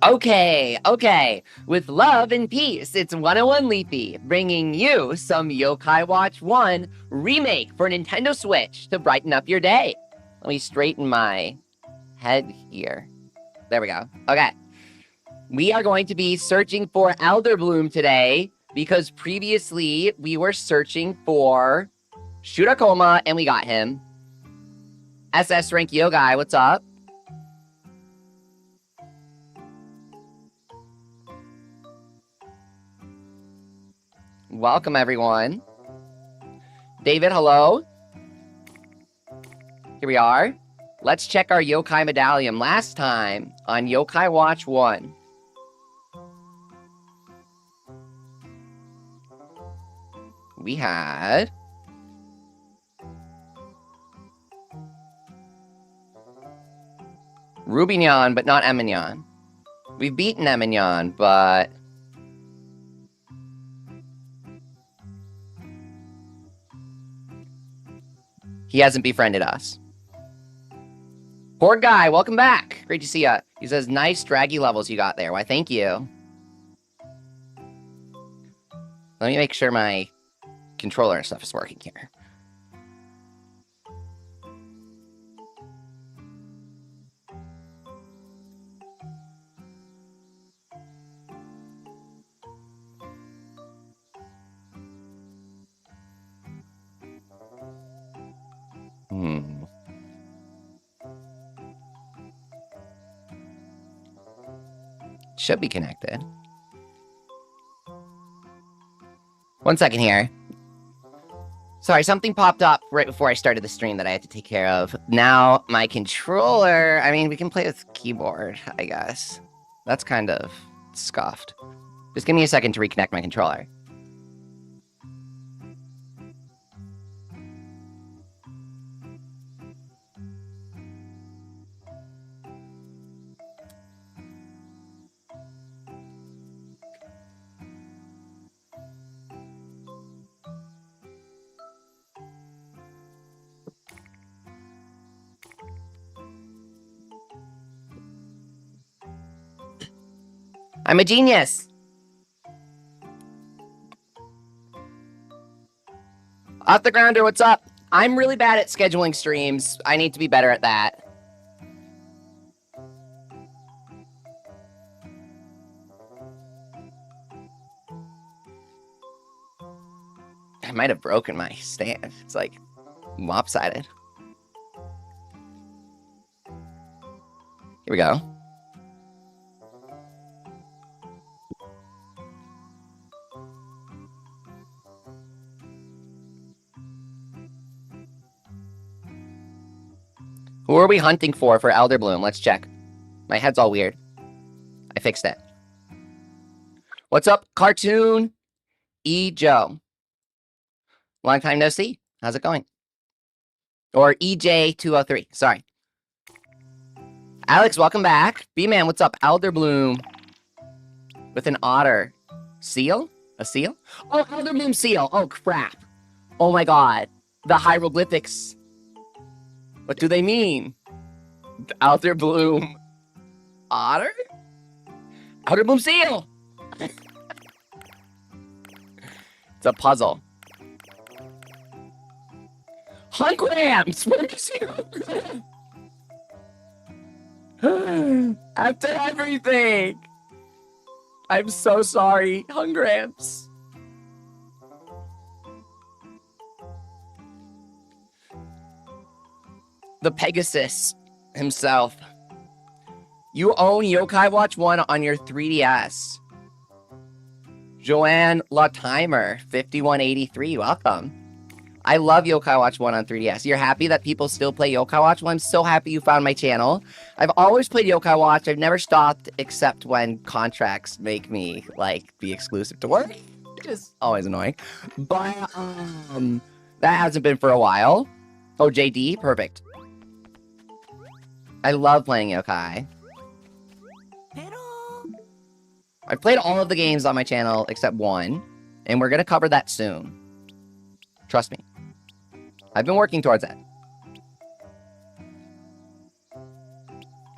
Okay. With love and peace, it's 101 Leafy, bringing you some Yokai Watch 1 Remake for Nintendo Switch to brighten up your day. Let me straighten my head here. There we go. Okay. We are going to be searching for Elder Bloom today, because previously we were searching for Shurakoma, and we got him. SS Rank Yogai, what's up? Welcome, everyone. David, hello. Here we are. Let's check our Yokai Medallion. Last time on Yokai Watch 1. We had... Rubignon, but not Emignon. We've beaten Emignon, but... he hasn't befriended us. Poor guy, welcome back. Great to see ya. He says, nice draggy levels you got there. Why, thank you. Let me make sure my controller and stuff is working here. Should be connected. 1 second here. Sorry, something popped up right before I started the stream that I had to take care of. Now, my controller... I mean, we can play with keyboard, I guess. That's kind of scuffed. Just give me a second to reconnect my controller. I'm a genius! Off the Grounder, what's up? I'm really bad at scheduling streams. I need to be better at that. I might have broken my stand. It's like lopsided. Here we go. Who are we hunting for Elder Bloom? Let's check. My head's all weird. I fixed it. What's up, Cartoon E. Joe? Long time no see. How's it going? Or EJ203. Sorry. Alex, welcome back. B-Man, what's up? Elder Bloom with an otter. Seal? A seal? Oh, Elder Bloom seal. Oh, crap. Oh, my God. The hieroglyphics. What do they mean? Elder Bloom otter? Elder Bloom seal! It's a puzzle. Hungrams! Where is he? After everything! I'm so sorry, Hungrams. The Pegasus himself. You own Yokai Watch 1 on your 3DS. Joanne Latimer, 5183, welcome. I love Yokai Watch 1 on 3DS. You're happy that people still play Yokai Watch 1? I'm so happy you found my channel. I've always played Yokai Watch. I've never stopped except when contracts make me, like, be exclusive to work. Which is always annoying. But, that hasn't been for a while. Oh, JD? Perfect. I love playing Yokai. I've played all of the games on my channel except one, and we're gonna cover that soon. Trust me. I've been working towards that.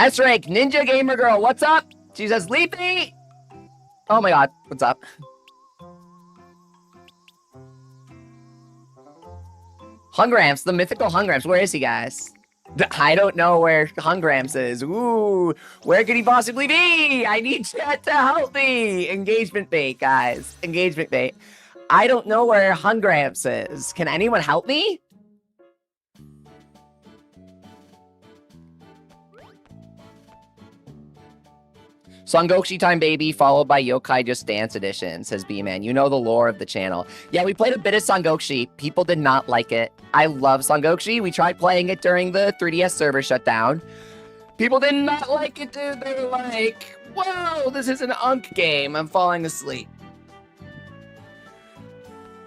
S-Rank, Ninja Gamer Girl, what's up? She says, Leafy! Oh my god, what's up? Hungramps, the mythical Hungramps. Where is he, guys? I don't know where Hungramps is. Ooh, where could he possibly be? I need chat to help me. Engagement bait, guys. Engagement bait. I don't know where Hungramps is. Can anyone help me? Songokshi time, baby, followed by Yokai Just Dance Edition, says B-Man. You know the lore of the channel. Yeah, we played a bit of Songokshi. People did not like it. I love Songokshi. We tried playing it during the 3DS server shutdown. People did not like it, dude. They were like, whoa, this is an Unk game. I'm falling asleep.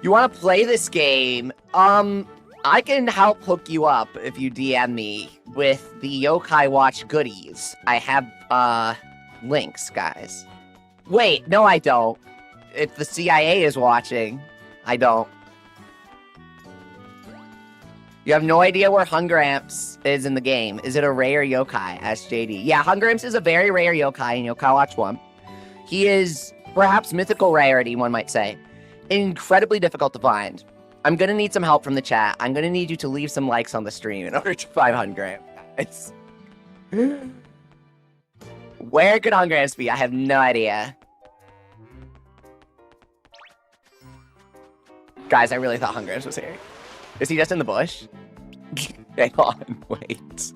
You want to play this game? I can help hook you up if you DM me with the Yokai Watch goodies. I have, links, guys. Wait, no, I don't. If the CIA is watching, I don't. You have no idea where Hungramps is in the game. Is it a rare yokai? Asked JD. Yeah, Hungramps is a very rare yokai in Yokai Watch 1. He is perhaps mythical rarity, one might say. Incredibly difficult to find. I'm gonna need some help from the chat. I'm gonna need you to leave some likes on the stream in order to find Hungramps, guys. Where could Hungramps be? I have no idea. Guys, I really thought Hungramps was here. Is he just in the bush? Hang on, wait.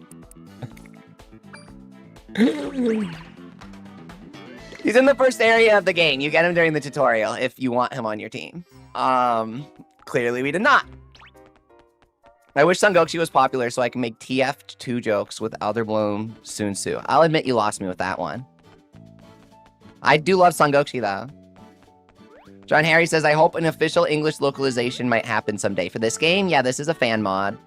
He's in the first area of the game. You get him during the tutorial if you want him on your team. Clearly we did not. I wish Songokshi was popular so I can make TF2 jokes with Elderbloom Sunsu. I'll admit you lost me with that one. I do love Songokshi though. John Harry says, I hope an official English localization might happen someday for this game. Yeah, this is a fan mod.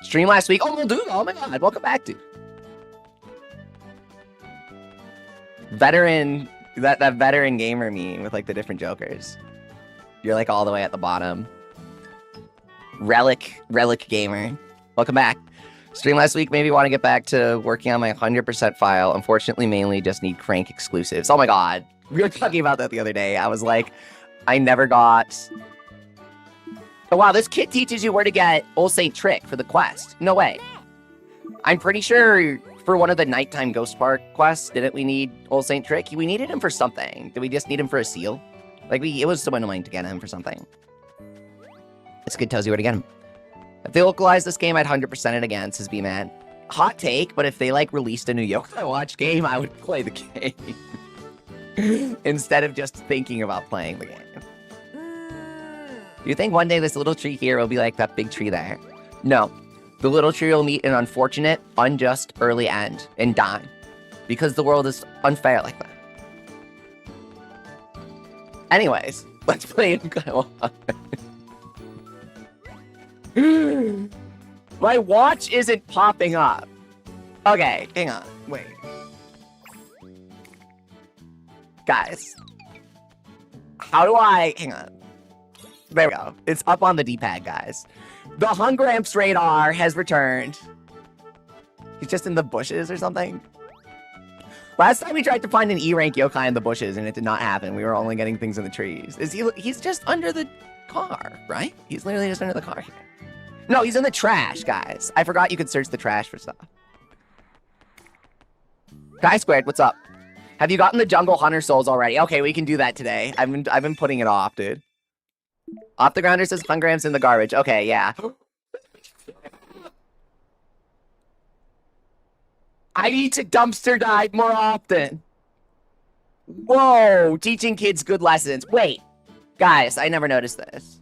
Stream last week. Oh, dude, oh my god, welcome back, dude. Veteran, that veteran gamer meme with like the different jokers. You're like all the way at the bottom. Relic gamer. Welcome back. Stream last week, maybe want to get back to working on my 100% file. Unfortunately, mainly just need crank exclusives. Oh my god. We were talking about that the other day. I was like, I never got... Oh wow, this kit teaches you where to get Old Saint Trick for the quest. No way. I'm pretty sure for one of the nighttime Ghost Park quests, didn't we need Old Saint Trick? We needed him for something. Did we just need him for a seal? Like, it was so annoying to get him for something. This kid tells you where to get him. If they localized this game, I'd 100% it again, says B-Man. Hot take, but if they, like, released a new Yokai Watch game, I would play the game. Instead of just thinking about playing the game. Do you think one day this little tree here will be like that big tree there? No. The little tree will meet an unfortunate, unjust early end and die. Because the world is unfair like that. Anyways, let's play Yokai Watch. My watch isn't popping up. Okay, hang on. Wait. Guys. How do I... Hang on. There we go. It's up on the D-pad, guys. The Hungramps radar has returned. He's just in the bushes or something. Last time we tried to find an E-rank yokai in the bushes and it did not happen. We were only getting things in the trees. He's just under the car, right? He's literally just under the car here. No, he's in the trash, guys. I forgot you could search the trash for stuff. Guy Squared, what's up? Have you gotten the Jungle Hunter souls already? Okay, we can do that today. I've been putting it off, dude. Off the Grounder says Hungramps in the garbage. Okay, yeah. I need to dumpster dive more often. Whoa, teaching kids good lessons. Wait, guys, I never noticed this.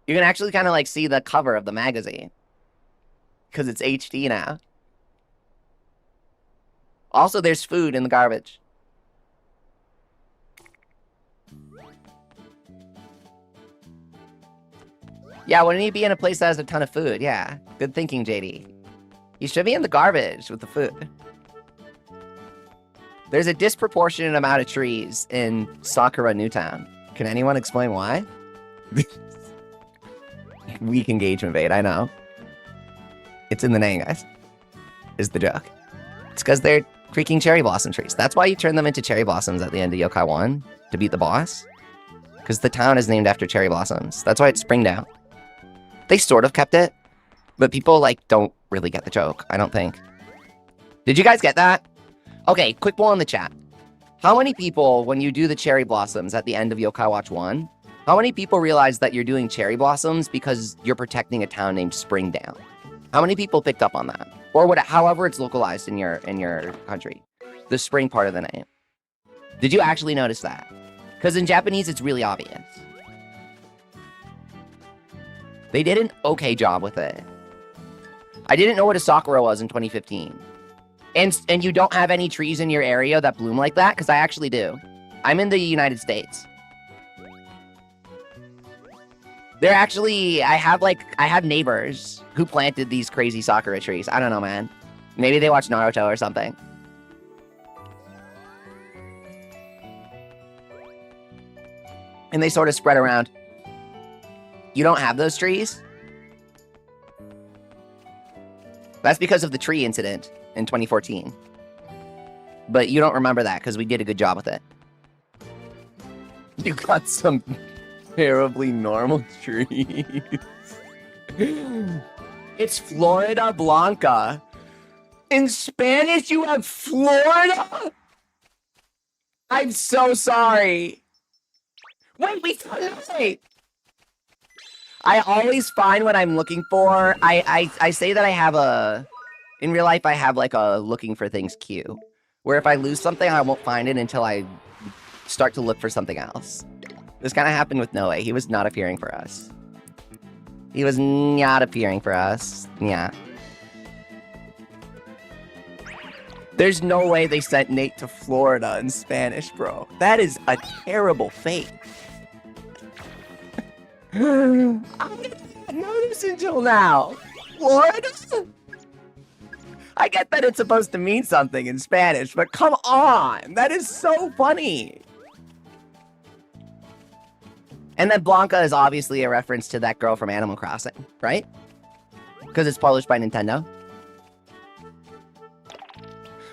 You can actually kind of like see the cover of the magazine. Because it's HD now. Also, there's food in the garbage. Yeah, wouldn't he be in a place that has a ton of food? Yeah, good thinking, JD. He should be in the garbage with the food. There's a disproportionate amount of trees in Sakura Newtown. Can anyone explain why? Weak engagement bait, I know. It's in the name, guys. Is the joke. It's because they're freaking cherry blossom trees. That's why you turn them into cherry blossoms at the end of Yokai 1 to beat the boss. Because the town is named after cherry blossoms. That's why it's Springdale. They sort of kept it, but people, like, don't really get the joke, I don't think. Did you guys get that? Okay, quick poll in the chat. How many people, when you do the cherry blossoms at the end of Yokai Watch 1, how many people realize that you're doing cherry blossoms because you're protecting a town named Springdale? How many people picked up on that? Or what, however it's localized in your country. The spring part of the name. Did you actually notice that? Because in Japanese, it's really obvious. They did an okay job with it. I didn't know what a sakura was in 2015. And you don't have any trees in your area that bloom like that? Because I actually do. I'm in the United States. They're actually, I have neighbors who planted these crazy sakura trees. I don't know, man. Maybe they watch Naruto or something. And they sort of spread around. You don't have those trees? That's because of the tree incident in 2014. But you don't remember that because we did a good job with it. You got some terribly normal trees. It's Florida Blanca. In Spanish, you have Florida? I'm so sorry. Wait. I always find what I'm looking for. I say that I have a... In real life, I have like a looking for things queue. Where if I lose something, I won't find it until I start to look for something else. This kind of happened with Noe. He was not appearing for us. He was not appearing for us. Yeah. There's no way they sent Nate to Florida in Spanish, bro. That is a terrible fate. I didn't know this until now. Florida? I get that it's supposed to mean something in Spanish, but come on! That is so funny! And then Blanca is obviously a reference to that girl from Animal Crossing, right? Because it's published by Nintendo.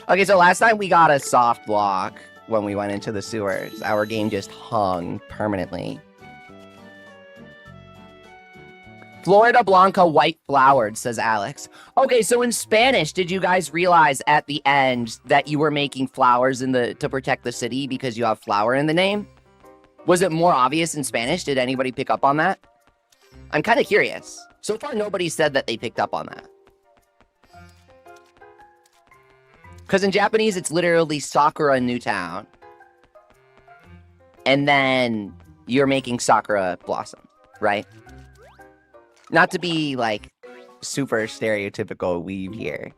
Okay, so last time we got a soft block when we went into the sewers. Our game just hung permanently. Florida Blanca white flowered, says Alex. Okay, so in Spanish, did you guys realize at the end that you were making flowers to protect the city because you have flower in the name? Was it more obvious in Spanish? Did anybody pick up on that? I'm kind of curious. So far, nobody said that they picked up on that. Because in Japanese, it's literally Sakura New Town. And then you're making Sakura blossom, right? Not to be, like, super stereotypical weeb here.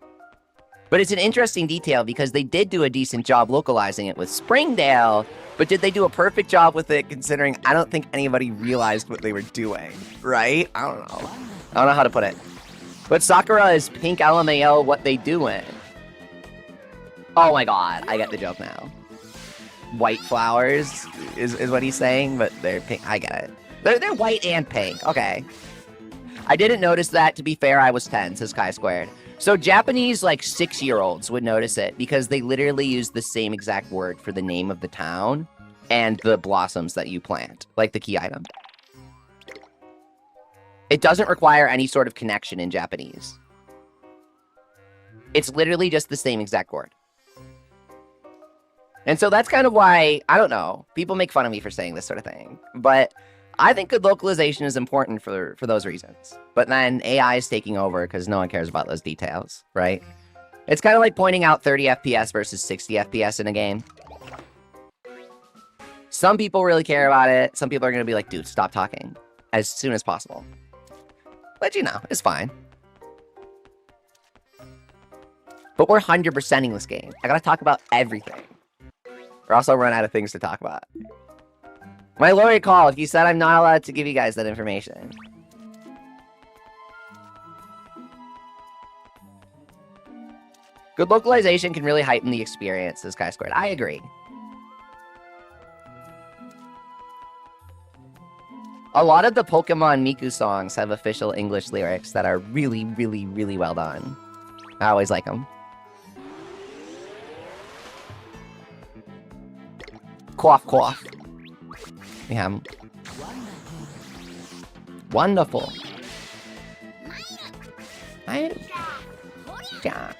But it's an interesting detail because they did do a decent job localizing it with Springdale, but did they do a perfect job with it considering I don't think anybody realized what they were doing, right? I don't know. I don't know how to put it. But Sakura is pink LMAO, what they doing? Oh my god, I get the joke now. White flowers is what he's saying, but they're pink. I get it. They're white and pink. Okay. I didn't notice that. To be fair, I was 10, says Chi Squared. So Japanese, like, 6-year-olds would notice it because they literally use the same exact word for the name of the town and the blossoms that you plant, like the key item. It doesn't require any sort of connection in Japanese. It's literally just the same exact word. And so that's kind of why, I don't know, people make fun of me for saying this sort of thing, but I think good localization is important for those reasons. But then AI is taking over because no one cares about those details, right? It's kind of like pointing out 30 FPS versus 60 FPS in a game. Some people really care about it. Some people are going to be like, dude, stop talking as soon as possible. But you know, it's fine. But we're 100%ing this game. I got to talk about everything. Or else I'll run out of things to talk about. My lawyer called. He said I'm not allowed to give you guys that information. Good localization can really heighten the experience, says Chi Squared. I agree. A lot of the Pokemon Miku songs have official English lyrics that are really, really, really well done. I always like them. Quaff, quaff. We have them. Wonderful. Yeah.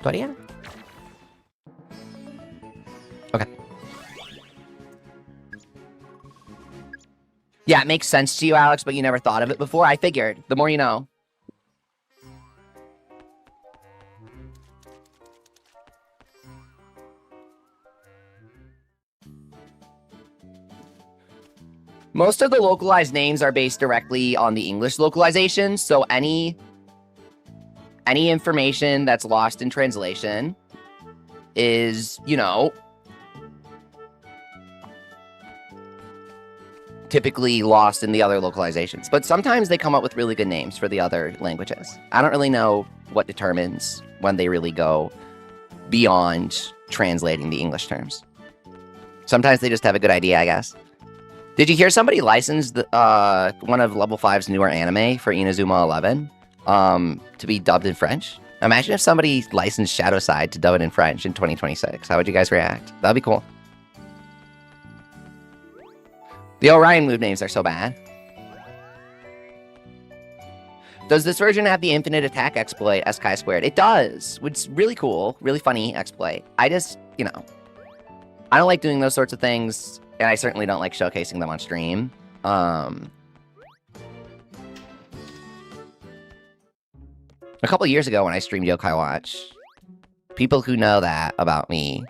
Toria? Okay. Yeah, it makes sense to you, Alex, but you never thought of it before. I figured. The more you know. Most of the localized names are based directly on the English localization, so any information that's lost in translation is, you know, typically lost in the other localizations. But sometimes they come up with really good names for the other languages. I don't really know what determines when they really go beyond translating the English terms. Sometimes they just have a good idea, I guess. Did you hear somebody licensed one of Level 5's newer anime for Inazuma 11 to be dubbed in French? Imagine if somebody licensed Shadowside to dub it in French in 2026. How would you guys react? That'd be cool. The Orion move names are so bad. Does this version have the infinite attack exploit, SK2? It does. It's really cool, really funny exploit. I just, you know, I don't like doing those sorts of things, and I certainly don't like showcasing them on stream. A couple years ago when I streamed Yokai Watch, people who know that about me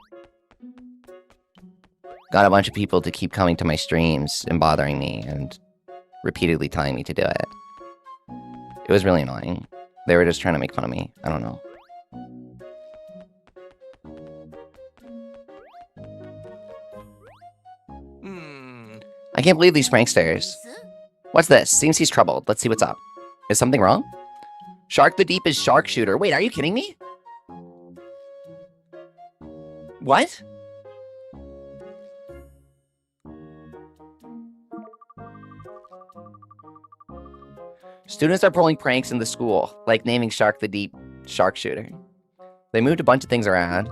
got a bunch of people to keep coming to my streams and bothering me and repeatedly telling me to do it. It was really annoying. They were just trying to make fun of me. I don't know. I can't believe these pranksters. What's this? Seems he's troubled. Let's see what's up. Is something wrong? Shark the Deep is Sharkshooter. Wait, are you kidding me? What? Students are pulling pranks in the school, like naming Shark the Deep Sharkshooter. They moved a bunch of things around.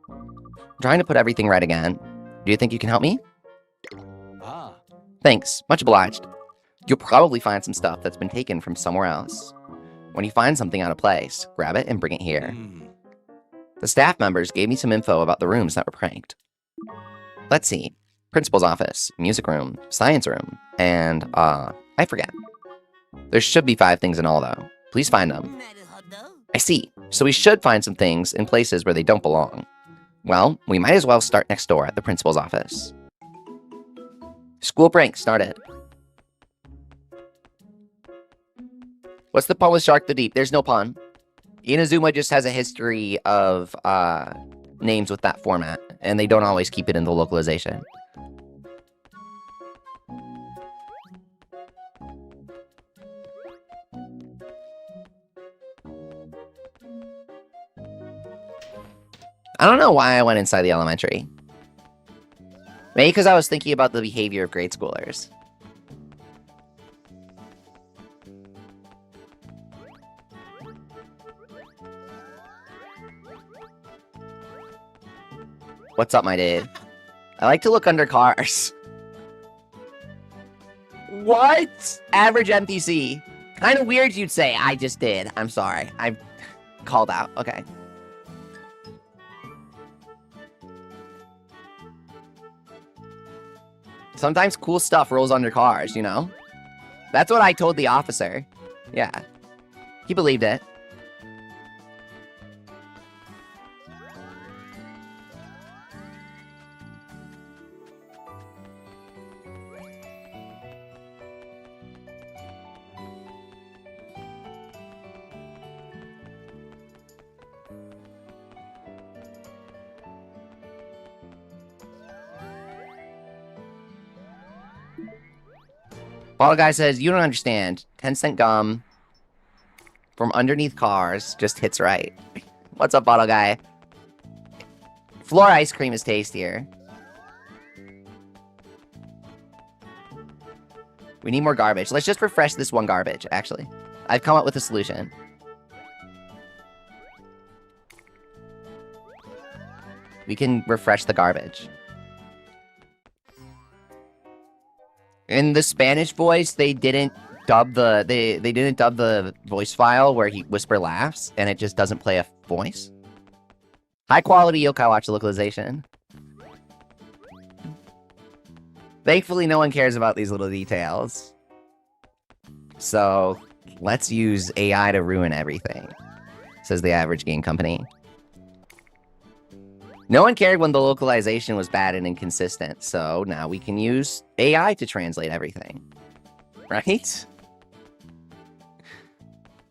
I'm trying to put everything right again. Do you think you can help me? Thanks. Much obliged. You'll probably find some stuff that's been taken from somewhere else. When you find something out of place, grab it and bring it here. The staff members gave me some info about the rooms that were pranked. Let's see. Principal's office, music room, science room, and, I forget. There should be 5 things in all, though. Please find them. I see. So we should find some things in places where they don't belong. Well, we might as well start next door at the principal's office. School prank started. What's the pun with Shark the Deep? There's no pun. Inazuma just has a history of names with that format, and they don't always keep it in the localization. I don't know why I went inside the elementary. Maybe because I was thinking about the behavior of grade schoolers. What's up, my dude? I like to look under cars. What? Average NPC. Kind of weird you'd say. I just did. I'm sorry. I called out. Okay. Sometimes cool stuff rolls under cars, you know? That's what I told the officer. Yeah. He believed it. Bottle Guy says, you don't understand. 10-cent gum from underneath cars just hits right. What's up, Bottle Guy? Floor ice cream is tastier. We need more garbage. Let's just refresh this one garbage, actually. I've come up with a solution. We can refresh the garbage. In the Spanish voice, they didn't dub the they didn't dub the voice file where he whisper laughs, and it just doesn't play a voice. High quality Yokai Watch localization. Thankfully, no one cares about these little details. So, let's use AI to ruin everything, says the average game company. No one cared when the localization was bad and inconsistent, so now we can use AI to translate everything. Right?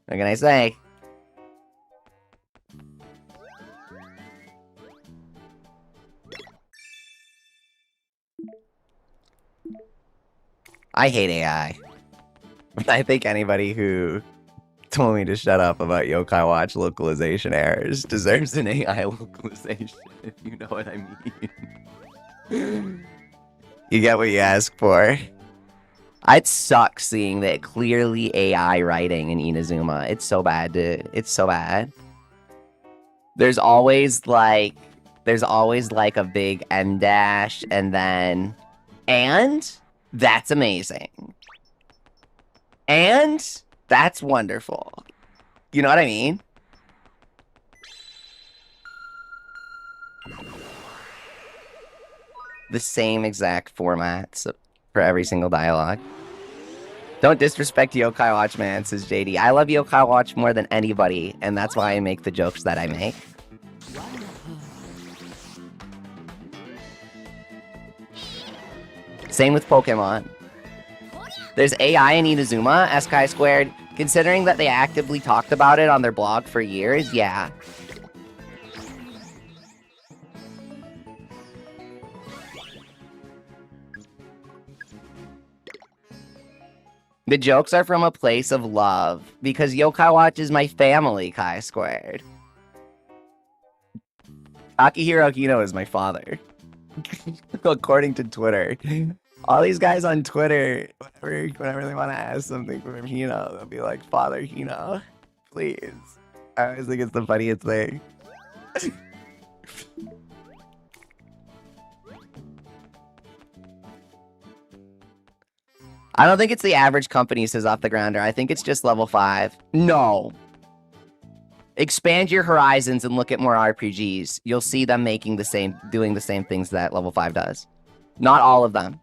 What can I say? I hate AI. I think anybody who told me to shut up about Yokai Watch localization errors deserves an AI localization, if you know what I mean. You get what you ask for. I'd suck seeing that clearly AI writing in Inazuma. It's so bad, dude. It's so bad. There's always like a big M dash and then, and that's amazing. And that's wonderful. You know what I mean? The same exact formats for every single dialogue. Don't disrespect Yokai Watch, man, says JD. I love Yokai Watch more than anybody, and that's why I make the jokes that I make. Same with Pokemon. There's AI in Inazuma, SKI2, considering that they actively talked about it on their blog for years, yeah. The jokes are from a place of love, because Yokai Watch is my family, Chi2. Akihiro Hino is my father. According to Twitter. All these guys on Twitter, whenever they want to ask something from Hino, they'll be like, Father Hino, please. I always think it's the funniest thing. I don't think it's the average company, says Off the Grounder. I think it's just level 5. No. Expand your horizons and look at more RPGs. You'll see them doing the same things that level 5 does. Not all of them.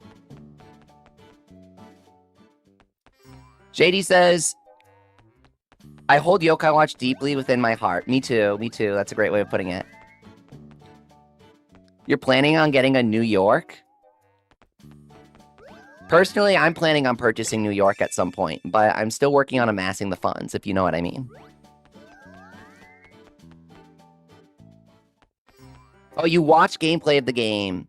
JD says, I hold Yokai Watch deeply within my heart. Me too. That's a great way of putting it. You're planning on getting a New York? Personally, I'm planning on purchasing New York at some point, but I'm still working on amassing the funds, if you know what I mean. Oh, you watch gameplay of the game,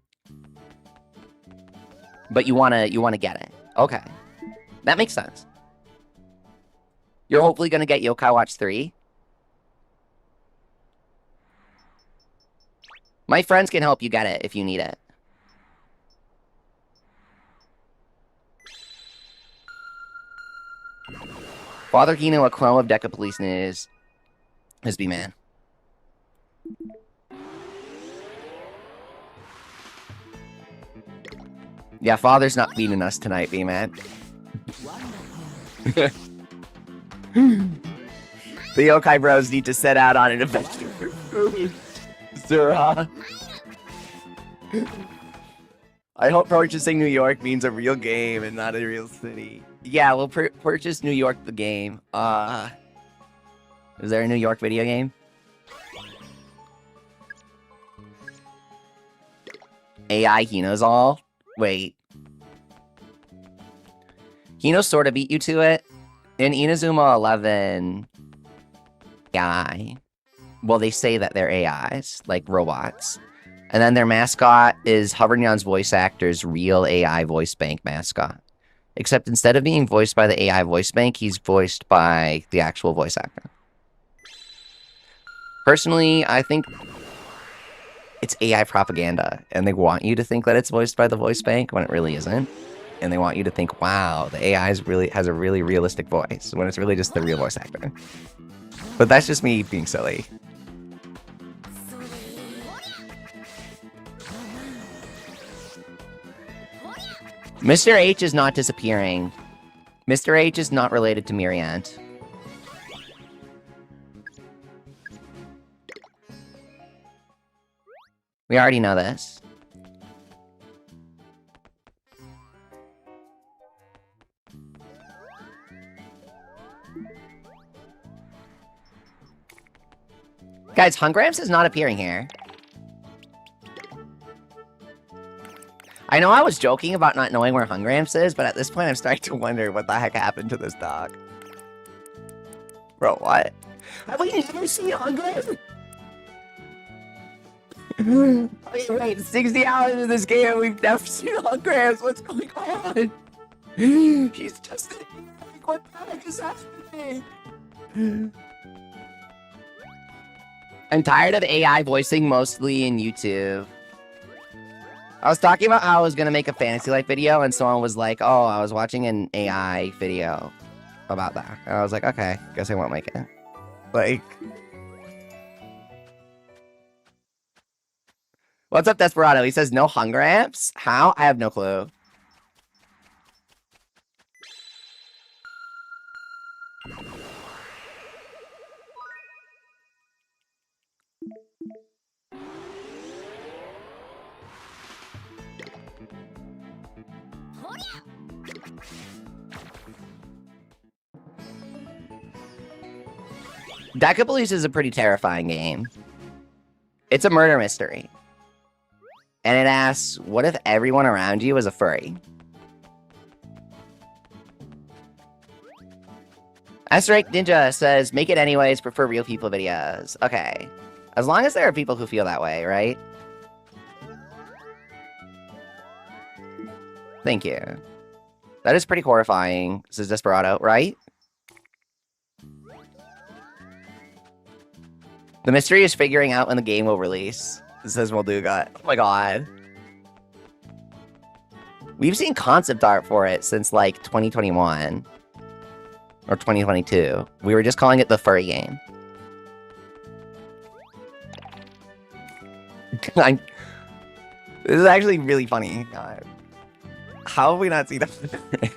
but you wanna get it. Okay. That makes sense. You're hopefully gonna get Yokai Watch 3. My friends can help you get it if you need it. Father Hino, a clone of Deca Police News. Is B-Man. Yeah, Father's not beating us tonight, B-Man. The Yokai Bros need to set out on an adventure. Zura. I hope purchasing New York means a real game and not a real city. Yeah, we'll purchase New York the game. Is there a New York video game? AI Hino's all? Wait. Hino sort of beat you to it. In Inazuma 11, AI. Well, they say that they're AIs, like robots. And then their mascot is Hovernyan's voice actor's real AI voice bank mascot. Except instead of being voiced by the AI voice bank, he's voiced by the actual voice actor. Personally, I think it's AI propaganda, and they want you to think that it's voiced by the voice bank when it really isn't. and they want you to think, wow, the AI has a really realistic voice, when it's really just the real voice actor. But that's just me being silly. Mr. H is not disappearing. Mr. H is not related to Miriant. We already know this. Guys, Hungramps is not appearing here. I know I was joking about not knowing where Hungramps is, but at this point I'm starting to wonder what the heck happened to this dog. Bro, what? Have we never seen Hungramps? Okay, wait, 60 hours into this game and we've never seen Hungramps. What's going on? He's just... What the heck is happening? I'm tired of AI voicing mostly in YouTube. I was talking about how I was gonna make a Fantasy Life video, and someone was like, oh, I was watching an AI video about that. And I was like, okay, guess I won't make it. Like... What's up, Desperado? He says no Hungramps? How? I have no clue. Decapolice is a pretty terrifying game. It's a murder mystery. And it asks, what if everyone around you is a furry? Asterake Ninja says, make it anyways, prefer real people videos. Okay. As long as there are people who feel that way, right? Thank you. That is pretty horrifying, says Desperado, right? The mystery is figuring out when the game will release, says Molduga. Oh my god. We've seen concept art for it since, like, 2021. Or 2022. We were just calling it the furry game. This is actually really funny. God. How have we not seen that?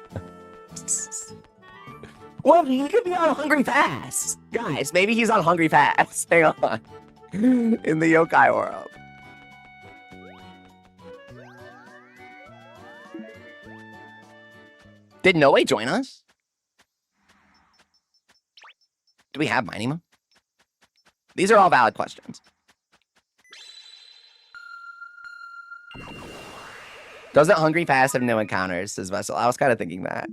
Well, he could be on Hungry Fast. Guys, maybe he's on Hungry Fast. Hang on. In the yokai world. Did Noe join us? Do we have Minima? These are all valid questions. Doesn't Hungry Fast have no encounters, says Vessel? I was kind of thinking that.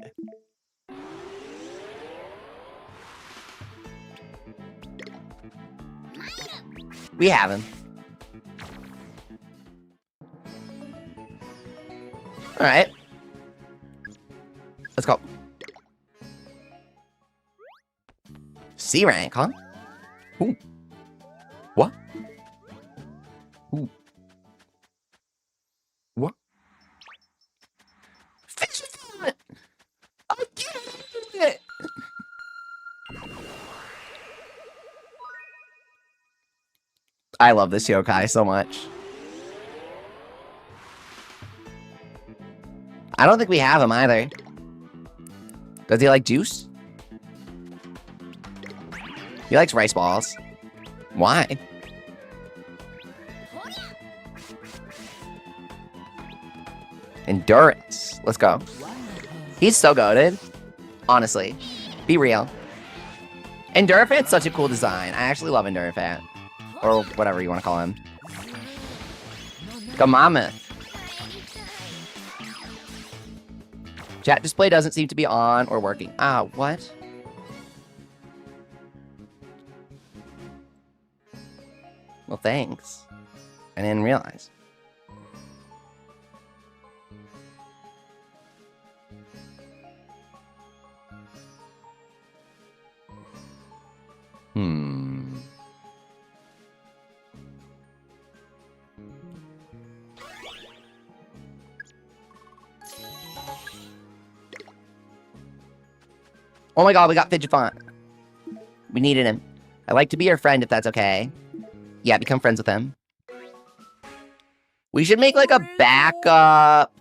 We have him. Alright. Let's go. C rank, huh? Ooh. What? Ooh. What? Fish it! I can't do it! I love this yokai so much. I don't think we have him either. Does he like juice? He likes rice balls. Why? Endurance. Let's go. He's so goated. Honestly. Be real. Endurafant's such a cool design. I actually love Endurafant. Or whatever you want to call him. Gamama. Chat display doesn't seem to be on or working. Ah, what? Well, thanks. I didn't realize. Oh my god, we got Fidget-Font. We needed him. I'd like to be your friend if that's okay. Yeah, become friends with him. We should make like a backup.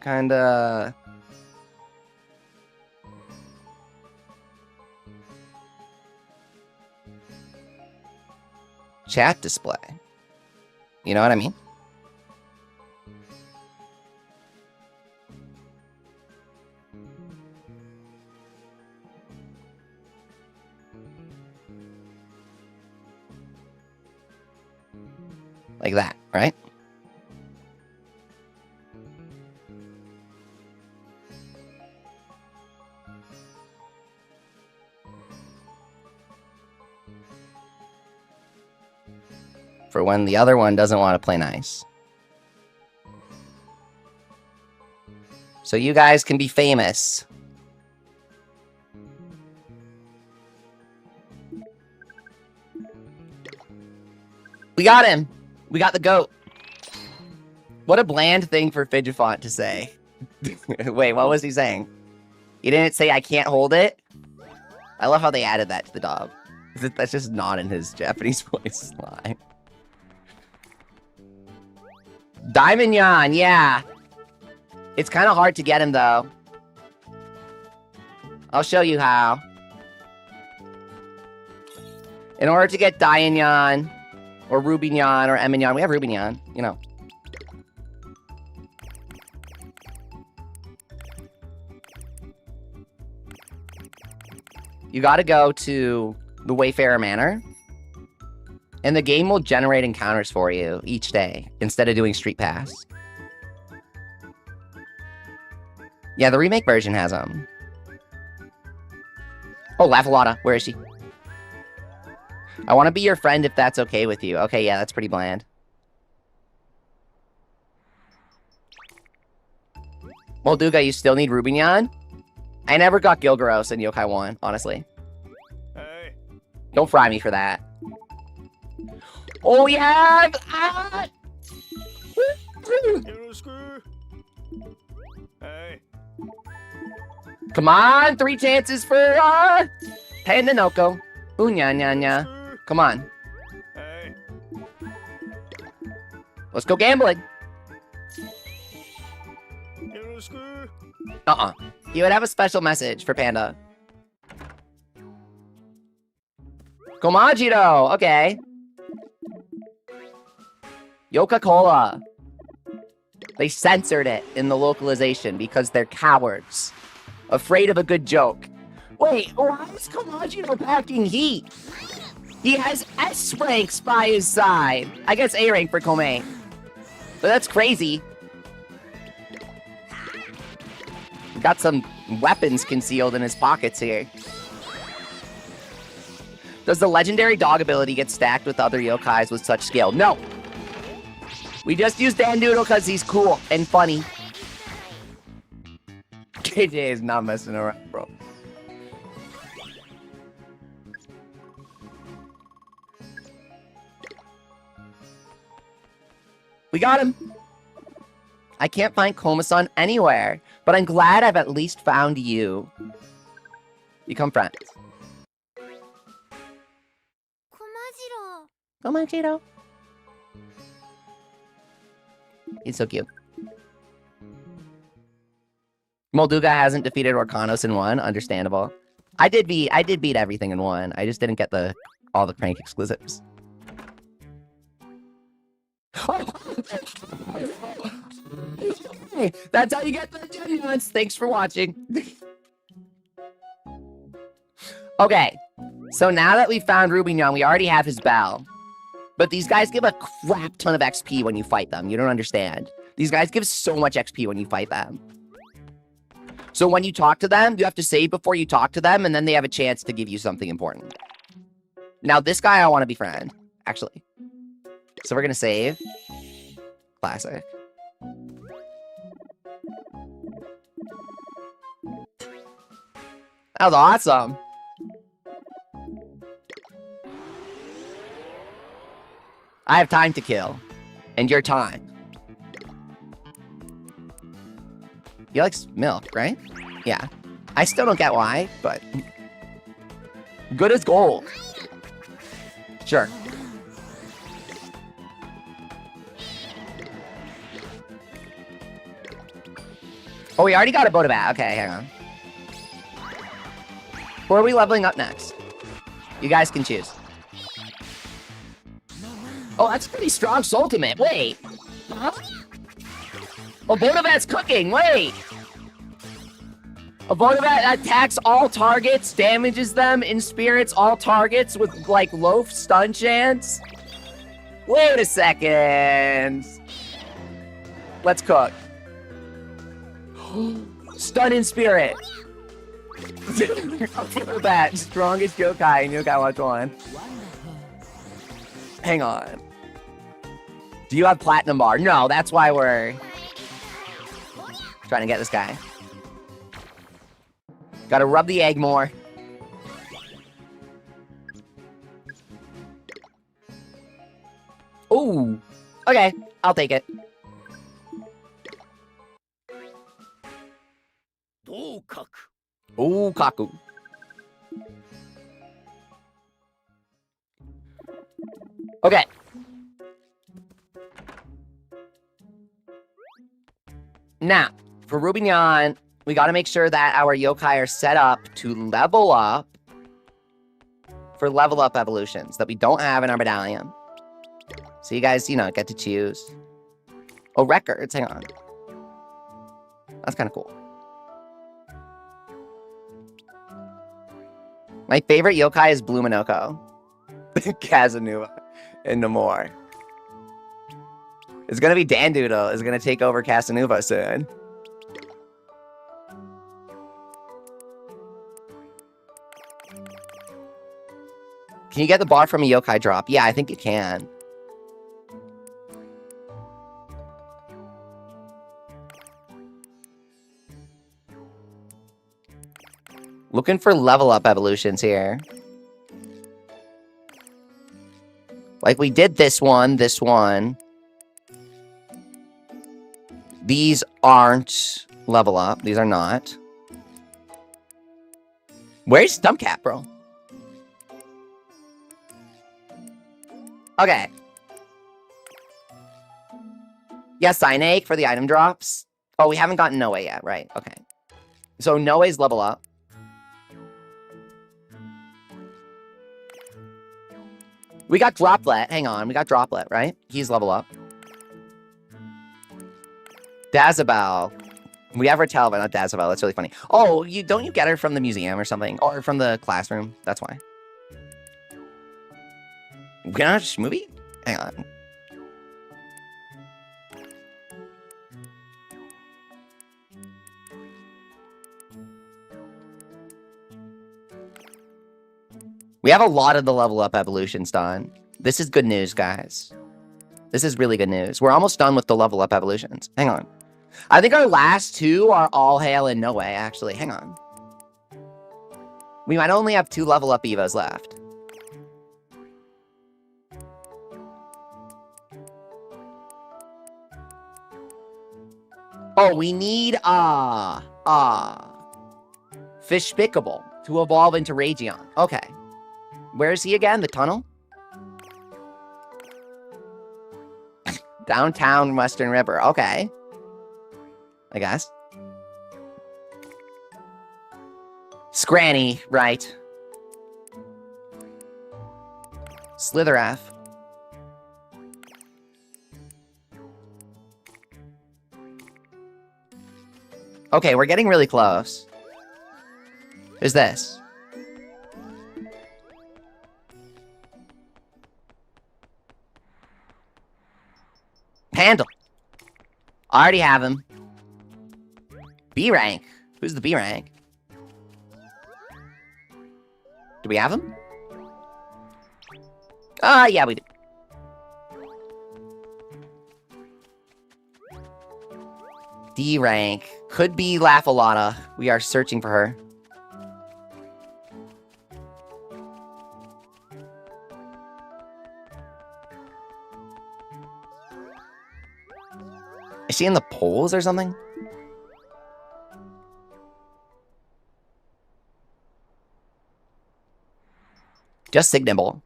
Kinda. Chat display. You know what I mean? Like that, right? For when the other one doesn't want to play nice. So you guys can be famous. We got him. We got the goat. What a bland thing for Fidget-Font to say. Wait, what was he saying? He didn't say I can't hold it? I love how they added that to the dog. That's just not in his Japanese voice line. Diamond Yan, yeah. It's kind of hard to get him, though. I'll show you how. In order to get Diamond Yan, or Rubinyan, or Eminyan, we have Rubinyan, you know. You gotta go to the Wayfarer Manor. And the game will generate encounters for you each day, instead of doing Street Pass. Yeah, the remake version has them. Oh, Lavalata, where is she? I want to be your friend if that's okay with you. Okay, yeah, that's pretty bland. Molduga, you still need Rubinyan? I never got Gilgaros in Yokai 1, honestly. Hey. Don't fry me for that. Oh, we have... Ah! Hey. Come on, 3 chances for, Panda Noko. Ooh, nya, nya, nya. Come on. Hey. Let's go gambling. Uh-uh. You would have a special message for Panda. Komajiro, okay. Yoka-Cola. They censored it in the localization because they're cowards. Afraid of a good joke. Wait, why is Komajiro packing heat? He has S ranks by his side. I guess A rank for Komei. But that's crazy. Got some weapons concealed in his pockets here. Does the legendary dog ability get stacked with other yokais with such skill? No. We just use Dan Doodle because he's cool and funny. JJ is not messing around, bro. We got him. I can't find Koma-san anywhere, but I'm glad I've at least found you. Become friends. Komajiro. He's so cute. Molduga hasn't defeated Orkanos in 1. Understandable. I did beat everything in 1. I just didn't get all the prank exclusives. That's how you get the genuines. Thanks for watching. Okay, so now that we found Rubinyan, we already have his bell. But these guys give a crap ton of XP when you fight them. You don't understand. These guys give so much XP when you fight them. So when you talk to them, you have to save before you talk to them, and then they have a chance to give you something important. Now, this guy I want to befriend, actually. So we're going to save. Classic. That was awesome. I have time to kill. And your time. He likes milk, right? Yeah. I still don't get why, but good as gold. Sure. Oh, we already got a Botabat. Okay, hang on. Who are we leveling up next? You guys can choose. Oh, that's a pretty strong Ultimate. Wait. Huh? Oh, Botabat's cooking. Wait. A Botabat attacks all targets, damages them, inspirits all targets with, like, low stun chance? Wait a second. Let's cook. Stun in spirit. Botabat, strongest yokai in Yokai Watch 1. Hang on. Do you have Platinum Bar? No, that's why we're trying to get this guy. Gotta rub the egg more. Ooh. Okay, I'll take it. Ooh, Kaku. Okay. Now, for Rubinyan, we gotta make sure that our yokai are set up to level up for level up evolutions that we don't have in our medallion. So you guys, you know, get to choose. Oh, records, hang on. That's kind of cool. My favorite yokai is Blue Minoko. Casanova and no more. It's gonna be Dandoodle is gonna take over Casanova soon. Can you get the bar from a yokai drop? Yeah, I think you can. Looking for level up evolutions here. Like we did this one. These aren't level up. These are not. Where's Stumpcat, bro? Okay. Yeah, Psynake for the item drops. Oh, we haven't gotten Noe yet, right? Okay. So Noe's level up. We got Droplet. Hang on. We got Droplet, right? He's level up. Dazabal. We have Ratel, but not Dazabal. That's really funny. Oh, don't you get her from the museum or something? Or from the classroom? That's why. Can I watch a movie? Hang on. We have a lot of the level up evolutions done. This is good news, guys. This is really good news. We're almost done with the level up evolutions. Hang on. I think our last two are All Hail and No Way, actually. Hang on. We might only have 2 level up Evos left. Oh, we need Fishpicable to evolve into Ragion. Okay. Where is he again? The tunnel? Downtown Western River. Okay. I guess. Scranny, right. Slitheraf. Okay, we're getting really close. Who's this? Handle. I already have him. B rank. Who's the B rank? Do we have him? Yeah, we do. D rank. Could be Laughalana. We are searching for her. Is she in the polls or something? Just Signable.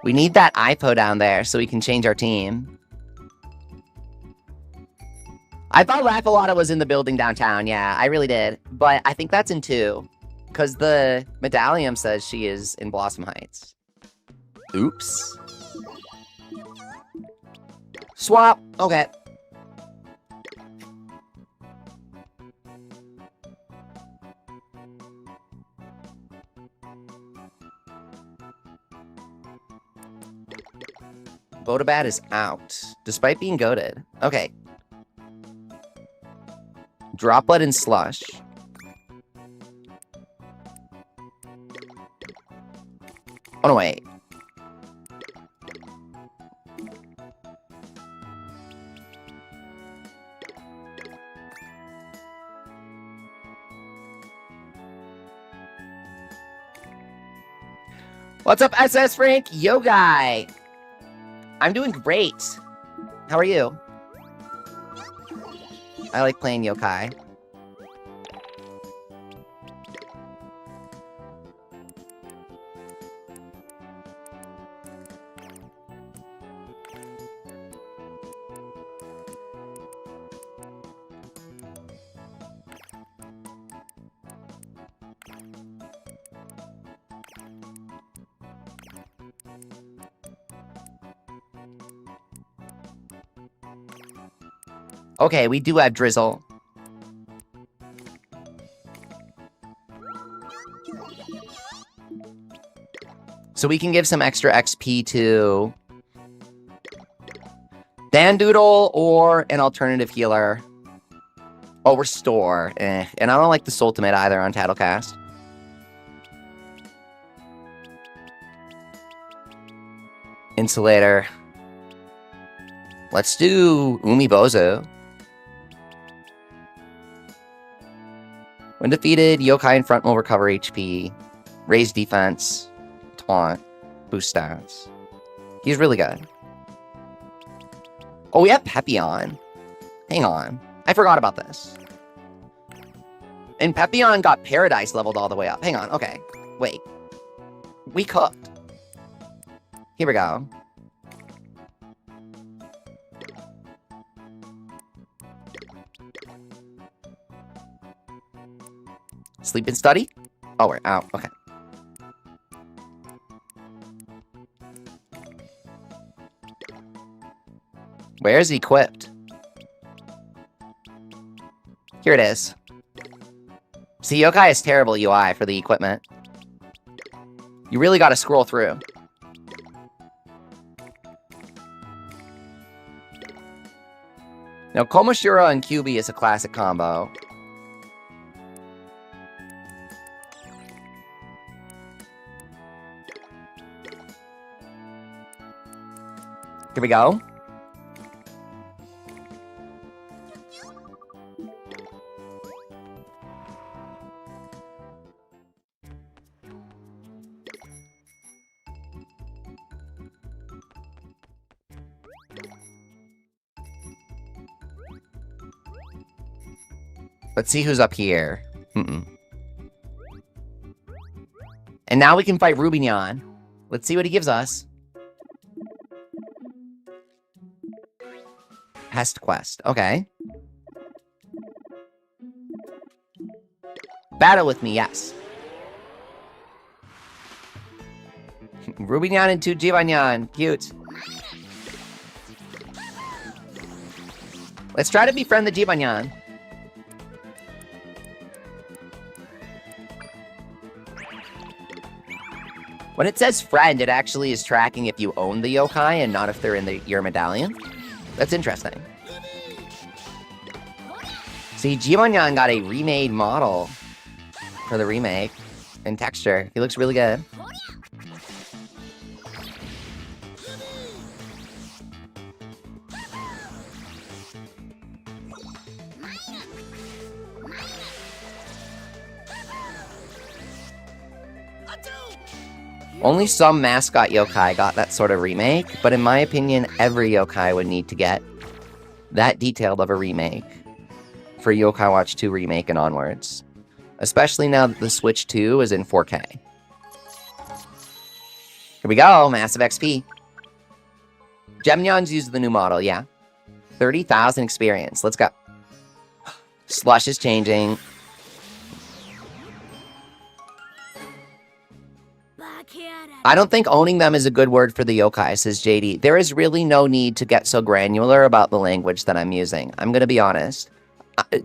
We need that IPO down there so we can change our team. I thought Laugh-A-Lotta was in the building downtown. Yeah, I really did. But I think that's in 2. Because the medallion says she is in Blossom Heights. Oops. Swap. Okay. Bodabat is out, despite being goated. Okay. Droplet and Slush. Oh, no, wait. What's up, SS Frank? Yo, guy. I'm doing great. How are you? I like playing yokai. Okay, we do have Drizzle. So we can give some extra XP to Dandoodle or an alternative healer. Oh, Restore. And I don't like the Ultimate either on Tattlecast. Insulator. Let's do Umibozu. When defeated, Yokai in front will recover HP, raise defense, taunt, boost stats. He's really good. Oh, we have Pepion. Hang on. I forgot about this. And Pepion got Paradise leveled all the way up. Hang on. Okay. Wait. We cooked. Here we go. Sleep and study? Oh, we're out. Okay. Where is he equipped? Here it is. See, Yokai has terrible UI for the equipment. You really got to scroll through. Now, Komoshira and QB is a classic combo. Here we go. Let's see who's up here. And now we can fight Rubignon. Let's see what he gives us. Pest Quest. Okay. Battle with me, yes. Rubignon and 2 Giovanyan. Cute. Let's try to befriend the Giovanyan. When it says friend, it actually is tracking if you own the yokai and not if they're in your medallion. That's interesting. See, Giovanyan got a remade model for the remake in texture. He looks really good. Only some mascot yokai got that sort of remake, but in my opinion, every yokai would need to get that detailed of a remake for Yokai Watch 2 Remake and onwards. Especially now that the Switch 2 is in 4K. Here we go, massive XP. Gemnyon's used the new model, yeah. 30,000 experience, let's go. Slush is changing. I don't think owning them is a good word for the yokai, says JD. There is really no need to get so granular about the language that I'm using. I'm going to be honest.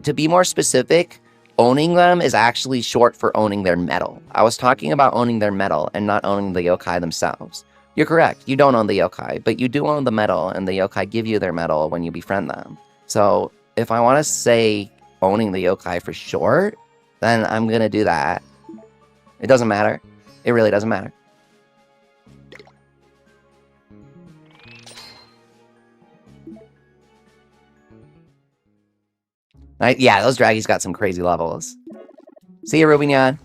To be more specific, owning them is actually short for owning their metal. I was talking about owning their metal and not owning the yokai themselves. You're correct. You don't own the yokai, but you do own the metal, and the yokai give you their metal when you befriend them. So if I want to say owning the yokai for short, then I'm going to do that. It doesn't matter. It really doesn't matter. Yeah, those draggies got some crazy levels. See you, Rubignon.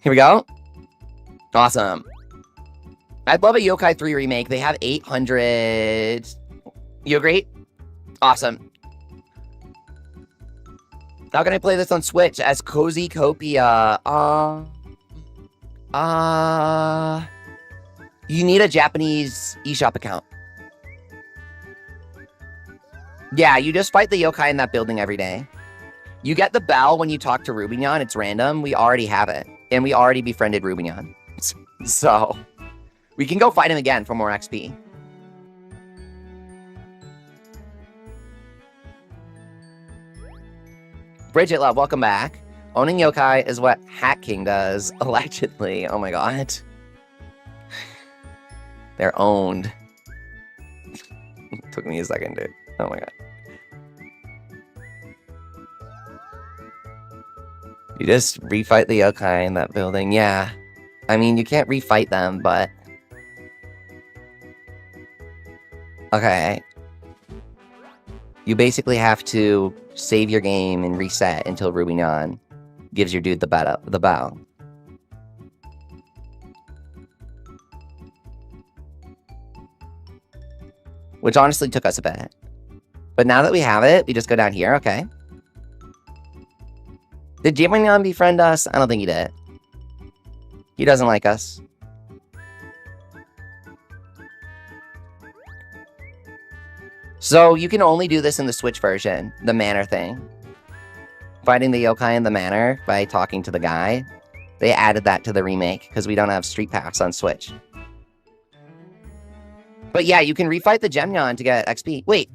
Here we go. Awesome. I'd love a Yokai 3 remake. They have 800. You agree? Awesome. How can I play this on Switch as Cozy Copia? You need a Japanese eShop account. Yeah, you just fight the yokai in that building every day. You get the bell when you talk to Rubignon. It's random. We already have it. And we already befriended Rubignon. So, we can go fight him again for more XP. Bridget Love, welcome back. Owning yokai is what Hat King does, allegedly. Oh my god. They're owned. Took me a second, dude. Oh my god. You just refight the yokai in that building. Yeah. I mean, you can't refight them, but... Okay. You basically have to save your game and reset until Rubignon gives your dude the bow. Which honestly took us a bit. But now that we have it, we just go down here, okay. Did Rubignon befriend us? I don't think he did. He doesn't like us. So you can only do this in the Switch version, the manor thing. Fighting the yokai in the manor by talking to the guy. They added that to the remake because we don't have Street Pass on Switch. But yeah, you can refight the Gemyon to get XP. Wait.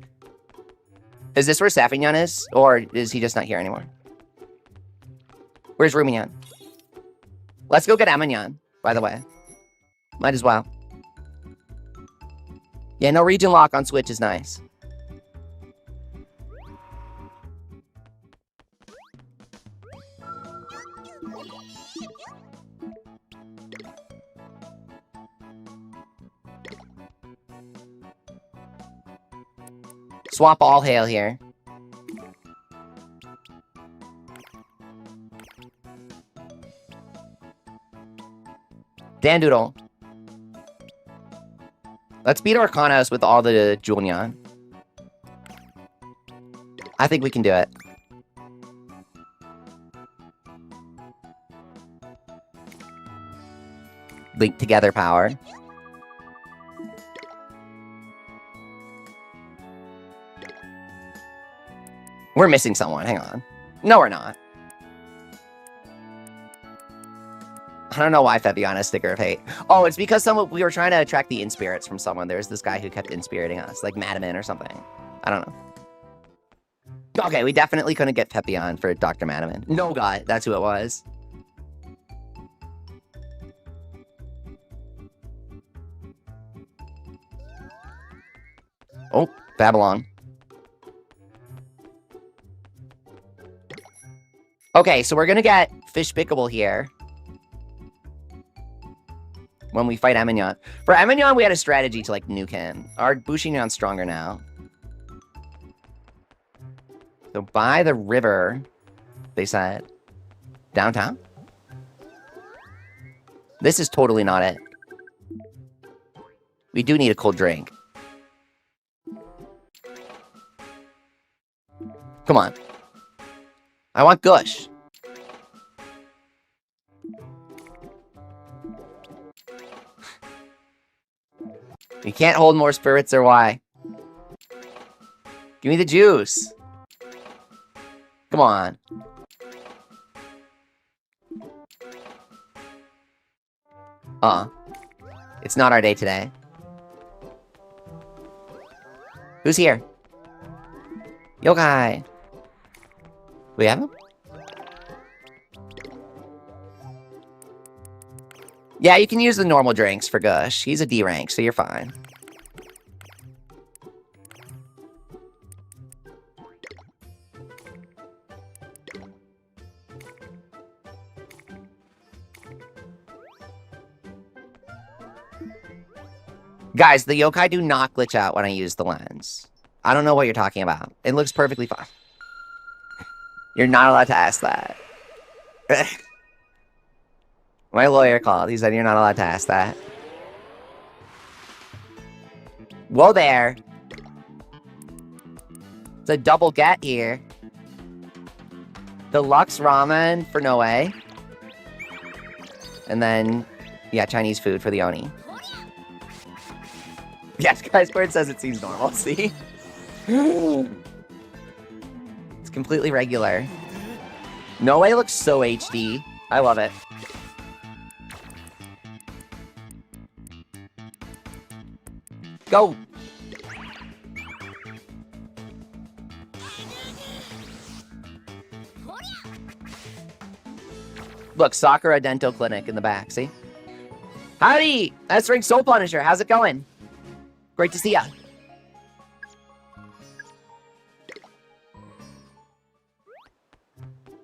Is this where Safignon is? Or is he just not here anymore? Where's Rubignon? Let's go get Amignon, by the way. Might as well. Yeah, no region lock on Switch is nice. Swap all hail here. Dan Doodle. Let's beat Arcanos with all the Julian. I think we can do it. Link together power. We're missing someone. Hang on. No, we're not. I don't know why Fabian has sticker of hate. Oh, it's because we were trying to attract the inspirits from someone. There's this guy who kept inspiriting us, like Madaman or something. I don't know. Okay, we definitely couldn't get Pepion for Dr. Madaman. No, God, that's who it was. Oh, Babylon. Okay, so we're gonna get Fishpickable here. When we fight Amignon. For Amignon, we had a strategy to, like, nuke him. Our Bushignon's stronger now. So by the river, they said, downtown? This is totally not it. We do need a cold drink. Come on. I want gush. You can't hold more spirits or why? Give me the juice. Come on. It's not our day today. Who's here? Yokai. We have him? Yeah, you can use the normal drinks for Gush. He's a D rank, so you're fine. Guys, the yokai do not glitch out when I use the lens. I don't know what you're talking about. It looks perfectly fine. You're not allowed to ask that. My lawyer called. He said you're not allowed to ask that. Whoa there. It's a double get here. Deluxe ramen for Noe. And then, yeah, Chinese food for the Oni. Yes, guys, where it says it seems normal, see? It's completely regular. Noe looks so HD. I love it. Go! Look, Sakura Dental Clinic in the back, see? Howdy! That's Ring Soul Punisher. How's it going? Great to see ya.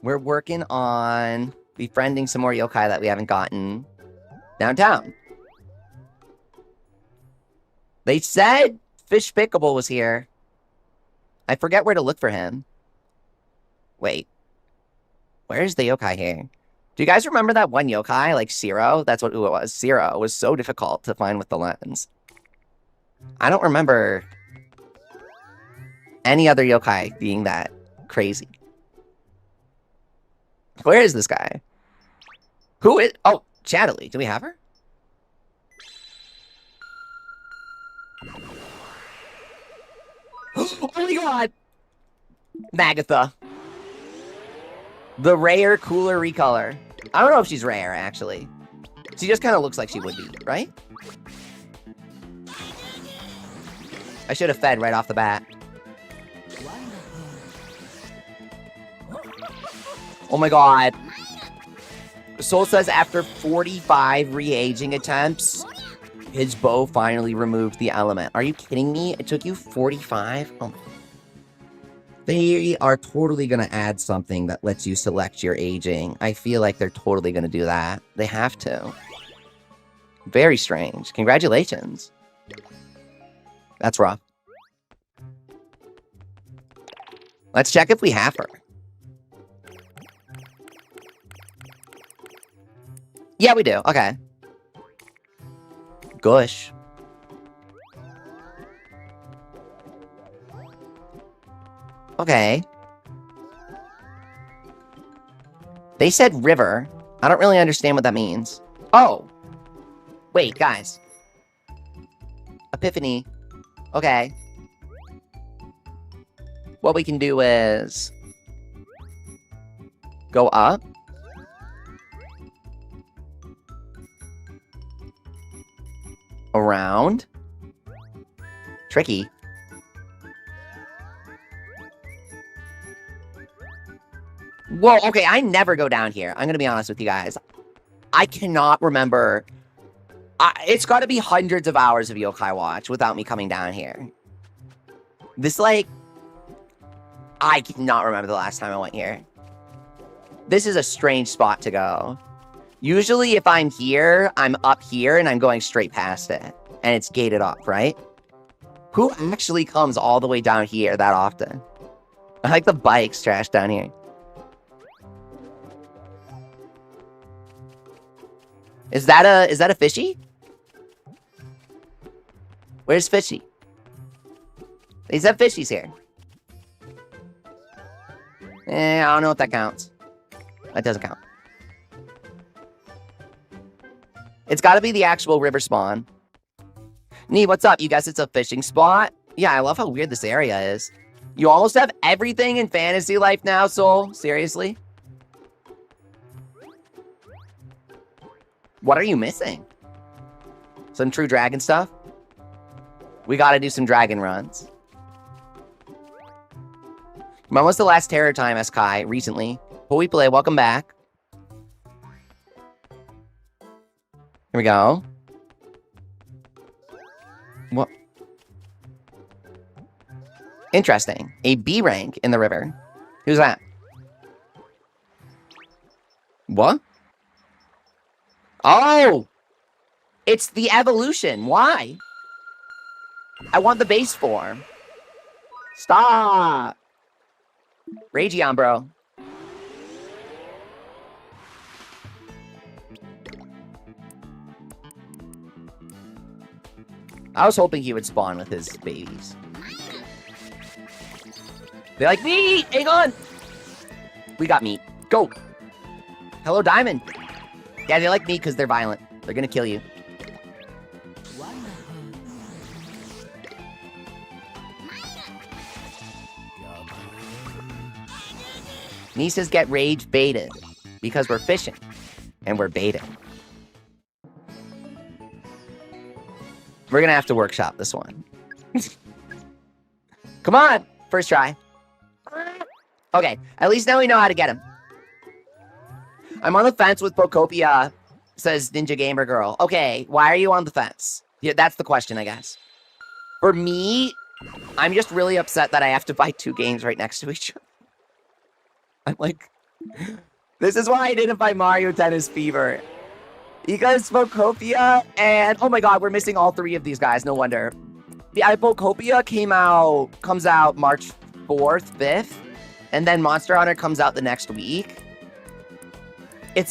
We're working on befriending some more yokai that we haven't gotten downtown. They said Fish Pickable was here. I forget where to look for him. Wait. Where's the yokai here? Do you guys remember that one yokai, like Zero? That's what it was. Zero was so difficult to find with the lens. I don't remember any other yokai being that crazy. Where is this guy? Who is... Oh, Chatterley. Do we have her? Oh my god! Magatha. The rare, cooler recolor. I don't know if she's rare, actually. She just kind of looks like she would be, right? I should have fed right off the bat. Oh my god. Soul says after 45 re-aging attempts, his bow finally removed the element. Are you kidding me? It took you 45? Oh. They are totally going to add something that lets you select your aging. I feel like they're totally going to do that. They have to. Very strange. Congratulations. That's rough. Let's check if we have her. Yeah, we do. Okay. Gush. Okay. They said river. I don't really understand what that means. Oh. Wait, guys. Epiphany. Okay. What we can do is go up. Around. Tricky. Whoa, okay, I never go down here. I'm gonna be honest with you guys. I cannot remember. It's gotta be hundreds of hours of Yokai Watch without me coming down here. This, like... I cannot remember the last time I went here. This is a strange spot to go. Usually, if I'm here, I'm up here and I'm going straight past it. And it's gated off, right? Who actually comes all the way down here that often? I like the bikes trashed down here. Is that a fishy? Where's Fishy? They said Fishy's here. I don't know if that counts. That doesn't count. It's got to be the actual river spawn. Nee, what's up? You guess it's a fishing spot? Yeah, I love how weird this area is. You almost have everything in fantasy life now, Soul? Seriously? What are you missing? Some true dragon stuff? We gotta do some dragon runs. When was the last Terror Time, Sky? Recently. But we play, welcome back. Here we go. What? Interesting. A B rank in the river. Who's that? What? Oh! It's the evolution. Why? I want the base form. Stop! Rageon, bro. I was hoping he would spawn with his babies. They like meat! Hang on! We got meat. Go! Hello, Diamond. Yeah, they like meat because they're violent. They're gonna kill you. Nieces get rage baited because we're fishing and we're baiting. We're gonna have to workshop this one. Come on! First try. Okay, at least now we know how to get him. I'm on the fence with Pocopia, says Ninja Gamer Girl. Okay, why are you on the fence? Yeah, that's the question, I guess. For me, I'm just really upset that I have to buy 2 games right next to each other. I'm like, this is why I didn't buy Mario Tennis Fever. Because Pocopia and, oh my god, we're missing all 3 of these guys, no wonder. Yeah, Pocopia comes out March 4th, 5th, and then Monster Hunter comes out the next week. And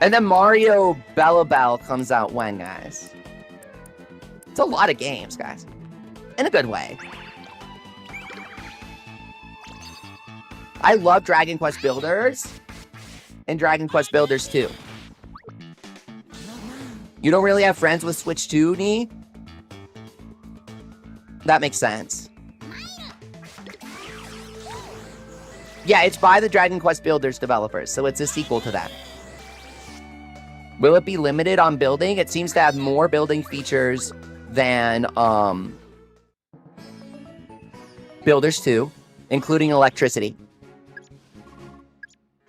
then Mario Bell comes out when, guys? It's a lot of games, guys. In a good way. I love Dragon Quest Builders and Dragon Quest Builders 2. You don't really have friends with Switch 2, Nee? That makes sense. Yeah, it's by the Dragon Quest Builders developers, so it's a sequel to that. Will it be limited on building? It seems to have more building features than Builders 2, including electricity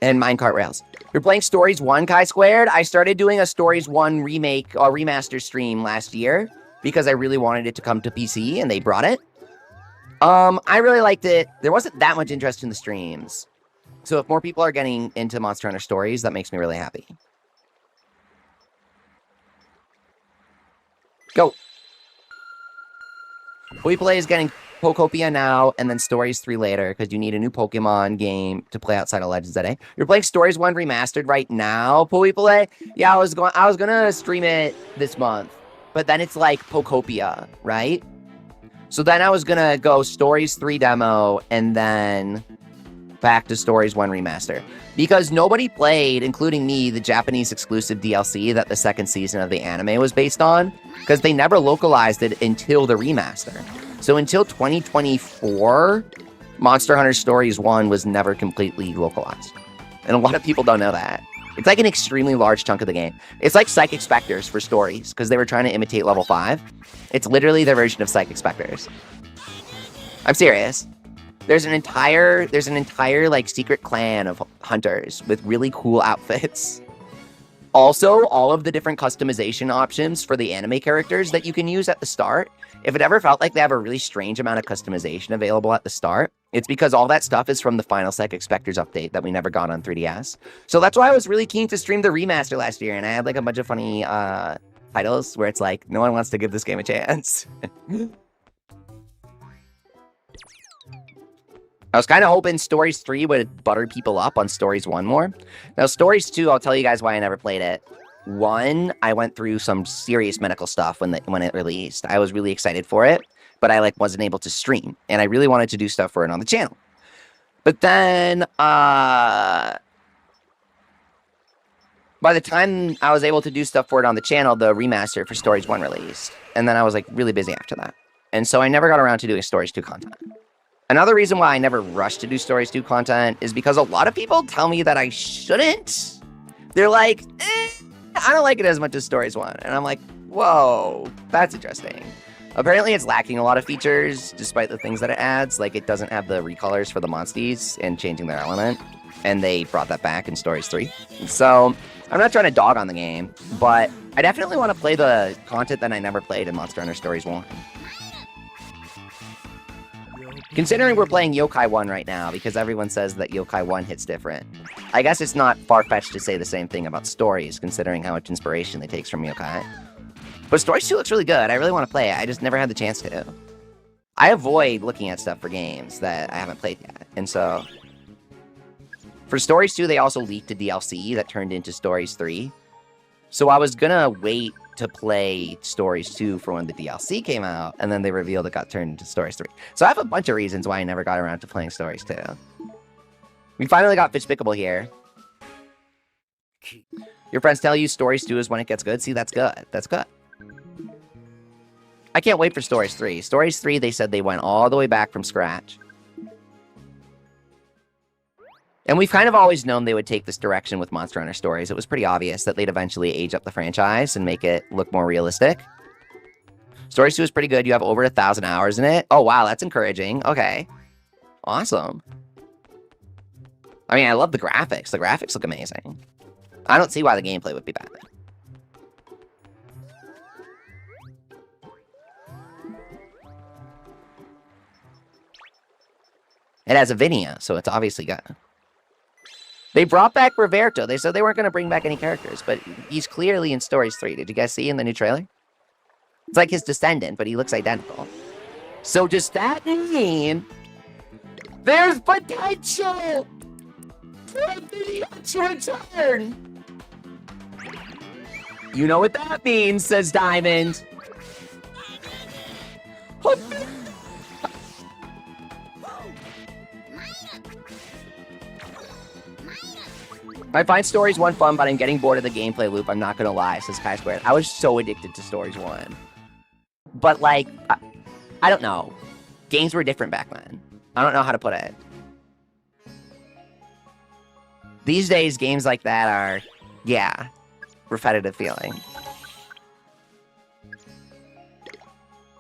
and minecart rails. You're playing Stories 1, Chi-Squared? I started doing a Stories 1 remake or remaster stream last year because I really wanted it to come to PC, and they brought it. I really liked it. There wasn't that much interest in the streams. So if more people are getting into Monster Hunter Stories, that makes me really happy. Go. We Play is getting Pocopia now, and then Stories 3 later, because you need a new Pokemon game to play outside of Legends today. You're playing Stories 1 Remastered right now, Play? Yeah, I was gonna stream it this month, but then it's like Pocopia, right? So then I was gonna go Stories 3 demo, and then back to Stories 1 Remaster. Because nobody played, including me, the Japanese exclusive DLC that the second season of the anime was based on, because they never localized it until the remaster. So until 2024, Monster Hunter Stories 1 was never completely localized. And a lot of people don't know that. It's like an extremely large chunk of the game. It's like Psychic Spectres for Stories, because they were trying to imitate level 5. It's literally their version of Psychic Spectres. I'm serious. There's an entire like secret clan of hunters with really cool outfits. Also, all of the different customization options for the anime characters that you can use at the start. If it ever felt like they have a really strange amount of customization available at the start, it's because all that stuff is from the final Psychic Spectres update that we never got on 3DS. So that's why I was really keen to stream the remaster last year, and I had like a bunch of funny titles where it's like, no one wants to give this game a chance. I was kind of hoping Stories 3 would butter people up on Stories 1 more. Now, Stories 2, I'll tell you guys why I never played it. 1, I went through some serious medical stuff when it released. I was really excited for it, but I like wasn't able to stream, and I really wanted to do stuff for it on the channel. But then, by the time I was able to do stuff for it on the channel, the remaster for Stories 1 released, and then I was like really busy after that. And so I never got around to doing Stories 2 content. Another reason why I never rushed to do Stories 2 content is because a lot of people tell me that I shouldn't. They're like, I don't like it as much as Stories 1. And I'm like, whoa, that's interesting. Apparently it's lacking a lot of features, despite the things that it adds. Like, it doesn't have the recolors for the monsties and changing their element. And they brought that back in Stories 3. So, I'm not trying to dog on the game, but I definitely want to play the content that I never played in Monster Hunter Stories 1. Considering we're playing Yokai 1 right now, because everyone says that Yokai 1 hits different, I guess it's not far-fetched to say the same thing about Stories, considering how much inspiration it takes from Yokai. But Stories 2 looks really good. I really want to play it. I just never had the chance to. I avoid looking at stuff for games that I haven't played yet. And so, for Stories 2, they also leaked a DLC that turned into Stories 3. So I was gonna wait to play Stories 2 for when the DLC came out, and then they revealed it got turned into Stories 3. So I have a bunch of reasons why I never got around to playing Stories 2. We finally got Fishpickable here. Your friends tell you Stories 2 is when it gets good? See, that's good. That's good. I can't wait for Stories 3. Stories 3, they said they went all the way back from scratch. And we've kind of always known they would take this direction with Monster Hunter Stories. It was pretty obvious that they'd eventually age up the franchise and make it look more realistic. Stories 2 is pretty good. You have over 1,000 hours in it. Oh, wow, that's encouraging. Okay. Awesome. I mean, I love the graphics. The graphics look amazing. I don't see why the gameplay would be bad. It has a video, so it's obviously good. They brought back Roberto. They said they weren't going to bring back any characters, but he's clearly in Stories 3. Did you guys see in the new trailer? It's like his descendant, but he looks identical. So does that mean there's potential for a video to return? You know what that means, says Diamond. I find Stories 1 fun, but I'm getting bored of the gameplay loop. I'm not gonna lie, says Kai Squared. I was so addicted to Stories 1. But, like, I don't know. Games were different back then. I don't know how to put it. These days, games like that are, yeah, repetitive feeling.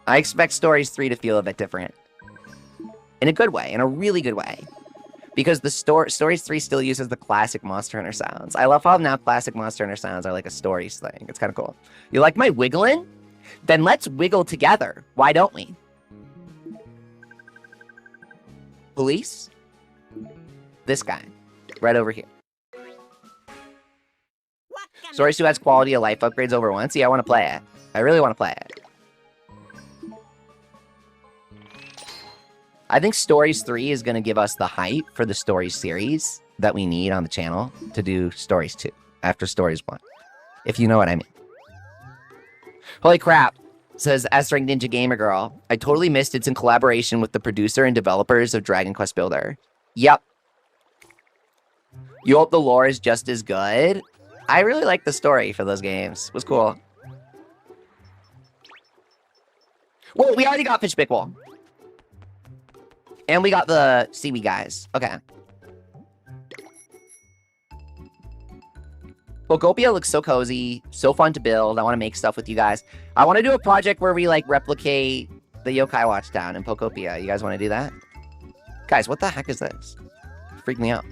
I expect Stories 3 to feel a bit different. In a good way, in a really good way. Because the Stories 3 still uses the classic Monster Hunter sounds. I love how now classic Monster Hunter sounds are like a Stories thing. It's kind of cool. You like my wiggling? Then let's wiggle together. Why don't we? Police? This guy. Right over here. Stories 2 has quality of life upgrades over once. Yeah, I want to play it. I really want to play it. I think Stories 3 is going to give us the hype for the Stories series that we need on the channel to do Stories 2 after Stories 1. If you know what I mean. Holy crap, says S-Rank Ninja Gamer Girl. I totally missed it's in collaboration with the producer and developers of Dragon Quest Builder. Yep. You hope the lore is just as good? I really like the story for those games. It was cool. Whoa, we already got Fishpickable. And we got the seaweed guys. Okay. Pokopia looks so cozy, so fun to build. I want to make stuff with you guys. I want to do a project where we, like, replicate the Yokai Watch down in Pokopia. You guys want to do that? Guys, what the heck is this? Freak me out.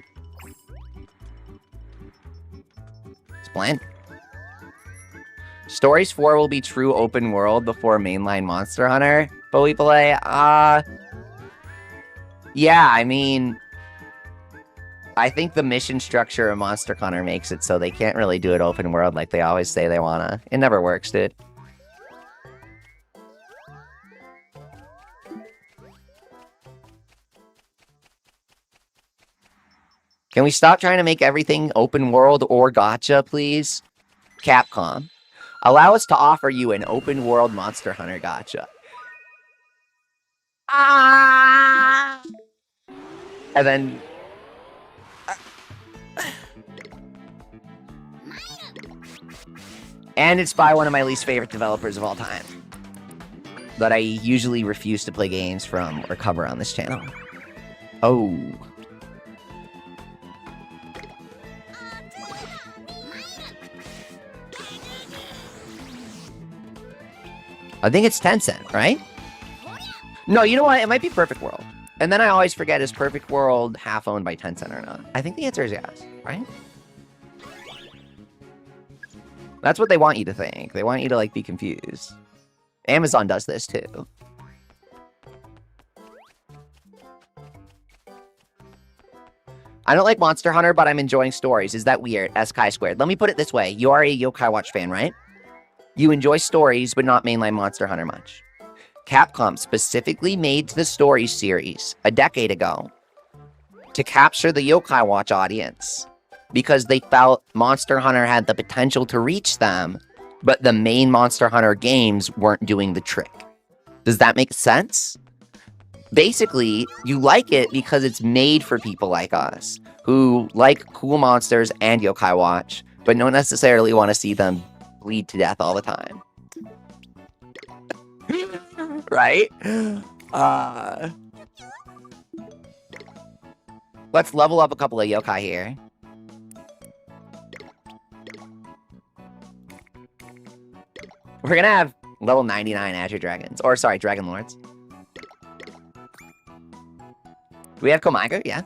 It's bland. Stories 4 will be true open world before mainline Monster Hunter. But we play, yeah, I mean, I think the mission structure of Monster Hunter makes it so they can't really do it open world like they always say they wanna. It never works, dude. Can we stop trying to make everything open world or gacha, please? Capcom, allow us to offer you an open world Monster Hunter gacha. Ah! And then... And it's by one of my least favorite developers of all time, that I usually refuse to play games from or cover on this channel. Oh. I think it's Tencent, right? No, you know what? It might be Perfect World. And then I always forget, is Perfect World half owned by Tencent or not? I think the answer is yes, right? That's what they want you to think. They want you to, like, be confused. Amazon does this, too. I don't like Monster Hunter, but I'm enjoying stories. Is that weird? S-Chi squared. Let me put it this way. You are a Yokai Watch fan, right? You enjoy stories, but not mainline Monster Hunter much. Capcom specifically made the story series a decade ago to capture the Yokai Watch audience because they felt Monster Hunter had the potential to reach them, but the main Monster Hunter games weren't doing the trick. Does that make sense? Basically, you like it because it's made for people like us who like cool monsters and Yokai Watch, but don't necessarily want to see them bleed to death all the time. Right? Let's level up a couple of yokai here. We're gonna have level 99 Azure Dragons. Or, sorry, Dragon Lords. Do we have Komaga? Yeah.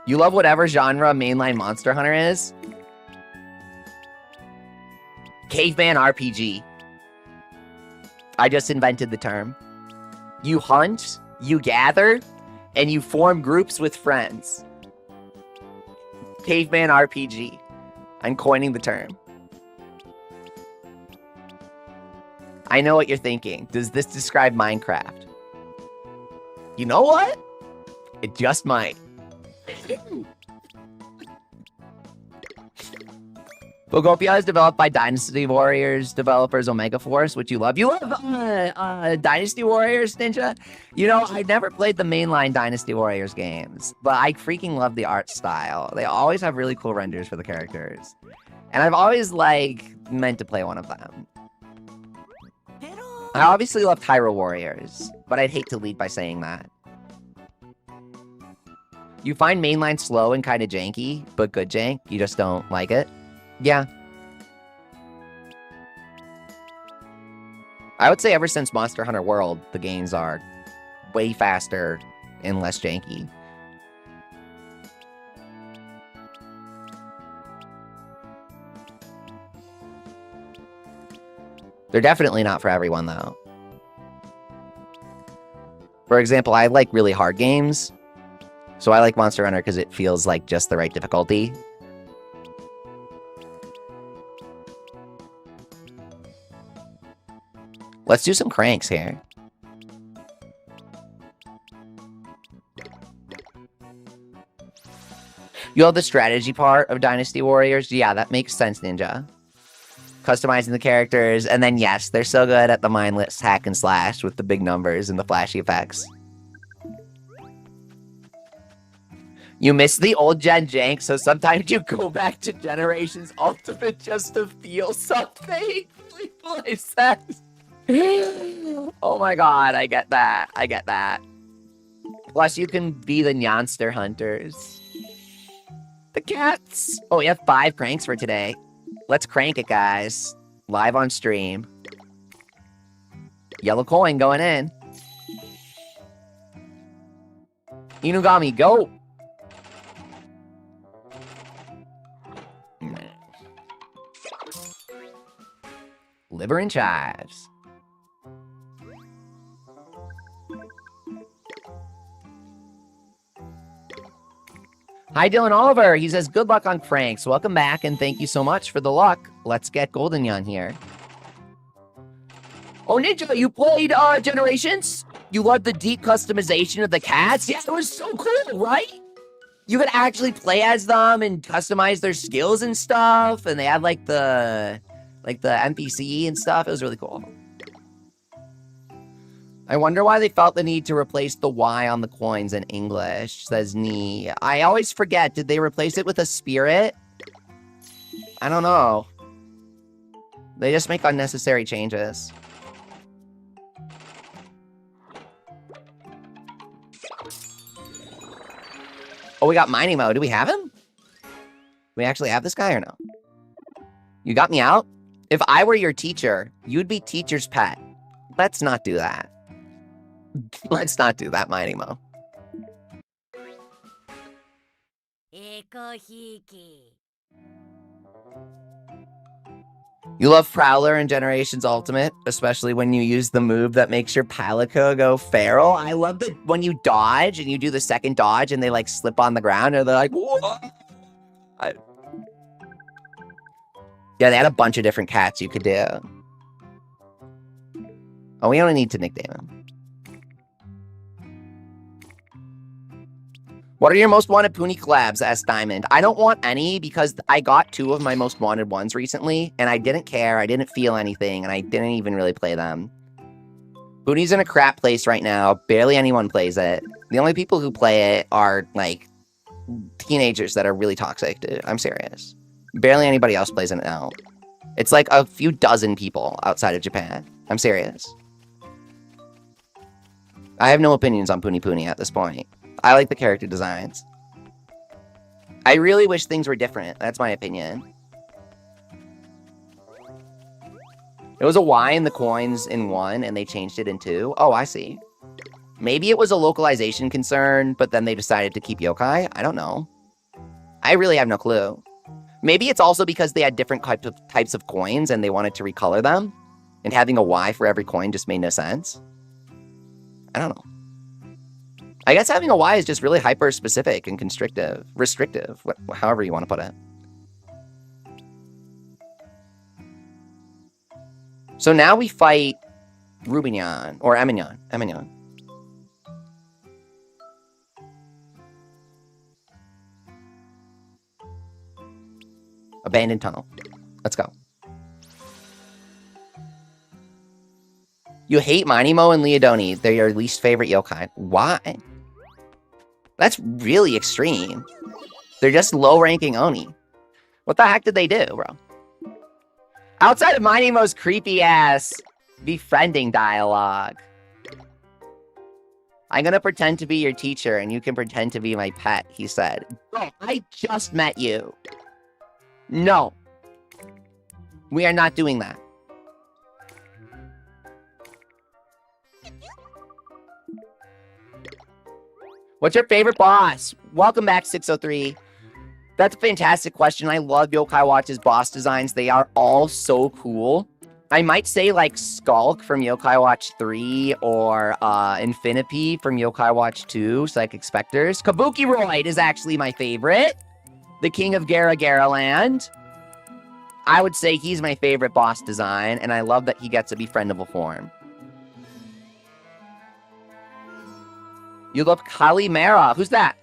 You love whatever genre mainline Monster Hunter is? Caveman RPG. I just invented the term. You hunt, you gather, and you form groups with friends. Caveman RPG. I'm coining the term. I know what you're thinking. Does this describe Minecraft? You know what? It just might. Bogopia is developed by Dynasty Warriors developers Omega Force, which you love. You love Dynasty Warriors, Ninja? You know, I never played the mainline Dynasty Warriors games, but I freaking love the art style. They always have really cool renders for the characters. And I've always, like, meant to play one of them. I obviously love Hyrule Warriors, but I'd hate to lead by saying that. You find mainline slow and kind of janky, but good jank. You just don't like it. Yeah. I would say ever since Monster Hunter World, the games are way faster and less janky. They're definitely not for everyone, though. For example, I like really hard games. So I like Monster Hunter because it feels like just the right difficulty. Let's do some cranks here. You love the strategy part of Dynasty Warriors? Yeah, that makes sense, Ninja. Customizing the characters, and then yes, they're so good at the mindless hack and slash with the big numbers and the flashy effects. You miss the old gen jank, so sometimes you go back to Generations Ultimate just to feel something. Play sex. Oh my god, I get that. I get that. Plus, you can be the Nyanster Hunters. The cats. Oh, we have 5 cranks for today. Let's crank it, guys. Live on stream. Yellow coin going in. Inugami, go! Liver and chives. Hi, Dylan Oliver. He says, good luck on cranks. Welcome back, and thank you so much for the luck. Let's get Golden Yan here. Oh, Ninja, you played Generations? You loved the deep customization of the cats? Yeah, it was so cool, right? You could actually play as them and customize their skills and stuff. And they had like the NPC and stuff. It was really cool. I wonder why they felt the need to replace the Y on the coins in English, says Nee. I always forget. Did they replace it with a spirit? I don't know. They just make unnecessary changes. Oh, we got Mining Mo. Do we have him? Do we actually have this guy or no? You got me out? If I were your teacher, you'd be teacher's pet. Let's not do that. Let's not do that, Mighty Mo. You love Prowler in Generations Ultimate, especially when you use the move that makes your Palico go feral. I love that when you dodge and you do the second dodge and they like slip on the ground and they're like, whoa. Yeah, they had a bunch of different cats you could do. Oh, we only need to nickname him. What are your most wanted Poonie collabs, S Diamond? I don't want any because I got 2 of my most wanted ones recently, and I didn't care, I didn't feel anything, and I didn't even really play them. Poonie's in a crap place right now. Barely anyone plays it. The only people who play it are, like, teenagers that are really toxic, dude. I'm serious. Barely anybody else plays it now. It's like a few dozen people outside of Japan. I'm serious. I have no opinions on Poonie Poonie at this point. I like the character designs. I really wish things were different. That's my opinion. It was a Y in the coins in 1, and they changed it in 2. Oh, I see. Maybe it was a localization concern, but then they decided to keep yokai? I don't know. I really have no clue. Maybe it's also because they had different types of coins, and they wanted to recolor them, and having a Y for every coin just made no sense. I don't know. I guess having a Y is just really hyper-specific and restrictive, however you want to put it. So now we fight Rubignon, or Emignon. Abandoned tunnel. Let's go. You hate Minimo and Leodoni. They're your least favorite yokai. Why? That's really extreme. They're just low-ranking Oni. What the heck did they do, bro? Outside of Minimo's creepy-ass befriending dialogue. I'm gonna pretend to be your teacher, and you can pretend to be my pet, he said. Bro, I just met you. No. We are not doing that. What's your favorite boss? Welcome back, 603. That's a fantastic question. I love Yokai Watch's boss designs. They are all so cool. I might say like Skulk from Yokai Watch 3 or Infinipede from Yokai Watch 2, Psychic Specters. Kabuki Roid is actually my favorite. The King of Gara Gara Land. I would say he's my favorite boss design, and I love that he gets a befriendable form. You love Kalimera. Who's that?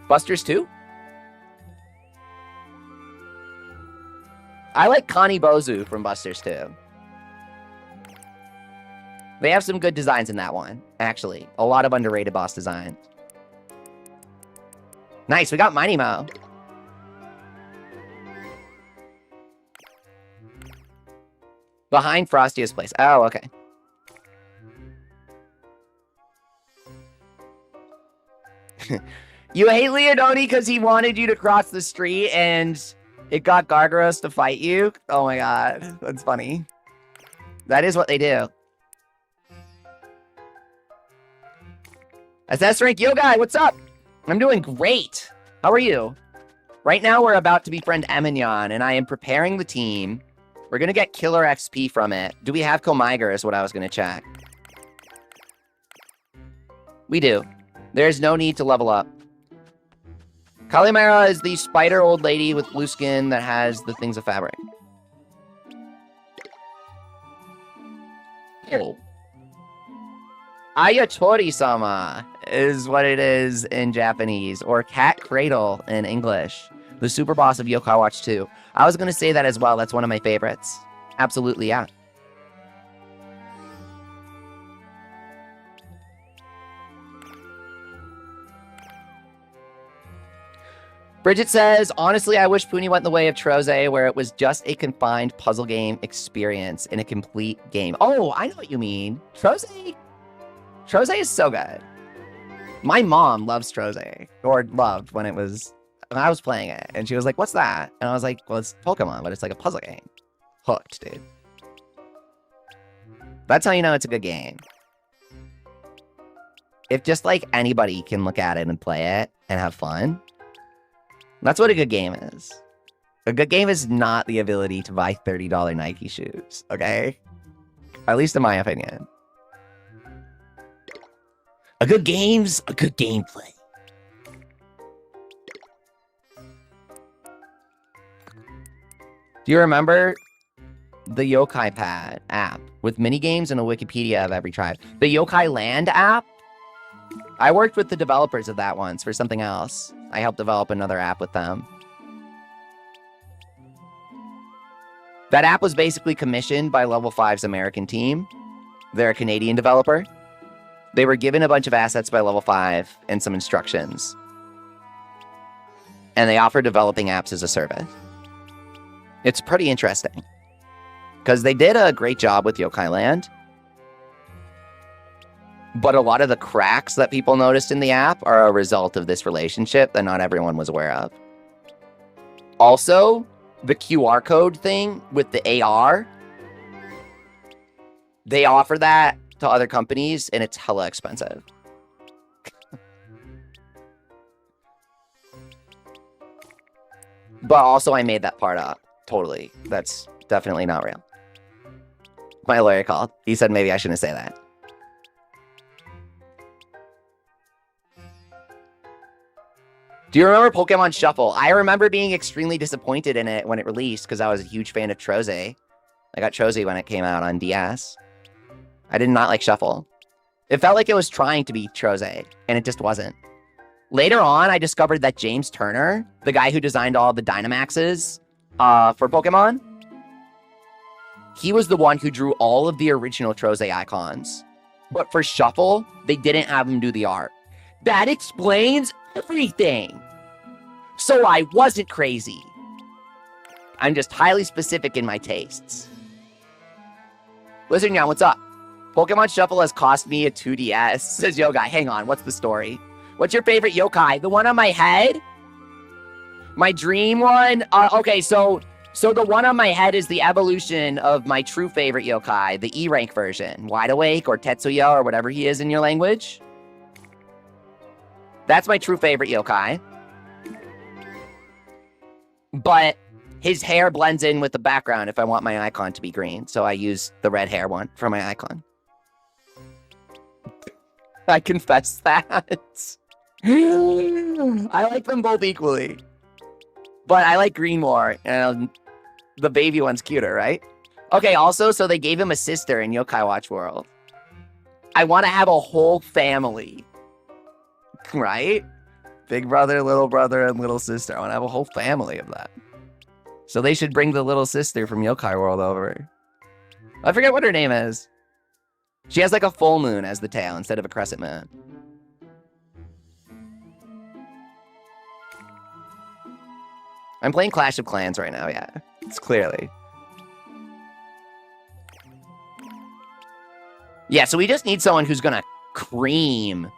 Busters 2? I like Connie Bozu from Busters 2. They have some good designs in that one, actually. A lot of underrated boss designs. Nice, we got Minimo. Behind Frostia's place. Oh, okay. You hate Leodoni because he wanted you to cross the street and it got Gargaros to fight you? Oh my god, that's funny. That is what they do. SS Rank Yo Guy, what's up? I'm doing great. How are you? Right now we're about to befriend Emignon and I am preparing the team. We're gonna get killer XP from it. Do we have Komiger is what I was gonna check. We do. There's no need to level up. Kalimera is the spider old lady with blue skin that has the things of fabric. Oh. Ayatori-sama. is what it is in Japanese, or Cat Cradle in English. The super boss of Yokai Watch 2. I was going to say that as well. That's one of my favorites. Absolutely, yeah. Bridget says, honestly, I wish Puni went the way of Troze, where it was just a confined puzzle game experience in a complete game. Oh, I know what you mean. Troze is so good. My mom loves Troze, or loved when I was playing it, and she was like, what's that? And I was like, well, it's Pokemon, but it's like a puzzle game. Hooked, dude. That's how you know it's a good game. If just like anybody can look at it and play it and have fun, that's what a good game is. A good game is not the ability to buy $30 Nike shoes, okay? At least in my opinion. A good game's a good gameplay. Do you remember the Yokai Pad app with minigames and a Wikipedia of every tribe? The Yokai Land app? I worked with the developers of that once for something else. I helped develop another app with them. That app was basically commissioned by Level 5's American team. They're a Canadian developer. They were given a bunch of assets by Level 5 and some instructions. And they offer developing apps as a service. It's pretty interesting. Because they did a great job with Yokai Land. But a lot of the cracks that people noticed in the app are a result of this relationship that not everyone was aware of. Also, the QR code thing with the AR, they offer that to other companies, and it's hella expensive. But also, I made that part up. Totally. That's definitely not real. My lawyer called. He said maybe I shouldn't say that. Do you remember Pokemon Shuffle? I remember being extremely disappointed in it when it released because I was a huge fan of Troze. I got Troze when it came out on DS. I did not like Shuffle. It felt like it was trying to be Troze, and it just wasn't. Later on, I discovered that James Turner, the guy who designed all the Dynamaxes for Pokemon, he was the one who drew all of the original Troze icons. But for Shuffle, they didn't have him do the art. That explains everything. So I wasn't crazy. I'm just highly specific in my tastes. Listen, Jan, what's up? Pokemon Shuffle has cost me a 2DS. Says Yogai. Hang on, what's the story? What's your favorite yokai? The one on my head? My dream one? Okay, so the one on my head is the evolution of my true favorite yokai, the E-rank version. Wide Awake or Tetsuya or whatever he is in your language. That's my true favorite yokai. But his hair blends in with the background if I want my icon to be green. So I use the red hair one for my icon. I confess that. I like them both equally. But I like green more. And the baby one's cuter, right? Okay, also, so they gave him a sister in Yokai Watch World. I want to have a whole family. Right? Big brother, and little sister. I want to have a whole family of that. So they should bring the little sister from Yokai World over. I forget what her name is. She has like a full moon as the tail instead of a crescent moon. I'm playing Clash of Clans right now, yeah. It's clearly. Yeah, so we just need someone who's gonna cream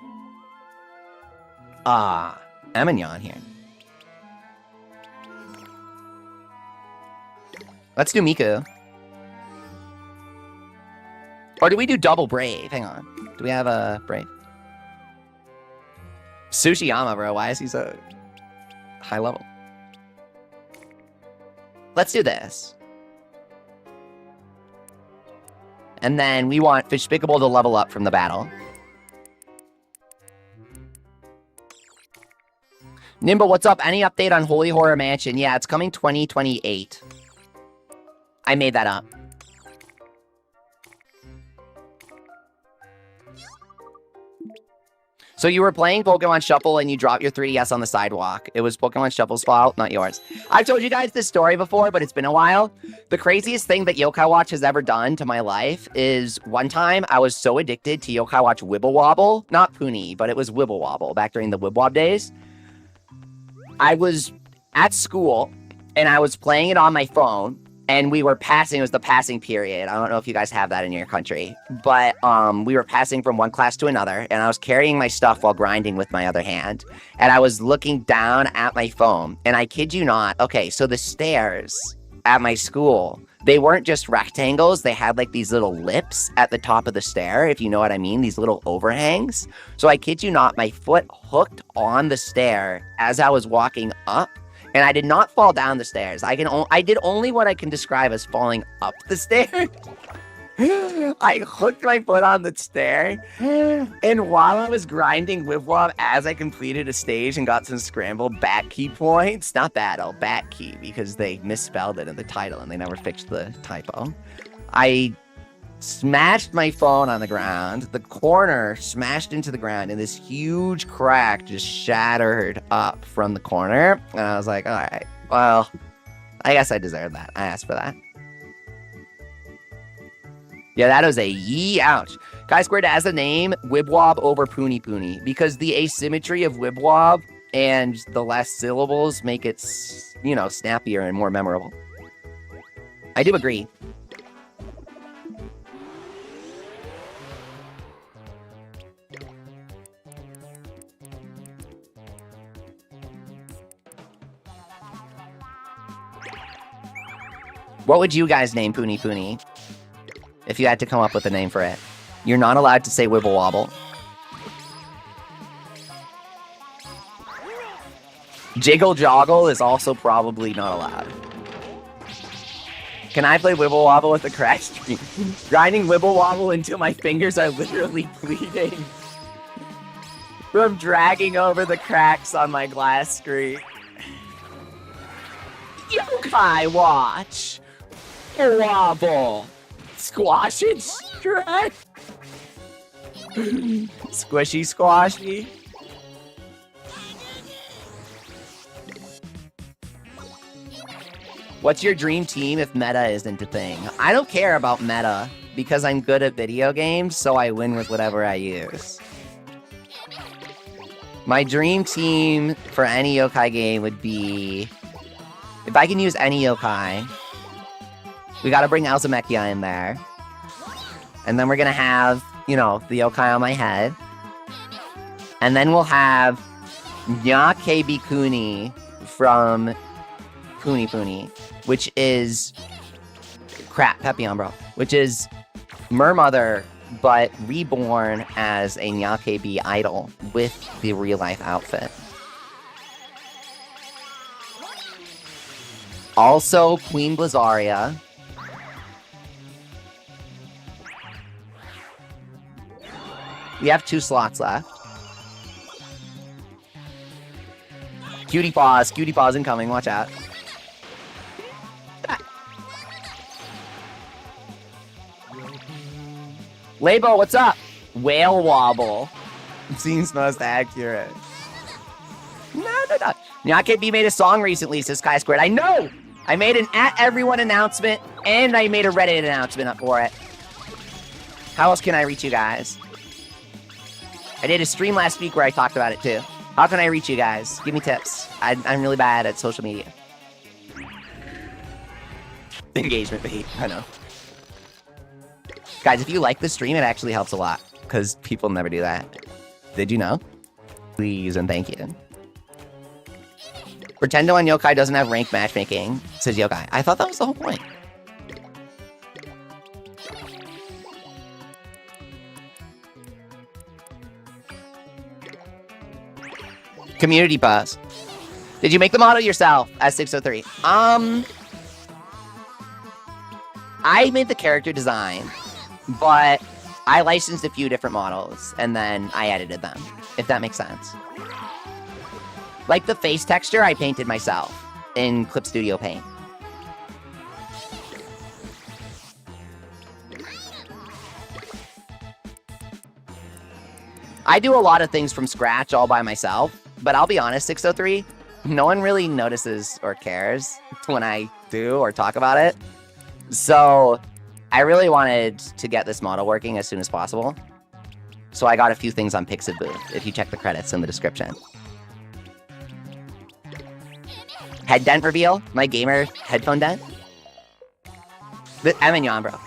Emignon here. Let's do Miku. Or do we do double Brave? Hang on. Do we have a Brave? Tsushiyama, bro. Why is he so high level? Let's do this. And then we want Fishpicable to level up from the battle. Nimble, what's up? Any update on Holy Horror Mansion? Yeah, it's coming 2028. I made that up. So you were playing Pokemon Shuffle and you dropped your 3DS on the sidewalk. It was Pokemon Shuffle's fault, not yours. I've told you guys this story before, but it's been a while. The craziest thing that Yokai Watch has ever done to my life is one time I was so addicted to Yokai Watch Wibble Wobble. Not Puni, but it was Wibble Wobble back during the Wibwob days. I was at school and I was playing it on my phone. And we were passing, it was the passing period. I don't know if you guys have that in your country. But we were passing from one class to another. And I was carrying my stuff while grinding with my other hand. And I was looking down at my phone. And I kid you not. Okay, so the stairs at my school, they weren't just rectangles. They had like these little lips at the top of the stair, if you know what I mean. These little overhangs. So I kid you not, my foot hooked on the stair as I was walking up. And I did not fall down the stairs. I did only what I can describe as falling up the stairs. I hooked my foot on the stair. And while I was grinding Wibwob as I completed a stage and got some scrambled back key points, not battle, back key, because they misspelled it in the title and they never fixed the typo. I smashed my phone on the ground. The corner smashed into the ground and this huge crack just shattered up from the corner. And I was like, all right, well, I guess I deserve that. I asked for that. Yeah, that was a yee ouch. Chi-Squared has the name Wibwob over Puni Puni because the asymmetry of Wibwob and the less syllables make it, you know, snappier and more memorable. I do agree. What would you guys name Puni Puni if you had to come up with a name for it? You're not allowed to say Wibble Wobble. Jiggle Joggle is also probably not allowed. Can I play Wibble Wobble with a crack screen? Grinding Wibble Wobble until my fingers are literally bleeding from dragging over the cracks on my glass screen. Yokai Watch! Wobble! Squash and stretch! Squishy squashy! What's your dream team if meta isn't a thing? I don't care about meta because I'm good at video games, so I win with whatever I use. My dream team for any yokai game would be... If I can use any yokai, we gotta bring Elzamechia in there. And then we're gonna have, you know, the yokai on my head. And then we'll have Nyake Bikuni from Puni Puni, which is... Crap, Pepion, bro. Which is Mermother, but reborn as a Nyake B idol with the real-life outfit. Also, Queen Blizzaria. We have 2 slots left. Cutie Paws incoming, watch out. Labo, what's up? Whale Wobble. Seems most accurate. No. Nyake B made a song recently, says Chi-Squared. I know! I made an @everyone announcement, and I made a Reddit announcement up for it. How else can I reach you guys? I did a stream last week where I talked about it too. How can I reach you guys? Give me tips. I'm really bad at social media. Engagement bait, I know. Guys, if you like the stream, it actually helps a lot, because people never do that. Did you know? Please and thank you. Pretendo on Yokai doesn't have rank matchmaking, says Yokai. I thought that was the whole point. Community buzz. Did you make the model yourself as 603? I made the character design, but I licensed a few different models and then I edited them, if that makes sense. Like the face texture, I painted myself in Clip Studio Paint. I do a lot of things from scratch all by myself, but I'll be honest, 603, no one really notices or cares when I do or talk about it. So I really wanted to get this model working as soon as possible. So I got a few things on Pixaboo, if you check the credits in the description. Head dent reveal, my gamer headphone dent. I'm in yawn, bro.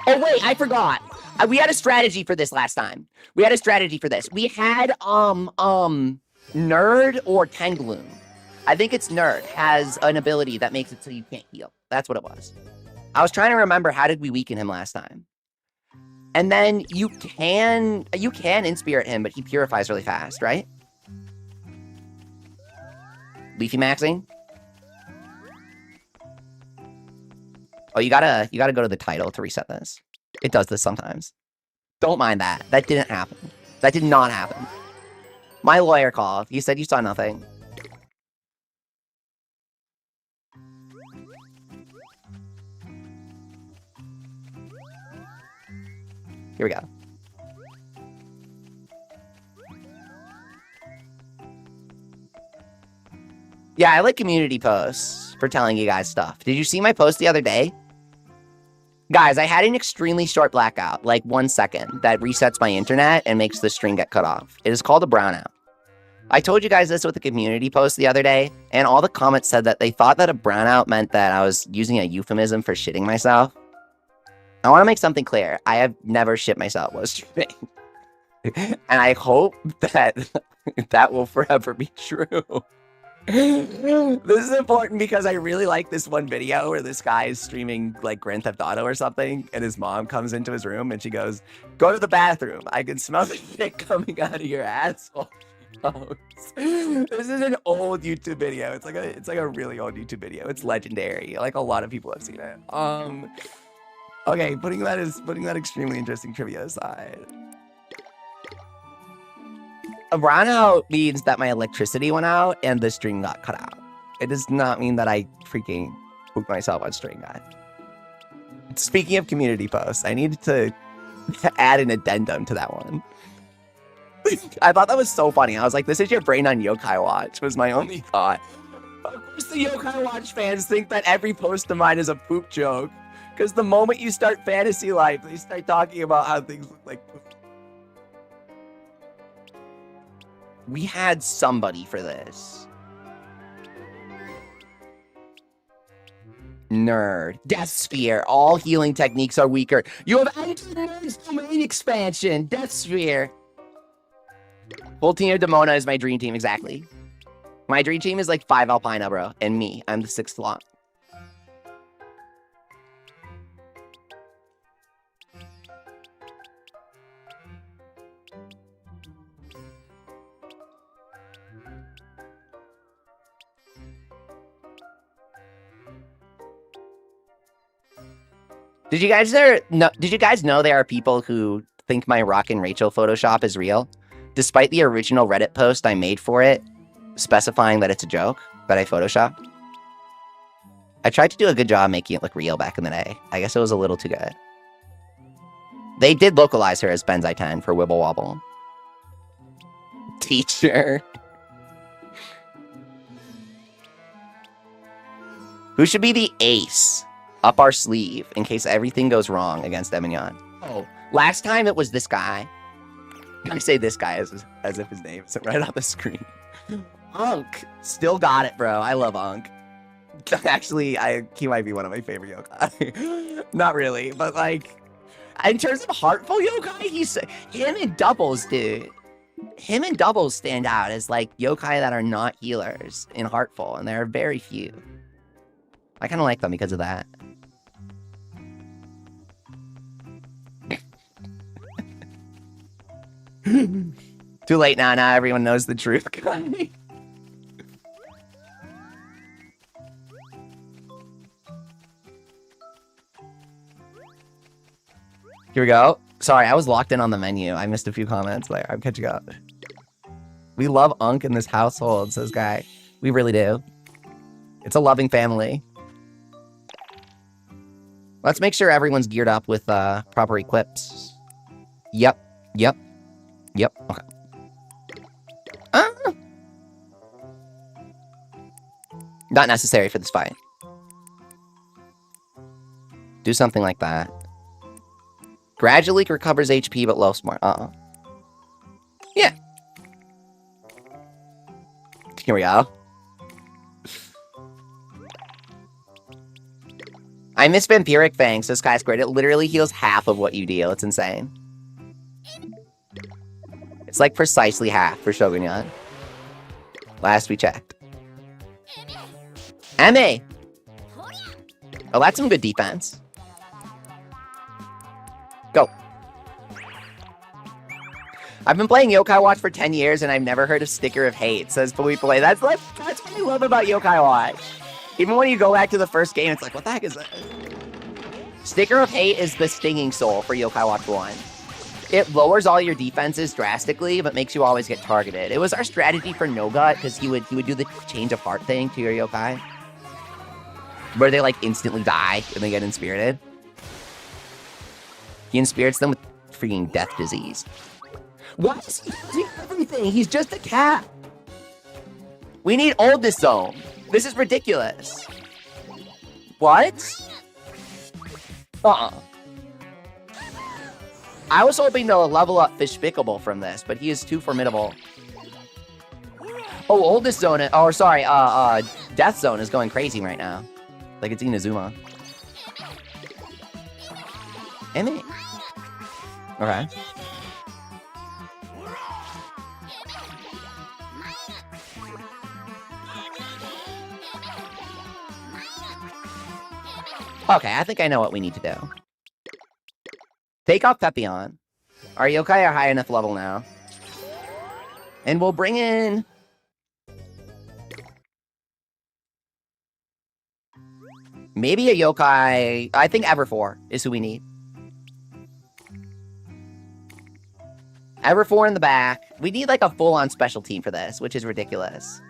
Oh wait, I forgot. We had a strategy for this last time. We had Nerd or Tangloom. I think it's Nerd has an ability that makes it so you can't heal. That's what it was. I was trying to remember, how did we weaken him last time? And then you can inspirit him, but he purifies really fast, right? Leafy maxing. Oh, you gotta go to the title to reset this. It does this sometimes. Don't mind that. That didn't happen. That did not happen. My lawyer called. He said you saw nothing. Here we go. Yeah, I like community posts for telling you guys stuff. Did you see my post the other day? Guys, I had an extremely short blackout, like 1 second, that resets my internet and makes the stream get cut off. It is called a brownout. I told you guys this with a community post the other day, and all the comments said that they thought that a brownout meant that I was using a euphemism for shitting myself. I want to make something clear. I have never shit myself while streaming. And I hope that that will forever be true. This is important because I really like this one video where this guy is streaming like Grand Theft Auto or something, and his mom comes into his room and she goes, "Go to the bathroom. I can smell the shit coming out of your asshole." This is an old YouTube video. It's like a really old YouTube video. It's legendary. Like, a lot of people have seen it. Okay, putting that extremely interesting trivia aside. A brownout means that my electricity went out and the stream got cut out. It does not mean that I freaking spooked myself on stream, guys. Speaking of community posts, I needed to add an addendum to that one. I thought that was so funny. I was like, this is your brain on Yokai Watch, was my only thought. Of course the Yokai Watch fans think that every post of mine is a poop joke. Because the moment you start Fantasy Life, they start talking about how things look like poop. We had somebody for this. Nerd. Death Sphere. All healing techniques are weaker. You have entered Nerd's domain expansion. Death Sphere. Full team of Demona is my dream team, exactly. My dream team is like 5 Alpina, bro. And me. I'm the 6th lot. Did you guys know there are people who think my Rock and Rachel Photoshop is real, despite the original Reddit post I made for it, specifying that it's a joke that I photoshopped? I tried to do a good job making it look real back in the day. I guess it was a little too good. They did localize her as Benzai 10 for Wibble Wobble. Teacher. Who should be the ace up our sleeve in case everything goes wrong against Emignon? Oh, last time it was this guy. I say this guy as if his name is right on the screen. Unk. Still got it, bro. I love Unk. Actually, he might be one of my favorite yokai. Not really, but like, in terms of heartful yokai, him and Doubles, dude. Him and Doubles stand out as like yokai that are not healers in Heartful, and there are very few. I kind of like them because of that. Too late now. Now everyone knows the truth. Here we go. Sorry, I was locked in on the menu. I missed a few comments there. I'm catching up. We love Unk in this household, says Guy. We really do. It's a loving family. Let's make sure everyone's geared up with proper equips. Yep. Okay. Not necessary for this fight. Do something like that. Gradually recovers HP, but low smart. Yeah. Here we go. I miss Vampiric Fangs. This guy's great. It literally heals half of what you deal. It's insane. It's like precisely half for Shogunyan. Last we checked. MA! Oh, that's some good defense. Go. I've been playing Yokai Watch for 10 years and I've never heard of Sticker of Hate, says Play. That's what I love about Yokai Watch. Even when you go back to the first game, it's like, what the heck is this? Sticker of Hate is the stinging soul for Yokai Watch 1. It lowers all your defenses drastically, but makes you always get targeted. It was our strategy for No Gut, because he would do the change of heart thing to your yokai. Where they like instantly die and they get inspirited. He inspirits them with freaking death disease. Why is he doing everything? He's just a cat. We need oldness zone. This is ridiculous. What? I was hoping to level up Fishpicable from this, but he is too formidable. Oh, oldest zone. Oh, sorry. Death zone is going crazy right now. Like it's Inazuma. Emmy. Okay. Okay, I think I know what we need to do. Take off Pepion. Our yokai are high enough level now. And we'll bring in... maybe a yokai... I think Everfour is who we need. Everfour in the back. We need like a full-on special team for this, which is ridiculous.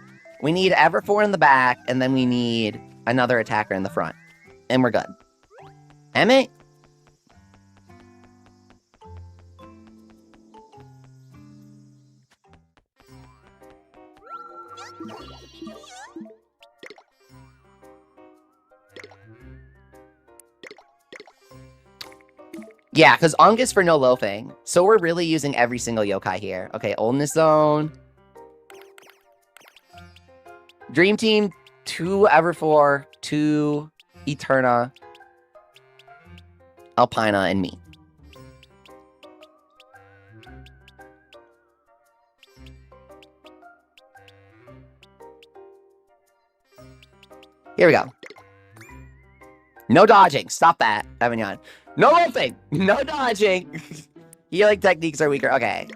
We need Everfour in the back, and then we need another attacker in the front. And we're good. Emmett? Yeah, because Ung is for no loafing. So we're really using every single yokai here. Okay, Oldness Zone. Dream Team, 2 Everfour, 2 Eterna, Alpina, and me. Here we go. No dodging. Stop that, Evanyan. No loafing. No dodging. Healing techniques are weaker. Okay.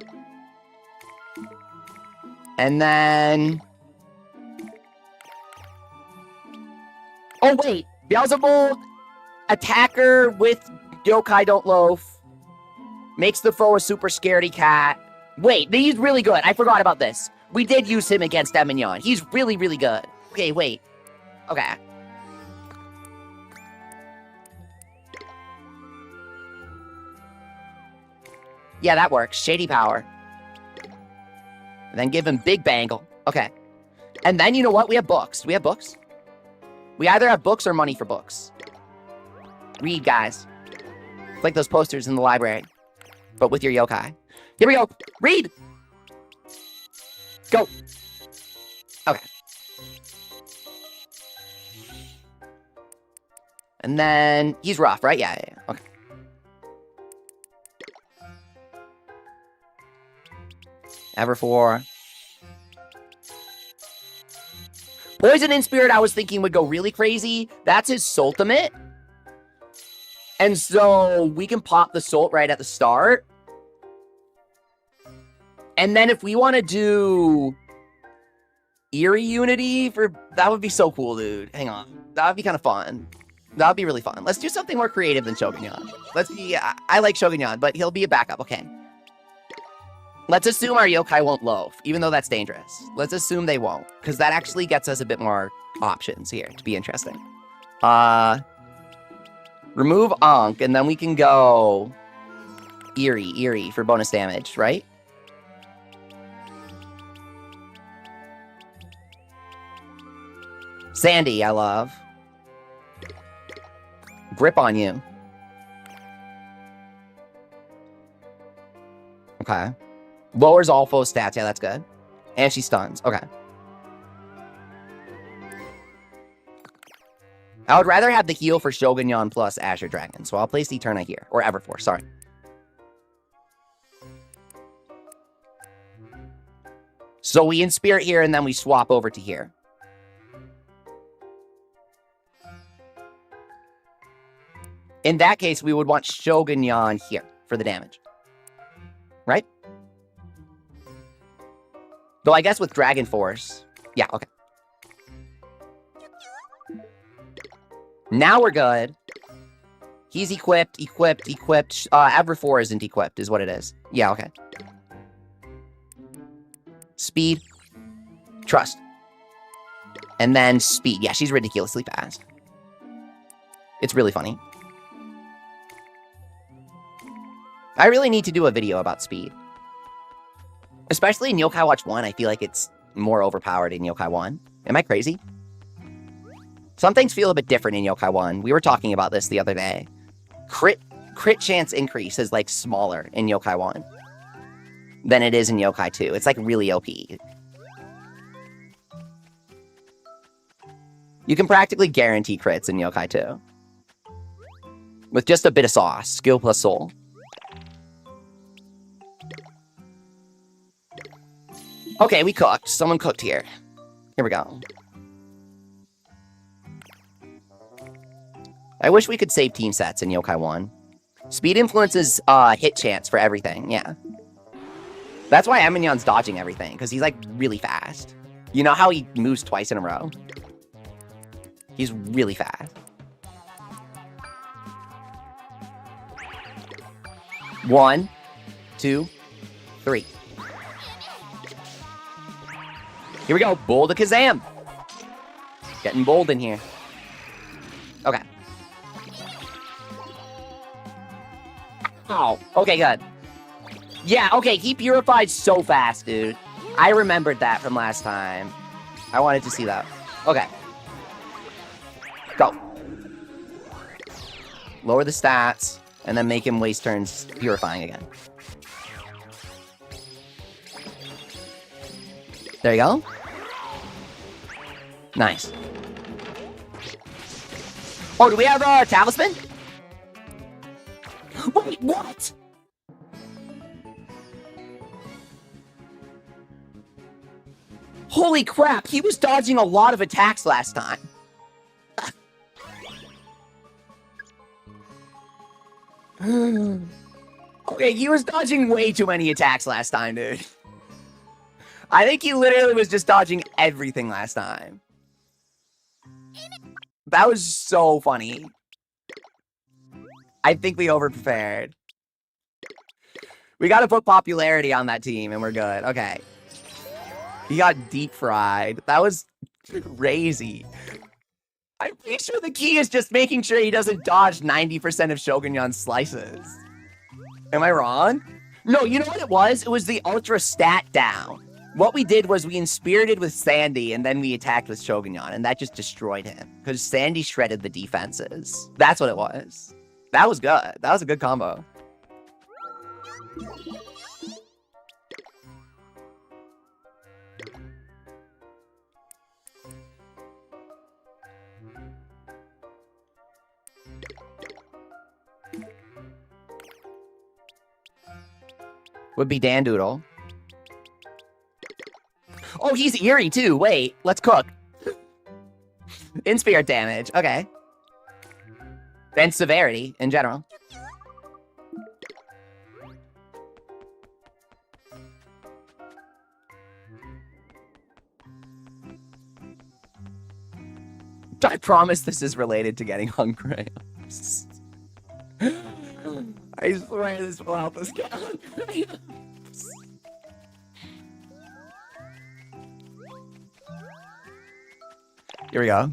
And then... oh, wait. Beelzebub, attacker with yokai don't loaf. Makes the foe a super scaredy cat. Wait, he's really good. I forgot about this. We did use him against Emignon. He's really, really good. Okay, wait. Okay. Yeah, that works. Shady Power. And then give him Big Bangle. Okay. And then, you know what? We have books. Do we have books? We either have books or money for books. Read, guys. It's like those posters in the library. But with your yokai. Here we go. Read! Go! Okay. And then... he's rough, right? Yeah. Okay. Everfour. Poison in Spirit, I was thinking would go really crazy. That's his Sultimate. And so we can pop the Sult right at the start. And then if we want to do Eerie Unity for... that would be so cool, dude. Hang on. That would be kind of fun. That would be really fun. Let's do something more creative than Shogunyan. Let's be... I like Shogunyan, but he'll be a backup. Okay. Let's assume our yokai won't loaf, even though that's dangerous. Let's assume they won't, because that actually gets us a bit more options here to be interesting. Remove Ankh, and then we can go Eerie for bonus damage, right? Sandy, I love. Grip on you. Okay. Lowers all foe stats. Yeah, that's good. And she stuns. Okay. I would rather have the heal for Shogunyan plus Azure Dragon, so I'll place Eterna here. Or Everforce, sorry. So we Inspirit here, and then we swap over to here. In that case, we would want Shogunyan here for the damage. Right? Though I guess with Dragon Force... Yeah, okay. Now we're good. He's equipped. Everforce isn't equipped, is what it is. Yeah, okay. Speed. Trust. And then speed. Yeah, she's ridiculously fast. It's really funny. I really need to do a video about speed. Especially in Yokai Watch 1, I feel like it's more overpowered in Yokai 1. Am I crazy? Some things feel a bit different in Yokai 1. We were talking about this the other day. Crit chance increase is like smaller in Yokai 1 than it is in Yokai 2. It's like really OP. You can practically guarantee crits in Yokai 2. With just a bit of sauce. Skill plus soul. Okay, we cooked. Someone cooked here. Here we go. I wish we could save team sets in Yokai 1. Speed influences hit chance for everything, yeah. That's why Aminyon's dodging everything, because he's like really fast. You know how he moves twice in a row? He's really fast. 1, 2, 3. Here we go. Bold to Kazam. Getting bold in here. Okay. Oh, okay, good. Yeah, okay, he purified so fast, dude. I remembered that from last time. I wanted to see that. Okay. Go. Lower the stats, and then make him waste turns purifying again. There you go. Nice. Oh, do we have a talisman? Wait, what? Holy crap, he was dodging a lot of attacks last time. Okay, he was dodging way too many attacks last time, dude. I think he literally was just dodging everything last time. That was so funny. I think we overprepared. We gotta put popularity on that team and we're good. Okay. He got deep fried. That was crazy. I'm pretty sure the key is just making sure he doesn't dodge 90% of Shogunyan's slices. Am I wrong? No, you know what it was? It was the ultra stat down. What we did was we inspirited with Sandy and then we attacked with Shogunyan and that just destroyed him because Sandy shredded the defenses. That's what it was. That was good. That was a good combo. Would be Dan Doodle. Oh, he's eerie too. Wait, let's cook. Inspirit damage. Okay. And severity in general. I promise this is related to getting hungry. I swear this will help us get hungry. Here we go.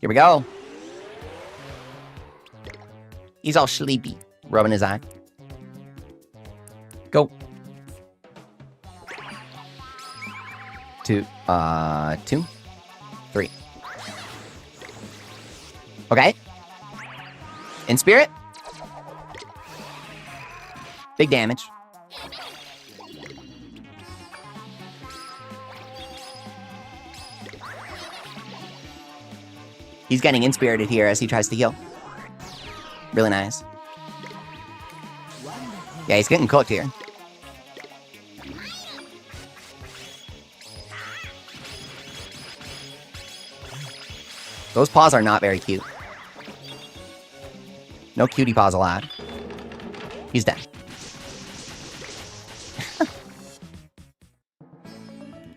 Here we go. He's all sleepy, rubbing his eye. Go. 2, 2, 3. Okay. In spirit. Big damage. He's getting inspirited here as he tries to heal. Really nice. Yeah, he's getting cooked here. Those paws are not very cute. No cutie paws allowed. He's dead.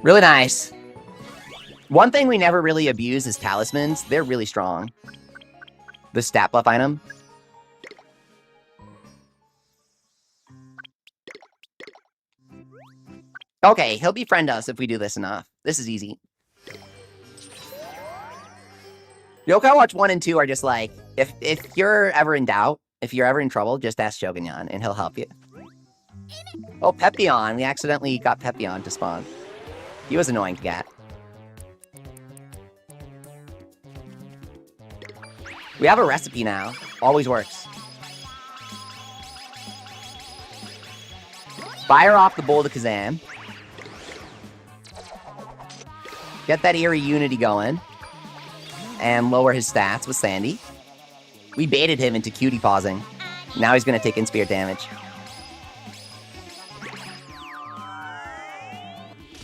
Really nice. One thing we never really abuse is talismans. They're really strong. The stat buff item. Okay, he'll befriend us if we do this enough. This is easy. Yokai Watch 1 and 2 are just like, if you're ever in doubt, if you're ever in trouble, just ask Shogunyan and he'll help you. Oh, Pepion. We accidentally got Pepion to spawn. He was annoying to get. We have a recipe now. Always works. Fire off the Bolt of Kazam. Get that eerie unity going. And lower his stats with Sandy. We baited him into cutie pausing. Now he's going to take in-spirit damage.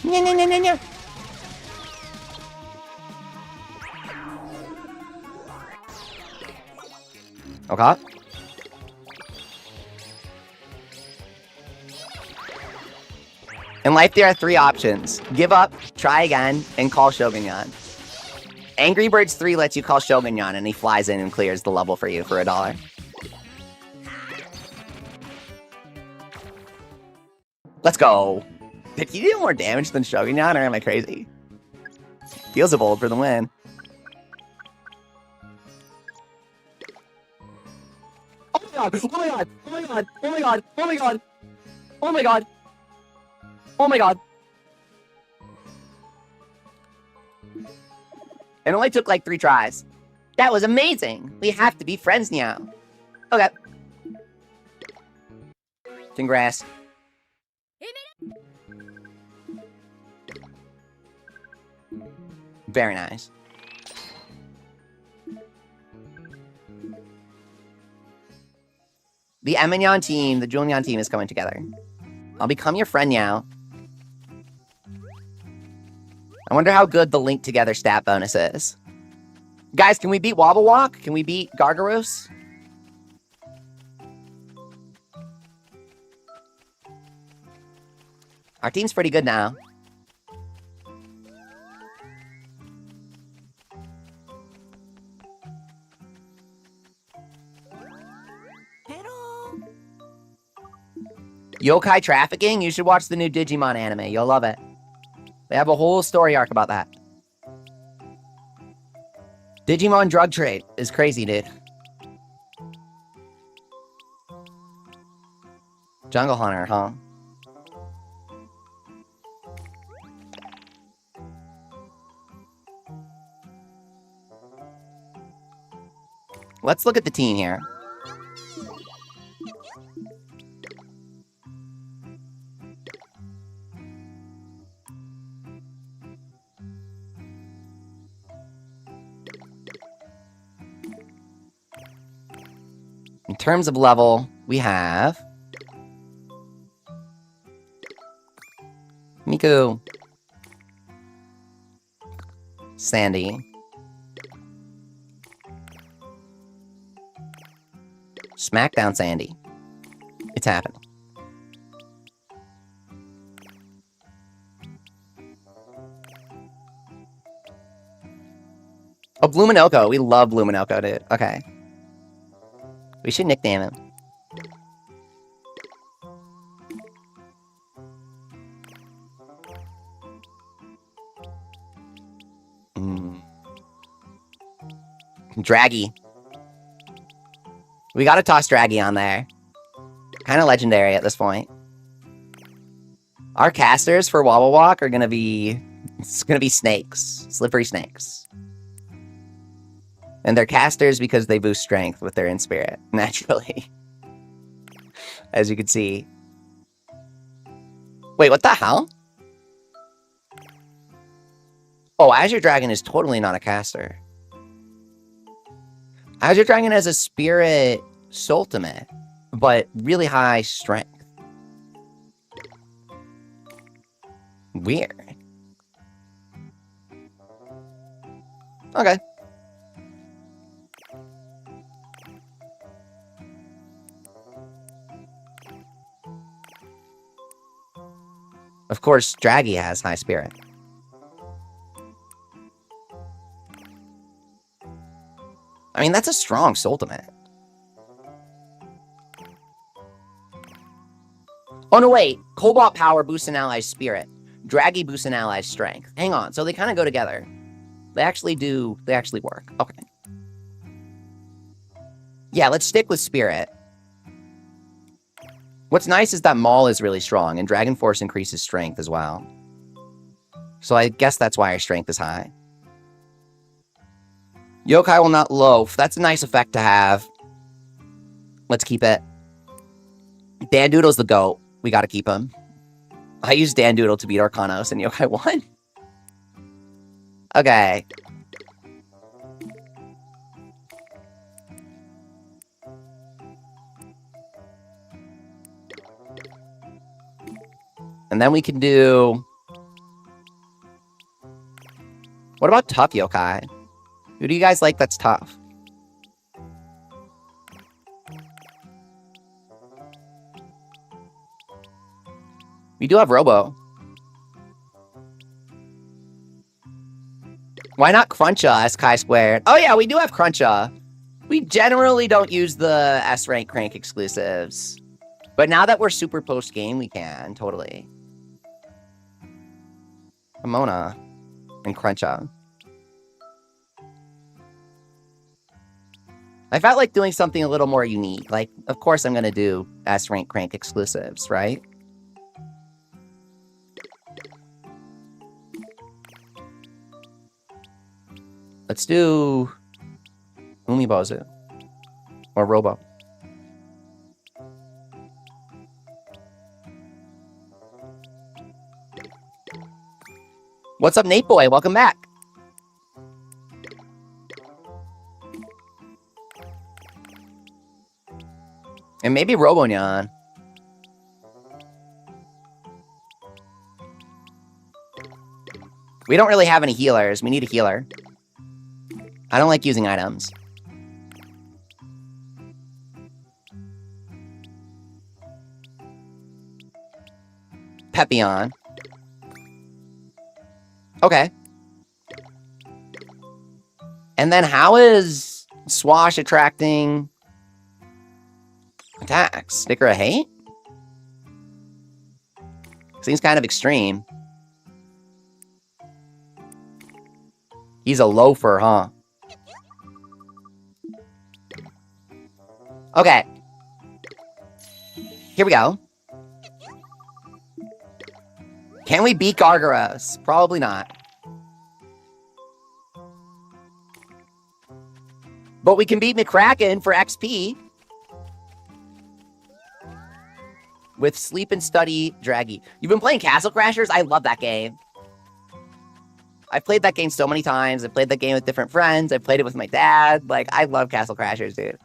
Nya, nya, nya, nya, nya. Okay. In life, there are 3 options. Give up, try again, and call Shogunyan. Angry Birds 3 lets you call Shogunyan, and he flies in and clears the level for you for $1. Let's go. Did he do more damage than Shogunyan, or am I crazy? Feels a bold for the win. Oh my god! Oh my god! Oh my god! Oh my god! Oh my god! Oh my god! Oh my god! It only took like 3 tries. That was amazing! We have to be friends now. Okay. Congrats. Very nice. The Eminyon team, the Julian team is coming together. I'll become your friend now. I wonder how good the link together stat bonus is. Guys, can we beat Wobble Walk? Can we beat Gargaros? Our team's pretty good now. Yokai trafficking? You should watch the new Digimon anime. You'll love it. They have a whole story arc about that. Digimon drug trade is crazy, dude. Jungle Hunter, huh? Let's look at the team here. In terms of level, we have Miku, Sandy, Smackdown Sandy. It's happened. Oh, Bluminoko. We love Bluminoko, dude. Okay. We should nickname him. Draggy. We gotta toss Draggy on there. Kind of legendary at this point. Our casters for Wobble Walk are gonna be... It's gonna be snakes. Slippery snakes. And they're casters because they boost strength with their in-spirit, naturally. As you can see. Wait, what the hell? Oh, Azure Dragon is totally not a caster. Azure Dragon has a Spirit Ultimate, but really high strength. Weird. Okay. Of course, Draggy has high spirit. I mean, that's a strong Ultimate. Oh, no, wait. Cobalt Power boosts an ally's spirit. Draggy boosts an ally's strength. Hang on. So they kind of go together. They actually do. They actually work. Okay. Yeah, let's stick with spirit. What's nice is that Maul is really strong, and Dragon Force increases strength as well. So I guess that's why our strength is high. Yokai will not loaf. That's a nice effect to have. Let's keep it. Dandoodle's the GOAT. We gotta keep him. I used Dandoodle to beat Arcanos, and Yokai won. Okay. And then we can do... What about tough yokai? Who do you guys like that's tough? We do have Robo. Why not Cruncha as chi-squared? Oh yeah, we do have Cruncha. We generally don't use the S-rank crank exclusives. But now that we're super post-game, we can, totally. Pomona and Cruncha. I felt like doing something a little more unique. Like, of course I'm going to do S-rank crank exclusives, right? Let's do Umibozu or Robo. What's up, Nate Boy? Welcome back. And maybe Robonyan. We don't really have any healers. We need a healer. I don't like using items. Pepion. Okay. And then how is Swash attracting attacks? Sticker of Hate? Seems kind of extreme. He's a loafer, huh? Okay. Here we go. Can we beat Gargaros? Probably not. But we can beat McCracken for XP. With Sleep and Study Draggy. You've been playing Castle Crashers? I love that game. I've played that game so many times. I've played that game with different friends. I've played it with my dad. Like, I love Castle Crashers, dude.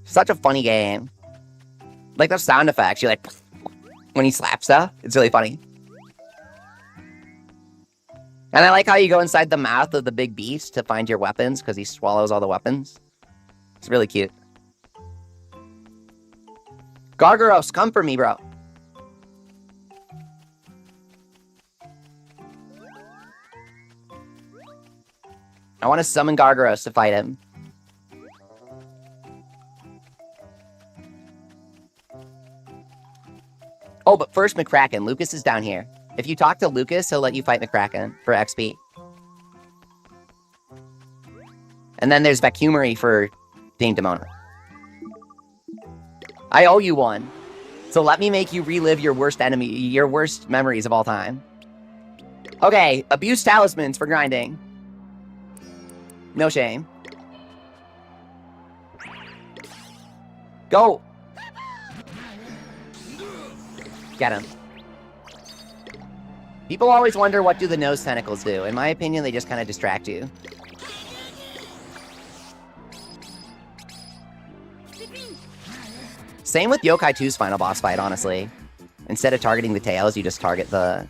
Such a funny game. Like those sound effects. You're like, when he slaps stuff. It's really funny. And I like how you go inside the mouth of the big beast to find your weapons because he swallows all the weapons. It's really cute. Gargaros, come for me, bro. I want to summon Gargaros to fight him. Oh, but first McCracken. Lucas is down here. If you talk to Lucas, he'll let you fight McCracken for XP. And then there's Vacuumery for Dame Demona. I owe you one. So let me make you relive your worst memories of all time. Okay, abuse talismans for grinding. No shame. Go! Get him. People always wonder, what do the nose tentacles do? In my opinion, they just kind of distract you. Same with Yokai 2's final boss fight, honestly. Instead of targeting the tails, you just target the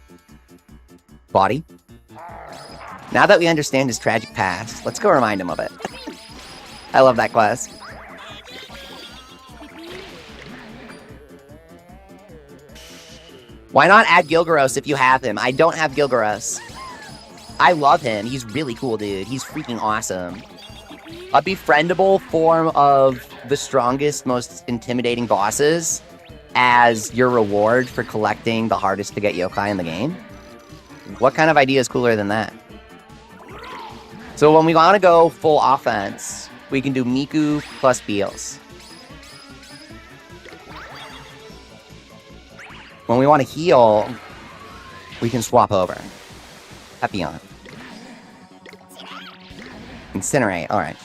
body. Now that we understand his tragic past, let's go remind him of it. I love that quest. Why not add Gilgaros if you have him? I don't have Gilgaros. I love him. He's really cool, dude. He's freaking awesome. A befriendable form of the strongest, most intimidating bosses as your reward for collecting the hardest to get yokai in the game. What kind of idea is cooler than that? So when we want to go full offense, we can do Miku plus Beals. When we want to heal, we can swap over. Epion. Incinerate, alright.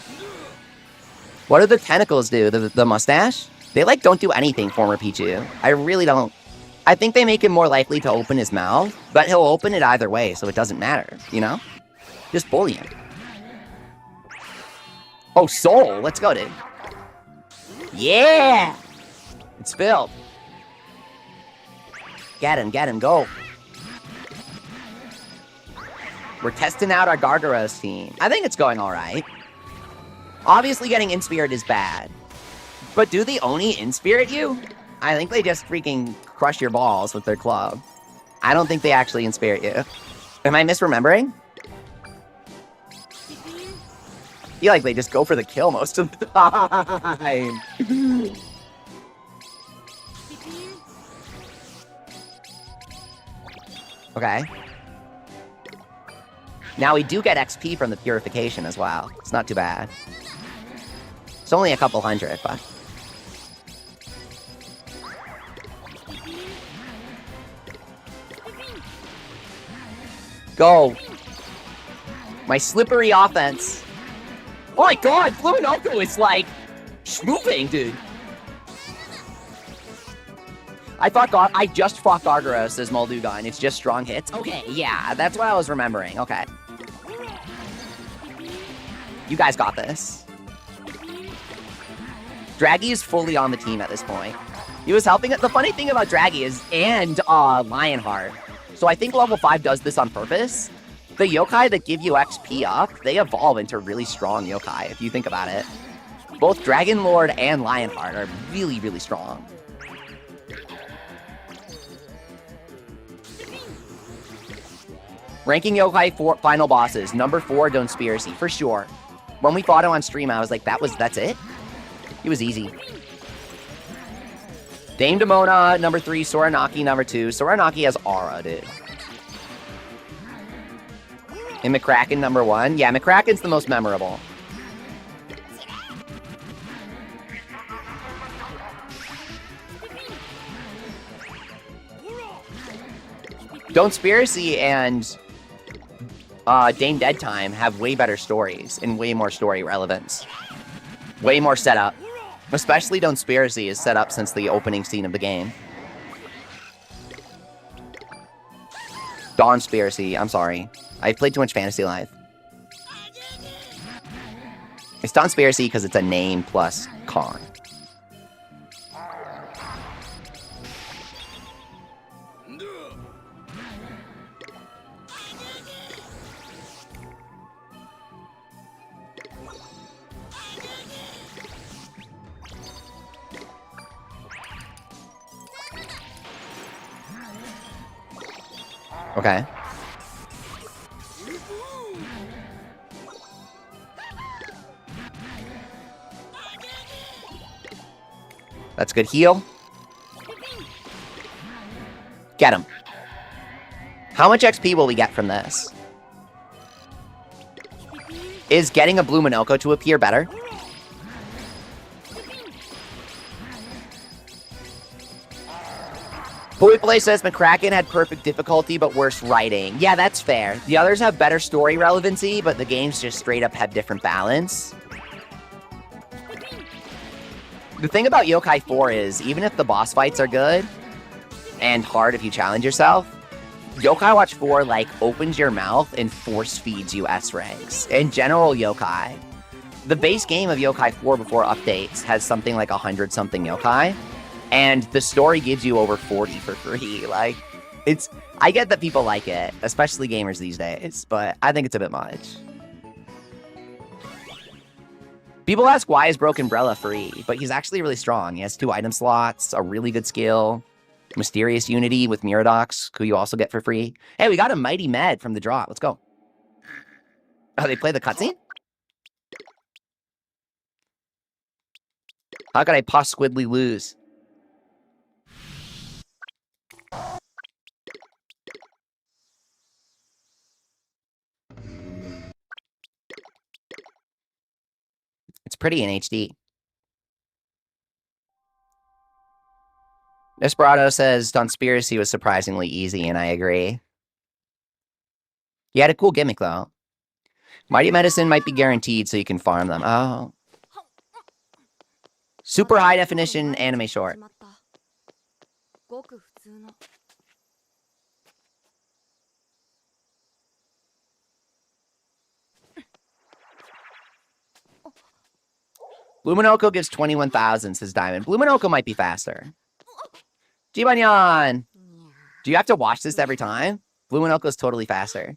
What do the tentacles do? The mustache? They, like, don't do anything, former Pichu. I really don't. I think they make him more likely to open his mouth, but he'll open it either way, so it doesn't matter, you know? Just bully him. Oh, soul! Let's go, dude. Yeah! It's filled. Get him, go. We're testing out our Gargaros team. I think it's going alright. Obviously getting Inspirit is bad. But do the Oni Inspirit you? I think they just freaking crush your balls with their club. I don't think they actually Inspirit you. Am I misremembering? I feel like they just go for the kill most of the time. Okay. Now we do get XP from the purification as well. It's not too bad. It's only a couple hundred, but... Go! My slippery offense. Oh my god, Fluminoko is like... schmooping, dude. I just fought Gargaros as Molduga, and it's just strong hits. Okay, yeah, that's what I was remembering. Okay. You guys got this. Draggy is fully on the team at this point. He was helping it. The funny thing about Draggy is, and Lionheart. So I think level 5 does this on purpose. The yokai that give you XP up, they evolve into really strong yokai, if you think about it. Both Dragon Lord and Lionheart are really, really strong. Ranking yokai for final bosses. Number 4, Donspiracy, for sure. When we fought him on stream, I was like, that's it? It was easy. Dame Demona, number 3. Soranaki, number 2. Soranaki has aura, dude. And McCracken, number 1. Yeah, McCracken's the most memorable. Donspiracy and Dame Dead Time have way better stories and way more story relevance. Way more setup. Especially Donspiracy is set up since the opening scene of the game. Dawnspiracy, I'm sorry. I played too much Fantasy Life. It's Dawnspiracy because it's a name plus con. Okay. That's good heal. Get him. How much XP will we get from this? Is getting a Blue Minoko to appear better? Boy Play says McCracken had perfect difficulty but worse writing. Yeah, that's fair. The others have better story relevancy, but the games just straight up have different balance. The thing about Yokai 4 is, even if the boss fights are good, and hard if you challenge yourself, Yokai Watch 4, like, opens your mouth and force feeds you S ranks. In general, Yokai. The base game of Yokai 4 before updates has something like 100-something Yokai, and the story gives you over 40 for free. Like, I get that people like it, especially gamers these days, but I think it's a bit much. People ask why is Broken Umbrella free, but he's actually really strong. He has 2 item slots, a really good skill, Mysterious Unity with Miradox, who you also get for free. Hey, we got a Mighty Med from the draw. Let's go. Oh, they play the cutscene? How could I possibly lose? It's pretty in HD. Desperado says Conspiracy was surprisingly easy, and I agree. He had a cool gimmick, though. Mighty Medicine might be guaranteed, so you can farm them. Oh. Super high definition anime short. Blue Minoko gives 21,000, says Diamond. Blue Minoko might be faster. Jibanyan! Do you have to watch this every time? Blue Minoko's totally faster.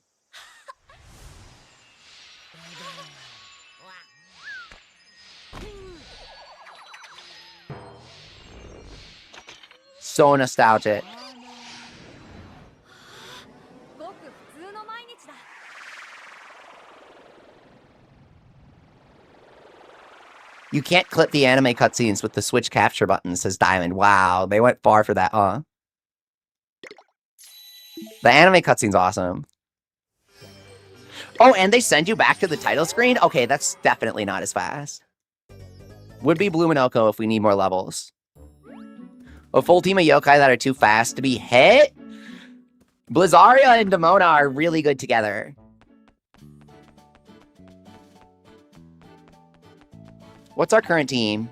So nostalgic. You can't clip the anime cutscenes with the Switch capture button, says Diamond. Wow, they went far for that, huh? The anime cutscene's awesome. Oh, and they send you back to the title screen? Okay, that's definitely not as fast. Would be Blue Minoko if we need more levels. A full team of yokai that are too fast to be hit? Blizzaria and Demona are really good together. What's our current team?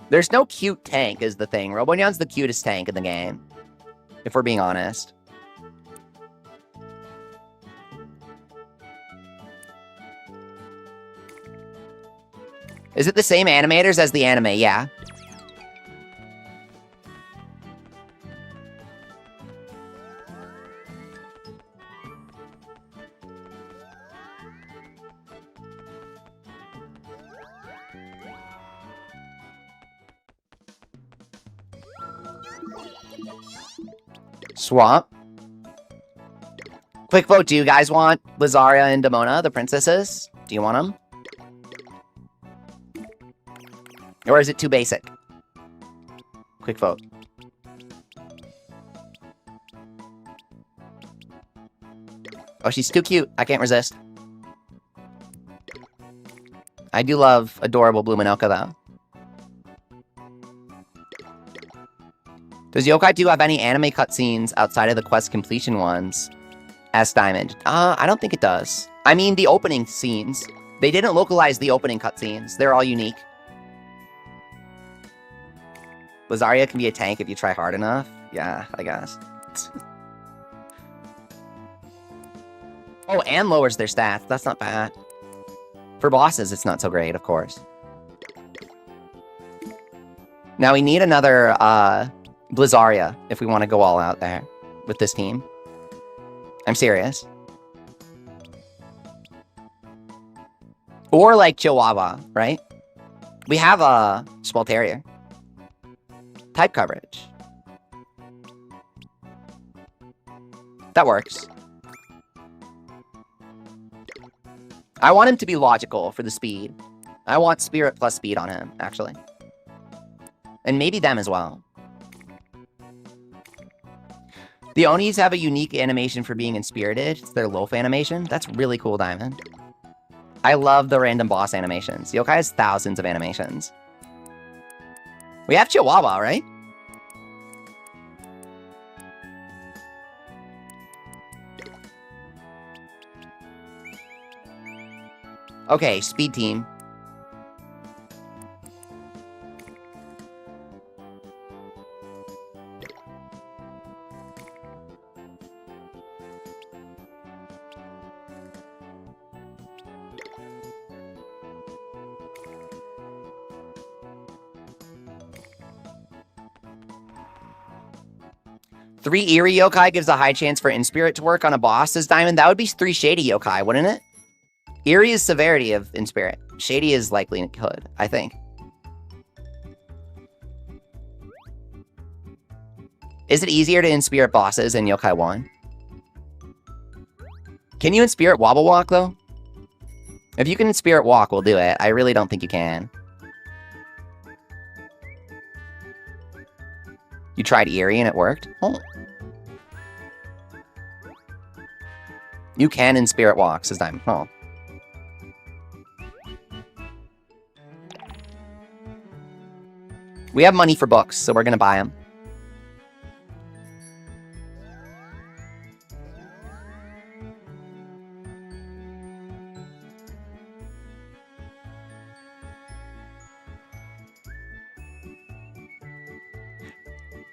There's no cute tank is the thing. Robonyan's the cutest tank in the game, if we're being honest. Is it the same animators as the anime? Yeah. Swamp. Quick vote, do you guys want Blizzaria and Demona, the princesses? Do you want them? Or is it too basic? Quick vote. Oh, she's too cute. I can't resist. I do love adorable Blue Minoko, though. Does Yokai 2 have any anime cutscenes outside of the quest completion ones? Asked Diamond. I don't think it does. I mean, the opening scenes. They didn't localize the opening cutscenes. They're all unique. Blizzaria can be a tank if you try hard enough. Yeah, I guess. Oh, and lowers their stats. That's not bad. For bosses, it's not so great, of course. Now, we need another, Blizzaria if we want to go all out there with this team. I'm serious. Or like Chihuahua, right? We have a Spalterier. Type coverage. That works. I want him to be logical for the speed. I want spirit plus speed on him, actually. And maybe them as well. The Onis have a unique animation for being inspirited. It's their loaf animation. That's really cool, Diamond. I love the random boss animations. Yokai has thousands of animations. We have Chihuahua, right? Okay, speed team. Three Eerie Yokai gives a high chance for Inspirit to work on a boss, says Diamond. That would be 3 Shady Yokai, wouldn't it? Eerie is severity of Inspirit. Shady is likelihood, I think. Is it easier to Inspirit bosses in Yokai 1? Can you Inspirit Wobble Walk, though? If you can Inspirit Walk, we'll do it. I really don't think you can. You tried Eerie and it worked? Oh. You can Inspirit Walk, says Diamond. Oh. We have money for books, so we're gonna buy them.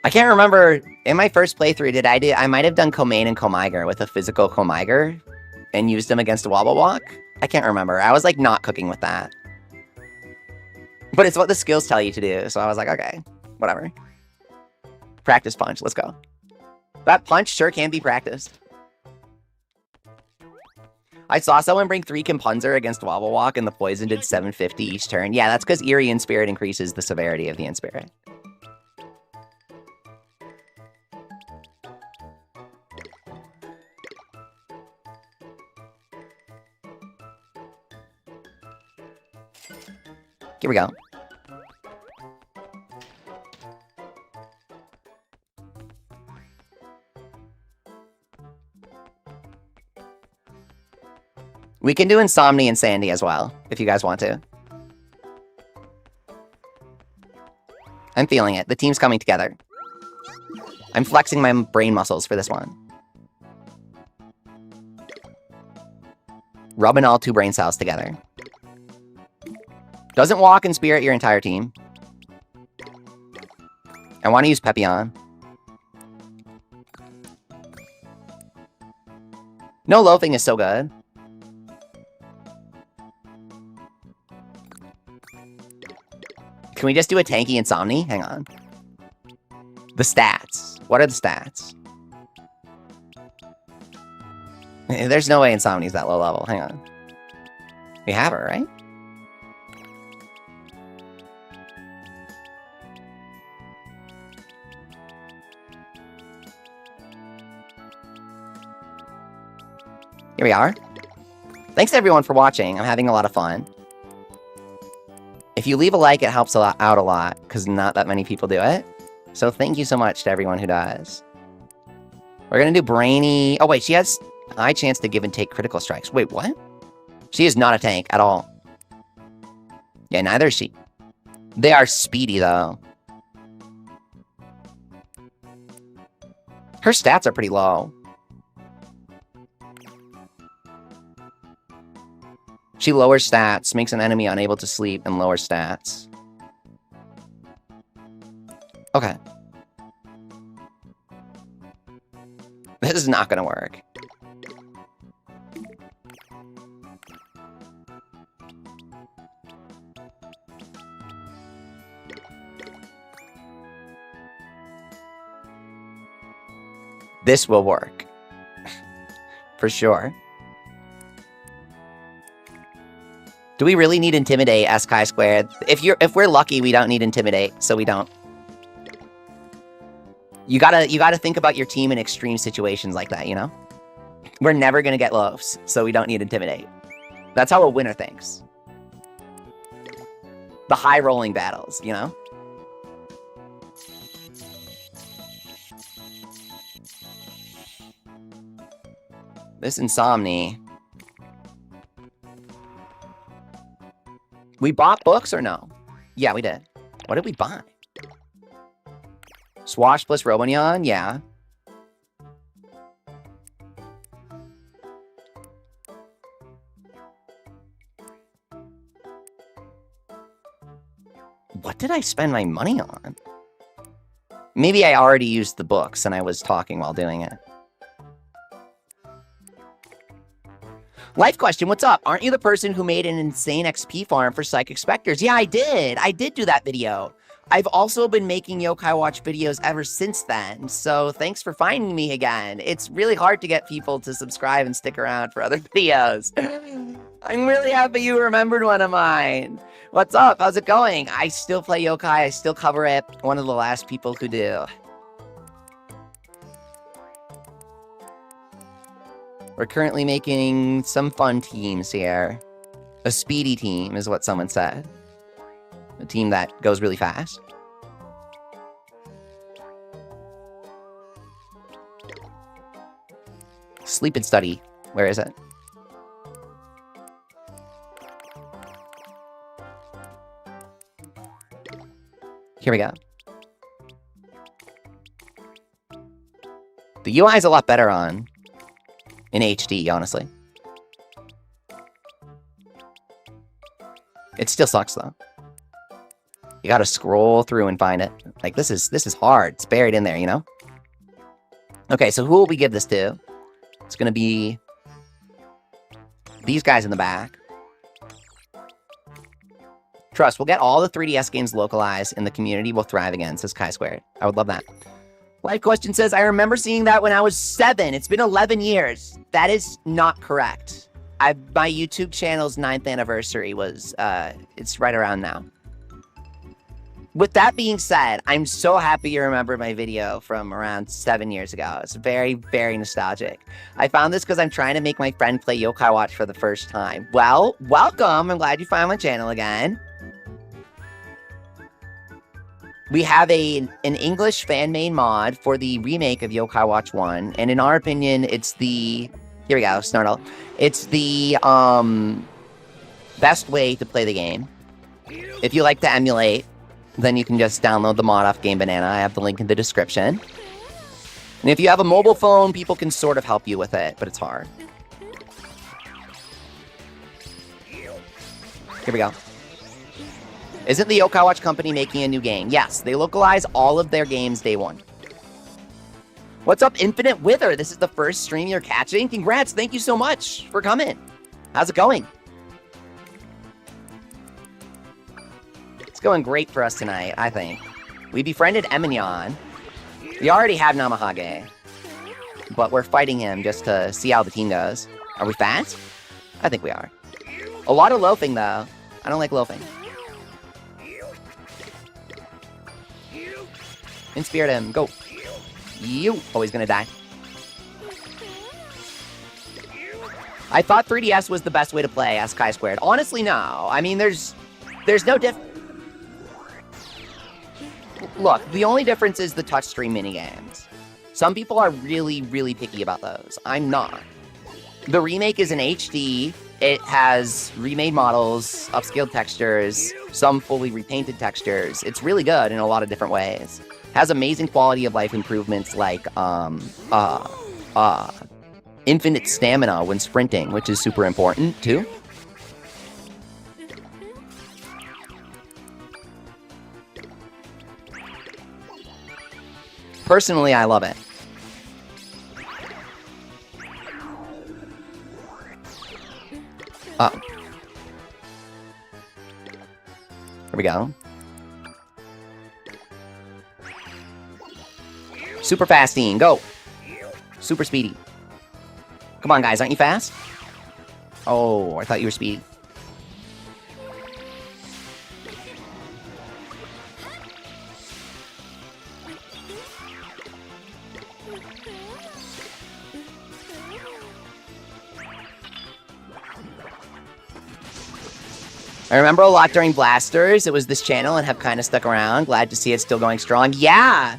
I can't remember, in my first playthrough, I might have done Komain and Komiger with a physical Komiger and used them against a Wobble Walk? I can't remember. I was like not cooking with that. But it's what the skills tell you to do, so I was like, okay, whatever. Practice punch, let's go. That punch sure can be practiced. I saw someone bring 3 Compunzer against Wobble Walk and the poison did 750 each turn. Yeah, that's because Eerie Inspirit increases the severity of the Inspirit. Here we go. We can do Insomnia and Sandy as well, if you guys want to. I'm feeling it. The team's coming together. I'm flexing my brain muscles for this one. Rubbing all 2 brain cells together. Doesn't walk and spirit your entire team. I want to use Pepion. No loafing is so good. Can we just do a tanky Insomni? Hang on. The stats. What are the stats? There's no way Insomni's that low level. Hang on. We have her, right? Here we are. Thanks everyone for watching. I'm having a lot of fun. If you leave a like, it helps out a lot, because not that many people do it. So thank you so much to everyone who does. We're going to do Brainy... Oh wait, she has a high chance to give and take critical strikes. Wait, what? She is not a tank at all. Yeah, neither is she. They are speedy, though. Her stats are pretty low. She lowers stats, makes an enemy unable to sleep, and lowers stats. Okay. This is not gonna work. This will work. For sure. Do we really need Intimidate, S-Chi squared? If we're lucky, we don't need Intimidate, so we don't. You gotta think about your team in extreme situations like that, you know? We're never gonna get loafs, so we don't need Intimidate. That's how a winner thinks. The high-rolling battles, you know? This Insomni... We bought books or no? Yeah, we did. What did we buy? Swash plus Robonyan? Yeah. What did I spend my money on? Maybe I already used the books and I was talking while doing it. Life question, what's up? Aren't you the person who made an insane XP farm for Psychic Specters? Yeah, I did. I did do that video. I've also been making Yokai Watch videos ever since then, so thanks for finding me again. It's really hard to get people to subscribe and stick around for other videos. I'm really happy you remembered one of mine. What's up? How's it going? I still play Yokai. I still cover it. One of the last people who do. We're currently making some fun teams here. A speedy team is what someone said. A team that goes really fast. Sleep and study. Where is it? Here we go. The UI is a lot better in HD, honestly. It still sucks though. You gotta scroll through and find it. Like this is hard. It's buried in there, you know? Okay, so who will we give this to? It's gonna be these guys in the back. Trust, we'll get all the 3DS games localized and the community will thrive again, says Chi-Squared. I would love that. Life question says, I remember seeing that when I was 7. It's been 11 years. That is not correct. My YouTube channel's 9th anniversary was, it's right around now. With that being said, I'm so happy you remember my video from around 7 years ago. It's very, very nostalgic. I found this because I'm trying to make my friend play Yokai Watch for the first time. Well, welcome. I'm glad you found my channel again. We have an English fan-made mod for the remake of Yokai Watch 1, and in our opinion, it's the... Here we go, Snartle. It's the best way to play the game. If you like to emulate, then you can just download the mod off Game Banana. I have the link in the description. And if you have a mobile phone, people can sort of help you with it, but it's hard. Here we go. Isn't the Yokai Watch company making a new game? Yes, they localize all of their games day one. What's up, Infinite Wither? This is the first stream you're catching? Congrats, thank you so much for coming. How's it going? It's going great for us tonight, I think. We befriended Emignon. We already have Namahage. But we're fighting him just to see how the team goes. Are we fast? I think we are. A lot of loafing, though. I don't like loafing. Inspirit him. Go. You. Oh, he's gonna die. I thought 3DS was the best way to play, asked Chi-Squared. Honestly, no. I mean, there's no Look, the only difference is the touchscreen minigames. Some people are really, really picky about those. I'm not. The remake is in HD. It has remade models, upscaled textures, some fully repainted textures. It's really good in a lot of different ways. Has amazing quality of life improvements like infinite stamina when sprinting, which is super important too. Personally, I love it. Here we go. Super fasting, go. Super speedy. Come on, guys, aren't you fast? Oh, I thought you were speedy. I remember a lot during Blasters. It was this channel and have kind of stuck around. Glad to see it still going strong. Yeah!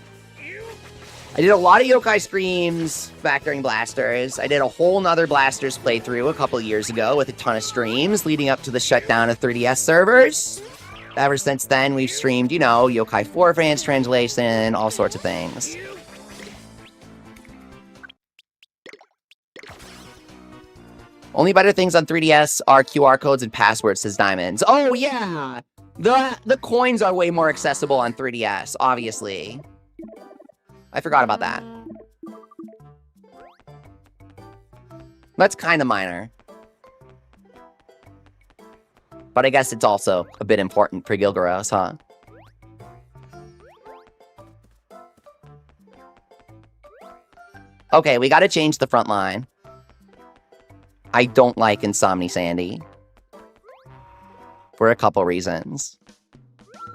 I did a lot of yokai streams back during Blasters. I did a whole nother Blasters playthrough a couple years ago with a ton of streams leading up to the shutdown of 3DS servers. Ever since then, we've streamed, you know, Yokai 4 fans translation, all sorts of things. Only better things on 3DS are QR codes and passwords, says Diamonds. Oh, yeah! The coins are way more accessible on 3DS, obviously. I forgot about that. That's kind of minor. But I guess it's also a bit important for Gilgaros, huh? Okay, we gotta change the front line. I don't like Insomni Sandy. For a couple reasons.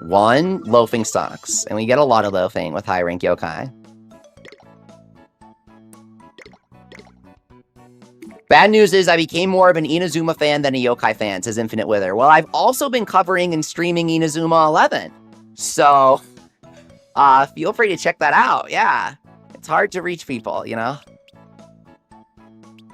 One, loafing sucks, and we get a lot of loafing with high rank yokai. Bad news is I became more of an Inazuma fan than a yokai fan, says Infinite Wither. Well, I've also been covering and streaming Inazuma 11. So, feel free to check that out, yeah. It's hard to reach people, you know?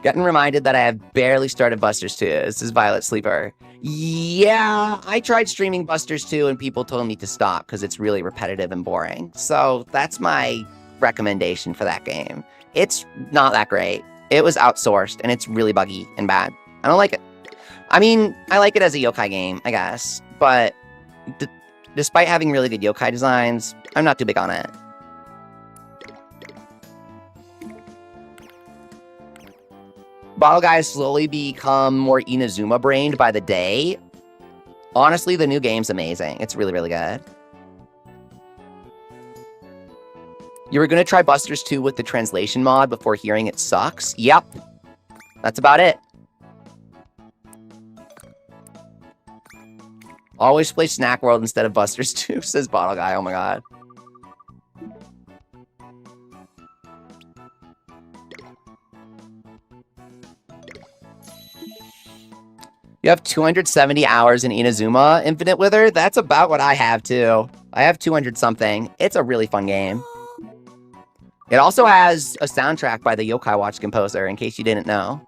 Getting reminded that I have barely started Busters 2. This is Violet Sleeper. Yeah, I tried streaming Busters 2 and people told me to stop because it's really repetitive and boring. So that's my recommendation for that game. It's not that great. It was outsourced and it's really buggy and bad. I don't like it. I mean, I like it as a yokai game, I guess. But despite having really good yokai designs, I'm not too big on it. Bottle guys slowly become more Inazuma-brained by the day. Honestly, the new game's amazing. It's really, really good. You were going to try Busters 2 with the translation mod before hearing it sucks? Yep. That's about it. Always play Snack World instead of Busters 2, says Bottle Guy. Oh my god. You have 270 hours in Inazuma, Infinite Wither? That's about what I have, too. I have 200 something. It's a really fun game. It also has a soundtrack by the Yokai Watch composer, in case you didn't know.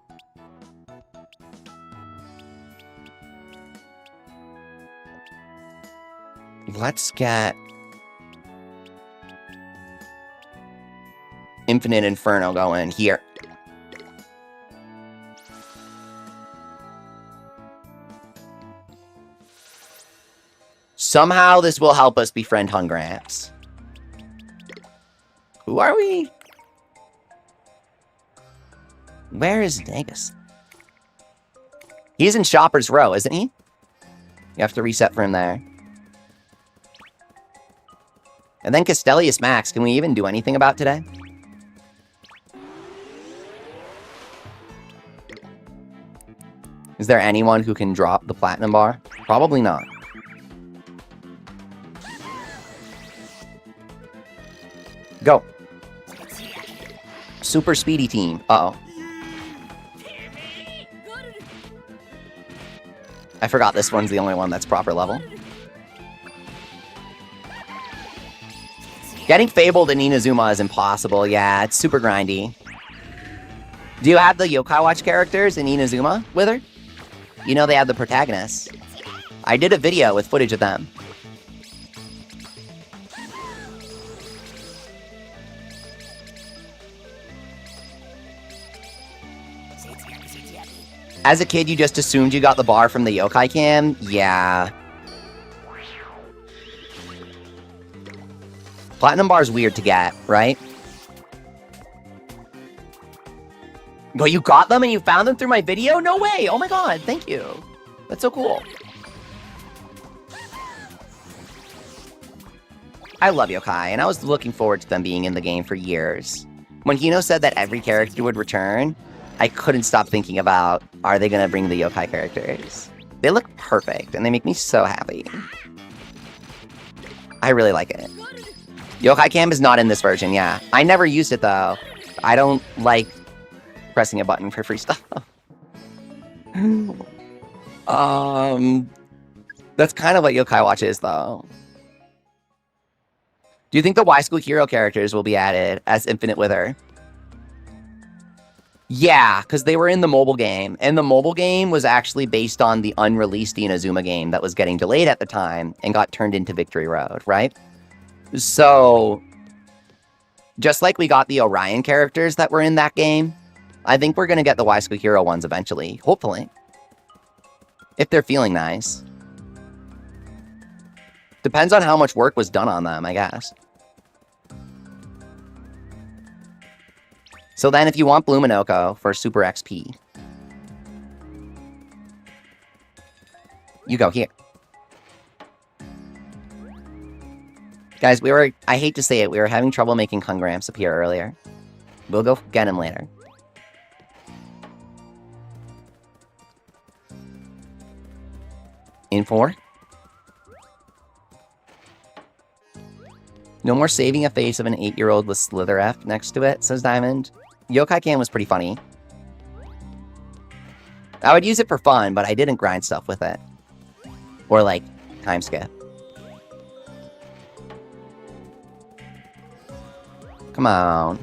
Let's get Infinite Inferno going here. Somehow this will help us befriend Hungramps. Who are we? Where is Negus? He's in Shopper's Row, isn't he? You have to reset for him there. And then Castellius Max, can we even do anything about today? Is there anyone who can drop the platinum bar? Probably not. Go. Super speedy team. Uh-oh. I forgot this one's the only one that's proper level. Getting Fabled in Inazuma is impossible. Yeah, it's super grindy. Do you have the Yokai Watch characters in Inazuma, Wither? You know they have the protagonists. I did a video with footage of them. As a kid, you just assumed you got the bar from the Yokai Cam? Yeah. Platinum bar's weird to get, right? But you got them and you found them through my video? No way! Oh my god, thank you. That's so cool. I love Yokai, and I was looking forward to them being in the game for years. When Hino said that every character would return, I couldn't stop thinking about, are they going to bring the yokai characters? They look perfect, and they make me so happy. I really like it. Yokai Cam is not in this version, yeah. I never used it, though. I don't like pressing a button for free stuff. That's kind of what Yokai Watch is, though. Do you think the Y School Hero characters will be added as Infinite Wither? Yeah, because they were in the mobile game, and the mobile game was actually based on the unreleased Inazuma game that was getting delayed at the time and got turned into Victory Road, right? So, just like we got the Orion characters that were in that game, I think we're going to get the Y School Hero ones eventually, hopefully. If they're feeling nice. Depends on how much work was done on them, I guess. So then if you want Blue Minoko for Super XP, you go here. Guys, I hate to say it, we were having trouble making Kungramps appear earlier. We'll go get him later. In 4. No more saving a face of an 8-year-old with Slither F next to it, says Diamond. Yokai Can was pretty funny. I would use it for fun, but I didn't grind stuff with it. Or, like, time skip. Come on.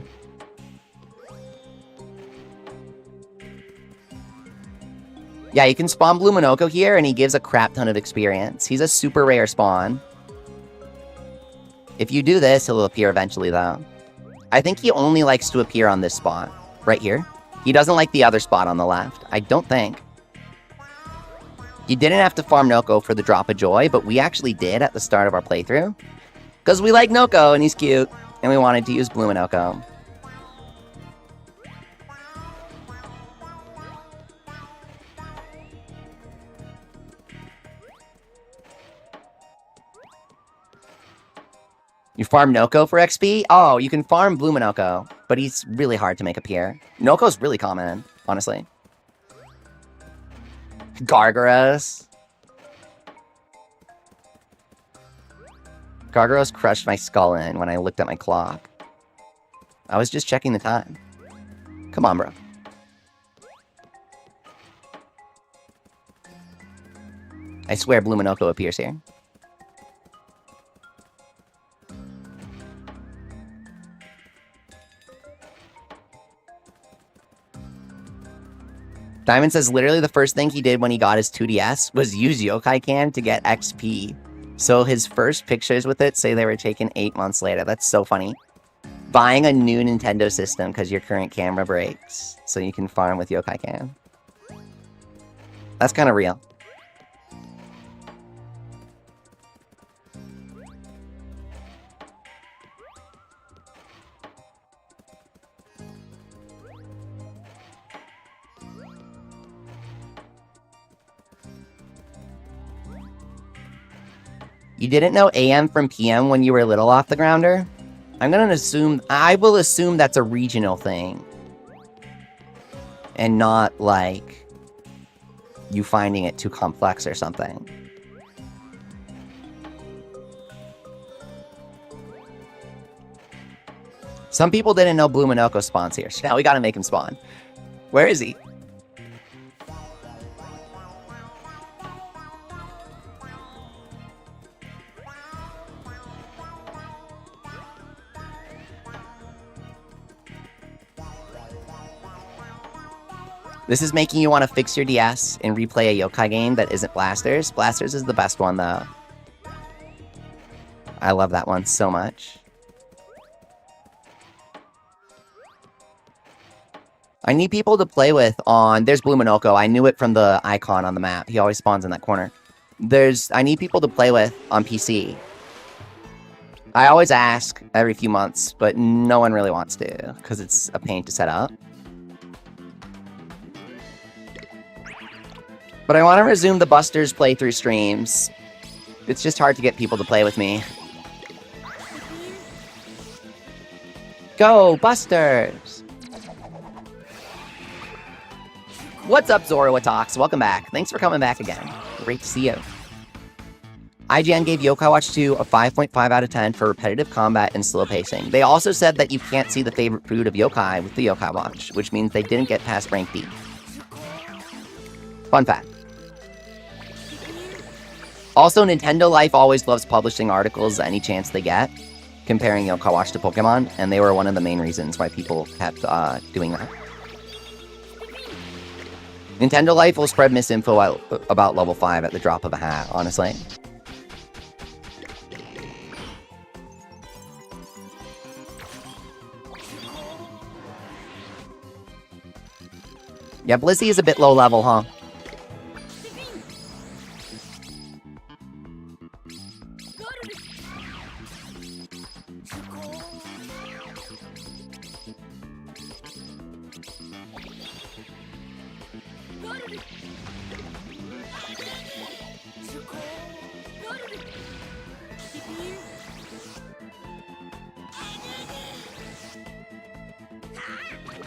Yeah, you can spawn Blue Minoko here, and he gives a crap ton of experience. He's a super rare spawn. If you do this, he'll appear eventually, though. I think he only likes to appear on this spot. Right here. He doesn't like the other spot on the left. I don't think. You didn't have to farm Noko for the Drop of Joy, but we actually did at the start of our playthrough. Because we like Noko, and he's cute, and we wanted to use Blue Minoko. You farm Noko for XP? Oh, you can farm Blue Minoko, but he's really hard to make appear. Noko's really common, honestly. Gargaros. Gargaros crushed my skull in when I looked at my clock. I was just checking the time. Come on, bro. I swear Blue Minoko appears here. Diamond says literally the first thing he did when he got his 2DS was use Yokai Can to get XP. So his first pictures with it say they were taken 8 months later. That's so funny. Buying a new Nintendo system because your current camera breaks so you can farm with Yokai Can. That's kind of real. You didn't know AM from PM when you were little off the grounder? I will assume that's a regional thing. And not, like, you finding it too complex or something. Some people didn't know Blue Minoko spawns here, so now we gotta make him spawn. Where is he? This is making you want to fix your DS and replay a yokai game that isn't Blasters. Blasters is the best one, though. I love that one so much. I need people to play with on... There's Blue Minoko. I knew it from the icon on the map. He always spawns in that corner. I need people to play with on PC. I always ask every few months, but no one really wants to, because it's a pain to set up. But I want to resume the Busters playthrough streams. It's just hard to get people to play with me. Go, Busters! What's up, Zoroatox? Welcome back. Thanks for coming back again. Great to see you. IGN gave Yokai Watch 2 a 5.5 out of 10 for repetitive combat and slow pacing. They also said that you can't see the favorite food of Yokai with the Yokai Watch, which means they didn't get past rank D. Fun fact. Also, Nintendo Life always loves publishing articles any chance they get. comparing Yokai Watch to Pokemon, and they were one of the main reasons why people kept doing that. Nintendo Life will spread misinfo out about level 5 at the drop of a hat, honestly. Yeah, Blissey is a bit low level, huh?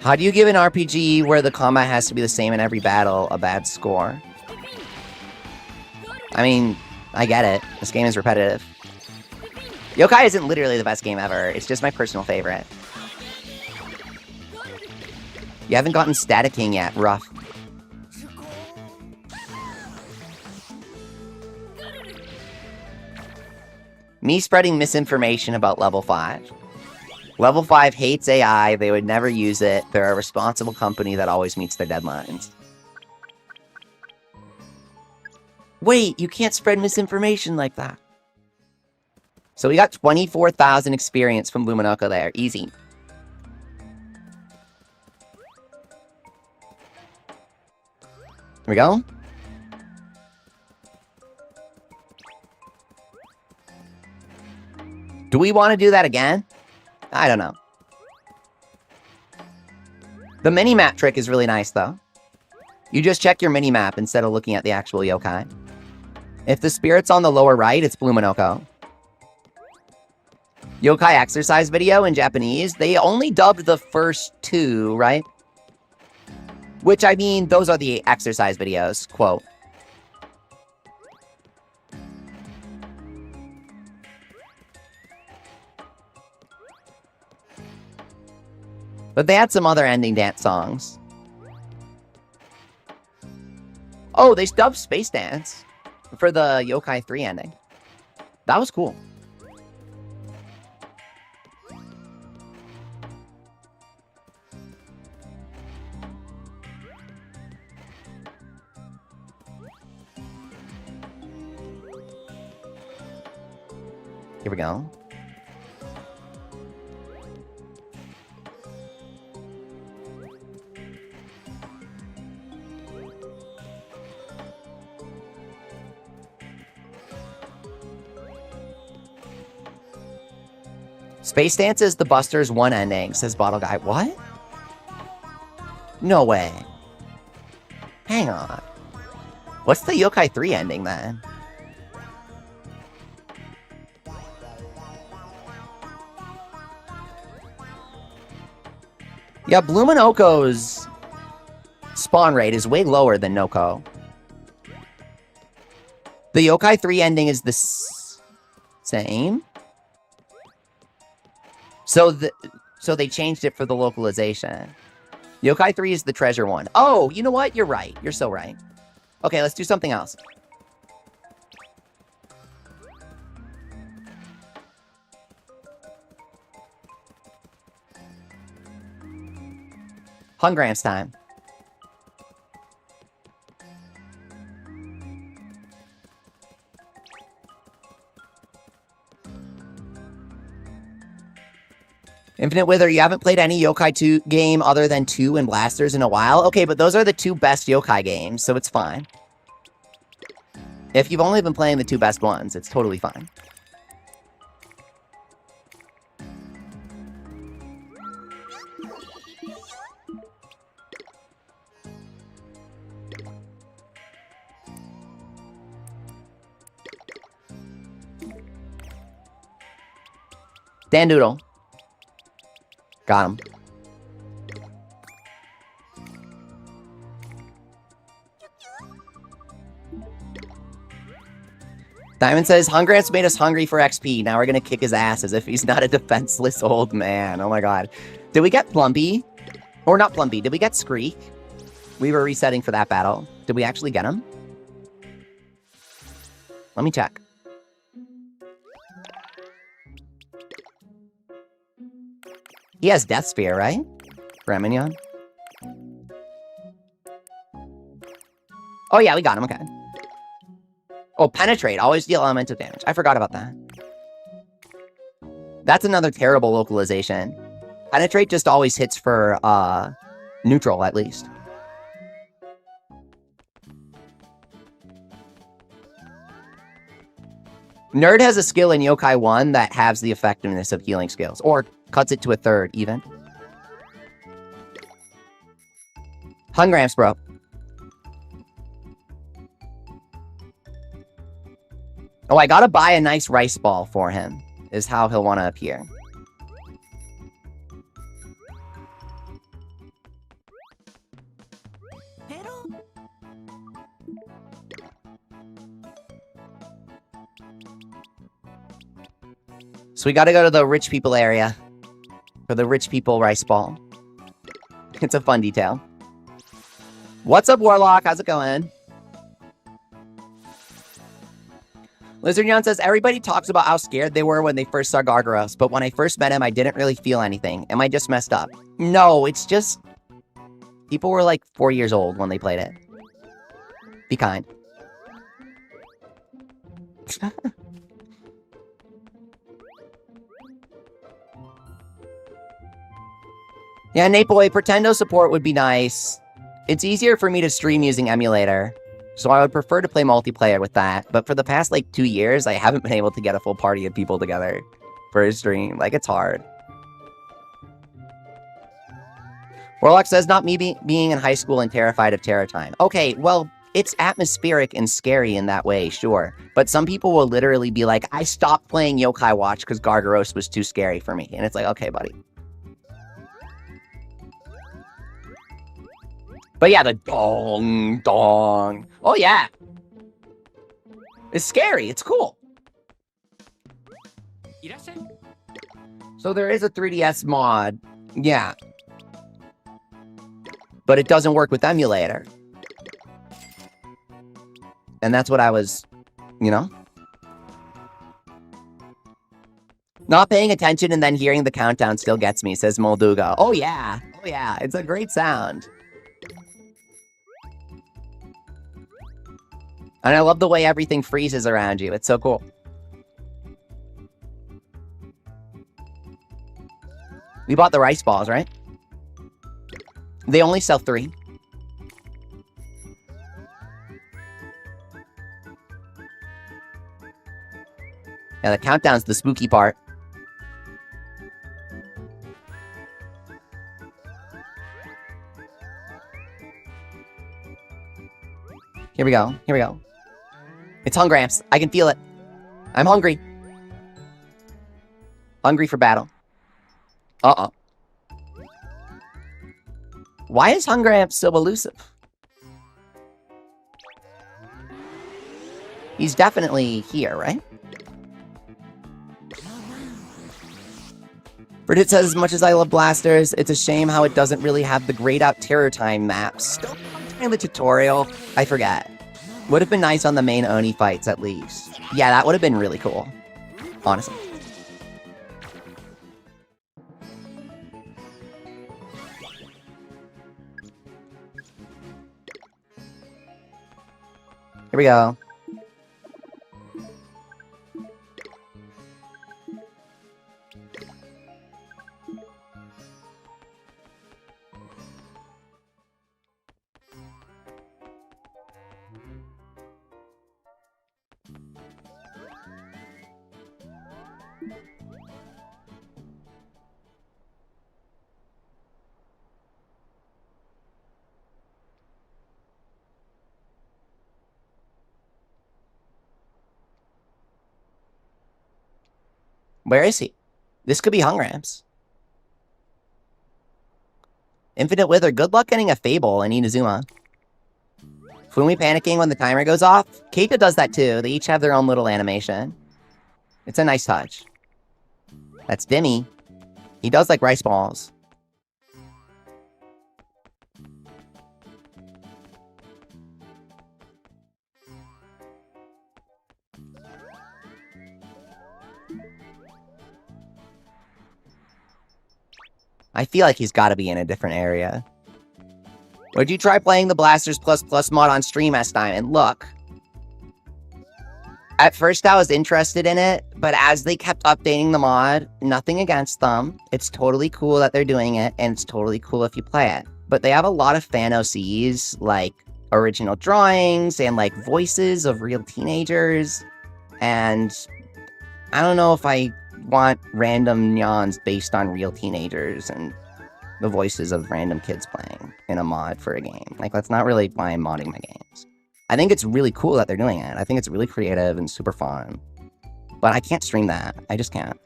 How do you give an RPG where the combat has to be the same in every battle a bad score? I mean, I get it. This game is repetitive. Yokai isn't literally the best game ever. It's just my personal favorite. You haven't gotten Static King yet. Rough. Me spreading misinformation about level 5. Level 5 hates AI, they would never use it. They're a responsible company that always meets their deadlines. Wait, you can't spread misinformation like that. So we got 24,000 experience from Luminoko there. Easy. Here we go. Do we want to do that again? I don't know. The mini-map trick is really nice, though. You just check your mini-map instead of looking at the actual yokai. If the spirit's on the lower right, it's Bluminoko. Yokai exercise video in Japanese, they only dubbed the first 2, right? Which, I mean, those are the exercise videos, quote. But they had some other ending dance songs. Oh, they dubbed Space Dance for the Yokai 3 ending. That was cool. Here we go. Space Dance is the Buster's 1 ending, says Bottle Guy. What? No way. Hang on. What's the Yokai 3 ending, then? Yeah, Bluminoko's spawn rate is way lower than Noko. The Yokai 3 ending is the same? So they changed it for the localization. Yokai 3 is the treasure one. Oh, you know what? You're right. You're so right. Okay, let's do something else. Hungrams time. Infinite Wither, you haven't played any Yokai 2 game other than 2 and Blasters in a while? Okay, but those are the 2 best Yokai games, so it's fine. If you've only been playing the 2 best ones, it's totally fine. Dan Doodle. Got him. Diamond says, Hungrams made us hungry for XP. Now we're gonna kick his ass as if he's not a defenseless old man. Oh my god. Did we get Plumpy? Or not Plumpy, did we get Screek? We were resetting for that battle. Did we actually get him? Let me check. He has Death Spear, right? Remignon. Oh yeah, we got him, okay. Oh, Penetrate, always deal elemental damage. I forgot about that. That's another terrible localization. Penetrate just always hits for, neutral, at least. Nerd has a skill in Yokai 1 that halves the effectiveness of healing skills, or cuts it to a third, even. Hungramps, bro. Oh, I gotta buy a nice rice ball for him, is how he'll want to appear. So we gotta go to the rich people area for the rich people rice ball. It's a fun detail. What's up, Warlock? How's it going? Lizardneon says, everybody talks about how scared they were when they first saw Gargaros, but when I first met him, I didn't really feel anything. Am I just messed up? No, it's just... people were like 4 years old when they played it. Be kind. Yeah, Nate Boy, Pretendo support would be nice. It's easier for me to stream using emulator, so I would prefer to play multiplayer with that. But for the past, like, 2 years, I haven't been able to get a full party of people together for a stream. Like, it's hard. Warlock says, not me being in high school and terrified of Terror Time. Okay, well, it's atmospheric and scary in that way, sure. But some people will literally be like, I stopped playing Yokai Watch because Gargaros was too scary for me. And it's like, okay, buddy. But yeah, the dong, dong. Oh, yeah. It's scary. It's cool. So there is a 3DS mod. Yeah. But it doesn't work with emulator. And that's what I was, you know? Not paying attention and then hearing the countdown still gets me, says Molduga. Oh, yeah. Oh, yeah. It's a great sound. And I love the way everything freezes around you. It's so cool. We bought the rice balls, right? They only sell 3. Yeah, the countdown's the spooky part. Here we go. Here we go. It's Hungramps. I can feel it. I'm hungry. Hungry for battle. Uh-oh. Why is Hungramps so elusive? He's definitely here, right? Bridget says, as much as I love blasters, it's a shame how it doesn't really have the grayed out Terror Time maps. Still in the tutorial. I forget. Would have been nice on the main Oni fights, at least. Yeah, that would have been really cool. Honestly. Here we go. Where is he? This could be Hungramps. Infinite Wither, good luck getting a Fable in Inazuma. Fumi panicking when the timer goes off? Keita does that too. They each have their own little animation. It's a nice touch. That's Dimmy. He does like rice balls. I feel like he's got to be in a different area. Would you try playing the Blasters ++ mod on stream last time? And look, at first I was interested in it, but as they kept updating the mod, nothing against them. It's totally cool that they're doing it, and it's totally cool if you play it. But they have a lot of fan OCs, like original drawings and like voices of real teenagers. And I don't know if I want random nyans based on real teenagers and the voices of random kids playing in a mod for a game. Like, that's not really why I'm modding my games. I think it's really cool that they're doing it. I think it's really creative and super fun. But I can't stream that. I just can't.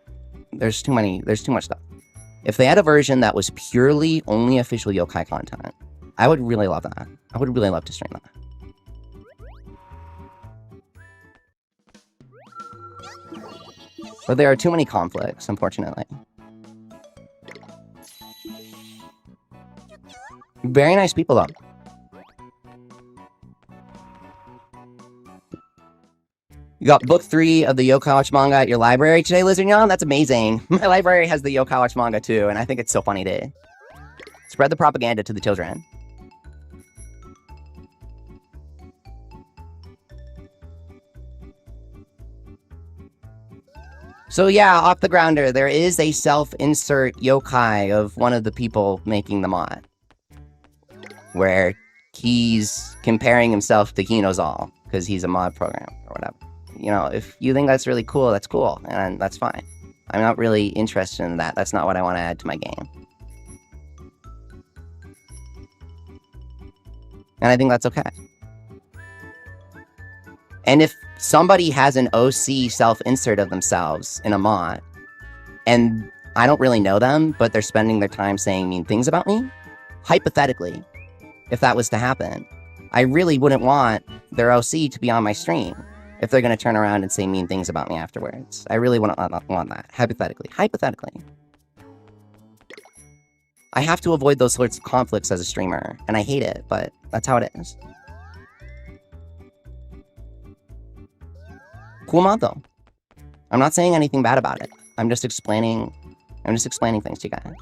There's too much stuff. If they had a version that was purely only official yokai content, I would really love that. I would really love to stream that. But there are too many conflicts, unfortunately. Very nice people, though. You got book 3 of the Yokai Watch manga at your library today, Lizard Yon? That's amazing. My library has the Yokai Watch manga, too, and I think it's so funny to spread the propaganda to the children. So yeah, off the grounder, there is a self-insert yokai of one of the people making the mod, where he's comparing himself to He Knows All, because he's a mod program, or whatever. You know, if you think that's really cool, that's cool, and that's fine. I'm not really interested in that. That's not what I want to add to my game. And I think that's okay. And if somebody has an OC self-insert of themselves in a mod, and I don't really know them, but they're spending their time saying mean things about me, hypothetically, if that was to happen, I really wouldn't want their OC to be on my stream if they're going to turn around and say mean things about me afterwards. I really wouldn't want that, hypothetically. Hypothetically. I have to avoid those sorts of conflicts as a streamer, and I hate it, but that's how it is. Cool mod, though. I'm not saying anything bad about it. I'm just explaining things to you guys.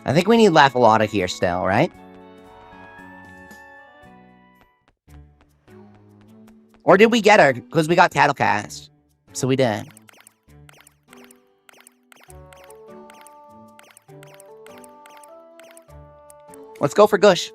I think we need Laugh a Lotta here still, right? Or did we get her? Because we got Tattlecast. So we did. Let's go for Gush.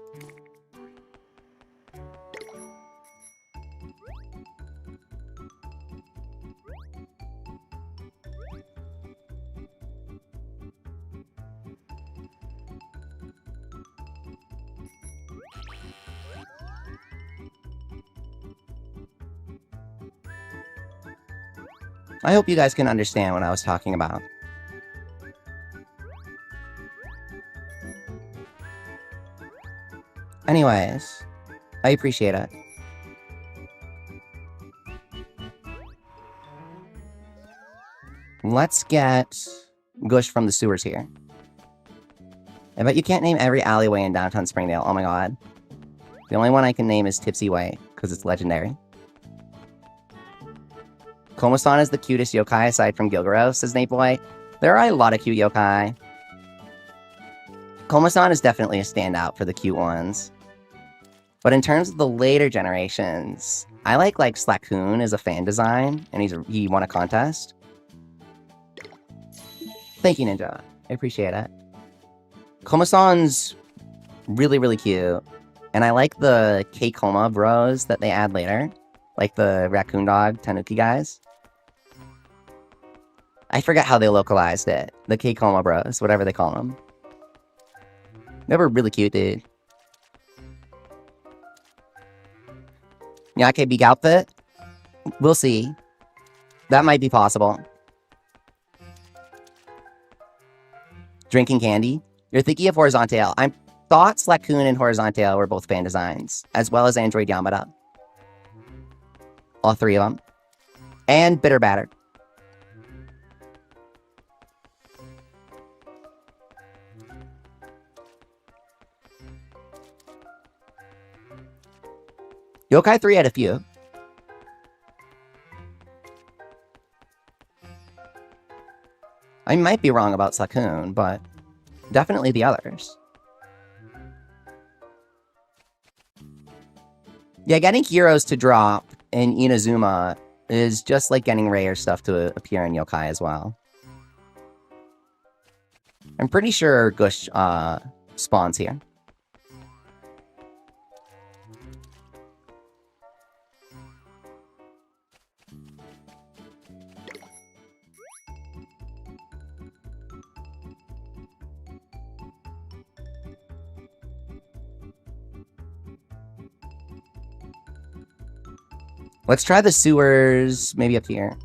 I hope you guys can understand what I was talking about. Anyways, I appreciate it. Let's get Gush from the sewers here. I bet you can't name every alleyway in downtown Springdale. Oh my god. The only one I can name is Tipsy Way, because it's legendary. Komo-san is the cutest yokai aside from Gilgaro, says Nate Boy. There are a lot of cute yokai. Komo-san is definitely a standout for the cute ones. But in terms of the later generations, I like Slakoon as a fan design, and he won a contest. Thank you, Ninja. I appreciate it. Komo-san's really, really cute. And I like the K-Koma bros that they add later. Like the Raccoon Dog Tanuki guys. I forget how they localized it. The K-Koma bros, whatever they call them. They were really cute, dude. Yake Beak outfit? We'll see. That might be possible. Drinking candy? You're thinking of Horizontail. I thought Slakoon and Horizontail were both fan designs, as well as Android Yamada. All three of them. And Bitter Batter. Yokai 3 had a few. I might be wrong about Slakoon, but definitely the others. Yeah, getting heroes to drop in Inazuma is just like getting rare stuff to appear in Yokai as well. I'm pretty sure Gush spawns here. Let's try the sewers, maybe up here.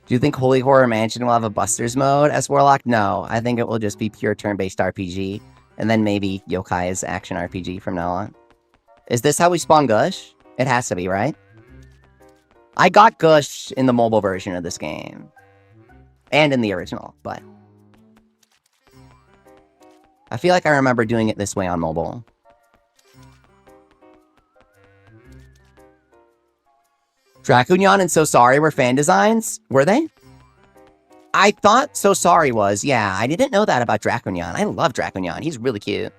Do you think Holy Horror Mansion will have a Busters mode as Warlock? No, I think it will just be pure turn-based RPG, and then maybe Yokai's action RPG from now on. Is this how we spawn Gush? It has to be, right? I got Gush in the mobile version of this game. And in the original, but... I feel like I remember doing it this way on mobile. Dracunyan and So Sorry were fan designs? Were they? I thought So Sorry was, yeah. I didn't know that about Dracunyan. I love Dracunyan. He's really cute.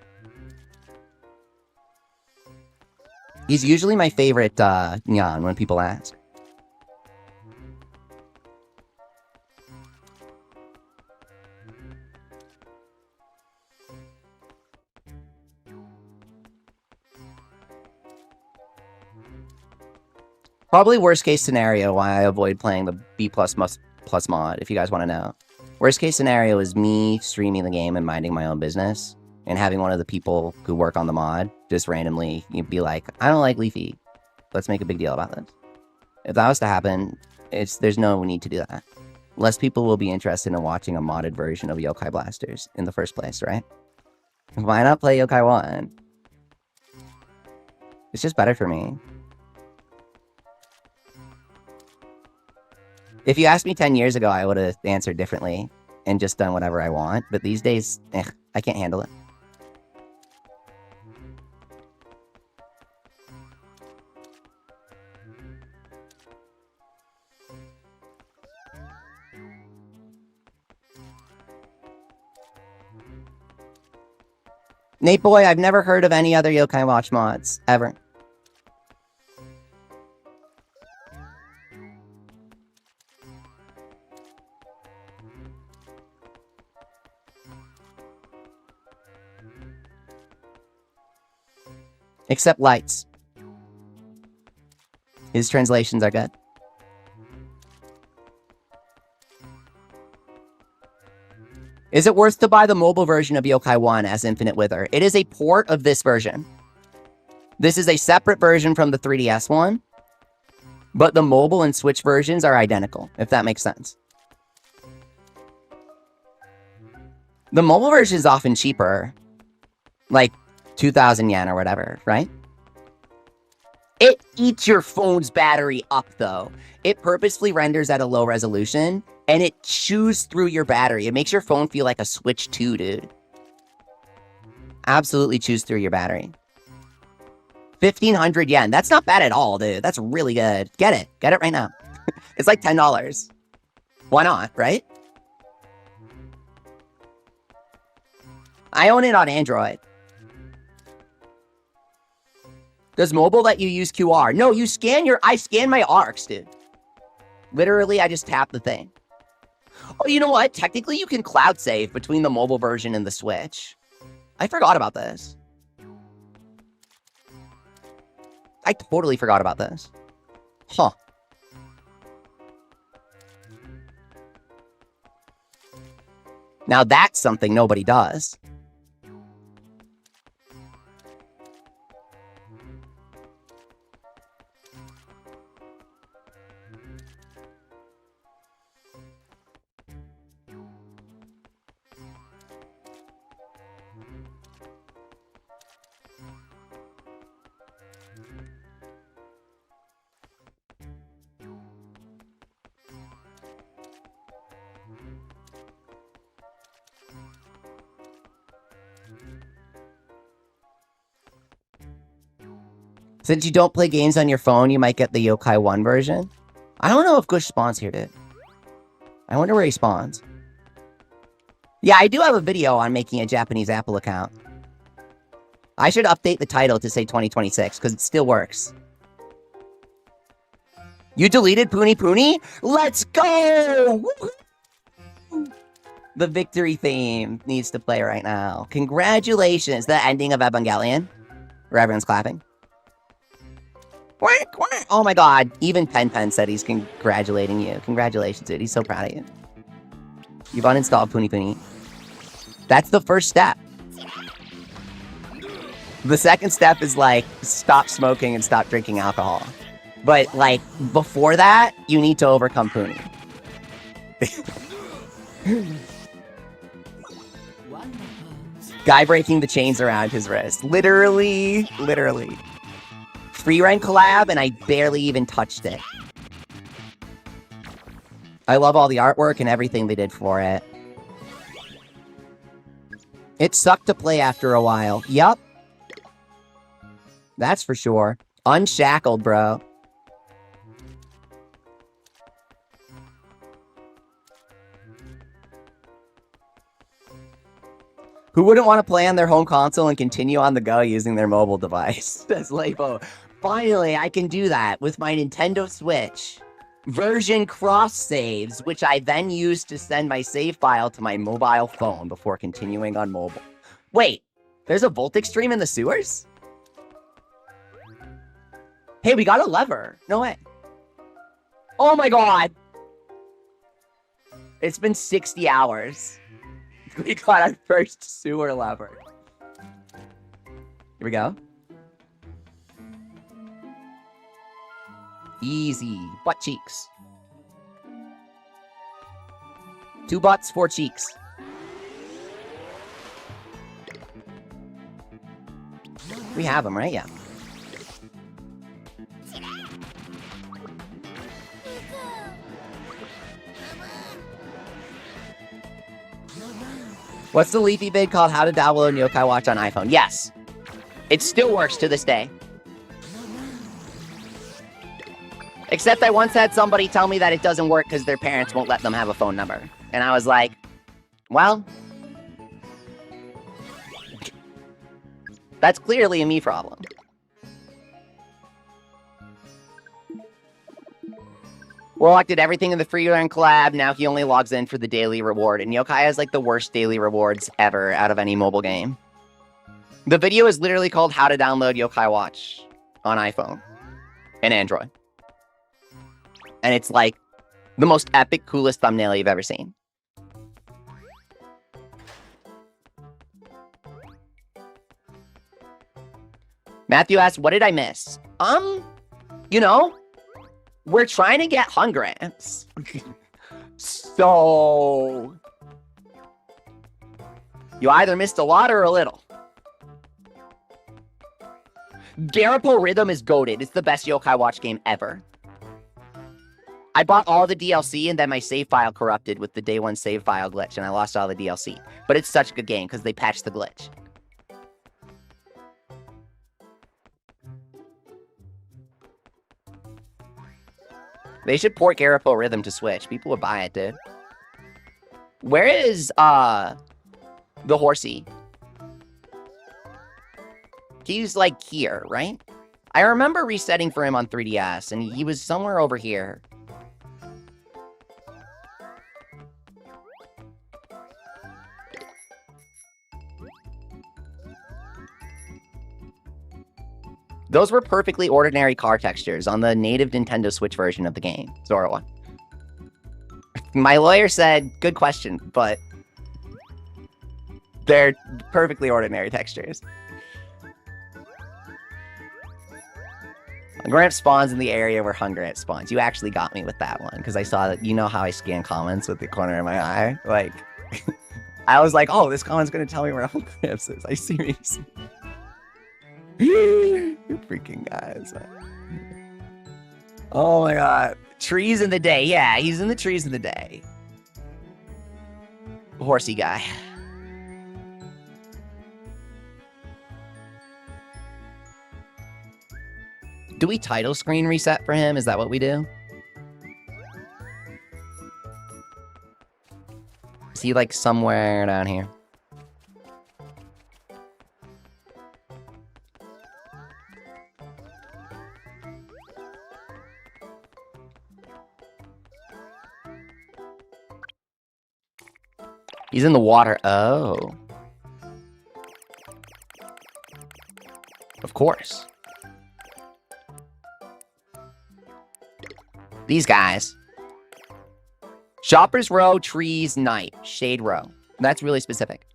He's usually my favorite Nyan when people ask. Probably worst case scenario why I avoid playing the B++ mod, if you guys want to know. Worst case scenario is me streaming the game and minding my own business, and having one of the people who work on the mod just randomly be like, I don't like Leafy. Let's make a big deal about this. If that was to happen, there's no need to do that. Less people will be interested in watching a modded version of Yokai Blasters in the first place, right? Why not play Yokai 1? It's just better for me. If you asked me 10 years ago, I would have answered differently and just done whatever I want. But these days, I can't handle it. Nate Boy, I've never heard of any other Yokai Watch mods, ever. Except Lights. His translations are good. Is it worth to buy the mobile version of Yokai 1 as Infinite Wither? It is a port of this version. This is a separate version from the 3DS one, but the mobile and Switch versions are identical, if that makes sense. The mobile version is often cheaper, like 2,000 yen or whatever, right? It eats your phone's battery up, though. It purposefully renders at a low resolution, and it chews through your battery. It makes your phone feel like a Switch 2, dude. Absolutely chews through your battery. 1,500 yen. That's not bad at all, dude. That's really good. Get it. Get it right now. It's like $10. Why not, right? I own it on Android. Does mobile let you use QR? No, you scan I scan my arcs, dude. Literally, I just tap the thing. Oh, you know what? Technically, you can cloud save between the mobile version and the Switch. I forgot about this. I totally forgot about this. Huh. Now that's something nobody does. Since you don't play games on your phone, you might get the Yokai 1 version. I don't know if Gush spawns here, dude. I wonder where he spawns. Yeah, I do have a video on making a Japanese Apple account. I should update the title to say 2026, because it still works. You deleted Puni Puni? Let's go! The victory theme needs to play right now. Congratulations. The ending of Evangelion, where everyone's clapping. Quack, quack. Oh my god. Even Pen Pen said he's congratulating you. Congratulations, dude. He's so proud of you. You've uninstalled Puni Puni. That's the first step. The second step is like, stop smoking and stop drinking alcohol. But like, before that, you need to overcome Puni. Guy breaking the chains around his wrist. Literally. Free rent collab, and I barely even touched it. I love all the artwork and everything they did for it. It sucked to play after a while. Yup. That's for sure. Unshackled, bro. Who wouldn't want to play on their home console and continue on the go using their mobile device? Says Leipo. Finally, I can do that with my Nintendo Switch. Version cross saves, which I then use to send my save file to my mobile phone before continuing on mobile. Wait, there's a Voltic stream in the sewers? Hey, we got a lever. No way. Oh my god. It's been 60 hours. We got our first sewer lever. Here we go. Easy. Butt cheeks. 2 butts, 4 cheeks. We have them, right? Yeah. What's the Leafy vid called? How to download Yokai Watch on iPhone? Yes. It still works to this day. Except I once had somebody tell me that it doesn't work because their parents won't let them have a phone number. And I was like, well, that's clearly a me problem. Warlock did everything in the free learn collab. Now he only logs in for the daily reward. And Yokai has like the worst daily rewards ever out of any mobile game. The video is literally called How to Download Yokai Watch on iPhone and Android. And it's like the most epic, coolest thumbnail you've ever seen. Matthew asks, what did I miss? You know, we're trying to get Hungrants. So you either missed a lot or a little. Garapo Rhythm is goated. It's the best Yokai Watch game ever. I bought all the DLC and then my save file corrupted with the day 1 save file glitch and I lost all the DLC. But it's such a good game because they patched the glitch. They should port Garapo Rhythm to Switch. People would buy it, dude. Where is, the horsey? He's, like, here, right? I remember resetting for him on 3DS, and he was somewhere over here. Those were perfectly ordinary car textures on the native Nintendo Switch version of the game, Zoroa. My lawyer said, good question, but they're perfectly ordinary textures. Grant spawns in the area where Hungramp spawns. You actually got me with that one, because I saw that, you know how I scan comments with the corner of my eye? Like, I was like, oh, this comment's going to tell me where Hungramp is. I seriously. You freaking guys. Oh my god. Trees in the day. Yeah, he's in the trees in the day. Horsey guy. Do we title screen reset for him? Is that what we do? Is he like somewhere down here? He's in the water. Oh. Of course. These guys. Shoppers Row, trees, night. Shade Row. That's really specific.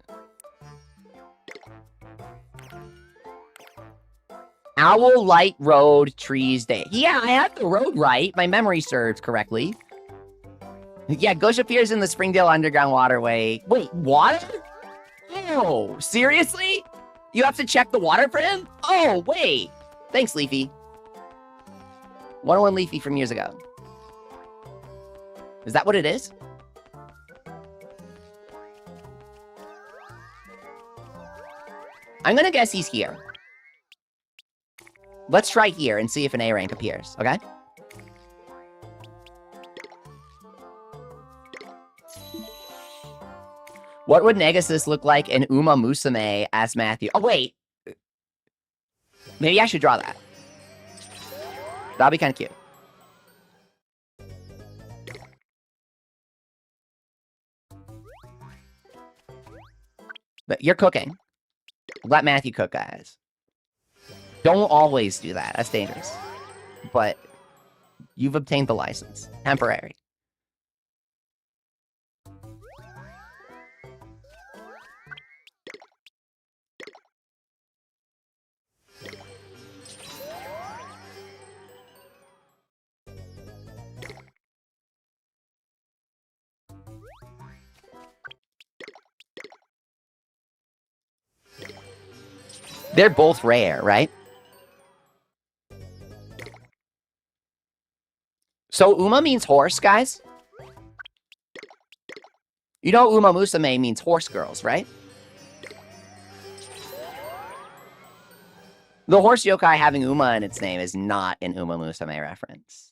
Owl, light, road, trees, day. Yeah, I had the road right. My memory serves correctly. Yeah, Gosha appears in the Springdale Underground Waterway. Wait, water? Oh, seriously? You have to check the water for him? Oh, wait. Thanks, Leafy. 101 Leafy from years ago. Is that what it is? I'm gonna guess he's here. Let's try here and see if an A rank appears, okay? What would Negasis look like in Uma Musume? Asked Matthew. Oh, wait. Maybe I should draw that. That'll be kind of cute. But you're cooking. Let Matthew cook, guys. Don't always do that. That's dangerous. But you've obtained the license. Temporary. They're both rare, right? So Uma means horse, guys? You know Uma Musume means horse girls, right? The horse yokai having Uma in its name is not an Uma Musume reference.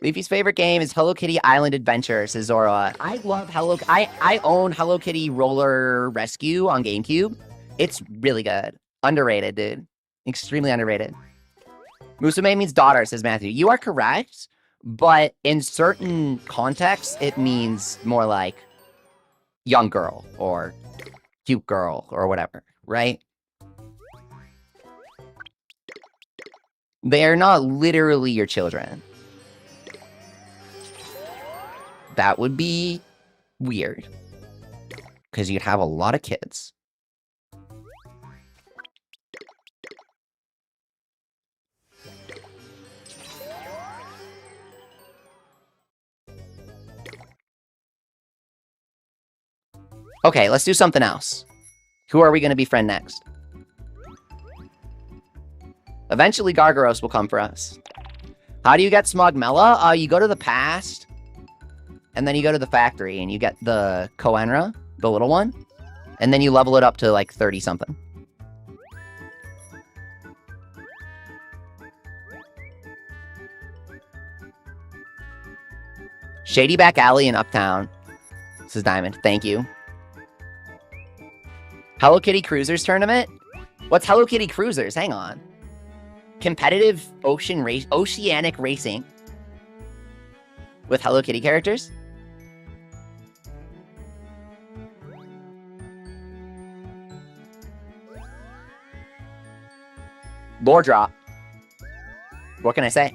Leafy's favorite game is Hello Kitty Island Adventure, says Zora. I love I own Hello Kitty Roller Rescue on GameCube. It's really good. Underrated, dude. Extremely underrated. Musume means daughter, says Matthew. You are correct, but in certain contexts, it means more like young girl or cute girl or whatever, right? They are not literally your children. That would be weird. Because you'd have a lot of kids. Okay, let's do something else. Who are we going to befriend next? Eventually, Gargaros will come for us. How do you get Smogmella? You go to the past. And then you go to the factory and you get the Koenra, the little one. And then you level it up to like 30-something. Shady Back Alley in Uptown. This is Diamond. Thank you. Hello Kitty Cruisers tournament? What's Hello Kitty Cruisers? Hang on. Competitive oceanic racing with Hello Kitty characters? Lore drop. What can I say?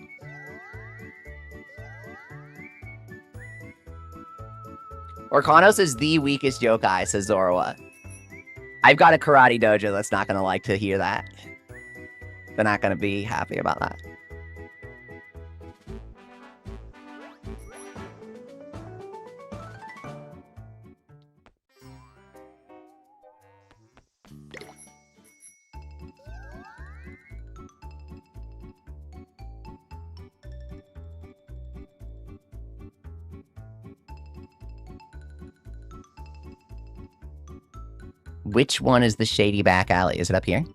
Orkanos is the weakest yokai, says Zoroa. I've got a karate dojo that's not going to like to hear that. They're not going to be happy about that. Which one is the shady back alley? Is it up here?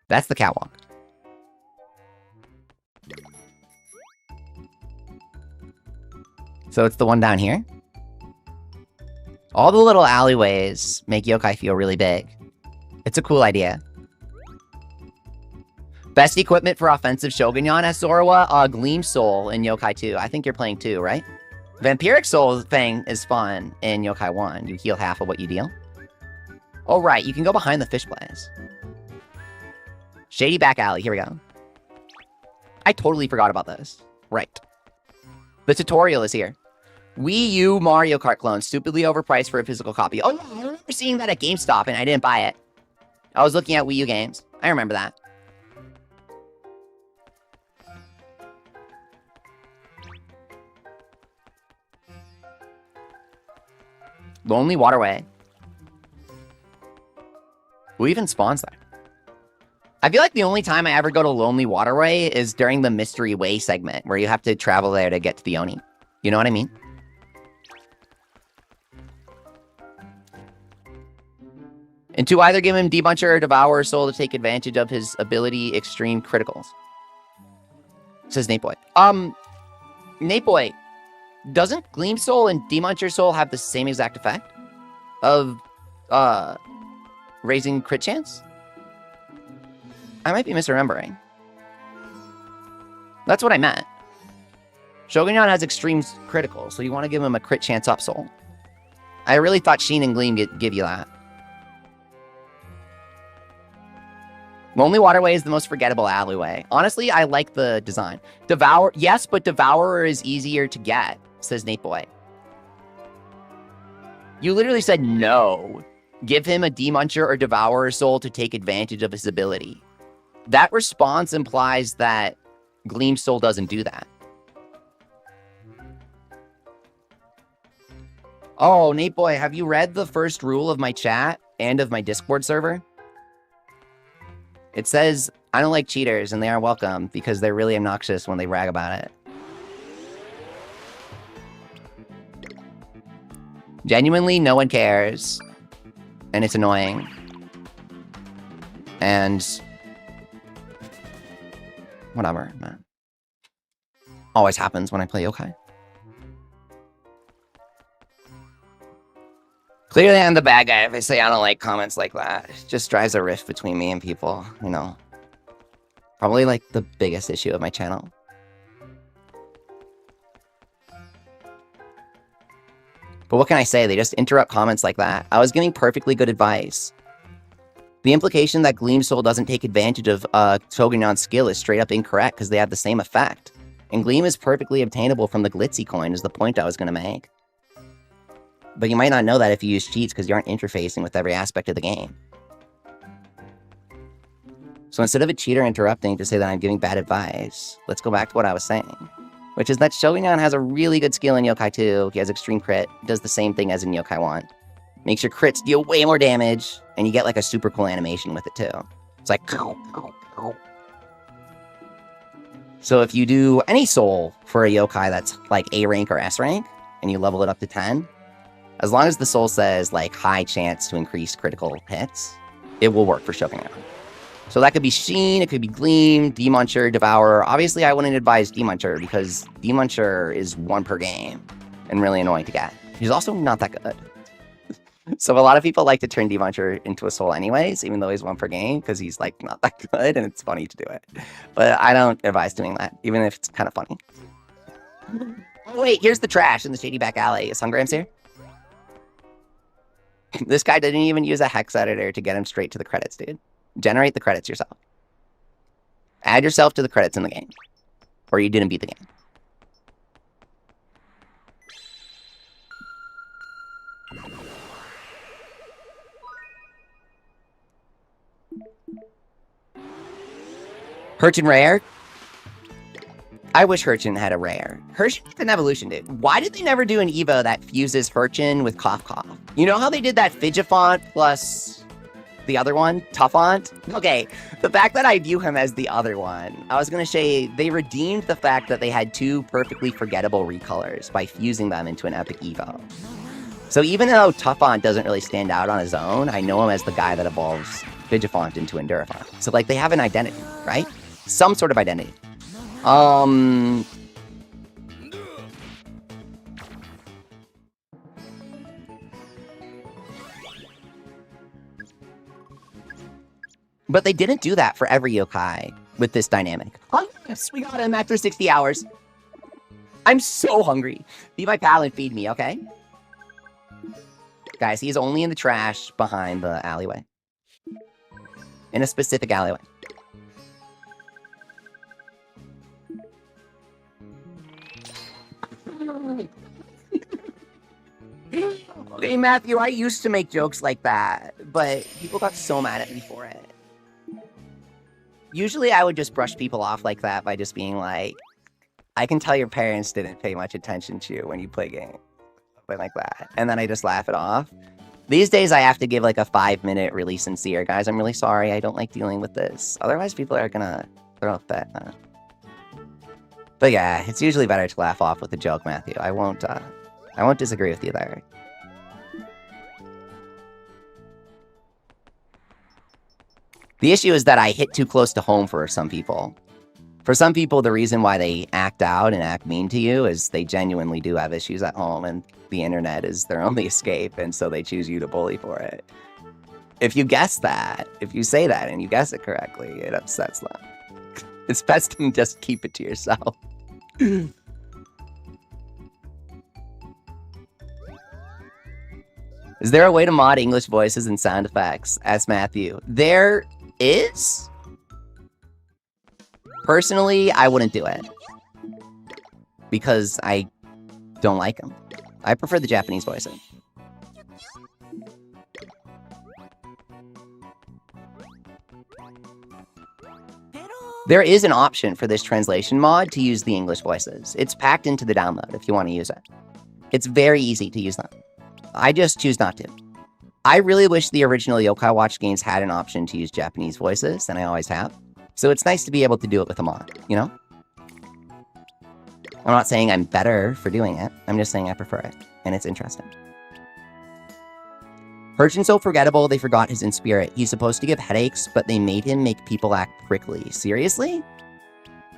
That's the catwalk. So it's the one down here? All the little alleyways make yokai feel really big. It's a cool idea. Best equipment for offensive Shogunyan as Zoroa? Gleam Soul in Yokai 2. I think you're playing 2, right? Vampiric Soul thing is fun in Yokai 1. You heal half of what you deal. Oh, right. You can go behind the fish place. Shady back alley. Here we go. I totally forgot about this. Right. The tutorial is here. Wii U Mario Kart clone. Stupidly overpriced for a physical copy. Oh, yeah. I remember seeing that at GameStop and I didn't buy it. I was looking at Wii U games. I remember that. Lonely Waterway. Who even spawns there? I feel like the only time I ever go to Lonely Waterway is during the Mystery Way segment, where you have to travel there to get to the Oni. You know what I mean? And to either give him Debuncher or Devour Soul to take advantage of his ability Extreme Criticals. Says Nate Boy. Nate Boy, doesn't Gleam Soul and Demuncher Soul have the same exact effect of raising crit chance? I might be misremembering. That's what I meant. Shogunyan has extreme critical, so you want to give him a crit chance up soul. I really thought Sheen and Gleam give you that. Lonely Waterway is the most forgettable alleyway. Honestly, I like the design. Devour, yes, but Devourer is easier to get, says Nate Boy. You literally said no. Give him a Demuncher or Devourer soul to take advantage of his ability. That response implies that Gleam Soul doesn't do that. Oh, Nate Boy, have you read the first rule of my chat and of my Discord server? It says, I don't like cheaters and they are welcome because they're really obnoxious when they brag about it. Genuinely, no one cares. And it's annoying. And whatever, man. Always happens when I play yokai. Clearly, I'm the bad guy if I say I don't like comments like that. It just drives a rift between me and people, you know. Probably like the biggest issue of my channel. But what can I say? They just interrupt comments like that. I was giving perfectly good advice. The implication that Gleam Soul doesn't take advantage of Shogunyan's skill is straight up incorrect because they have the same effect. And Gleam is perfectly obtainable from the Glitzy coin is the point I was going to make. But you might not know that if you use cheats because you aren't interfacing with every aspect of the game. So instead of a cheater interrupting to say that I'm giving bad advice, let's go back to what I was saying. Which is that Shogunyan has a really good skill in Yokai 2. He has extreme crit, does the same thing as in Yokai 1. Makes your crits deal way more damage, and you get like a super cool animation with it too. It's like... So if you do any soul for a yokai that's like A rank or S rank, and you level it up to 10, as long as the soul says like high chance to increase critical hits, it will work for Shogunyan. So that could be Sheen, it could be Gleam, Demuncher, Devourer. Obviously, I wouldn't advise Demuncher because Demuncher is 1 per game and really annoying to get. He's also not that good. So a lot of people like to turn Devonshire into a soul anyways, even though he's one per game, because he's like not that good and it's funny to do it. But I don't advise doing that, even if it's kind of funny. Oh, wait, here's the trash in the shady back alley. Is Hungrams here? This guy didn't even use a hex editor to get him straight to the credits, dude. Generate the credits yourself. Add yourself to the credits in the game. Or you didn't beat the game. Hurchin rare? I wish Hurchin had a rare. Hurchin needs an evolution, dude. Why did they never do an Evo that fuses Hurchin with Cough Cough? You know how they did that Fidgefont plus the other one, Tuffont? Okay, the fact that I view him as the other one, I was gonna say they redeemed the fact that they had two perfectly forgettable recolors by fusing them into an epic Evo. So even though Tuffont doesn't really stand out on his own, I know him as the guy that evolves Fidgefont into Endurafont. So like they have an identity, right? Some sort of identity. But they didn't do that for every yokai with this dynamic. Oh, yes, we got him after 60 hours. I'm so hungry. Be my pal and feed me, okay? Guys, he's only in the trash behind the alleyway. In a specific alleyway. Okay, Matthew, I used to make jokes like that, but people got so mad at me for it. Usually I would just brush people off like that by just being like, I can tell your parents didn't pay much attention to you when you play games. Something like that. And then I just laugh it off. These days I have to give like a 5-minute really sincere, guys, I'm really sorry, I don't like dealing with this. Otherwise people are gonna throw a fit. But yeah, it's usually better to laugh off with a joke, Matthew. I won't disagree with you there. The issue is that I hit too close to home for some people. For some people, the reason why they act out and act mean to you is they genuinely do have issues at home and the internet is their only escape, and so they choose you to bully for it. If you guess that, if you say that and you guess it correctly, it upsets them. It's best to just keep it to yourself. Is there a way to mod English voices and sound effects? Asked Matthew. There is? Personally, I wouldn't do it. Because I don't like them. I prefer the Japanese voices. There is an option for this translation mod to use the English voices. It's packed into the download if you want to use it. It's very easy to use them. I just choose not to. I really wish the original Yokai Watch games had an option to use Japanese voices, and I always have. So it's nice to be able to do it with a mod, you know? I'm not saying I'm better for doing it. I'm just saying I prefer it, and it's interesting. Hurchin's so forgettable, they forgot his in spirit. He's supposed to give headaches, but they made him make people act prickly. Seriously?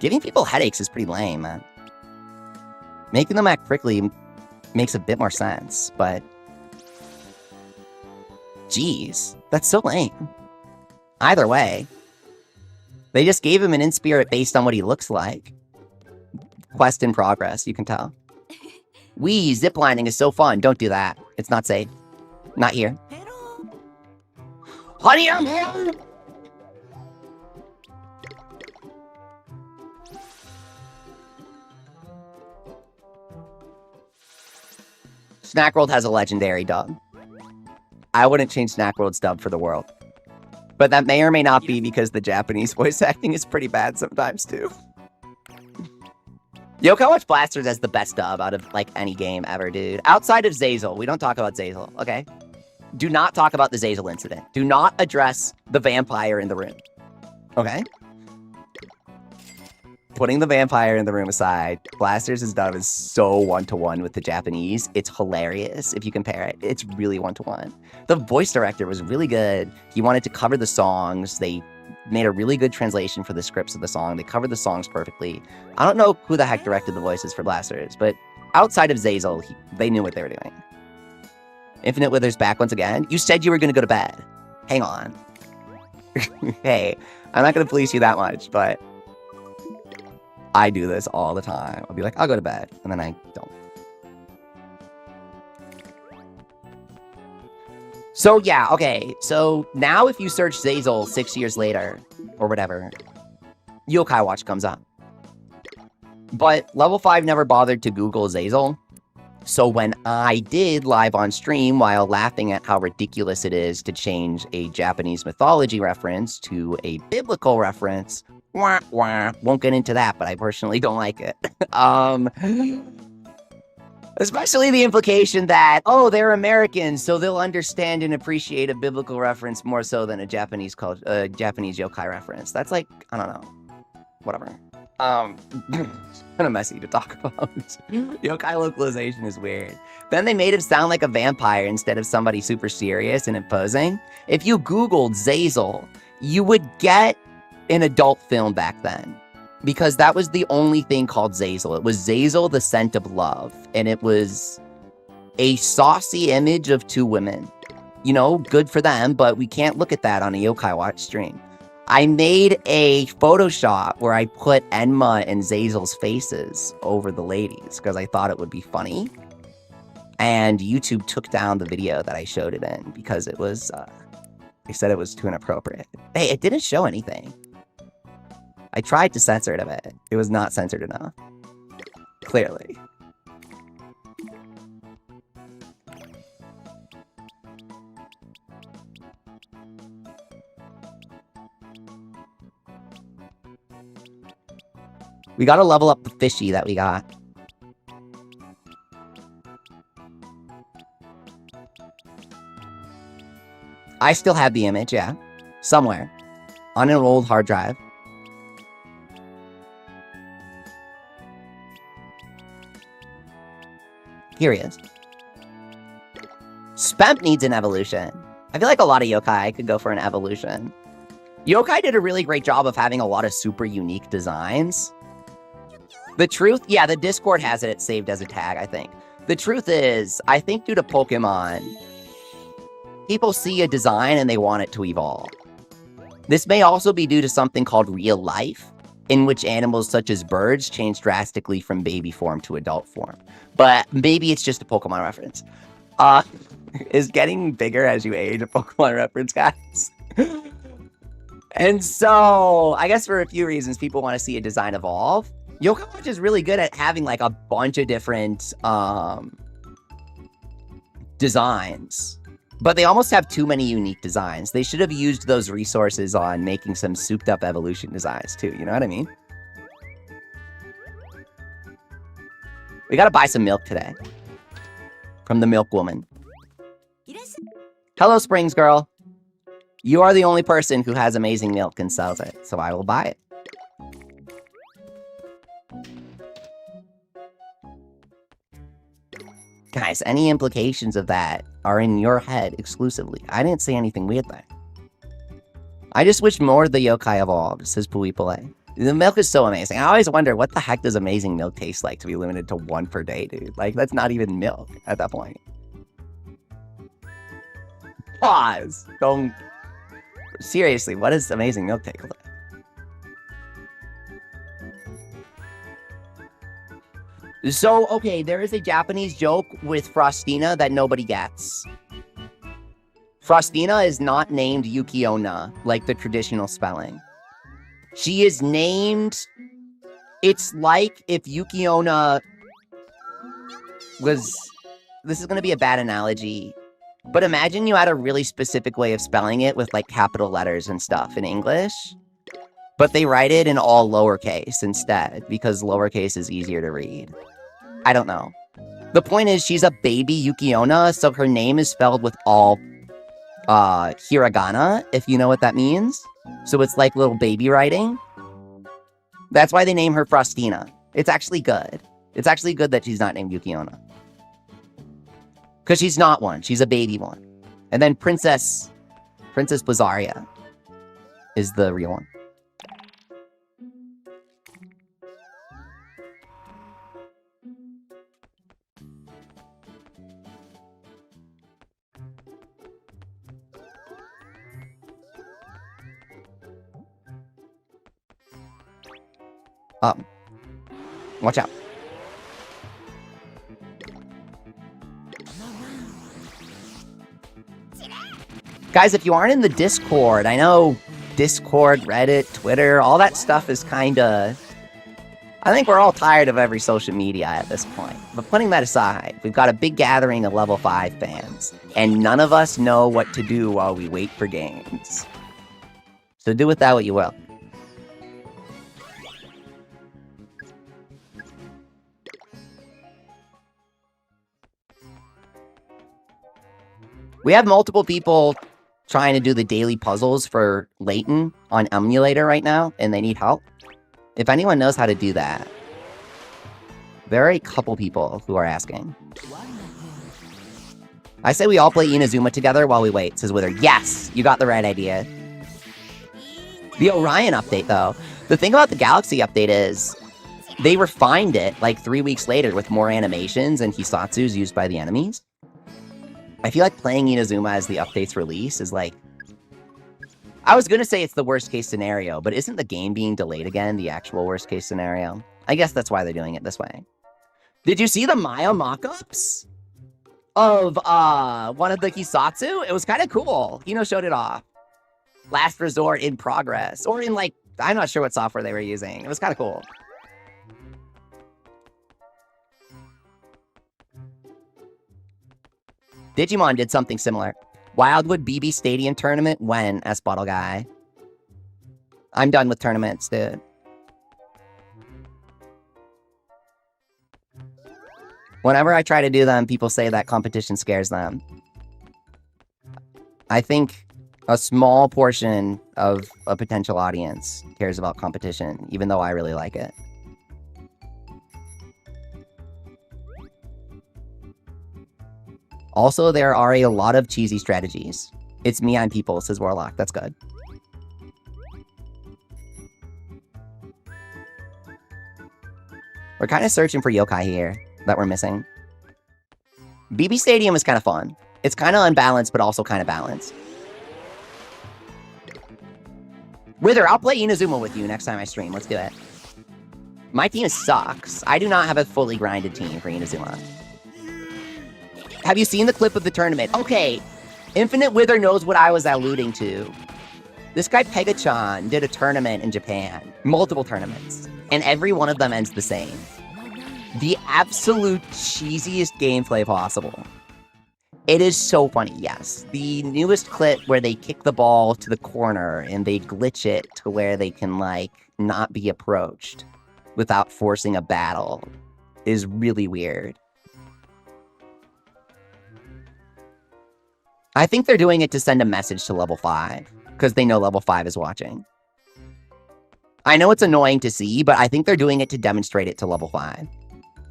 Giving people headaches is pretty lame, man. Making them act prickly makes a bit more sense, but... Jeez, that's so lame. Either way. They just gave him an in spirit based on what he looks like. Quest in progress, you can tell. Wee, ziplining is so fun. Don't do that. It's not safe. Not here. Honey, I'm here! Snackworld has a legendary dub. I wouldn't change Snackworld's dub for the world. But that may or may not be because the Japanese voice acting is pretty bad sometimes, too. Yokai Watch Blasters has the best dub out of, like, any game ever, dude. Outside of Zazel. We don't talk about Zazel, okay? Do not talk about the Zazel incident. Do not address the vampire in the room. Okay? Putting the vampire in the room aside, Blasters' dub is so one-to-one with the Japanese. It's hilarious if you compare it. It's really one-to-one. The voice director was really good. He wanted to cover the songs. They made a really good translation for the scripts of the song. They covered the songs perfectly. I don't know who the heck directed the voices for Blasters, but outside of Zazel, they knew what they were doing. Infinite Withers back once again. You said you were going to go to bed. Hang on. Hey, I'm not going to police you that much, but I do this all the time. I'll be like, I'll go to bed, and then I don't. So yeah, okay. So now if you search Zazel 6 years later, or whatever, Yokai Watch comes up. But Level 5 never bothered to Google Zazel. So when I did live on stream while laughing at how ridiculous it is to change a Japanese mythology reference to a biblical reference, wah, wah, won't get into that, but I personally don't like it. Especially the implication that, oh, they're Americans, so they'll understand and appreciate a biblical reference more so than a Japanese Japanese yokai reference. That's like, I don't know, whatever. Kind of messy to talk about. Yokai localization is weird. Then they made him sound like a vampire instead of somebody super serious and imposing. If you Googled Zazel, you would get an adult film back then. Because that was the only thing called Zazel. It was Zazel, the Scent of Love. And it was a saucy image of two women. You know, good for them, but we can't look at that on a Yokai Watch stream. I made a Photoshop where I put Enma and Zazel's faces over the ladies because I thought it would be funny. And YouTube took down the video that I showed it in because it was, they said it was too inappropriate. Hey, it didn't show anything. I tried to censor it a bit. It was not censored enough. Clearly. We gotta level up the fishy that we got. I still have the image, yeah. Somewhere. On an old hard drive. Here he is. Spemp needs an evolution. I feel like a lot of yokai could go for an evolution. Yokai did a really great job of having a lot of super unique designs. The truth, yeah, the Discord has it saved as a tag, I think. The truth is, I think due to Pokemon, people see a design and they want it to evolve. This may also be due to something called real life, in which animals such as birds change drastically from baby form to adult form. But maybe it's just a Pokemon reference. Is getting bigger as you age a Pokemon reference, guys? And so, I guess for a few reasons, people want to see a design evolve. Yokai Watch is really good at having like a bunch of different designs. But they almost have too many unique designs. They should have used those resources on making some souped up evolution designs too, you know what I mean? We gotta buy some milk today. From the milk woman. Hello, Springs Girl. You are the only person who has amazing milk and sells it, so I will buy it. Guys, any implications of that are in your head exclusively. I didn't say anything weird there. I just wish more of the yokai evolved, says Puipule. The milk is so amazing. I always wonder, what the heck does amazing milk taste like to be limited to 1 per day, dude? Like, that's not even milk at that point. Pause. Don't... Seriously, what does amazing milk taste like? So, okay, there is a Japanese joke with Frostina that nobody gets. Frostina is not named Yukiona, like the traditional spelling. She is named... It's like if Yukiona was... This is going to be a bad analogy. But imagine you had a really specific way of spelling it with, like, capital letters and stuff in English. But they write it in all lowercase instead, because lowercase is easier to read. I don't know. The point is, she's a baby Yukiona, so her name is spelled with all hiragana, if you know what that means. So it's like little baby writing. That's why they name her Frostina. It's actually good. It's actually good that she's not named Yukiona. Because she's not one. She's a baby one. And then Princess Blizaria is the real one. Watch out. Guys, if you aren't in the Discord, I know Discord, Reddit, Twitter, all that stuff is kinda... I think we're all tired of every social media at this point. But putting that aside, we've got a big gathering of level 5 fans, and none of us know what to do while we wait for games. So do with that what you will. We have multiple people trying to do the daily puzzles for Layton on emulator right now, and they need help. If anyone knows how to do that, there are a couple people who are asking. I say we all play Inazuma together while we wait, says Wither. Yes, you got the right idea. The Orion update, though. The thing about the Galaxy update is they refined it like 3 weeks later with more animations and Hisatsus used by the enemies. I feel like playing Inazuma as the update's release is like... I was gonna say it's the worst case scenario, but isn't the game being delayed again the actual worst case scenario? I guess that's why they're doing it this way. Did you see the Maya mock-ups of one of the Hisatsu? It was kind of cool. Hino showed it off. Last resort in progress. Or in like, I'm not sure what software they were using. It was kind of cool. Digimon did something similar. Wildwood BB Stadium tournament when, S Bottle Guy. I'm done with tournaments, dude. Whenever I try to do them, people say that competition scares them. I think a small portion of a potential audience cares about competition, even though I really like it. Also, there are a lot of cheesy strategies. It's me on people, says Warlock. That's good. We're kind of searching for yokai here that we're missing. BB Stadium is kind of fun. It's kind of unbalanced, but also kind of balanced. Wither, I'll play Inazuma with you next time I stream. Let's do it. My team sucks. I do not have a fully grinded team for Inazuma. Have you seen the clip of the tournament? Okay, Infinite Wither knows what I was alluding to. This guy Pegachan did a tournament in Japan. Multiple tournaments. And every one of them ends the same. The absolute cheesiest gameplay possible. It is so funny, yes. The newest clip where they kick the ball to the corner and they glitch it to where they can, like, not be approached without forcing a battle is really weird. I think they're doing it to send a message to level 5, because they know level 5 is watching. I know it's annoying to see, but I think they're doing it to demonstrate it to level 5.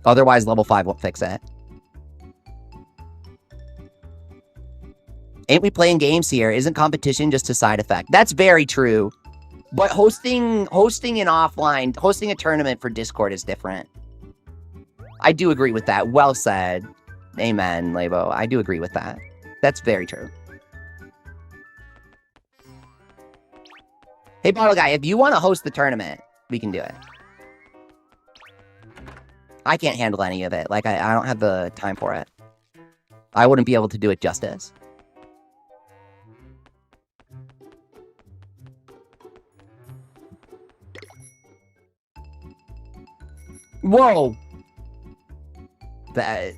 Otherwise, level 5 won't fix it. Ain't we playing games here? Isn't competition just a side effect? That's very true. But hosting an offline, hosting a tournament for Discord is different. I do agree with that. Well said. Amen, Labo. I do agree with that. That's very true. Hey, Bottle Guy, if you want to host the tournament, we can do it. I can't handle any of it. Like, I don't have the time for it. I wouldn't be able to do it justice. Whoa! That...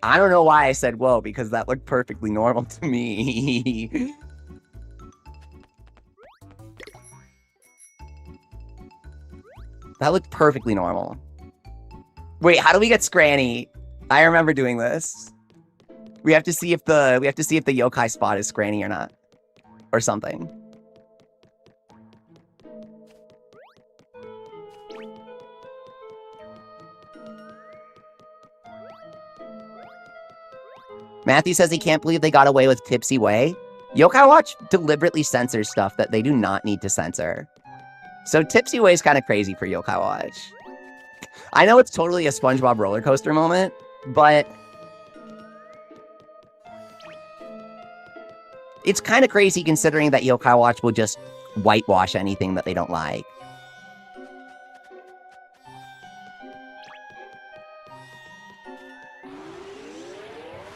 I don't know why I said whoa, because that looked perfectly normal to me. That looked perfectly normal. Wait, how do we get Scranny? I remember doing this. We have to see if the yokai spot is Scranny or not. Or something. Matthew says he can't believe they got away with Tipsy Way. Yokai Watch deliberately censors stuff that they do not need to censor. So Tipsy Way is kind of crazy for Yokai Watch. I know it's totally a SpongeBob roller coaster moment, but it's kind of crazy considering that Yokai Watch will just whitewash anything that they don't like.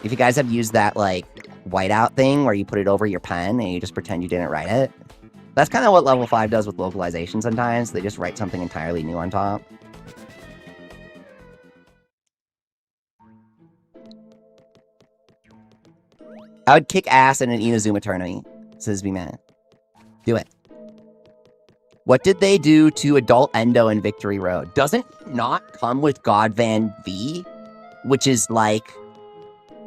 If you guys have used that, like, whiteout thing where you put it over your pen and you just pretend you didn't write it, that's kind of what level 5 does with localization sometimes. They just write something entirely new on top. I would kick ass in an Inazuma tournament, says B-Man. Do it. What did they do to Adult Endo in Victory Road? Doesn't not come with Godvan V, which is, like,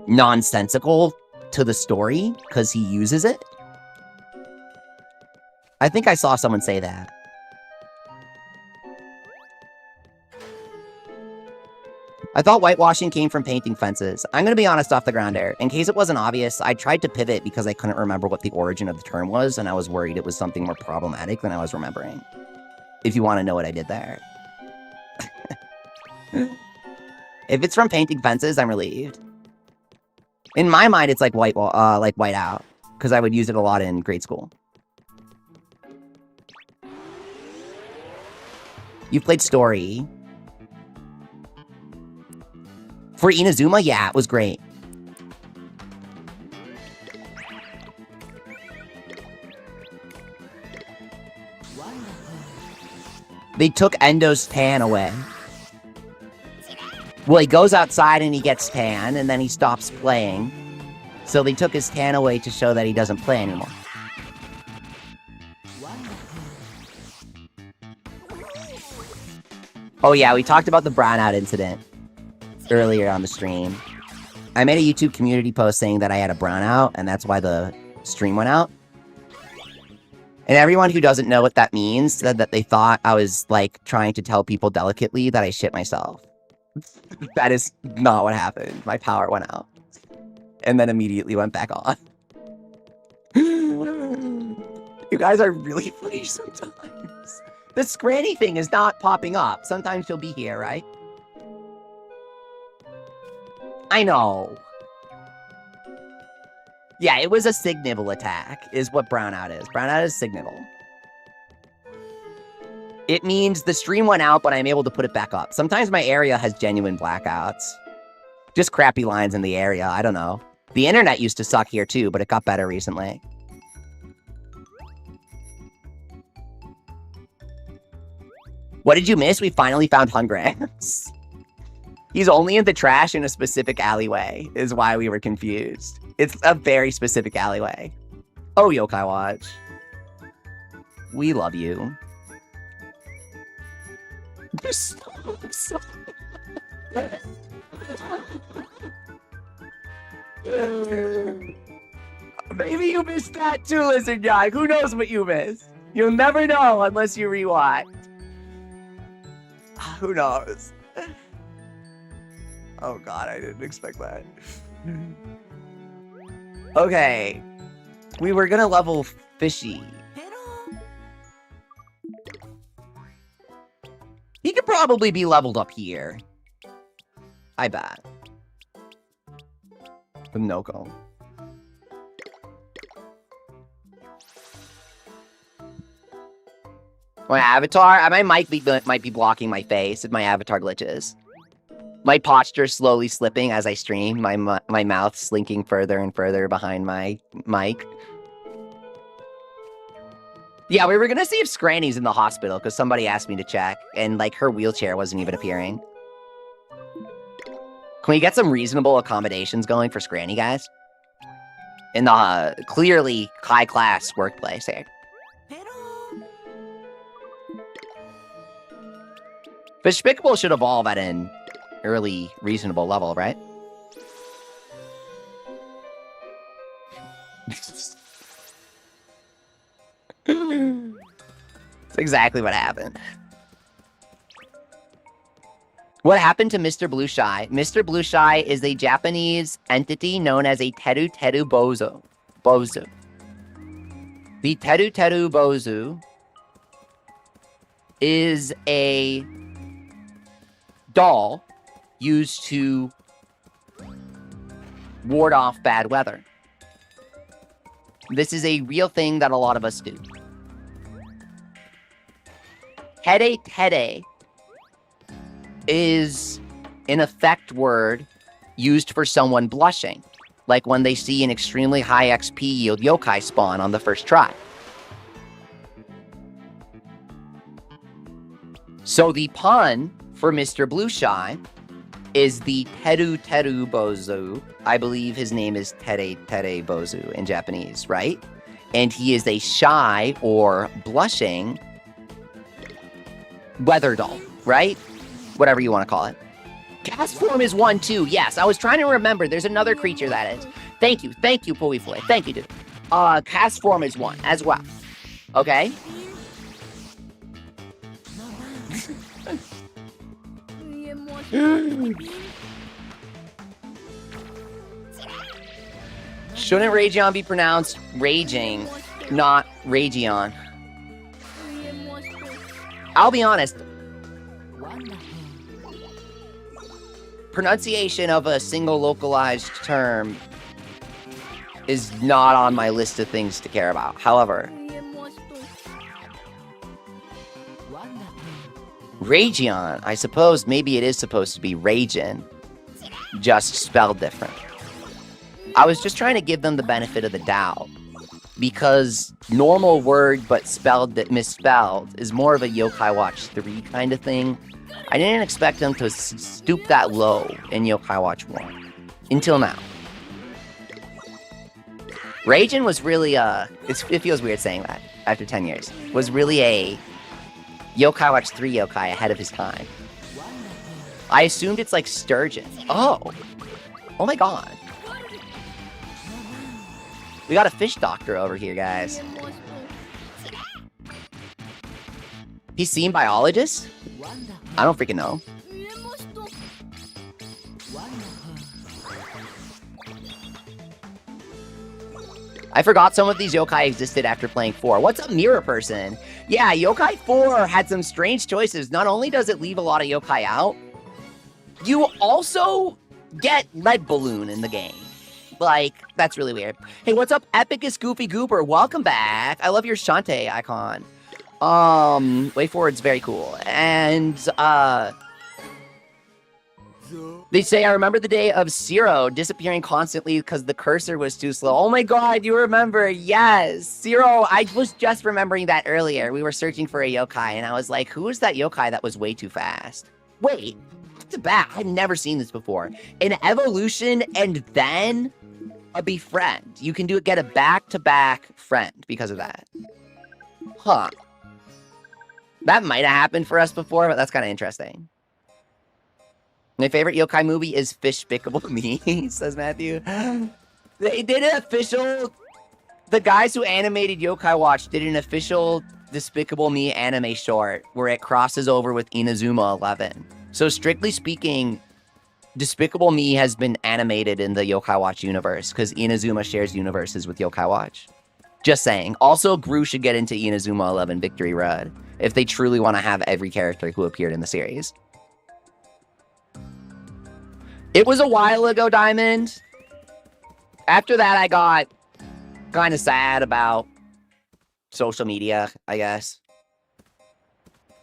nonsensical to the story, because he uses it? I think I saw someone say that. I thought whitewashing came from painting fences. I'm going to be honest off the ground here. In case it wasn't obvious, I tried to pivot because I couldn't remember what the origin of the term was, and I was worried it was something more problematic than I was remembering. If you want to know what I did there. If it's from painting fences, I'm relieved. In my mind, it's like white out, because I would use it a lot in grade school. You played Story. For Inazuma, yeah, it was great. They took Endo's tan away. Well, he goes outside and he gets tan, and then he stops playing. So they took his tan away to show that he doesn't play anymore. Oh yeah, we talked about the brownout incident earlier on the stream. I made a YouTube community post saying that I had a brownout, and that's why the stream went out. And everyone who doesn't know what that means said that they thought I was, like, trying to tell people delicately that I shit myself. That is not what happened. My power went out. And then immediately went back on. You guys are really funny sometimes. The Scranny thing is not popping up. Sometimes she'll be here, right? I know. Yeah, it was a Signibble attack, is what brownout is. Brownout is Signibble. It means the stream went out, but I'm able to put it back up. Sometimes my area has genuine blackouts. Just crappy lines in the area, I don't know. The internet used to suck here too, but it got better recently. What did you miss? We finally found Hungrams. He's only in the trash in a specific alleyway, is why we were confused. It's a very specific alleyway. Oh, Yokai Watch. We love you. Maybe you missed that too, Lizard Guy. Who knows what you missed? You'll never know unless you rewatch. Who knows? Oh god, I didn't expect that. Okay. We were gonna level Fishy. He could probably be leveled up here. I bet. With Noko. My avatar? My mic might be blocking my face if my avatar glitches. My posture slowly slipping as I stream, my mouth slinking further and further behind my mic. Yeah, we were gonna see if Scranny's in the hospital, because somebody asked me to check, and, like, her wheelchair wasn't even appearing. Can we get some reasonable accommodations going for Scranny, guys? In the clearly high-class workplace here. Despicable should evolve at an early, reasonable level, right? That's exactly what happened. What happened to Mr. Blue Shy? Mr. Blue Shy is a Japanese entity known as a Teru Teru Bozu. The Teru Teru Bozu is a doll used to ward off bad weather. This is a real thing that a lot of us do. Tere Tere is an effect word used for someone blushing, like when they see an extremely high XP yield yokai spawn on the first try. So the pun for Mr. Blueshy is the Teru Teru Bozu. I believe his name is Tere Tere Bozu in Japanese, right? And he is a shy or blushing weather doll, right? Whatever you want to call it. Cast form is 1 too. Yes, I was trying to remember. There's another creature that is. Thank you, Puifui. Thank you, dude. Cast form is 1 as well. Okay. Shouldn't Ragion be pronounced raging, not Ragion? I'll be honest. Pronunciation of a single localized term is not on my list of things to care about. However, Ragion, I suppose maybe it is supposed to be Ragin, just spelled different. I was just trying to give them the benefit of the doubt, because normal word but misspelled is more of a Yokai Watch 3 kind of thing. I didn't expect them to stoop that low in Yokai Watch 1, until now. Ragin was really, it feels weird saying that after 10 years, was really a Yokai Watch 3 yokai ahead of his time. I assumed it's like Sturgeon. Oh my god. We got a fish doctor over here, guys. He's seen biologist? I don't freaking know. I forgot some of these yokai existed after playing 4. What's up, Mirror Person? Yeah, Yokai 4 had some strange choices. Not only does it leave a lot of yokai out, you also get Lead Balloon in the game. Like, that's really weird. Hey, what's up, Epicus Goofy Goober? Welcome back. I love your Shantae icon. Way Forward's very cool. And, they say, I remember the day of Zero disappearing constantly because the cursor was too slow. Oh my god, you remember? Yes, Zero. I was just remembering that earlier. We were searching for a yokai, and I was like, who is that yokai that was way too fast? Wait, to back. I've never seen this before. An evolution and then a befriend. You can get a back-to-back friend because of that. Huh. That might have happened for us before, but that's kind of interesting. My favorite yokai movie is Fishpicable Me, says Matthew. They did an official... The guys who animated Yokai Watch did an official Despicable Me anime short where it crosses over with Inazuma 11. So strictly speaking, Despicable Me has been animated in the Yokai Watch universe because Inazuma shares universes with Yokai Watch. Just saying. Also, Gru should get into Inazuma 11 Victory Road if they truly want to have every character who appeared in the series. It was a while ago, Diamond. After that, I got kind of sad about social media, I guess.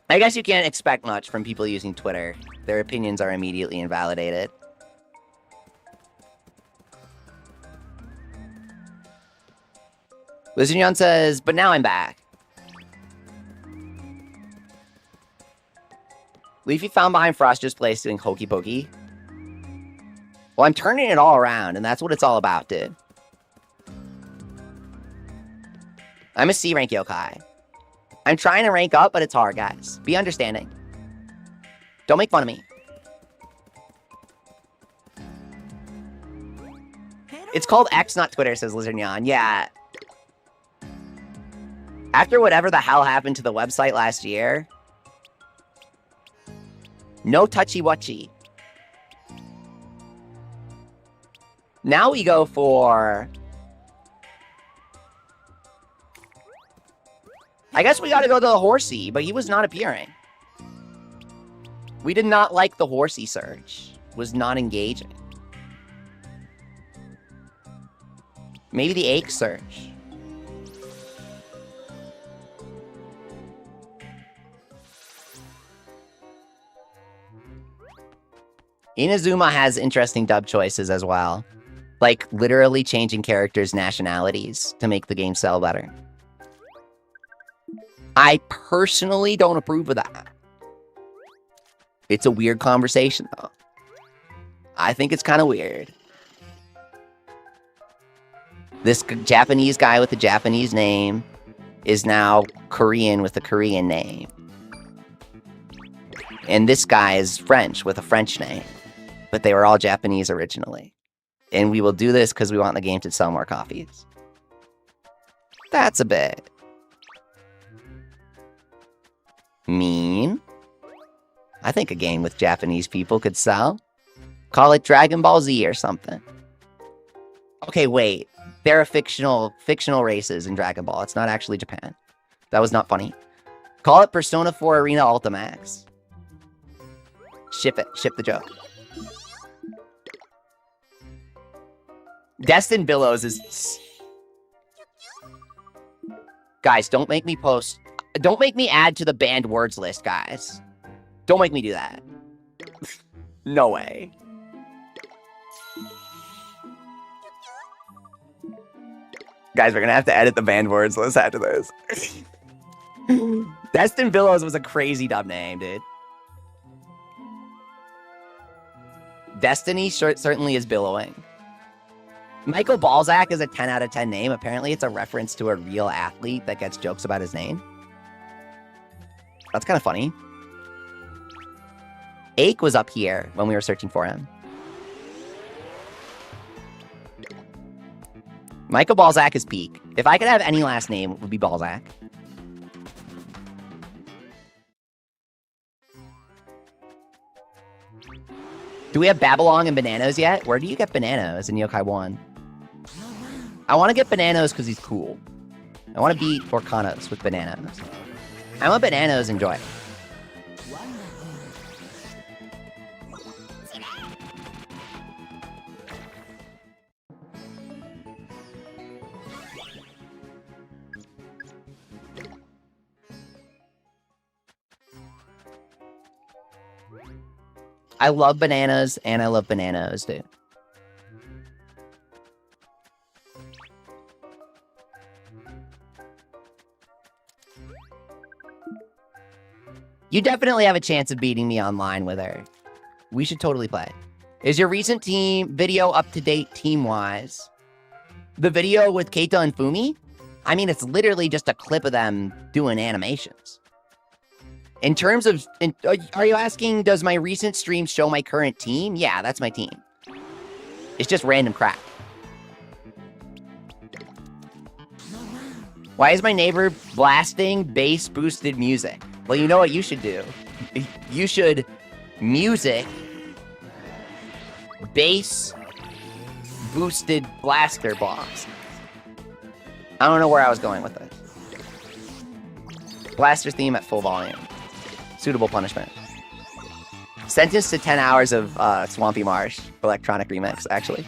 I guess you can't expect much from people using Twitter. Their opinions are immediately invalidated. Lizard says, but now I'm back. Leafy found behind Frost just placed doing Hokey Pokey. Well, I'm turning it all around, and that's what it's all about, dude. I'm a C-rank yokai. I'm trying to rank up, but it's hard, guys. Be understanding. Don't make fun of me. It's called X, not Twitter, says Lizard Nyan. Yeah. After whatever the hell happened to the website last year, no touchy-wutchy. Now we go for... I guess we gotta go to the Horsey, but he was not appearing. We did not like the Horsey search. Was not engaging. Maybe the Ache search. Inazuma has interesting dub choices as well. Like, literally changing characters' nationalities to make the game sell better. I personally don't approve of that. It's a weird conversation, though. I think it's kind of weird. This Japanese guy with a Japanese name is now Korean with a Korean name. And this guy is French with a French name. But they were all Japanese originally. And we will do this because we want the game to sell more copies. That's a bit mean. I think a game with Japanese people could sell. Call it Dragon Ball Z or something. Okay, wait. There are fictional races in Dragon Ball. It's not actually Japan. That was not funny. Call it Persona 4 Arena Ultimax. Ship it. Ship the joke. Destin Billows is... Guys, don't make me post... Don't make me add to the banned words list, guys. Don't make me do that. No way. Guys, we're gonna have to edit the banned words list after this. Destin Billows was a crazy dumb name, dude. Destiny certainly is billowing. Michael Balzac is a 10 out of 10 name. Apparently, it's a reference to a real athlete that gets jokes about his name. That's kind of funny. Ake was up here when we were searching for him. Michael Balzac is peak. If I could have any last name, it would be Balzac. Do we have Babylon and Bananas yet? Where do you get Bananas in Yokai 1? I want to get Bananas because he's cool. I want to beat Orkanos with Bananas. I want Bananas and Joy. I love Bananas, and I love Bananas, dude. You definitely have a chance of beating me online with her. We should totally play. Is your recent team video up to date team-wise? The video with Keita and Fumi? I mean, it's literally just a clip of them doing animations. In terms of, are you asking, does my recent stream show my current team? Yeah, that's my team. It's just random crap. Why is my neighbor blasting bass boosted music? Well, you know what you should do? You should music bass boosted blaster box. I don't know where I was going with this. Blaster theme at full volume. Suitable punishment. Sentenced to 10 hours of Swampy Marsh electronic remix, actually.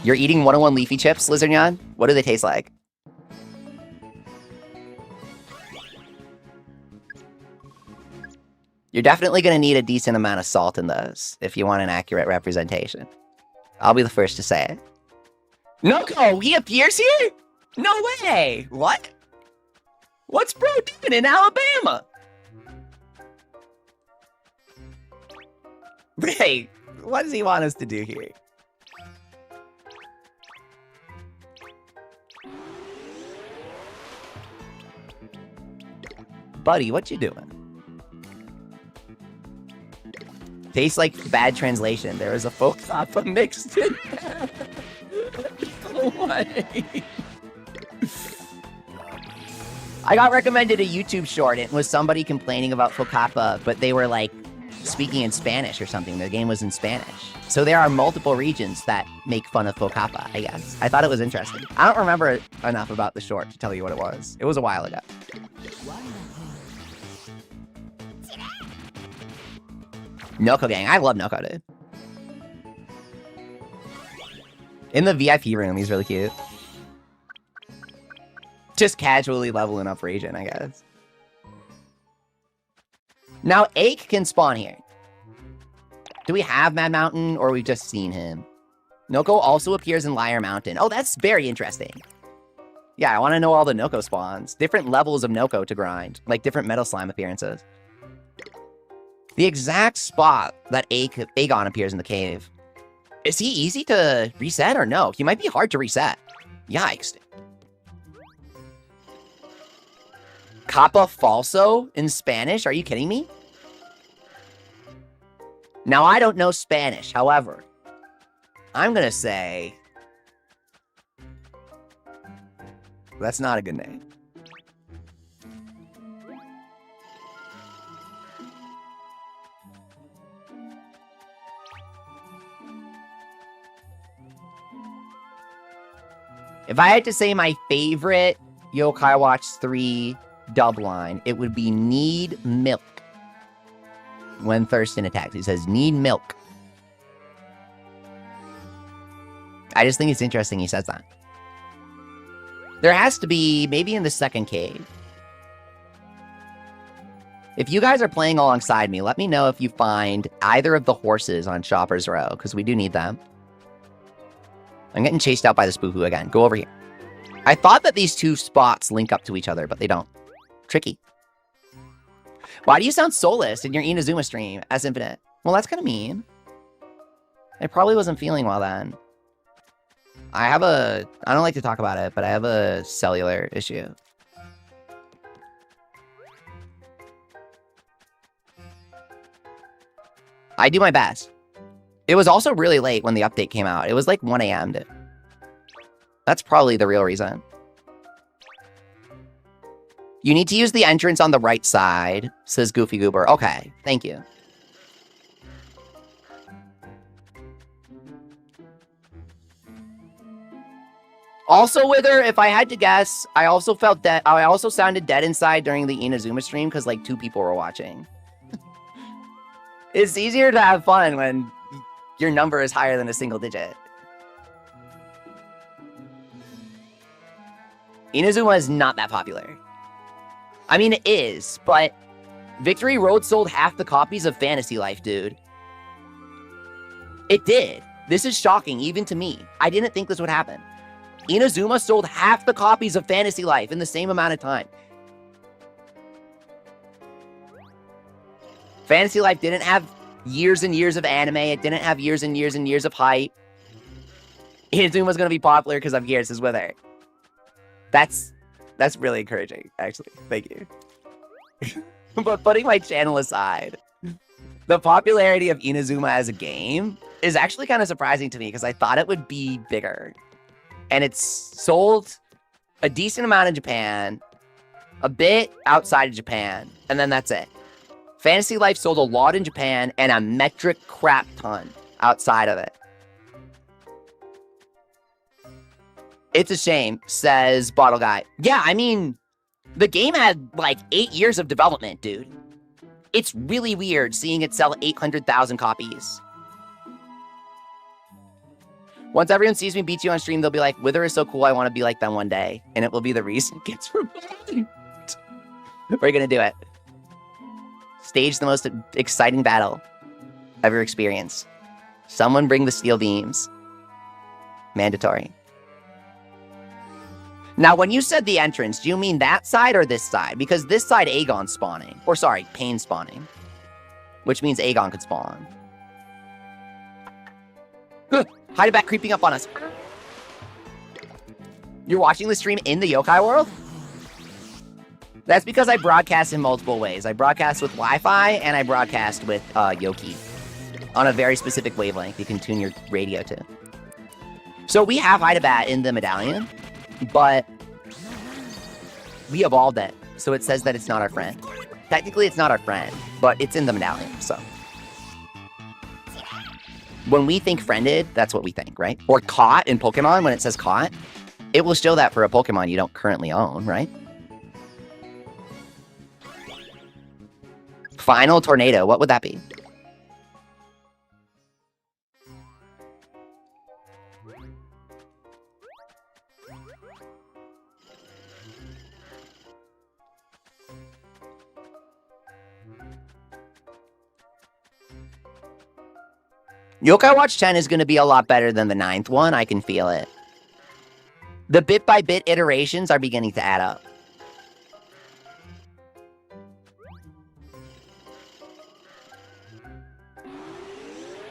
You're eating 101 Leafy Chips, Lizardnyan? What do they taste like? You're definitely going to need a decent amount of salt in those if you want an accurate representation. I'll be the first to say it. Noko, he appears here? No way! What? What's bro doing in Alabama? Hey, what does he want us to do here? Buddy, what you doing? Tastes like bad translation. There is a folk opera mixed in there. I got recommended a YouTube short. It was somebody complaining about Focapa, but they were like speaking in Spanish or something. The game was in Spanish. So there are multiple regions that make fun of Focapa, I guess. I thought it was interesting. I don't remember enough about the short to tell you what it was. It was a while ago. Noko Gang. I love Noko, dude. In the VIP room, he's really cute. Just casually leveling up Radiant, I guess. Now, Ake can spawn here. Do we have Mad Mountain, or we've just seen him? Noko also appears in Lyre Mountain. Oh, that's very interesting. Yeah, I want to know all the Noko spawns. Different levels of Noko to grind. Like different Metal Slime appearances. The exact spot that Aegon appears in the cave. Is he easy to reset or no? He might be hard to reset. Yikes. Capa Falso in Spanish? Are you kidding me? Now, I don't know Spanish. However, I'm going to say... that's not a good name. If I had to say my favorite Yokai Watch 3 dub line, it would be need milk. When Thurston attacks, he says, need milk. I just think it's interesting he says that. There has to be, maybe in the second cave. If you guys are playing alongside me, let me know if you find either of the horses on Shopper's Row, because we do need them. I'm getting chased out by the Spooku again. Go over here. I thought that these two spots link up to each other, but they don't. Tricky. Why do you sound soulless in your Inazuma stream, as Infinite? Well, that's kind of mean. I probably wasn't feeling well then. I don't like to talk about it, but I have a cellular issue. I do my best. It was also really late when the update came out. It was like 1 a.m. That's probably the real reason. You need to use the entrance on the right side, says Goofy Goober. Okay, thank you. Also, Wither, if I had to guess, I also felt dead. I also sounded dead inside during the Inazuma stream because like 2 people were watching. It's easier to have fun when your number is higher than a single digit. Inazuma is not that popular. I mean, it is, but Victory Road sold half the copies of Fantasy Life, dude. It did. This is shocking, even to me. I didn't think this would happen. Inazuma sold half the copies of Fantasy Life in the same amount of time. Fantasy Life didn't have years and years of anime. It didn't have years and years and years of hype. Inazuma's going to be popular because I'm here, says Wither. That's really encouraging, actually. Thank you. But putting my channel aside, the popularity of Inazuma as a game is actually kind of surprising to me because I thought it would be bigger. And it's sold a decent amount in Japan, a bit outside of Japan, and then that's it. Fantasy Life sold a lot in Japan and a metric crap ton outside of it. It's a shame, says Bottle Guy. Yeah, I mean, the game had like 8 years of development, dude. It's really weird seeing it sell 800,000 copies. Once everyone sees me beat you on stream, they'll be like, Wither is so cool, I want to be like them one day. And it will be the reason it gets removed. We're going to do it. Stage the most exciting battle ever experienced. Someone bring the steel beams. Mandatory. Now, when you said the entrance, do you mean that side or this side? Because this side, Aegon's spawning. Or sorry, Pain spawning. Which means Aegon could spawn. Hide back creeping up on us. You're watching the stream in the yokai world? That's because I broadcast in multiple ways. I broadcast with Wi-Fi and I broadcast with Yoki on a very specific wavelength you can tune your radio to. So we have Hydabat in the medallion, but we evolved it. So it says that it's not our friend. Technically, it's not our friend, but it's in the medallion, so. When we think friended, that's what we think, right? Or caught in Pokemon, when it says caught, it will show that for a Pokemon you don't currently own, right? Final Tornado, what would that be? Yokai Watch 10 is going to be a lot better than the 9th one. I can feel it. The bit-by-bit iterations are beginning to add up.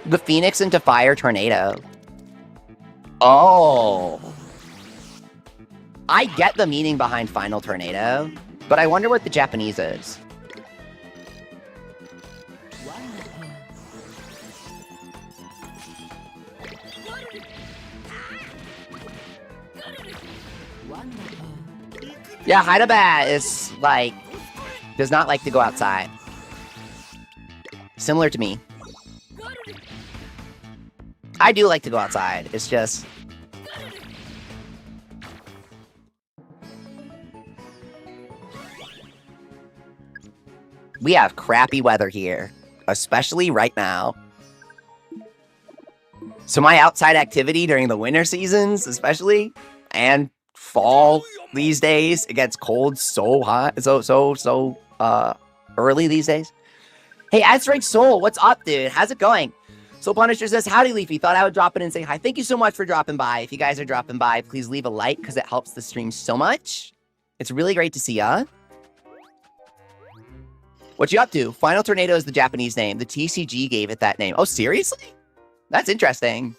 The Phoenix into Fire Tornado. Oh. I get the meaning behind Final Tornado, but I wonder what the Japanese is. Yeah, Hydabat is, like, does not like to go outside. Similar to me. I do like to go outside. It's just... we have crappy weather here, especially right now. So my outside activity during the winter seasons, especially, and fall these days, it gets cold so hot, so early these days. Hey, Azrite Soul, what's up, dude? How's it going? Soul Punisher says, howdy, Leafy. Thought I would drop in and say hi. Thank you so much for dropping by. If you guys are dropping by, please leave a like, because it helps the stream so much. It's really great to see ya. What you up to? Final Tornado is the Japanese name. The TCG gave it that name. Oh, seriously? That's interesting.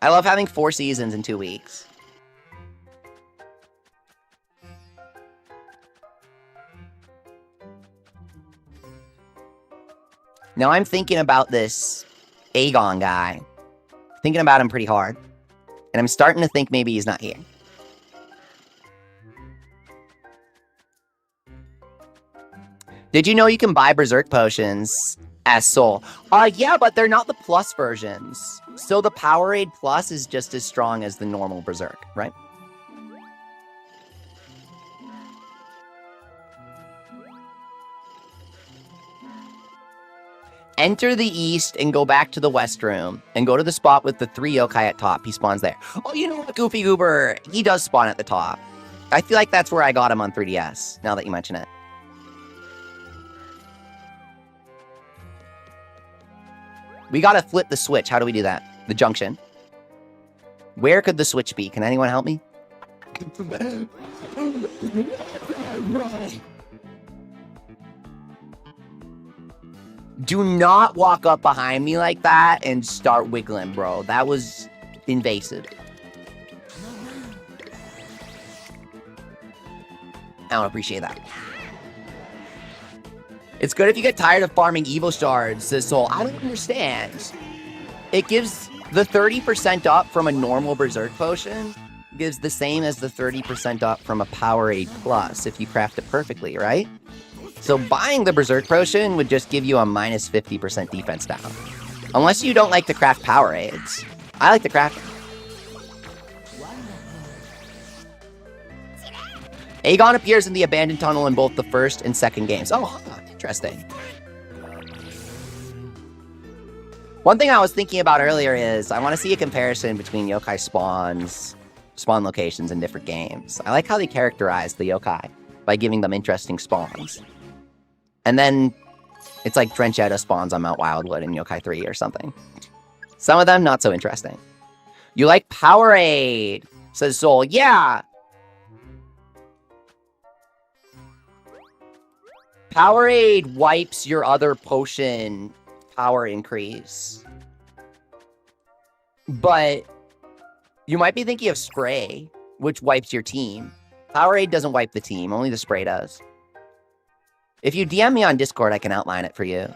I love having 4 seasons in 2 weeks. Now I'm thinking about this Aegon guy. Thinking about him pretty hard. And I'm starting to think maybe he's not here. Did you know you can buy Berserk potions as Soul? Yeah, but they're not the plus versions. So the Powerade Plus is just as strong as the normal Berserk, right? Enter the east and go back to the west room and go to the spot with the 3 yokai at top. He spawns there. Oh, you know what, Goofy Goober? He does spawn at the top. I feel like that's where I got him on 3DS, now that you mention it. We gotta flip the switch. How do we do that? The junction. Where could the switch be? Can anyone help me? Do not walk up behind me like that and start wiggling, bro. That was invasive. I don't appreciate that. It's good if you get tired of farming evil shards, says Soul. I don't understand. It gives the 30% up from a normal Berserk potion, gives the same as the 30% up from a Powerade Plus if you craft it perfectly, right? So buying the Berserk potion would just give you a minus 50% defense down. Unless you don't like to craft Powerades. I like to craft them. Aegon appears in the abandoned tunnel in both the first and second games. Oh, huh, interesting. One thing I was thinking about earlier is I want to see a comparison between yokai spawn locations in different games. I like how they characterize the yokai by giving them interesting spawns. And then it's like Drench Edda spawns on Mount Wildwood in Yokai 3 or something. Some of them not so interesting. You like Powerade, says Soul. Yeah! Powerade wipes your other potion power increase. But you might be thinking of Spray, which wipes your team. Powerade doesn't wipe the team, only the Spray does. If you DM me on Discord, I can outline it for you.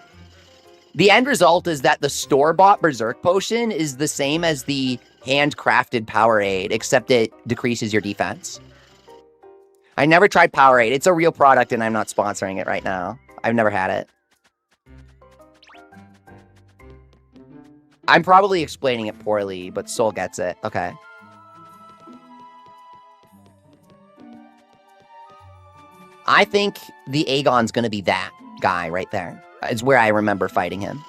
The end result is that the store-bought Berserk potion is the same as the handcrafted Powerade, except it decreases your defense. I never tried Powerade. It's a real product, and I'm not sponsoring it right now. I've never had it. I'm probably explaining it poorly, but Soul gets it. Okay. I think the Aegon's going to be that guy right there. It's where I remember fighting him.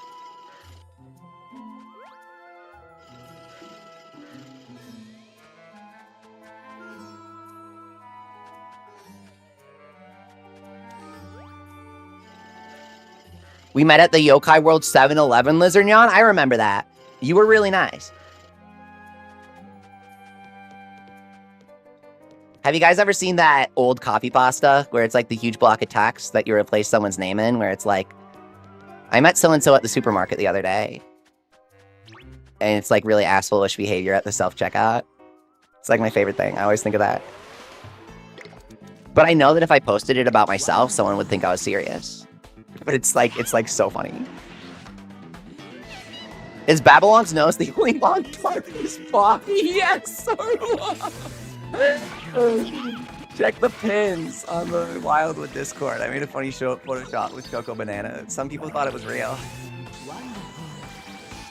We met at the Yokai World 7-Eleven, Lizardnyan. I remember that. You were really nice. Have you guys ever seen that old copy pasta where it's like the huge block of text that you replace someone's name in, where it's like, I met so-and-so at the supermarket the other day. And it's like really asshole-ish behavior at the self-checkout. It's like my favorite thing. I always think of that. But I know that if I posted it about myself, someone would think I was serious. But it's like so funny. Is Babylon's nose the only long part of his body? Yes, so do I. Check the pins on the Wildwood Discord. I made a funny Photoshop with Choco Banana. Some people thought it was real.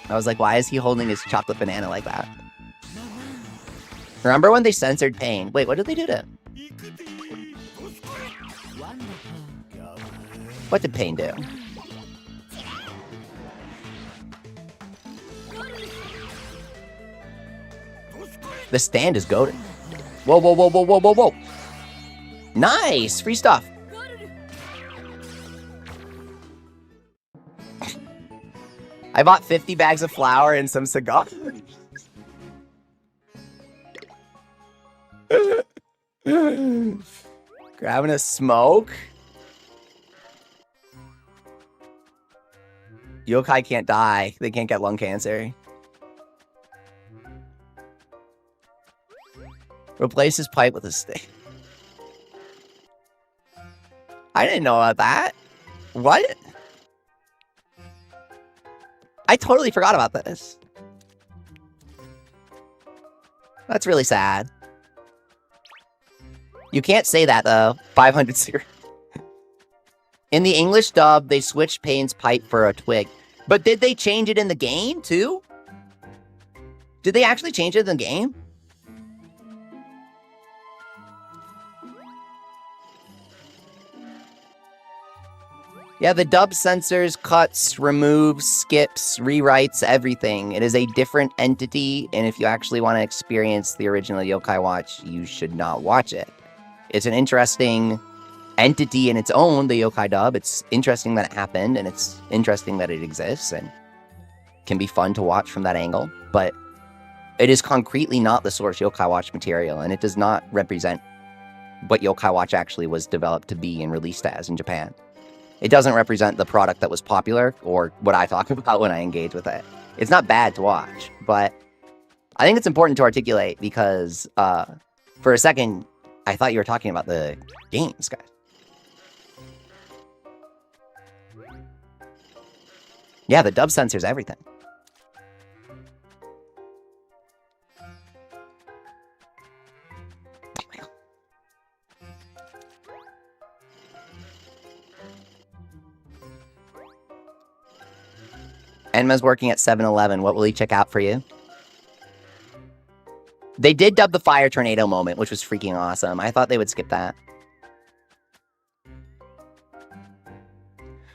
I was like, why is he holding his chocolate banana like that? Remember when they censored Pain? Wait, what did they do to him? What did Pain do? The stand is goated. Whoa, whoa, whoa, whoa, whoa, whoa, whoa. Nice! Free stuff. I bought 50 bags of flour and some cigars. Grabbing a smoke. Yokai can't die. They can't get lung cancer. Replace his pipe with a stick. I didn't know about that. What? I totally forgot about this. That's really sad. You can't say that, though. 500 series. In the English dub, they switched Pain's pipe for a twig. But did they change it in the game, too? Did they actually change it in the game? Yeah, the dub censors, cuts, removes, skips, rewrites, everything. It is a different entity, and if you actually want to experience the original Yokai Watch, you should not watch it. It's an interesting entity in its own, the Yokai dub. It's interesting that it happened, and it's interesting that it exists, and can be fun to watch from that angle, but it is concretely not the source Yokai Watch material, and it does not represent what Yokai Watch actually was developed to be and released as in Japan. It doesn't represent the product that was popular or what I talk about when I engage with it. It's not bad to watch, but I think it's important to articulate because for a second, I thought you were talking about the games, guys. Yeah, the dub censors everything. Enma's working at 7-Eleven. What will he check out for you? They did dub the fire tornado moment, which was freaking awesome. I thought they would skip that.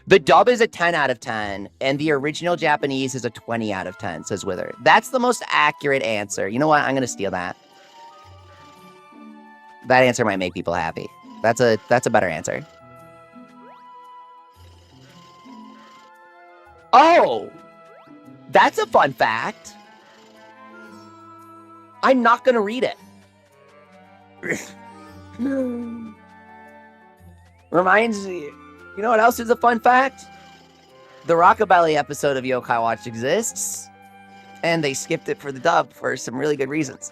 The dub is a 10 out of 10, and the original Japanese is a 20 out of 10, says Wither. That's the most accurate answer. You know what? I'm going to steal that. That answer might make people happy. That's a better answer. Oh! That's a fun fact. I'm not going to read it. Reminds me, you know what else is a fun fact? The Rockabilly episode of Yokai Watch exists, and they skipped it for the dub for some really good reasons.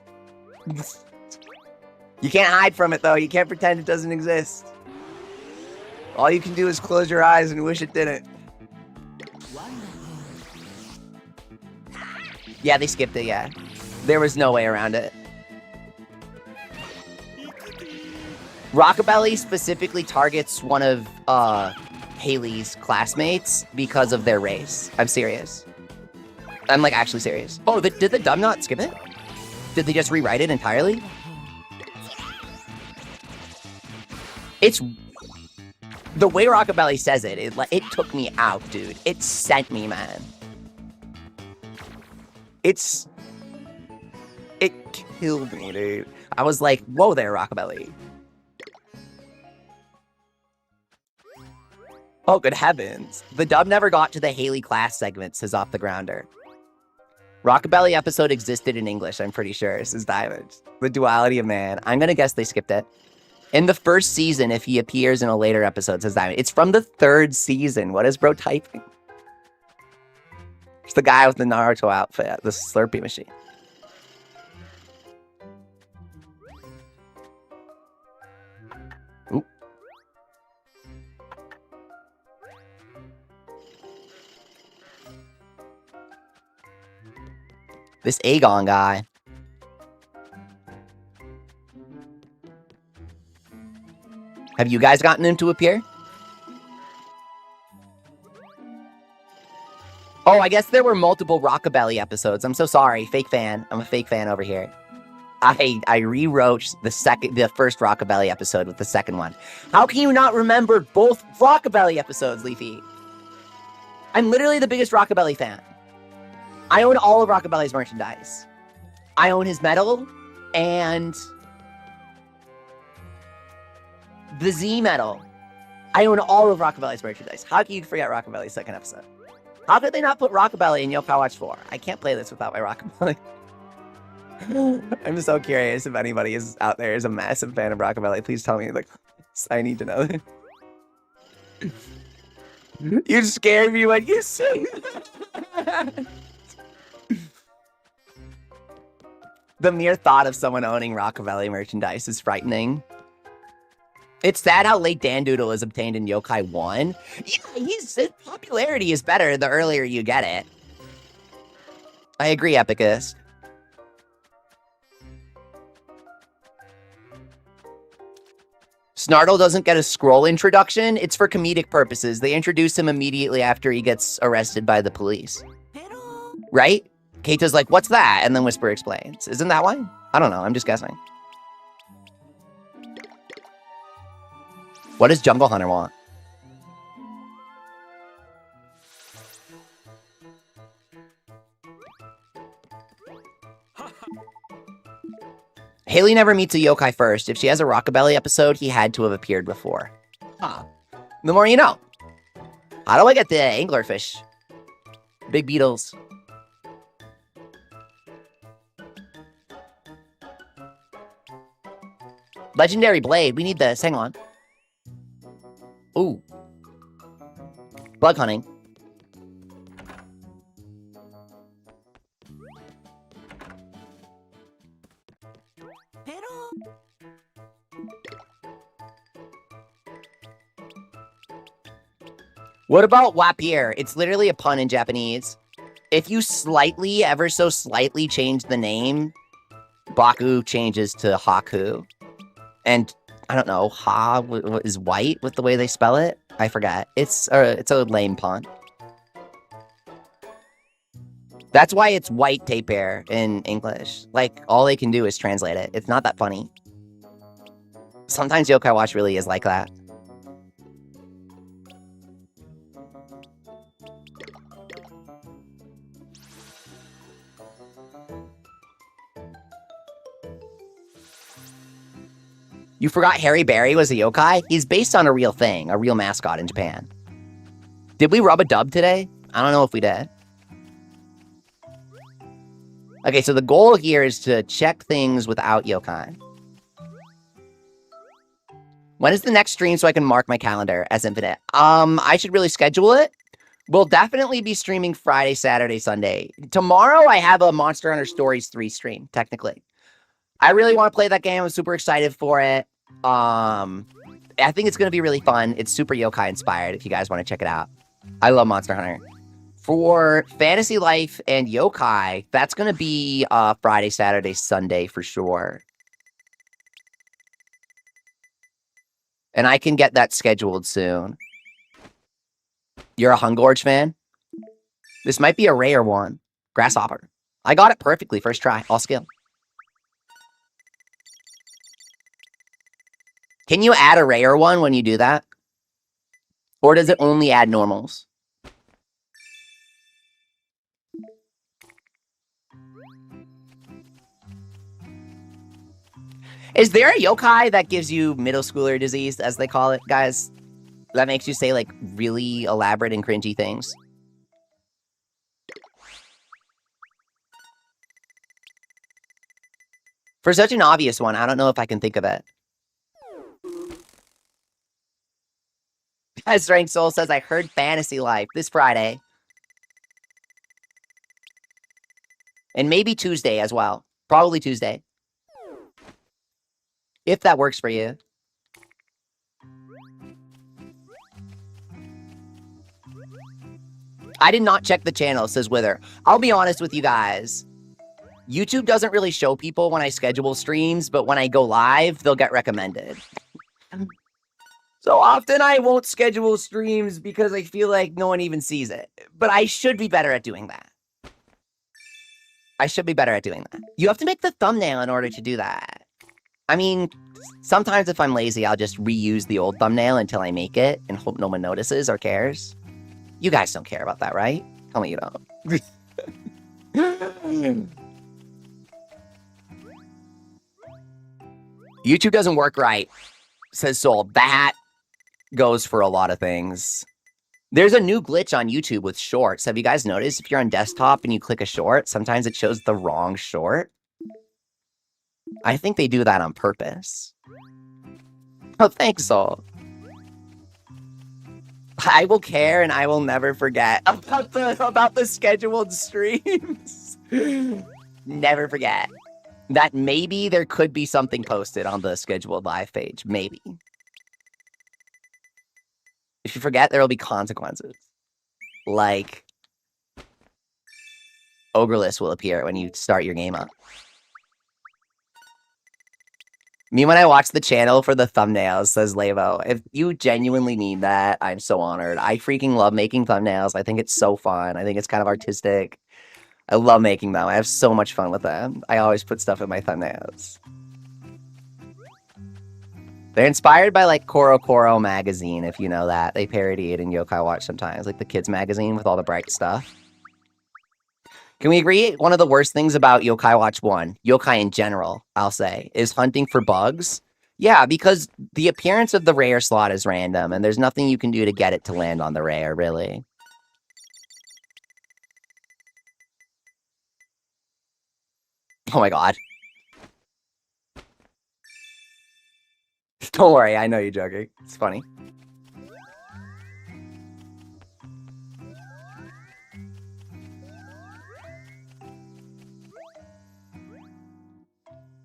You can't hide from it, though. You can't pretend it doesn't exist. All you can do is close your eyes and wish it didn't. Yeah, they skipped it, yeah. There was no way around it. Rockabilly specifically targets one of Haley's classmates because of their race. I'm serious. I'm like actually serious. Oh, did the dub not skip it? Did they just rewrite it entirely? It's the way Rockabilly says it. It took me out, dude. It sent me, man. It killed me, dude. I was like, whoa there, Rockabilly. Oh, good heavens. The dub never got to the Haley class segment, says Off the Grounder. Rockabilly episode existed in English, I'm pretty sure, says Diamond. The duality of man. I'm going to guess they skipped it. In the first season, if he appears in a later episode, says Diamond. It's from the 3rd season. What is bro typing? It's the guy with the Naruto outfit, the Slurpee machine. Ooh. This Aegon guy. Have you guys gotten him to appear? Oh, I guess there were multiple Rockabilly episodes. I'm so sorry. Fake fan. I'm a fake fan over here. I rewrote the first Rockabilly episode with the second one. How can you not remember both Rockabilly episodes, Leafy? I'm literally the biggest Rockabilly fan. I own all of Rockabilly's merchandise. I own his medal and the Z medal. I own all of Rockabilly's merchandise. How can you forget Rockabilly's second episode? How could they not put Rockabilly in Yokai Watch 4? I can't play this without my Rockabilly. I'm so curious if anybody is out there is a massive fan of Rockabilly. Please tell me, like, I need to know. You scared me when you said that. The mere thought of someone owning Rockabilly merchandise is frightening. It's sad how late Dandoodle is obtained in Yokai 1. Yeah, his popularity is better the earlier you get it. I agree, Epicus. Snartle doesn't get a scroll introduction. It's for comedic purposes. They introduce him immediately after he gets arrested by the police. Right? Keito's like, what's that? And then Whisper explains. Isn't that one? I don't know. I'm just guessing. What does Jungle Hunter want? Haley never meets a yokai first. If she has a Rockabilly episode, he had to have appeared before. Huh. The more you know. How do I get the anglerfish? Big beetles. Legendary blade. We need this. Hang on. Ooh. Bug hunting. What about Wapier? It's literally a pun in Japanese. If you slightly, ever so slightly change the name, Baku changes to Haku. And I don't know, Ha is white with the way they spell it. I forgot. It's a lame pun. That's why it's white tapir in English. Like, all they can do is translate it. It's not that funny. Sometimes Yokai Watch really is like that. You forgot Harry Berry was a yokai? He's based on a real thing, a real mascot in Japan. Did we rub a dub today? I don't know if we did. Okay, so the goal here is to check things without yokai. When is the next stream so I can mark my calendar as Infinite? I should really schedule it. We'll definitely be streaming Friday, Saturday, Sunday. Tomorrow I have a Monster Hunter Stories 3 stream, technically. I really want to play that game. I'm super excited for it. I think it's going to be really fun. It's super yokai inspired if you guys want to check it out. I love Monster Hunter. For Fantasy Life and yokai, that's going to be Friday, Saturday, Sunday for sure. And I can get that scheduled soon. You're a Hungorge fan? This might be a rare one. Grasshopper. I got it perfectly first try. All skill. Can you add a rare one when you do that? Or does it only add normals? Is there a yokai that gives you middle schooler disease, as they call it, guys? That makes you say, like, really elaborate and cringy things. For such an obvious one, I don't know if I can think of it. Strength Soul says, I heard Fantasy Life this Friday. And maybe Tuesday as well. Probably Tuesday. If that works for you. I did not check the channel, says Wither. I'll be honest with you guys. YouTube doesn't really show people when I schedule streams, but when I go live, they'll get recommended. So often I won't schedule streams because I feel like no one even sees it. But I should be better at doing that. I should be better at doing that. You have to make the thumbnail in order to do that. I mean, sometimes if I'm lazy, I'll just reuse the old thumbnail until I make it and hope no one notices or cares. You guys don't care about that, right? Tell me you don't. YouTube doesn't work right, says Soul. That goes for a lot of things. There's a new glitch on YouTube with shorts. Have you guys noticed if you're on desktop and you click a short, sometimes it shows the wrong short? I think they do that on purpose. Oh, thanks, Soul. I will care and I will never forget about the scheduled streams. Never forget. That maybe there could be something posted on the scheduled live page. Maybe. If you forget, there will be consequences. Like, Ogreless will appear when you start your game up. Me when I watch the channel for the thumbnails, says Levo. If you genuinely need that, I'm so honored. I freaking love making thumbnails. I think it's so fun. I think it's kind of artistic. I love making them. I have so much fun with them. I always put stuff in my thumbnails. They're inspired by, like, Koro Koro magazine, if you know that. They parody it in Yokai Watch sometimes, like the kids magazine with all the bright stuff. Can we agree one of the worst things about Yokai Watch 1, yokai in general, I'll say, is hunting for bugs? Yeah, because the appearance of the rare slot is random, and there's nothing you can do to get it to land on the rare, really. Oh my god. Don't worry, I know you're joking. It's funny.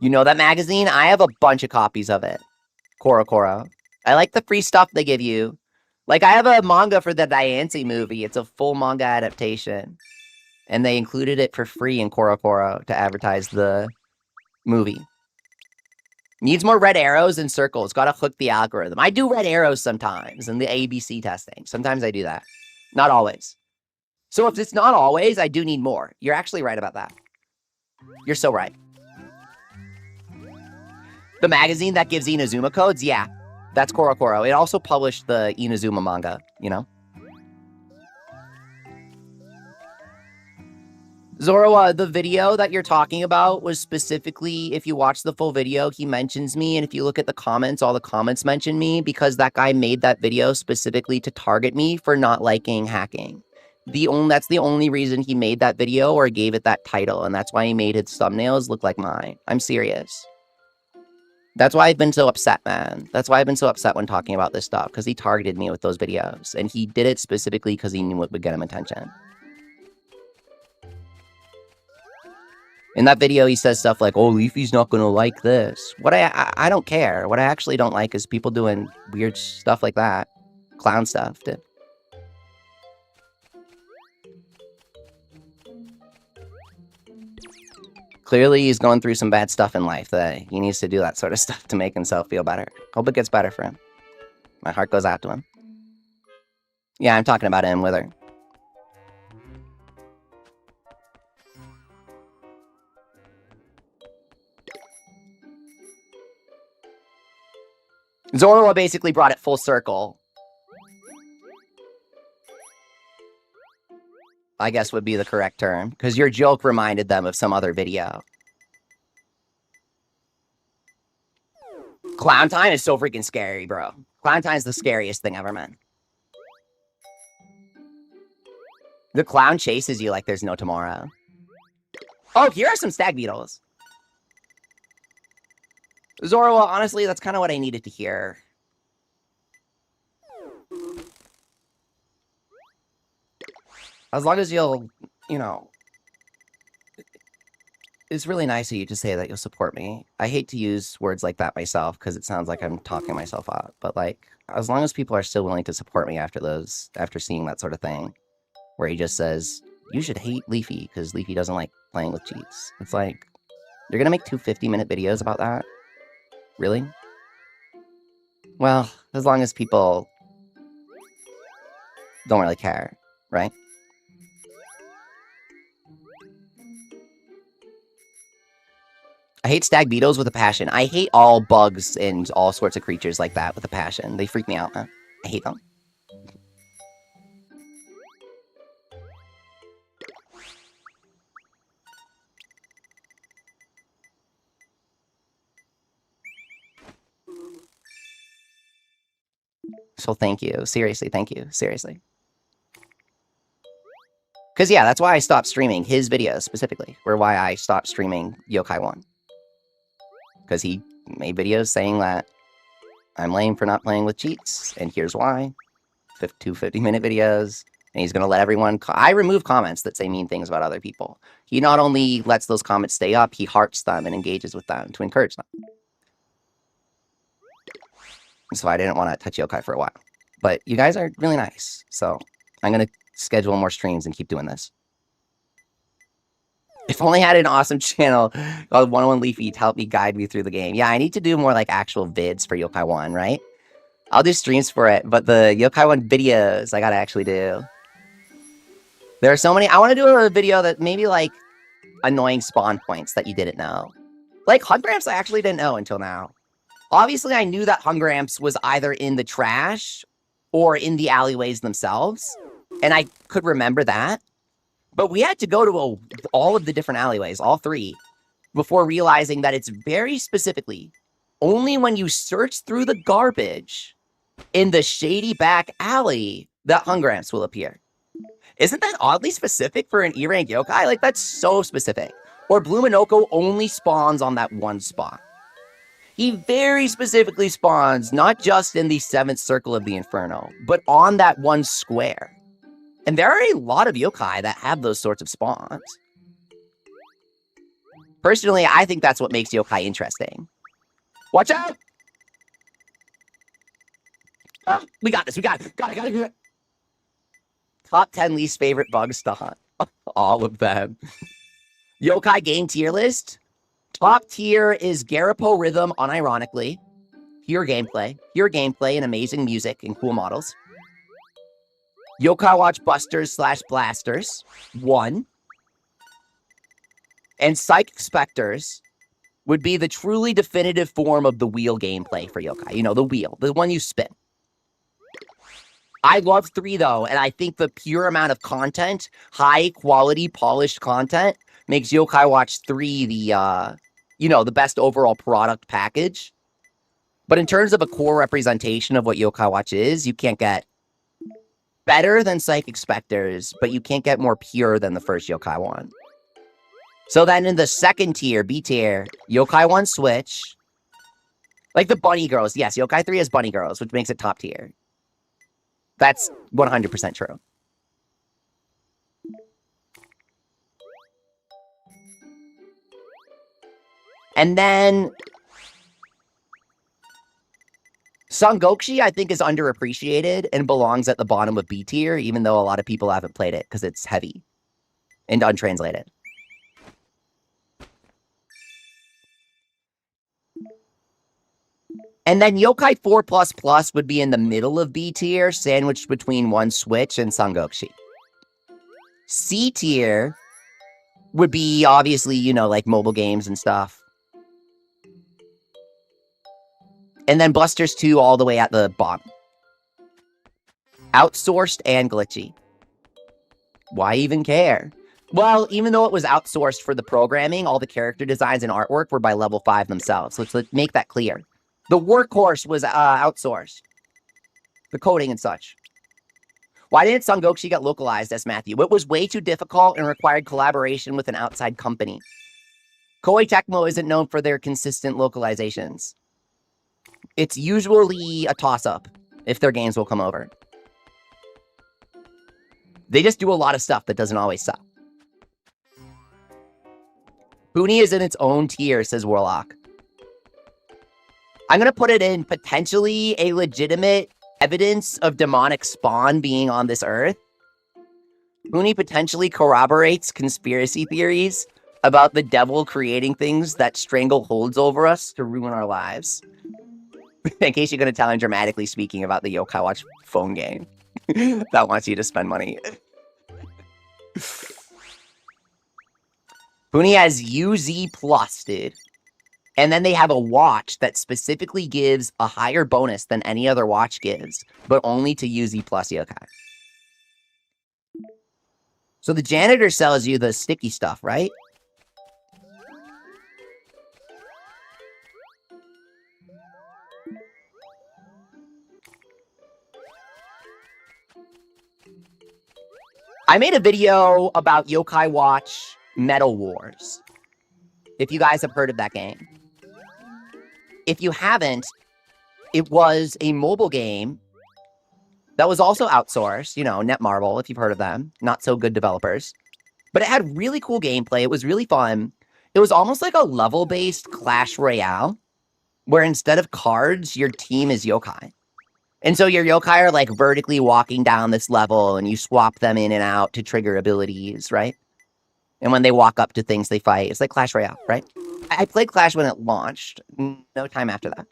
You know that magazine? I have a bunch of copies of it. Koro Koro. I like the free stuff they give you. Like, I have a manga for the Diancie movie. It's a full manga adaptation. And they included it for free in Koro Koro to advertise the movie. Needs more red arrows and circles. Gotta hook the algorithm. I do red arrows sometimes in the ABC testing. Sometimes I do that. Not always. So if it's not always, I do need more. You're actually right about that. You're so right. The magazine that gives Inazuma codes? Yeah. That's Koro Koro. It also published the Inazuma manga, you know? Zoroa, the video that you're talking about was specifically, if you watch the full video, he mentions me, and if you look at the comments, all the comments mention me, because that guy made that video specifically to target me for not liking hacking. That's the only reason he made that video or gave it that title, and that's why he made his thumbnails look like mine. I'm serious. That's why I've been so upset, man. That's why I've been so upset when talking about this stuff, because he targeted me with those videos, and he did it specifically because he knew it would get him attention. In that video, he says stuff like, oh, Leafy's not going to like this. What I don't care. What I actually don't like is people doing weird stuff like that. Clown stuff. Clearly, he's going through some bad stuff in life that he needs to do that sort of stuff to make himself feel better. Hope it gets better for him. My heart goes out to him. Yeah, I'm talking about him with her. Zoroa basically brought it full circle. I guess would be the correct term, because your joke reminded them of some other video. Clown time is so freaking scary, bro. Clown time is the scariest thing ever, man. The clown chases you like there's no tomorrow. Oh, here are some stag beetles. Zora, well, honestly, that's kind of what I needed to hear. As long as you'll, you know... It's really nice of you to say that you'll support me. I hate to use words like that myself, because it sounds like I'm talking myself up. But, like, as long as people are still willing to support me after seeing that sort of thing, where he just says, you should hate Leafy, because Leafy doesn't like playing with cheats. It's like, you're gonna make 2 50-minute videos about that? Really? Well, as long as people don't really care, right? I hate stag beetles with a passion. I hate all bugs and all sorts of creatures like that with a passion. They freak me out, man. I hate them. So thank you. Seriously, thank you. Seriously. Because, yeah, that's why I stopped streaming his videos, specifically. Or why I stopped streaming Yokai 1. Because he made videos saying that I'm lame for not playing with cheats, and here's why. 2 50-minute videos, and he's going to let everyone... I remove comments that say mean things about other people. He not only lets those comments stay up, he hearts them and engages with them to encourage them. So I didn't want to touch Yokai for a while. But you guys are really nice, so I'm going to schedule more streams and keep doing this. If only I had an awesome channel called 101 Leafy to help me guide me through the game. Yeah, I need to do more like actual vids for Yokai 1, right? I'll do streams for it, but the Yokai 1 videos I gotta actually do. There are so many. I want to do a video that maybe like annoying spawn points that you didn't know. Like Hungramps I actually didn't know until now. Obviously, I knew that Hungramps was either in the trash or in the alleyways themselves, and I could remember that. But we had to go to all of the different alleyways, all 3, before realizing that it's very specifically only when you search through the garbage in the shady back alley that Hungramps will appear. Isn't that oddly specific for an E-rank yokai? Like, that's so specific. Or Blue Minoko only spawns on that one spot. He very specifically spawns not just in the 7th circle of the Inferno, but on that one square. And there are a lot of yokai that have those sorts of spawns. Personally, I think that's what makes yokai interesting. Watch out! Oh, we got this, we got it, got it. Top 10 least favorite bugs to hunt. All of them. Yokai game tier list. Top tier is Garapo Rhythm, unironically. Pure gameplay and amazing music and cool models. Yokai Watch Busters / Blasters, 1. And Psychic Specters would be the truly definitive form of the wheel gameplay for yokai. You know, the wheel, the one you spin. I love 3, though, and I think the pure amount of content, high-quality, polished content, makes Yokai Watch 3 the, the best overall product package. But in terms of a core representation of what Yokai Watch is, you can't get better than Psychic Specters, but you can't get more pure than the first Yokai 1. So then in the 2nd tier, B tier, Yokai 1 Switch. Like the bunny girls. Yes, Yokai 3 has bunny girls, which makes it top tier. That's 100% true. And then Sangokshi, I think, is underappreciated and belongs at the bottom of B tier, even though a lot of people haven't played it because it's heavy and untranslated. And then Yokai 4++ would be in the middle of B tier, sandwiched between 1 Switch and Sangokshi. C tier would be, obviously, like mobile games and stuff. And then Busters 2 all the way at the bottom. Outsourced and glitchy. Why even care? Well, even though it was outsourced for the programming, all the character designs and artwork were by level 5 themselves. So let's make that clear. The workhorse was outsourced. The coding and such. Why didn't Son Goku get localized as Matthew? It was way too difficult and required collaboration with an outside company. Koei Tecmo isn't known for their consistent localizations. It's usually a toss-up if their games will come over. They just do a lot of stuff that doesn't always suck. Puni is in its own tier, says Warlock. I'm going to put it in potentially a legitimate evidence of demonic spawn being on this earth. Puni potentially corroborates conspiracy theories about the devil creating things that strangle holds over us to ruin our lives. In case you're going to tell him dramatically speaking about the Yokai Watch phone game that wants you to spend money. Puni has UZ+, dude. And then they have a watch that specifically gives a higher bonus than any other watch gives, but only to UZ+ yokai. So the janitor sells you the sticky stuff, right? I made a video about Yokai Watch Metal Wars, if you guys have heard of that game. If you haven't, it was a mobile game that was also outsourced, you know, Netmarble, if you've heard of them. Not so good developers. But it had really cool gameplay. It was really fun. It was almost like a level-based Clash Royale, where instead of cards, your team is yokai. And so your yokai are, like, vertically walking down this level, and you swap them in and out to trigger abilities, right? And when they walk up to things, they fight. It's like Clash Royale, right? I played Clash when it launched. No time after that.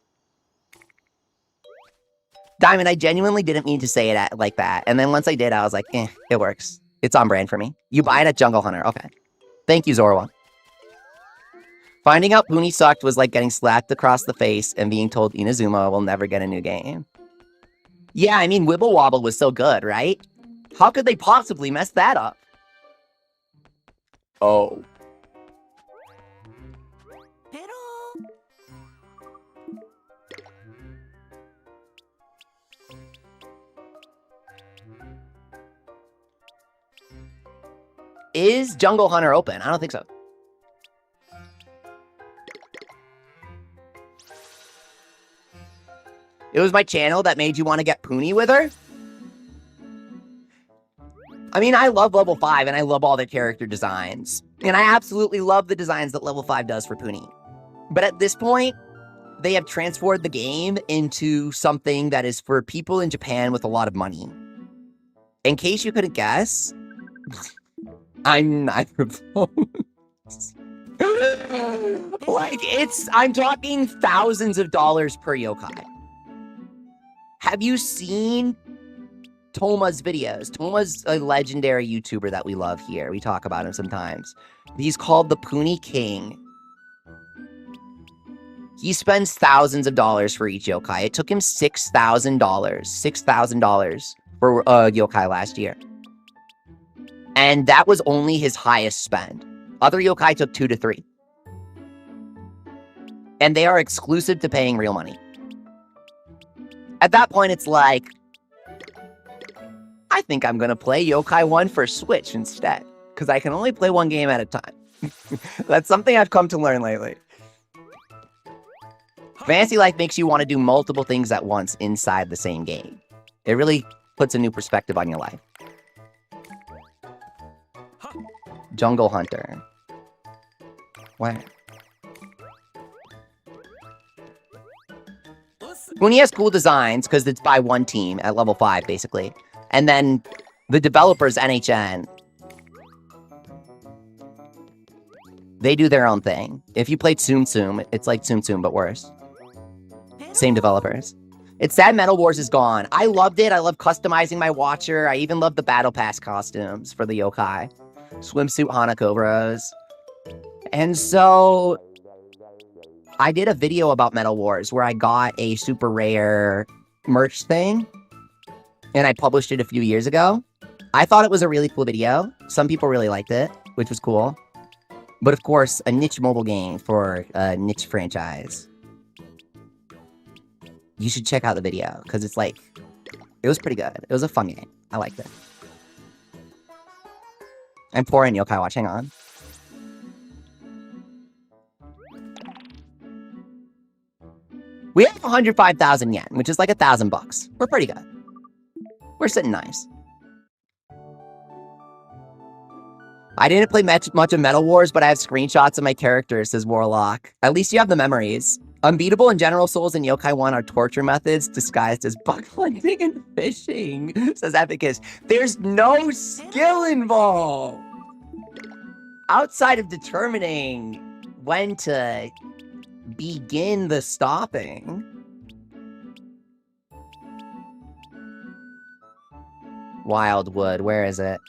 Diamond, I genuinely didn't mean to say it like that. And then once I did, I was like, it works. It's on brand for me. You buy it at Jungle Hunter. Okay. Thank you, Zorwa. Finding out Puni sucked was like getting slapped across the face and being told Inazuma will never get a new game. Yeah, I mean, Wibble Wobble was so good, right? How could they possibly mess that up? Oh. Is Jungle Hunter open? I don't think so. It was my channel that made you want to get Puni with her? I mean, I love level 5 and I love all the character designs. And I absolutely love the designs that level 5 does for Puni. But at this point, they have transformed the game into something that is for people in Japan with a lot of money. In case you couldn't guess, I'm neither of those. Like, I'm talking thousands of dollars per yokai. Have you seen Toma's videos? Toma's a legendary YouTuber that we love here. We talk about him sometimes. He's called the Puni King. He spends thousands of dollars for each yokai. It took him $6,000 for yokai last year. And that was only his highest spend. Other yokai took 2 to 3. And they are exclusive to paying real money. At that point, it's like, I think I'm going to play Yokai 1 for Switch instead. Because I can only play one game at a time. That's something I've come to learn lately. Fantasy Life makes you want to do multiple things at once inside the same game. It really puts a new perspective on your life. Jungle Hunter. Where? Puni has cool designs because it's by one team at level 5, basically. And then the developers, NHN, they do their own thing. If you played Tsum Tsum, it's like Tsum Tsum, but worse. Same developers. It's sad Metal Wars is gone. I loved it. I love customizing my watcher. I even love the Battle Pass costumes for the yokai. Swimsuit Hanakobras. And so I did a video about Metal Wars where I got a super rare merch thing. And I published it a few years ago. I thought it was a really cool video. Some people really liked it, which was cool. But of course, a niche mobile game for a niche franchise. You should check out the video, because it's like, it was pretty good. It was a fun game. I liked it. I'm pouring Yokai Watch. Hang on. We have 105,000 yen, which is like $1,000. We're pretty good. We're sitting nice. I didn't play much of Metal Wars, but I have screenshots of my characters, says Warlock. At least you have the memories. Unbeatable and General Souls and Yokai 1 are torture methods disguised as bug hunting and fishing, says Epicus. There's no skill involved. Outside of determining when to begin the stopping. Wildwood, where is it?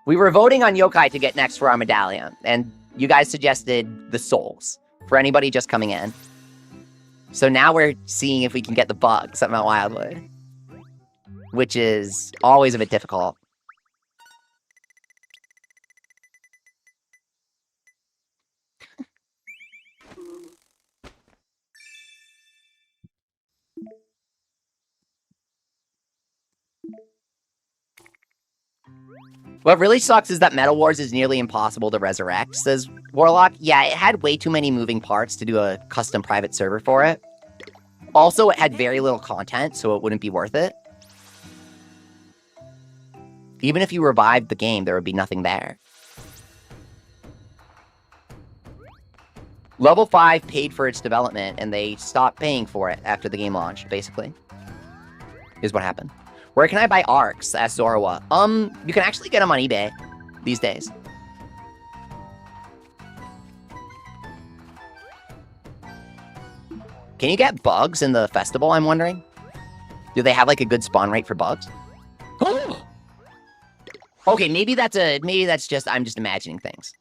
We were voting on Yokai to get next for our medallion, and you guys suggested the souls for anybody just coming in. So now we're seeing if we can get the bugs at Mount Wildwood, which is always a bit difficult. What really sucks is that Metal Wars is nearly impossible to resurrect, says Warlock. Yeah, it had way too many moving parts to do a custom private server for it. Also, it had very little content, so it wouldn't be worth it. Even if you revived the game, there would be nothing there. Level 5 paid for its development, and they stopped paying for it after the game launched, basically. Is what happened. Where can I buy arcs? Asked Zorawa. You can actually get them on eBay these days. Can you get bugs in the festival, I'm wondering? Do they have like a good spawn rate for bugs? Okay, maybe that's just, I'm just imagining things.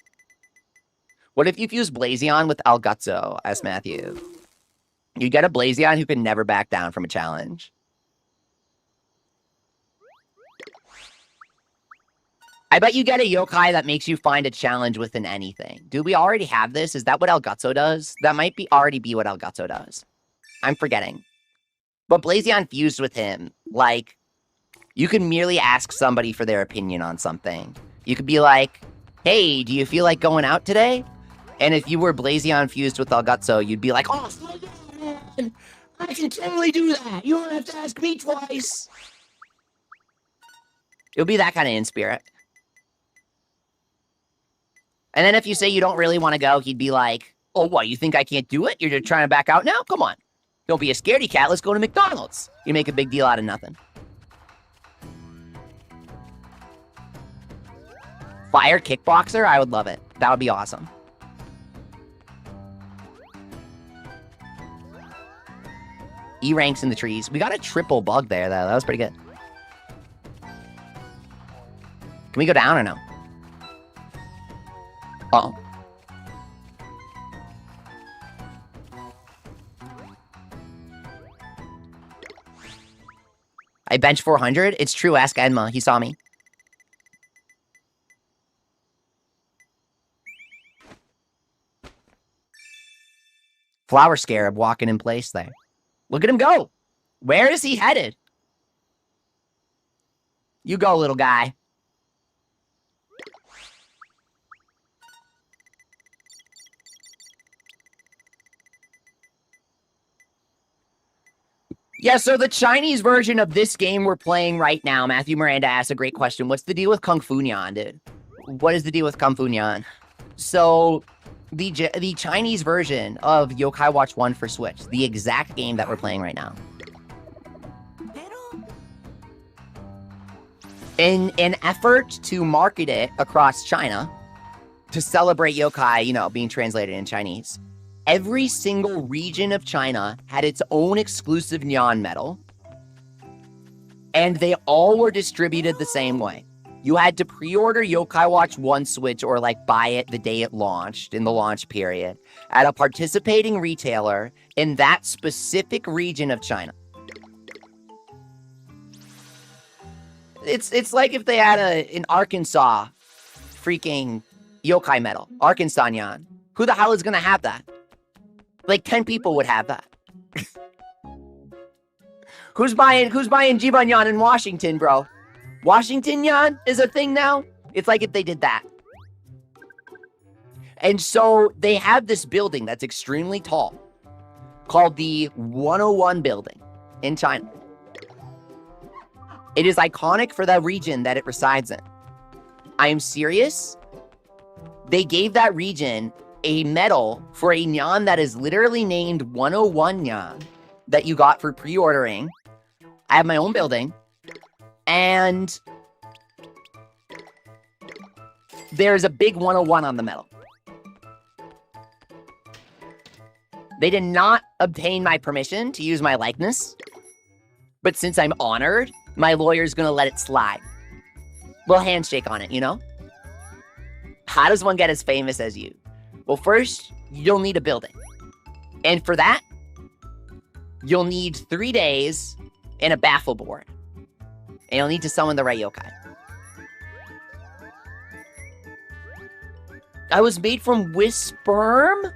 What if you fuse Blazion with Alguzzo, asked Matthew? You get a Blazion who can never back down from a challenge. I bet you get a yokai that makes you find a challenge within anything. Do we already have this? Is that what Alguzzo does? That might already be what Alguzzo does. I'm forgetting. But Blazion fused with him. Like, you can merely ask somebody for their opinion on something. You could be like, hey, do you feel like going out today? And if you were Blazion fused with Alguzzo, you'd be like, oh, man, I can totally do that. You don't have to ask me twice. It would be that kind of in spirit. And then if you say you don't really want to go, he'd be like, oh, what, you think I can't do it? You're just trying to back out now? Come on. Don't be a scaredy cat. Let's go to McDonald's. You make a big deal out of nothing. Fire kickboxer? I would love it. That would be awesome. E ranks in the trees. We got a triple bug there, though. That was pretty good. Can we go down or no? Uh-oh. I bench 400? It's true, ask Enma. He saw me. Flower Scarab walking in place there. Look at him go. Where is he headed? You go, little guy. Yeah, so the Chinese version of this game we're playing right now, Matthew Miranda asked a great question. What's the deal with Kung Fu Nyan, dude? What is the deal with Kung Fu Nyan? So, the Chinese version of Yokai Watch 1 for Switch, the exact game that we're playing right now. In an effort to market it across China, to celebrate yokai, you know, being translated in Chinese, every single region of China had its own exclusive Nyan medal, and they all were distributed the same way. You had to pre-order Yokai Watch 1 Switch or, like, buy it the day it launched, in the launch period, at a participating retailer in that specific region of China. It's like if they had an Arkansas freaking yokai medal, Arkansas Nyan. Who the hell is gonna have that? Like 10 people would have that. Who's buying Jibanyan in Washington, bro? Washington Yan is a thing now? It's like if they did that. And so they have this building that's extremely tall called the 101 building in China. It is iconic for the region that it resides in. I am serious. They gave that region a medal for a nyan that is literally named 101 nyan that you got for pre-ordering. I have my own building. And there's a big 101 on the medal. They did not obtain my permission to use my likeness. But since I'm honored, my lawyer's gonna let it slide. Little handshake on it, you know? How does one get as famous as you? Well, first, you'll need a building. And for that, you'll need 3 days and a baffle board. And you'll need to summon the right yokai. I was made from Wisperm?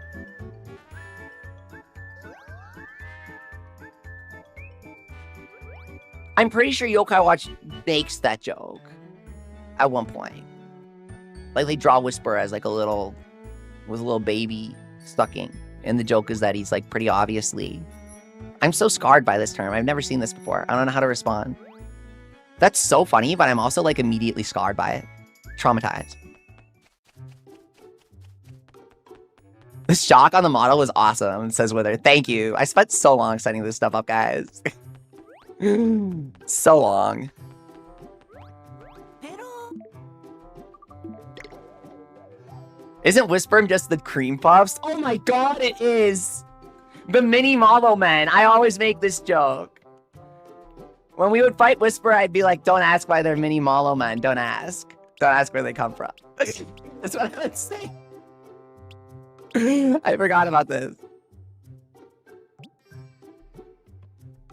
I'm pretty sure Yokai Watch makes that joke at one point. Like they draw Whisper as like a little baby sucking. And the joke is that he's like pretty obviously. I'm so scarred by this term. I've never seen this before. I don't know how to respond. That's so funny, but I'm also like immediately scarred by it. Traumatized. The shock on the model was awesome, says Wither. Thank you. I spent so long setting this stuff up, guys. So long. Isn't Whisper just the cream puffs? Oh my god, it is! The mini Malo Men. I always make this joke. When we would fight Whisper, I'd be like, don't ask why they're mini Malo Men. Don't ask. Don't ask where they come from. That's what I would say. I forgot about this.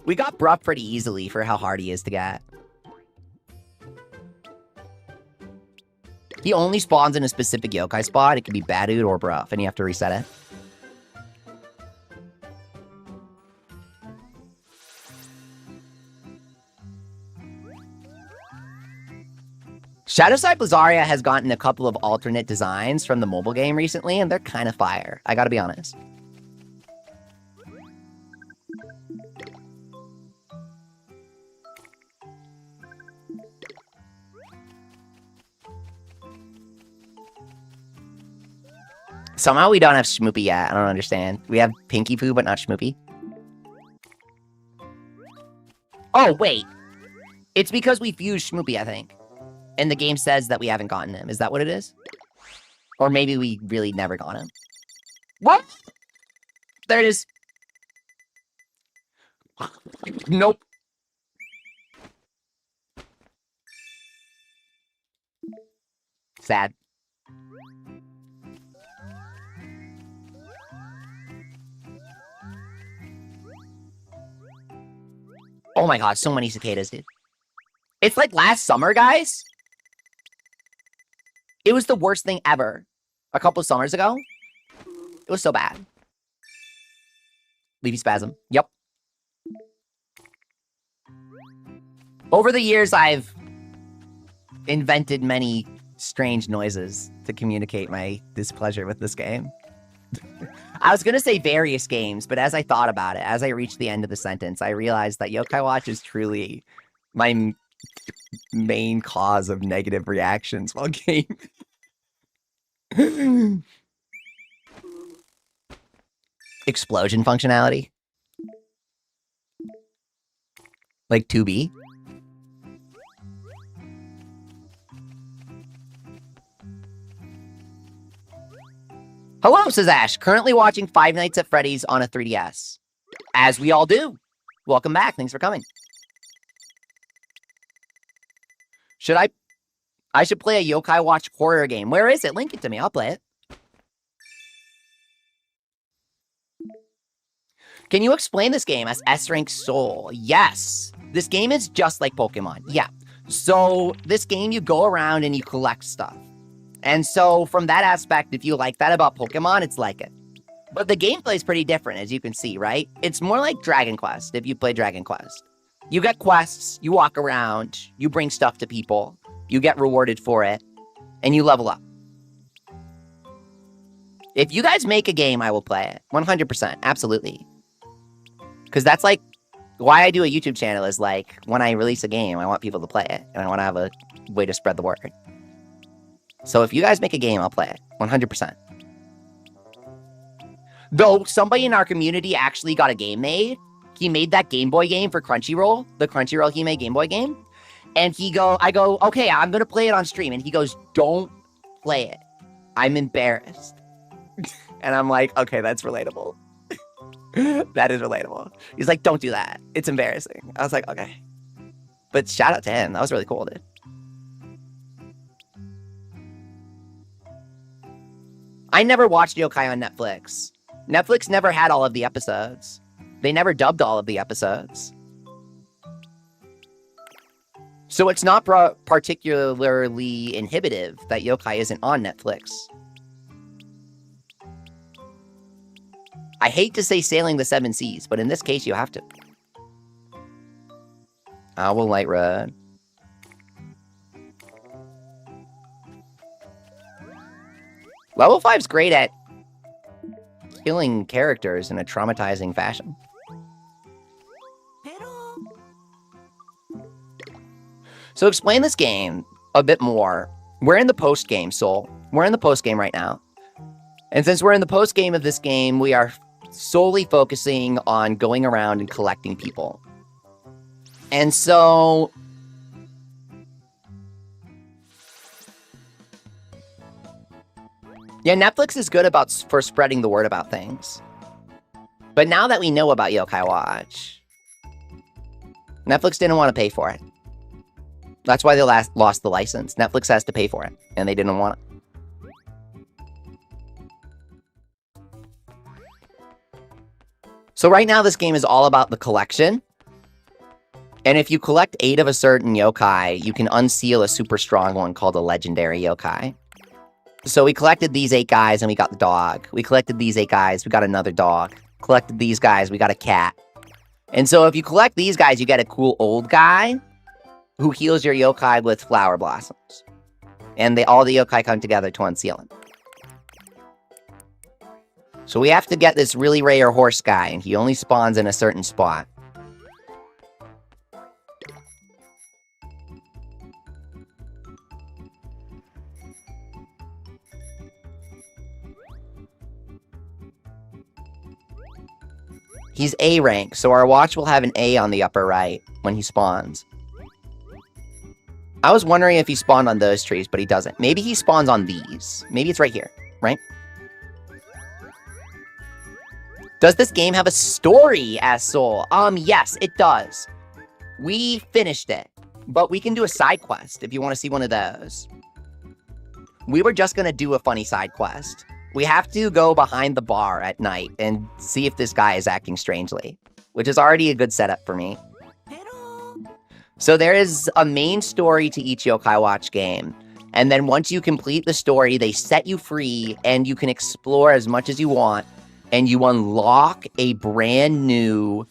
We got Bruff pretty easily for how hard he is to get. He only spawns in a specific yokai spot. It could be Badud or Bruff, and you have to reset it. Shadowside Blazaria has gotten a couple of alternate designs from the mobile game recently, and they're kind of fire. I gotta be honest. Somehow we don't have Schmoopy yet. I don't understand. We have Pinky Poo, but not Schmoopy. Oh, wait. It's because we fused Schmoopy, I think. And the game says that we haven't gotten him. Is that what it is? Or maybe we really never got him. What? There it is. Nope. Sad. Oh my god, so many cicadas, dude. It's like last summer, guys. It was the worst thing ever. A couple of summers ago. It was so bad. Leafy spasm. Yep. Over the years, I've invented many strange noises to communicate my displeasure with this game. I was going to say various games, but as I thought about it, as I reached the end of the sentence, I realized that Yokai Watch is truly my main cause of negative reactions while gaming. Explosion functionality? Like 2B? Hello, says Ash. Currently watching Five Nights at Freddy's on a 3DS. As we all do. Welcome back. Thanks for coming. I should play a Yokai Watch horror game. Where is it? Link it to me. I'll play it. Can you explain this game as S-Rank Soul? Yes. This game is just like Pokemon. Yeah. So this game, you go around and you collect stuff. And so from that aspect, if you like that about Pokemon, it's like it. But the gameplay is pretty different, as you can see, right? It's more like Dragon Quest, if you play Dragon Quest. You get quests, you walk around, you bring stuff to people, you get rewarded for it, and you level up. If you guys make a game, I will play it. 100%, absolutely. Because that's like, why I do a YouTube channel is like, when I release a game, I want people to play it, and I want to have a way to spread the word. So if you guys make a game, I'll play it, 100%. Though somebody in our community actually got a game made. He made that Game Boy game for Crunchyroll, the Crunchyroll he made Game Boy game. And I go, okay, I'm going to play it on stream. And he goes, don't play it. I'm embarrassed. And I'm like, okay, that's relatable. That is relatable. He's like, don't do that. It's embarrassing. I was like, okay. But shout out to him. That was really cool, dude. I never watched Yokai on Netflix. Netflix never had all of the episodes. They never dubbed all of the episodes. So it's not particularly inhibitive that Yokai isn't on Netflix. I hate to say sailing the seven seas, but in this case, you have to. Owl Light Road. Level 5's great at killing characters in a traumatizing fashion. So explain this game a bit more. We're in the post game, Soul. We're in the post game right now. And since we're in the post game of this game, we are solely focusing on going around and collecting people. And so yeah, Netflix is good for spreading the word about things. But now that we know about Yokai Watch, Netflix didn't want to pay for it. That's why they lost the license. Netflix has to pay for it, and they didn't want it. So right now, this game is all about the collection. And if you collect 8 of a certain yokai, you can unseal a super strong one called a legendary yokai. So we collected these 8 guys, and we got the dog. We collected these 8 guys, we got another dog. Collected these guys, we got a cat. And so if you collect these guys, you get a cool old guy who heals your yokai with flower blossoms. And all the yokai come together to unseal him. So we have to get this really rare horse guy, and he only spawns in a certain spot. He's A rank, so our watch will have an A on the upper right when he spawns. I was wondering if he spawned on those trees, but he doesn't. Maybe he spawns on these. Maybe it's right here, right? Does this game have a story, Soul? Yes, it does. We finished it, but we can do a side quest if you want to see one of those. We were just going to do a funny side quest. We have to go behind the bar at night and see if this guy is acting strangely, which is already a good setup for me. So there is a main story to each Yokai Watch game. And then once you complete the story, they set you free and you can explore as much as you want. And you unlock a brand new,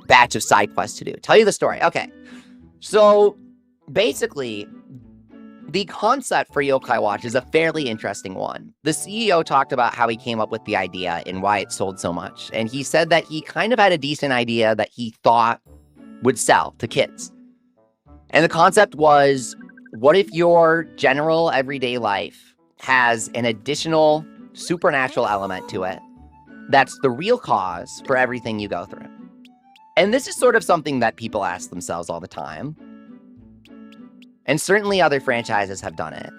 batch of side quests to do. Tell you the story. Okay. So basically, the concept for Yokai Watch is a fairly interesting one. The CEO talked about how he came up with the idea and why it sold so much. And he said that he kind of had a decent idea that he thought would sell to kids. And the concept was, what if your general everyday life has an additional supernatural element to it that's the real cause for everything you go through? And this is sort of something that people ask themselves all the time. And certainly other franchises have done it.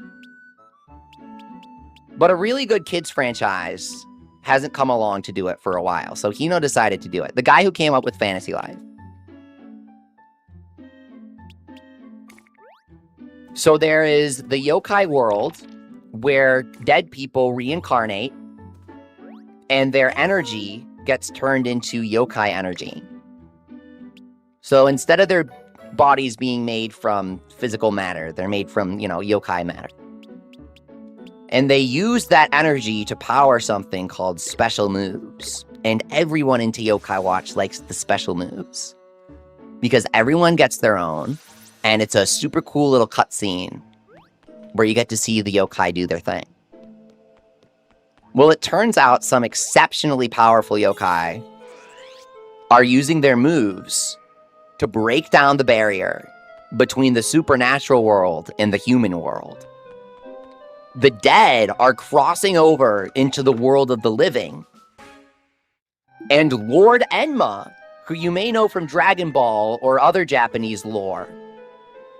But a really good kids franchise hasn't come along to do it for a while. So Hino decided to do it. The guy who came up with Fantasy Life. So there is the yokai world where dead people reincarnate and their energy gets turned into yokai energy. So instead of their bodies being made from physical matter. They're made from, yokai matter. And they use that energy to power something called special moves. And everyone into Yokai Watch likes the special moves. Because everyone gets their own, and it's a super cool little cutscene where you get to see the yokai do their thing. Well, it turns out some exceptionally powerful yokai are using their moves to break down the barrier between the supernatural world and the human world. The dead are crossing over into the world of the living. And Lord Enma, who you may know from Dragon Ball or other Japanese lore,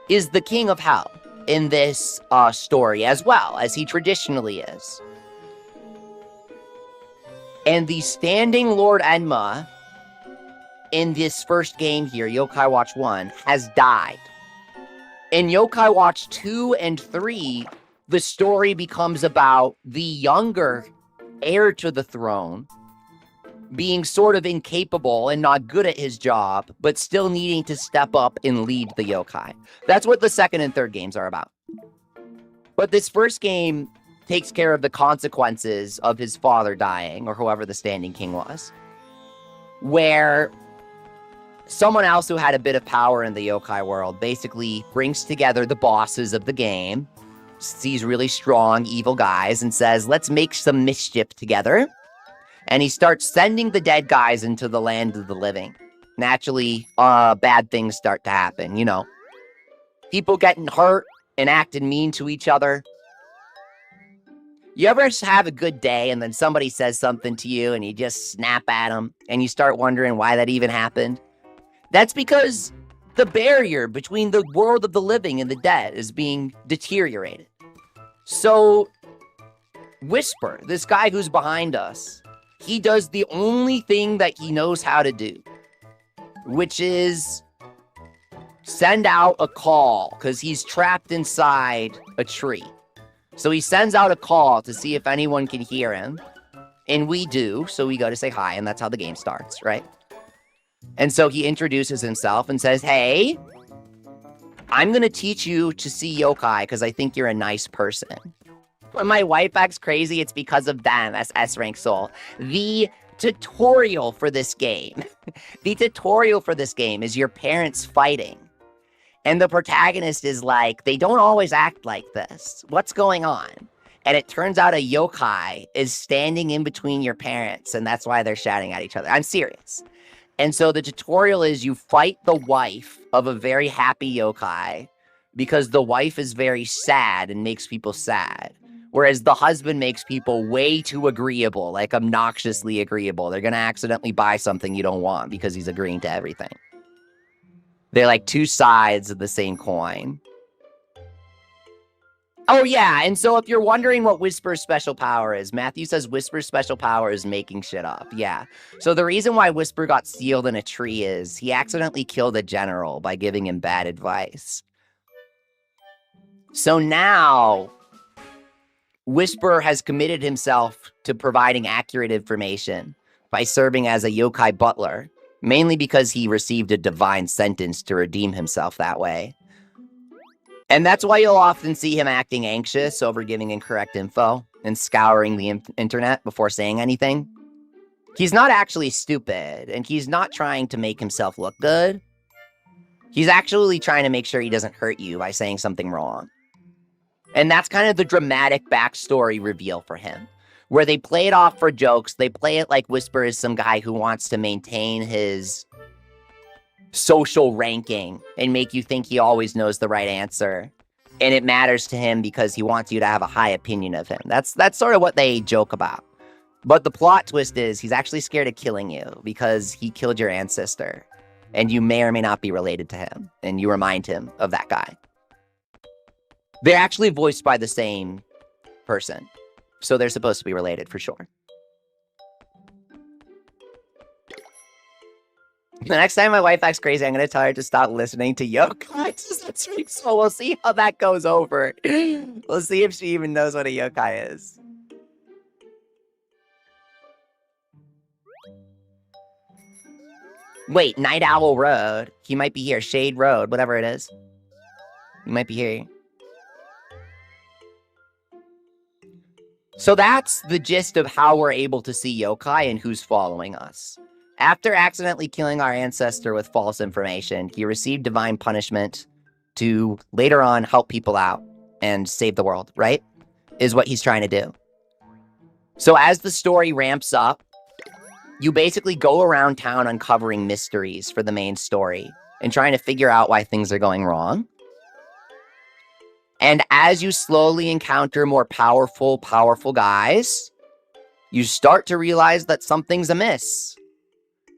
is the king of hell in this story, as well as he traditionally is. And the standing Lord Enma in this first game here, Yokai Watch 1, has died. In Yokai Watch 2 and 3, the story becomes about the younger heir to the throne being sort of incapable and not good at his job, but still needing to step up and lead the yokai. That's what the second and third games are about. But this first game takes care of the consequences of his father dying, or whoever the standing king was, where someone else who had a bit of power in the yokai world basically brings together the bosses of the game, sees really strong, evil guys, and says, let's make some mischief together. And he starts sending the dead guys into the land of the living. Naturally, bad things start to happen, People getting hurt and acting mean to each other. You ever have a good day and then somebody says something to you and you just snap at them and you start wondering why that even happened? That's because the barrier between the world of the living and the dead is being deteriorated. So, Whisper, this guy who's behind us, he does the only thing that he knows how to do, which is send out a call because he's trapped inside a tree. So he sends out a call to see if anyone can hear him. And we do, so we go to say hi, and that's how the game starts, right? And so he introduces himself and says, hey, I'm going to teach you to see yokai because I think you're a nice person. When my wife acts crazy, it's because of them as S-Rank Soul. The tutorial for this game, is your parents fighting. And the protagonist is like, they don't always act like this. What's going on? And it turns out a yokai is standing in between your parents, and that's why they're shouting at each other. I'm serious. And so the tutorial is you fight the wife of a very happy yokai because the wife is very sad and makes people sad. Whereas the husband makes people way too agreeable, like obnoxiously agreeable. They're going to accidentally buy something you don't want because he's agreeing to everything. They're like two sides of the same coin. Oh, yeah. And so if you're wondering what Whisper's special power is, Matthew says Whisper's special power is making shit up. Yeah. So the reason why Whisper got sealed in a tree is he accidentally killed a general by giving him bad advice. So now Whisper has committed himself to providing accurate information by serving as a yokai butler, mainly because he received a divine sentence to redeem himself that way. And that's why you'll often see him acting anxious over giving incorrect info and scouring the internet before saying anything. He's not actually stupid, and he's not trying to make himself look good. He's actually trying to make sure he doesn't hurt you by saying something wrong. And that's kind of the dramatic backstory reveal for him, where they play it off for jokes. They play it like Whisper is some guy who wants to maintain his social ranking and make you think he always knows the right answer. And it matters to him because he wants you to have a high opinion of him. That's sort of what they joke about. But the plot twist is he's actually scared of killing you because he killed your ancestor. And you may or may not be related to him. And you remind him of that guy. They're actually voiced by the same person. So they're supposed to be related for sure. The next time my wife acts crazy, I'm going to tell her to stop listening to yokai. So we'll see how that goes over. We'll see if she even knows what a yokai is. Wait, Night Owl Road. He might be here. Shade Road, whatever it is. He might be here. So that's the gist of how we're able to see yokai and who's following us. After accidentally killing our ancestor with false information, he received divine punishment to later on help people out and save the world, right? Is what he's trying to do. So as the story ramps up, you basically go around town uncovering mysteries for the main story and trying to figure out why things are going wrong. And as you slowly encounter more powerful guys, you start to realize that something's amiss.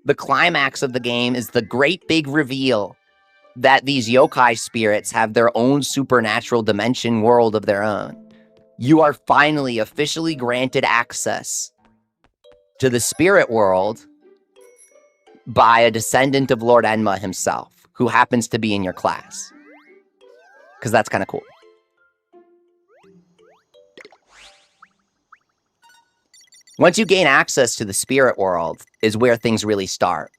The climax of the game is the great big reveal that these yokai spirits have their own supernatural dimension world of their own. You are finally officially granted access to the spirit world by a descendant of Lord Enma himself, who happens to be in your class. Because that's kind of cool. Once you gain access to the spirit world is where things really start.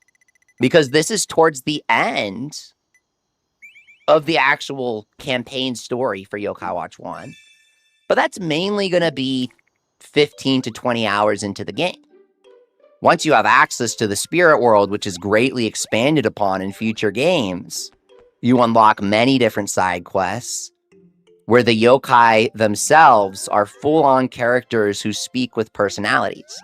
Because this is towards the end of the actual campaign story for Yokai Watch 1. But that's mainly going to be 15 to 20 hours into the game. Once you have access to the spirit world, which is greatly expanded upon in future games, you unlock many different side quests where the yokai themselves are full-on characters who speak with personalities.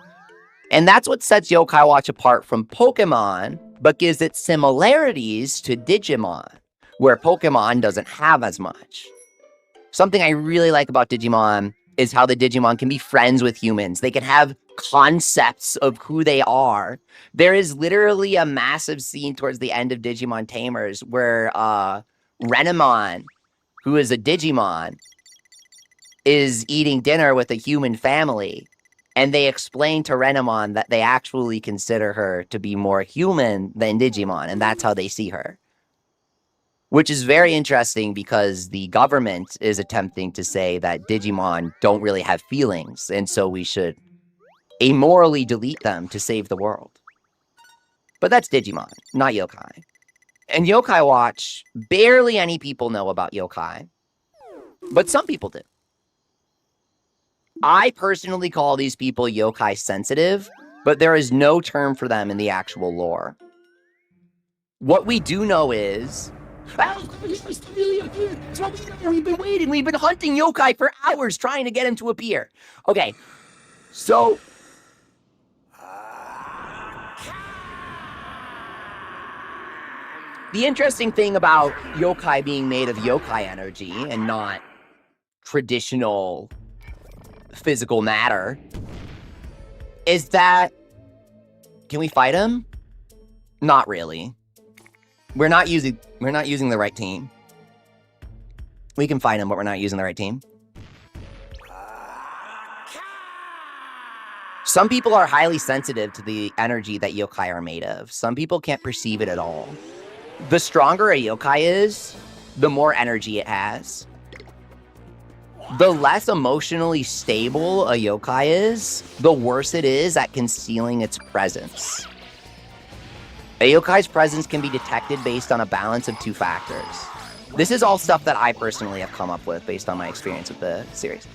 And that's what sets Yokai Watch apart from Pokemon, but gives it similarities to Digimon, where Pokemon doesn't have as much. Something I really like about Digimon is how the Digimon can be friends with humans. They can have concepts of who they are. There is literally a massive scene towards the end of Digimon Tamers where Renamon, who is a Digimon, is eating dinner with a human family, and they explain to Renamon that they actually consider her to be more human than Digimon, and that's how they see her. Which is very interesting because the government is attempting to say that Digimon don't really have feelings, and so we should amorally delete them to save the world. But that's Digimon, not yokai. And Yokai Watch, barely any people know about yokai, but some people do. I personally call these people yokai sensitive, but there is no term for them in the actual lore. What we do know is, we've been waiting, we've been hunting yokai for hours trying to get him to appear. Okay, so the interesting thing about yokai being made of yokai energy and not traditional physical matter is that, can we fight him? Not really. We're not using the right team. We can fight him, but we're not using the right team. Some people are highly sensitive to the energy that yokai are made of. Some people can't perceive it at all. The stronger a yokai is, the more energy it has. The less emotionally stable a yokai is, the worse it is at concealing its presence. A yokai's presence can be detected based on a balance of two factors. This is all stuff that I personally have come up with based on my experience with the series.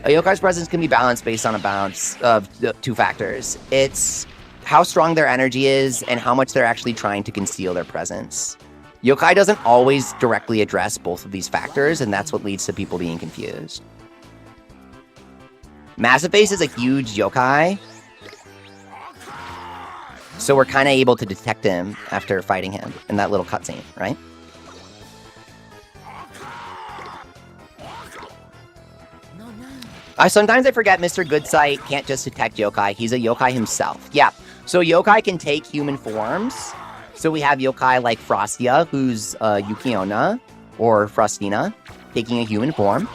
A yokai's presence can be balanced based on a balance of two factors. It's how strong their energy is and how much they're actually trying to conceal their presence. Yokai doesn't always directly address both of these factors, and that's what leads to people being confused. Massive Face is a huge yokai, so we're kind of able to detect him after fighting him in that little cutscene, right? Sometimes I forget Mr. Goodsight can't just detect yokai. He's a yokai himself. Yeah, so yokai can take human forms. So we have yokai like Frostia, who's Yukiona, or Frostina, taking a human form.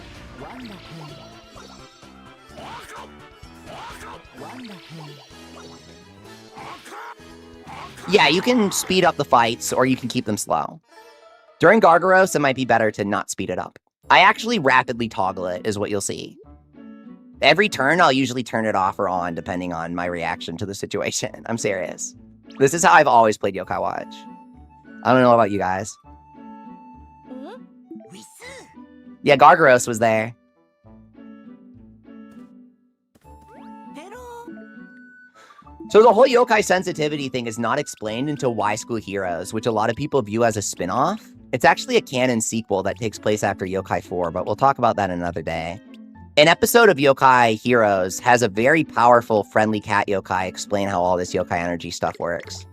Yeah, you can speed up the fights, or you can keep them slow. During Gargaros, it might be better to not speed it up. I actually rapidly toggle it, is what you'll see. Every turn, I'll usually turn it off or on, depending on my reaction to the situation. I'm serious. This is how I've always played Yokai Watch. I don't know about you guys. Yeah, Gargaros was there. So the whole yokai sensitivity thing is not explained until Y School Heroes, which a lot of people view as a spin-off. It's actually a canon sequel that takes place after Yokai 4, but we'll talk about that another day. An episode of Yokai Heroes has a very powerful friendly cat yokai explain how all this yokai energy stuff works.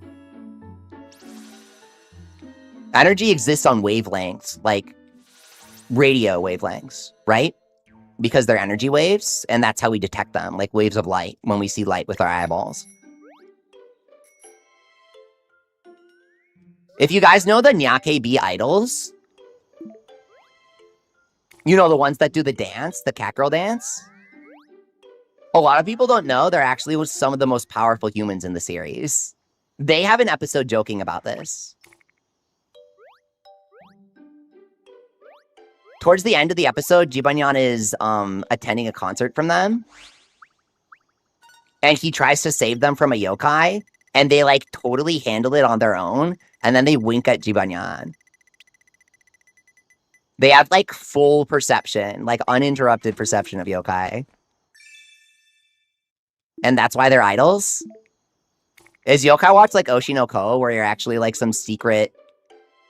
Energy exists on wavelengths, like radio wavelengths, right? Because they're energy waves, and that's how we detect them, like waves of light, when we see light with our eyeballs. If you guys know the Nyake B idols, you know the ones that do the dance, the cat girl dance? A lot of people don't know they're actually some of the most powerful humans in the series. They have an episode joking about this. Towards the end of the episode, Jibanyan is attending a concert from them. And he tries to save them from a yokai, and they like totally handle it on their own, and then they wink at Jibanyan. They have like full perception, like uninterrupted perception of yokai. And that's why they're idols? Is Yokai Watch like Oshinoko, where you're actually like some secret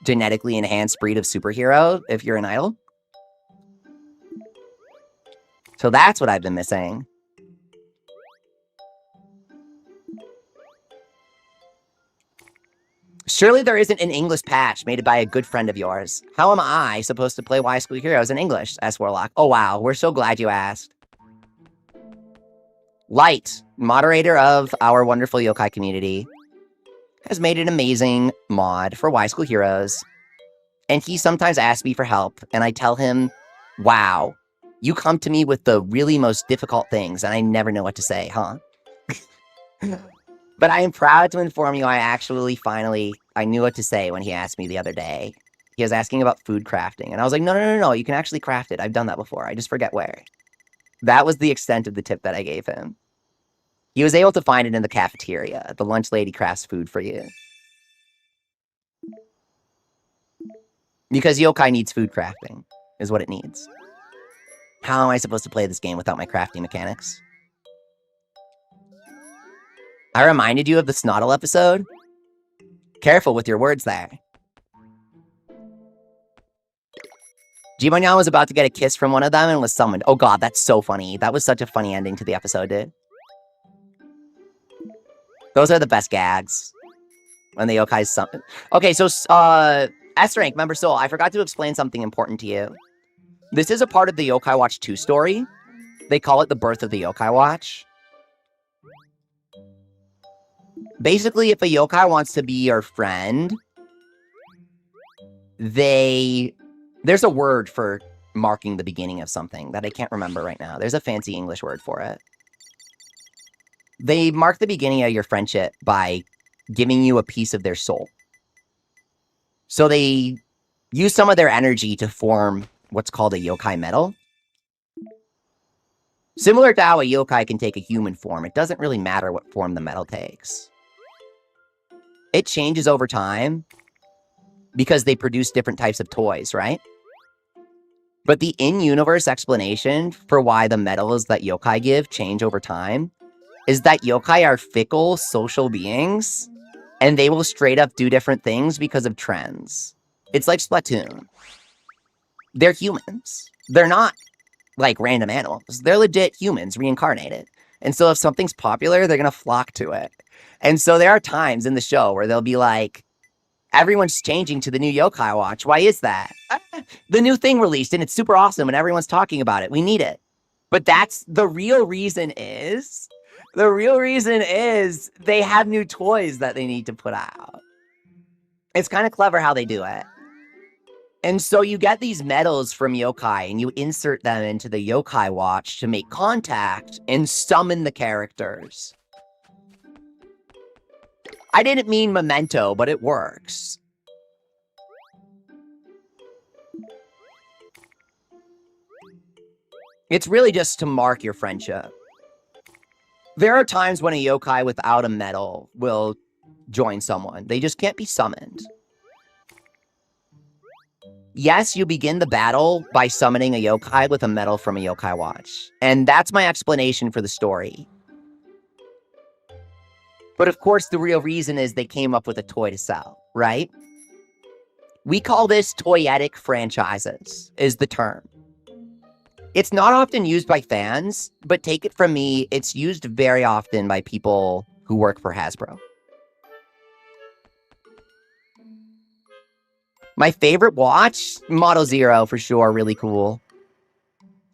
genetically enhanced breed of superhero if you're an idol? So that's what I've been missing. Surely there isn't an English patch made by a good friend of yours. How am I supposed to play Y School Heroes in English, S. Warlock? Oh wow, we're so glad you asked. Light, moderator of our wonderful yokai community, has made an amazing mod for Y School Heroes. And he sometimes asks me for help, and I tell him, wow, you come to me with the really most difficult things, and I never know what to say, huh? But I am proud to inform you I knew what to say when he asked me the other day. He was asking about food crafting, and I was like, no, you can actually craft it. I've done that before. I just forget where. That was the extent of the tip that I gave him. He was able to find it in the cafeteria. The lunch lady crafts food for you. Because yokai needs food crafting, is what it needs. How am I supposed to play this game without my crafting mechanics? I reminded you of the Snoddle episode? Careful with your words there. Jibanyan was about to get a kiss from one of them and was summoned. Oh god, that's so funny. That was such a funny ending to the episode, dude. Those are the best gags. When the yokais summon. Okay, so, S-Rank, Member Soul, I forgot to explain something important to you. This is a part of the Yokai Watch 2 story. They call it the birth of the Yokai Watch. Basically, if a yokai wants to be your friend, there's a word for marking the beginning of something that I can't remember right now. There's a fancy English word for it. They mark the beginning of your friendship by giving you a piece of their soul. So they use some of their energy to form what's called a yokai metal. Similar to how a yokai can take a human form, it doesn't really matter what form the metal takes. It changes over time because they produce different types of toys, right? But the in-universe explanation for why the metals that yokai give change over time is that yokai are fickle social beings, and they will straight up do different things because of trends. It's like Splatoon. They're humans. They're not like random animals. They're legit humans reincarnated. And so if something's popular, they're going to flock to it. And so there are times in the show where they'll be like, everyone's changing to the new Yokai Watch. Why is that? The new thing released and it's super awesome and everyone's talking about it. We need it. But that's the real reason is they have new toys that they need to put out. It's kind of clever how they do it. And so you get these medals from yokai and you insert them into the Yokai Watch to make contact and summon the characters. I didn't mean memento, but it works. It's really just to mark your friendship. There are times when a yokai without a medal will join someone. They just can't be summoned. Yes, you begin the battle by summoning a yokai with a medal from a yokai watch. And that's my explanation for the story. But of course, the real reason is they came up with a toy to sell, right? We call this toyetic franchises, is the term. It's not often used by fans, but take it from me, it's used very often by people who work for Hasbro. My favorite watch? Model Zero, for sure, really cool.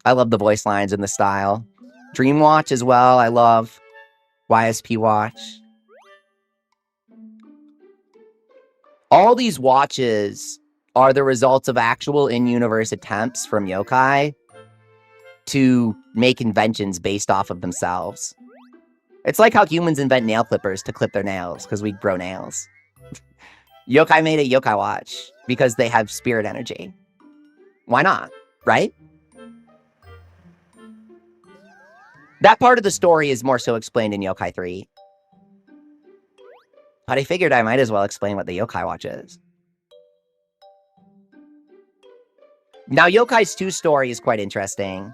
I love the voice lines and the style. Dream Watch as well, I love. YSP Watch. All these watches are the results of actual in-universe attempts from yokai to make inventions based off of themselves. It's like how humans invent nail clippers to clip their nails, because we grow nails. Yokai made a yokai watch because they have spirit energy. Why not, right? That part of the story is more so explained in Yokai 3. But I figured I might as well explain what the yokai watch is. Now, Yokai's 2 story is quite interesting.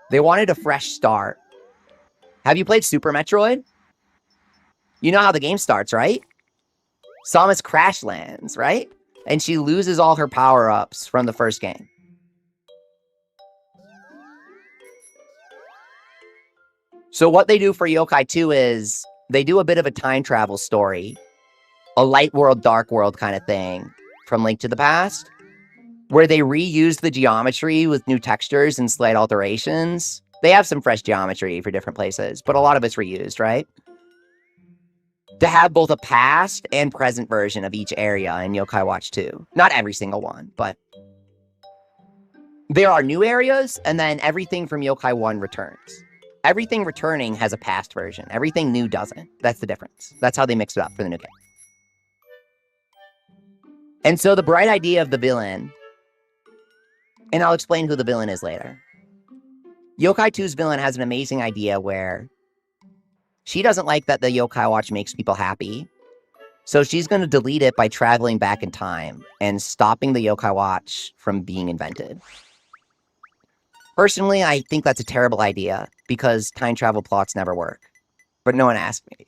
They wanted a fresh start. Have you played Super Metroid? You know how the game starts, right? Samus crash lands, right? And she loses all her power-ups from the first game. So what they do for Yokai 2 is they do a bit of a time travel story. A light world, dark world kind of thing from Link to the Past, where they reuse the geometry with new textures and slight alterations. They have some fresh geometry for different places, but a lot of it's reused, right? To have both a past and present version of each area in Yokai Watch 2. Not every single one, but there are new areas, and then everything from Yokai 1 returns. Everything returning has a past version. Everything new doesn't. That's the difference. That's how they mix it up for the new game. And so the bright idea of the villain, and I'll explain who the villain is later. Yokai 2's villain has an amazing idea where she doesn't like that the yokai watch makes people happy. So she's going to delete it by traveling back in time and stopping the yokai watch from being invented. Personally, I think that's a terrible idea because time travel plots never work. But no one asked me.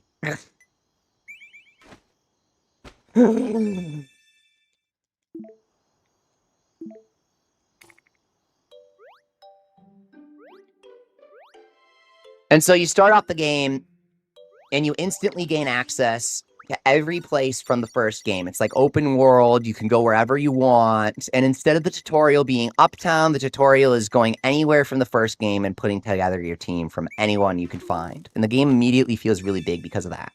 And so you start off the game, and you instantly gain access to every place from the first game. It's like open world, you can go wherever you want, and instead of the tutorial being uptown, the tutorial is going anywhere from the first game and putting together your team from anyone you can find. And the game immediately feels really big because of that.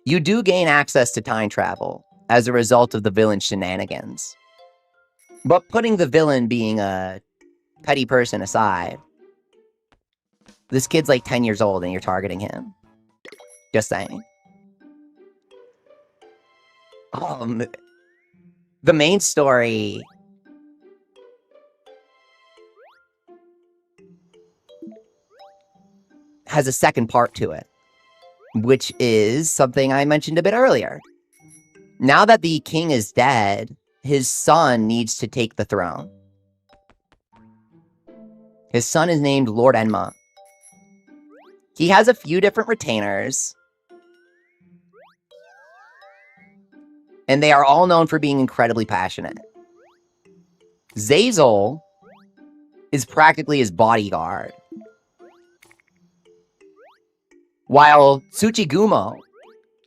You do gain access to time travel as a result of the villain's shenanigans. But putting the villain being a petty person aside, this kid's like 10 years old and you're targeting him. Just saying. The main story has a second part to it, which is something I mentioned a bit earlier. Now that the king is dead, his son needs to take the throne. His son is named Lord Enma. He has a few different retainers, and they are all known for being incredibly passionate. Zazel is practically his bodyguard, while Tsuchigumo,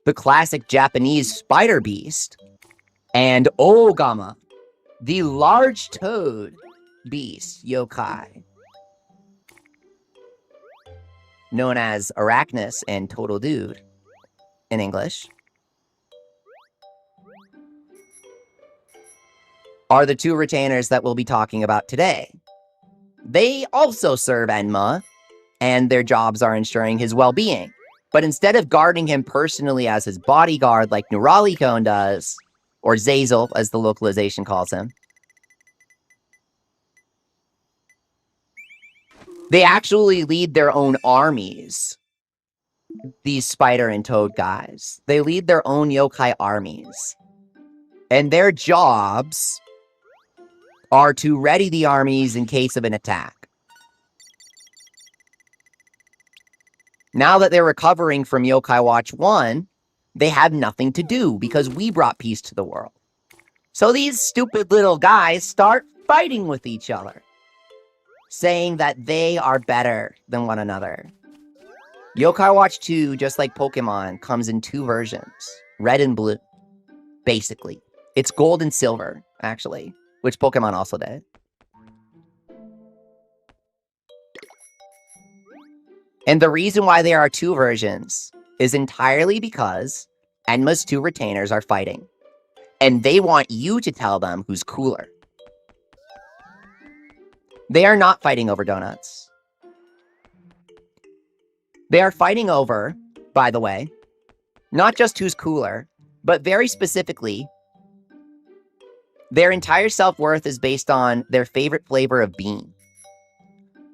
the classic Japanese spider beast, and Ogama, the large toad beast yokai, known as Arachnus and Total Dude in English, are the 2 retainers that we'll be talking about today. They also serve Enma, and their jobs are ensuring his well-being. But instead of guarding him personally as his bodyguard like Neuralicone does, or Zazel as the localization calls him, they actually lead their own armies. These spider and toad guys. They lead their own yokai armies. And their jobs are to ready the armies in case of an attack. Now that they're recovering from Yokai Watch 1, they have nothing to do because we brought peace to the world. So these stupid little guys start fighting with each other, saying that they are better than one another. Yokai Watch 2, just like Pokemon, comes in 2 versions, red and blue, basically. It's gold and silver, actually, which Pokemon also did. And the reason why there are 2 versions is entirely because Enma's 2 retainers are fighting. And they want you to tell them who's cooler. They are not fighting over donuts. They are fighting over, by the way, not just who's cooler, but very specifically, their entire self-worth is based on their favorite flavor of bean.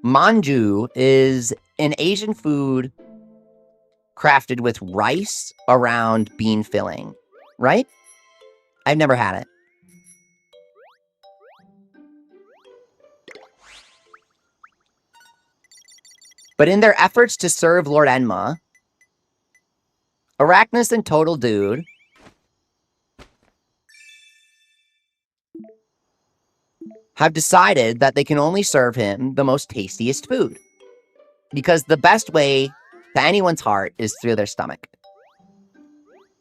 Manju is an Asian food crafted with rice around bean filling, right? I've never had it. But in their efforts to serve Lord Enma, Arachnus and Total Dude have decided that they can only serve him the most tastiest food. Because the best way to anyone's heart is through their stomach.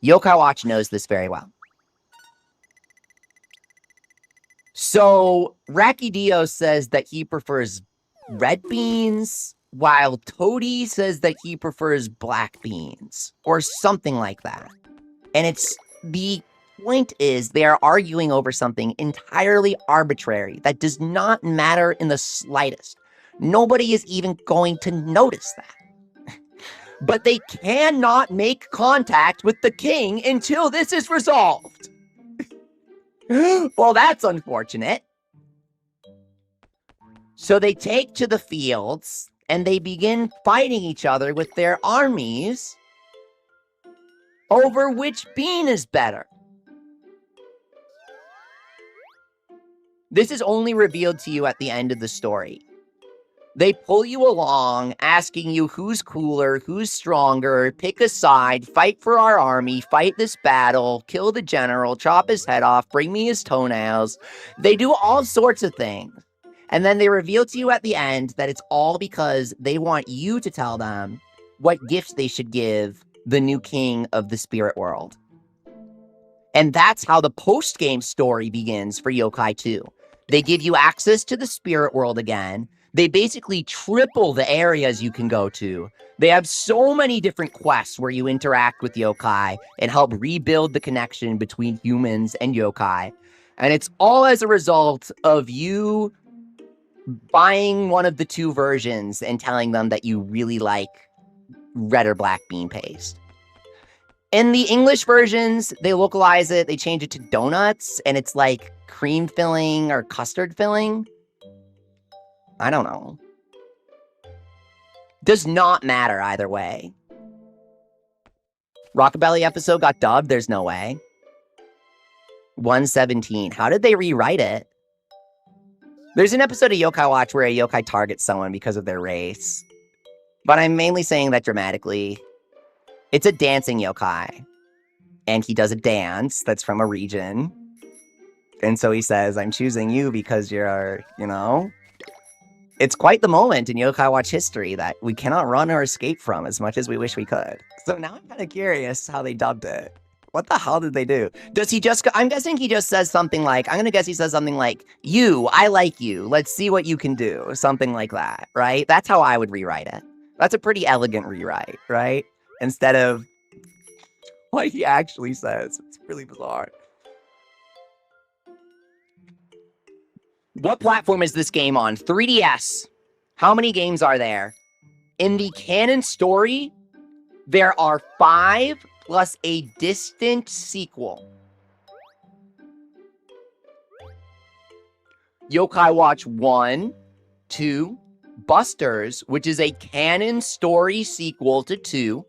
Yokai Watch knows this very well. So, Rakidio says that he prefers red beans, while Toady says that he prefers black beans, or something like that. And it's the point is they are arguing over something entirely arbitrary that does not matter in the slightest. Nobody is even going to notice that. But they cannot make contact with the king until this is resolved. Well, that's unfortunate. So they take to the fields and they begin fighting each other with their armies over which bean is better. This is only revealed to you at the end of the story. They pull you along, asking you who's cooler, who's stronger, pick a side, fight for our army, fight this battle, kill the general, chop his head off, bring me his toenails. They do all sorts of things. And then they reveal to you at the end that it's all because they want you to tell them what gifts they should give the new king of the spirit world. And that's how the post-game story begins for Yokai 2. They give you access to the spirit world again. They basically triple the areas you can go to. They have so many different quests where you interact with yokai and help rebuild the connection between humans and yokai. And it's all as a result of you buying one of the 2 versions and telling them that you really like red or black bean paste. In the English versions, they localize it, they change it to donuts, and it's like cream filling or custard filling. I don't know. Does not matter either way. Rockabilly episode got dubbed? There's no way. 117. How did they rewrite it? There's an episode of Yokai Watch where a yokai targets someone because of their race. But I'm mainly saying that dramatically. It's a dancing yokai. And he does a dance that's from a region. And so he says, I'm choosing you because you're, you know... It's quite the moment in Yokai Watch history that we cannot run or escape from as much as we wish we could. So now I'm kind of curious how they dubbed it. What the hell did they do? Does he just... I'm guessing he just says something like... I'm going to guess he says something like, you, I like you. Let's see what you can do. Something like that, right? That's how I would rewrite it. That's a pretty elegant rewrite, right? Instead of what he actually says. It's really bizarre. What platform is this game on? 3DS. How many games are there? In the canon story, There are 5 plus a distant sequel. Yokai Watch 1, 2, Busters, which is a canon story sequel to 2,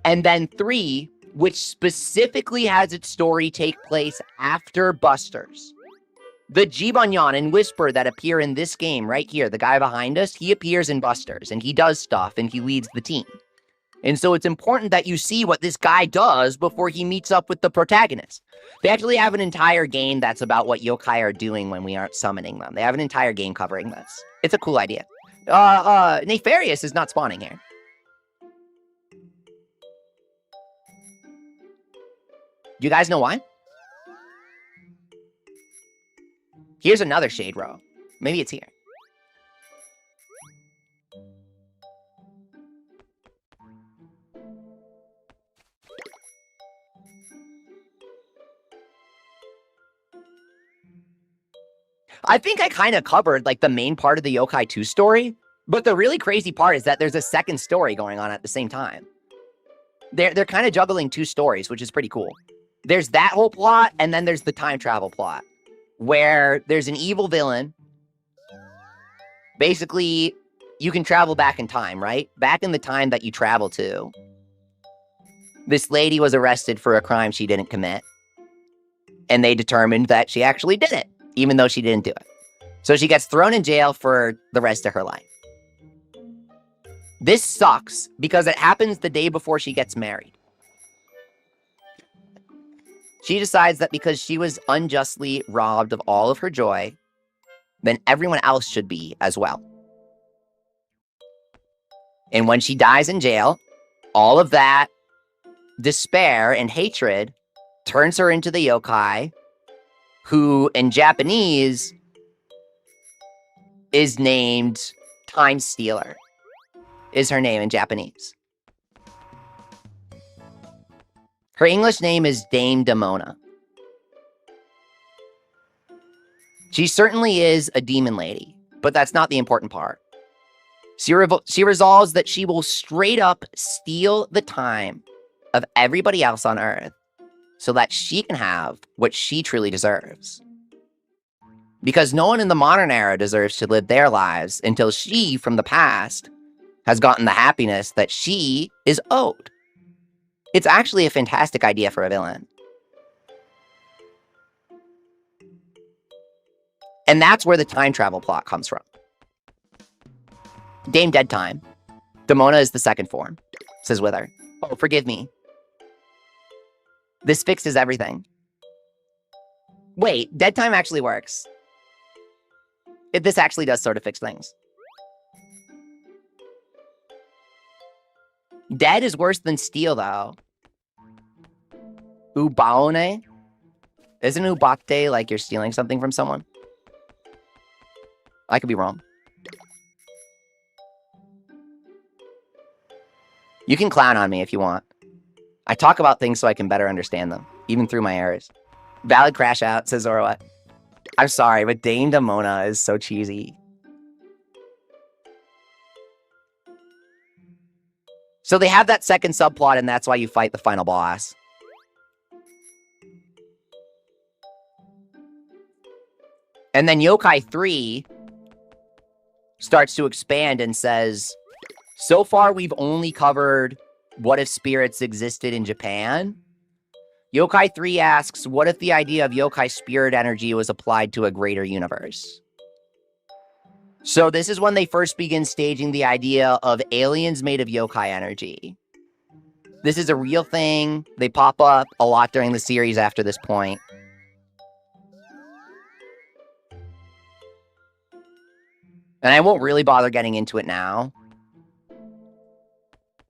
and then 3, which specifically has its story take place after Busters. The Jibanyan and Whisper that appear in this game right here, the guy behind us, he appears in Busters, and he does stuff, and he leads the team. And so it's important that you see what this guy does before he meets up with the protagonist. They actually have an entire game that's about what yokai are doing when we aren't summoning them. They have an entire game covering this. It's a cool idea. Nefarious is not spawning here. Do you guys know why? Here's another shade row. Maybe it's here. I think I kind of covered like the main part of the Yokai 2 story, but the really crazy part is that there's a second story going on at the same time. They're kind of juggling 2 stories, which is pretty cool. There's that whole plot, and then there's the time travel plot, where there's an evil villain. Basically, you can travel back in time, right? Back in the time that you travel to, this lady was arrested for a crime she didn't commit, and they determined that she actually did it, even though she didn't do it. So she gets thrown in jail for the rest of her life. This sucks because it happens the day before she gets married. She decides that because she was unjustly robbed of all of her joy, then everyone else should be as well. And when she dies in jail, all of that despair and hatred turns her into the yokai, who in Japanese is named Time Stealer, is her name in Japanese. Her English name is Dame Demona. She certainly is a demon lady, but that's not the important part. She resolves that she will straight up steal the time of everybody else on Earth so that she can have what she truly deserves. Because no one in the modern era deserves to live their lives until she, from the past, has gotten the happiness that she is owed. It's actually a fantastic idea for a villain. And that's where the time travel plot comes from. Dame Dead Time. Demona is the second form, says Wither. Oh, forgive me. This fixes everything. Wait, Dead Time actually works. This actually does sort of fix things. Dead is worse than steal, though. Ubaone? Isn't ubate like you're stealing something from someone? I could be wrong. You can clown on me if you want. I talk about things so I can better understand them, even through my errors. Valid crash out, says Zorwa. I'm sorry, but Dame Demona is so cheesy. So they have that second subplot, and that's why you fight the final boss. And then Yokai 3 starts to expand and says, so far we've only covered what if spirits existed in Japan. Yokai 3 asks, what if the idea of yokai spirit energy was applied to a greater universe? So this is when they first begin staging the idea of aliens made of yokai energy. This is a real thing. They pop up a lot during the series after this point. And I won't really bother getting into it now.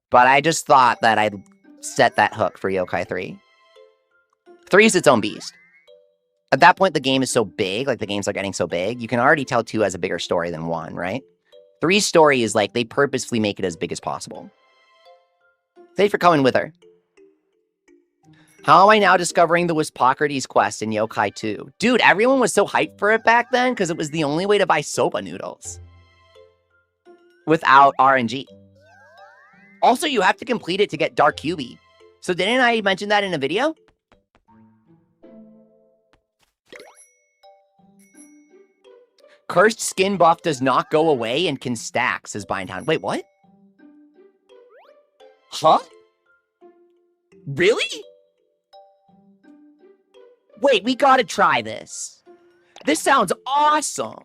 But I just thought that I'd set that hook for Yokai 3. 3 is its own beast. At that point, the game is so big, like the games are getting so big, you can already tell 2 has a bigger story than 1, right? 3's story is like, they purposefully make it as big as possible. Thanks for coming with her. How am I now discovering the Wispocrates quest in Yokai 2? Dude, everyone was so hyped for it back then because it was the only way to buy soba noodles. Without RNG. Also, you have to complete it to get Dark QB. So didn't I mention that in a video? Cursed skin buff does not go away and can stack, says Bindhound. Wait, what? Huh? Really? Wait, we gotta try this. This sounds awesome.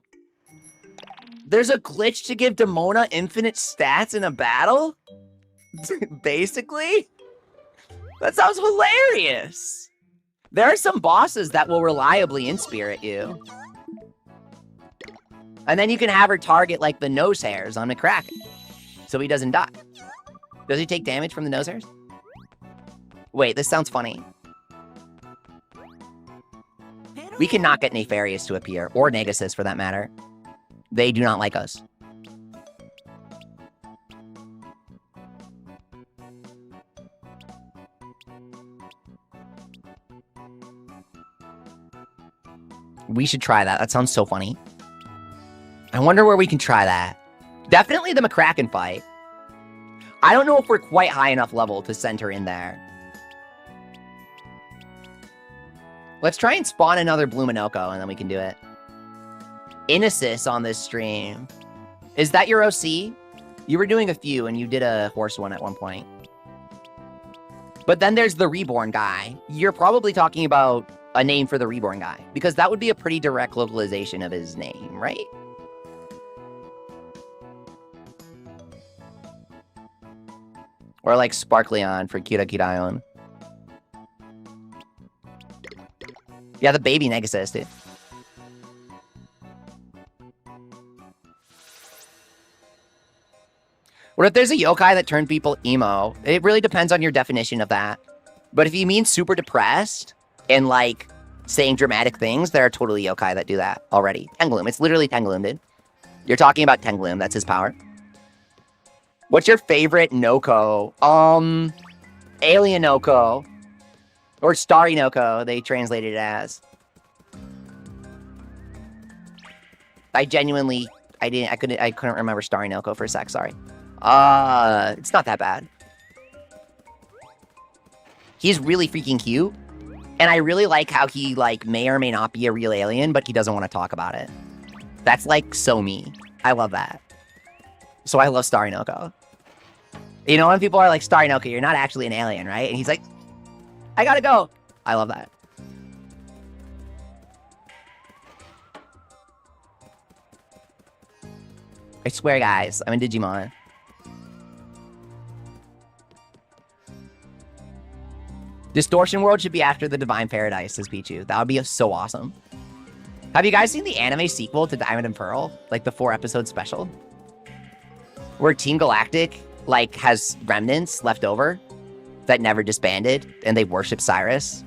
There's a glitch to give Demona infinite stats in a battle? Basically? That sounds hilarious. There are some bosses that will reliably inspirit you. And then you can have her target, like, the nose hairs on McCracken, so he doesn't die. Does he take damage from the nose hairs? Wait, this sounds funny. We cannot get Nefarious to appear, or Negasis for that matter. They do not like us. We should try that. That sounds so funny. I wonder where we can try that. Definitely the McCracken fight. I don't know if we're quite high enough level to send her in there. Let's try and spawn another Bluminoko, and then we can do it. Inesis on this stream. Is that your OC? You were doing a few, and you did a horse one at one point. But then there's the Reborn guy. You're probably talking about a name for the Reborn guy, because that would be a pretty direct localization of his name, right? Or like Sparkleon for Kira Kirayon. Yeah, the baby Negasis, dude. What if there's a yokai that turned people emo? It really depends on your definition of that. But if you mean super depressed and like saying dramatic things, there are totally yokai that do that already. Tengloom, it's literally Tengloom, dude. You're talking about Tengloom, that's his power. What's your favorite Noko? Alien Noko. Or Starry Noko, they translated it as. I genuinely, I couldn't remember Starry Noko for a sec, sorry. It's not that bad. He's really freaking cute. And I really like how he, like, may or may not be a real alien, but he doesn't want to talk about it. That's, like, so me. I love that. So I love Starry Noko. You know, when people are like, Starry Noko, you're not actually an alien, right? And he's like, I gotta go. I love that. I swear, guys, I'm in Digimon. Distortion World should be after the Divine Paradise, says Pichu. That would be so awesome. Have you guys seen the anime sequel to Diamond and Pearl? Like the 4-episode special? Where Team Galactic, like, has remnants left over that never disbanded, and they worship Cyrus.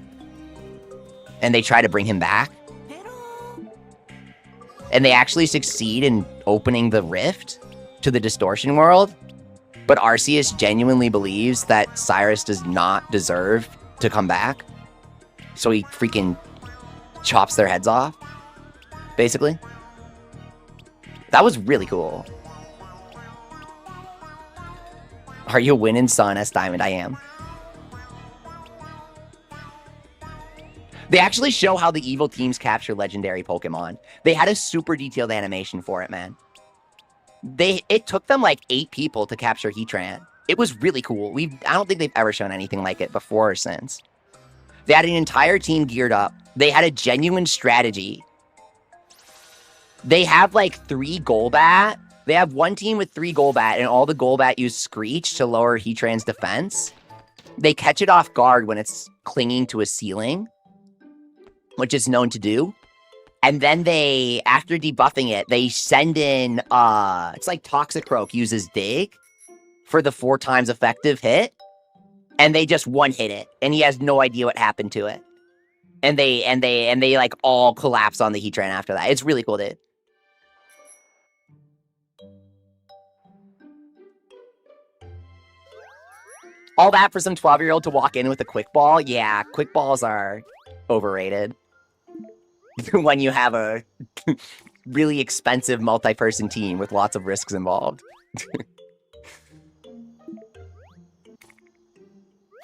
And they try to bring him back. And they actually succeed in opening the rift to the Distortion World. But Arceus genuinely believes that Cyrus does not deserve to come back. So he freaking chops their heads off, basically. That was really cool. Are you winning, son? S Diamond, I am. They actually show how the evil teams capture legendary Pokemon. They had a super detailed animation for it, man. It took them like 8 people to capture Heatran. It was really cool. I don't think they've ever shown anything like it before or since. They had an entire team geared up. They had a genuine strategy. They have like 3 Golbat. They have one team with 3 Golbat, and all the Golbat use Screech to lower Heatran's defense. They catch it off guard when it's clinging to a ceiling, which it's known to do. And then they, after debuffing it, they send in, it's like Toxicroak uses Dig for the 4 times effective hit. And they just one-hit it. And he has no idea what happened to it. And they like all collapse on the Heatran after that. It's really cool, dude. All that for some 12-year-old to walk in with a quick ball? Yeah, quick balls are overrated. When you have a really expensive multi-person team with lots of risks involved.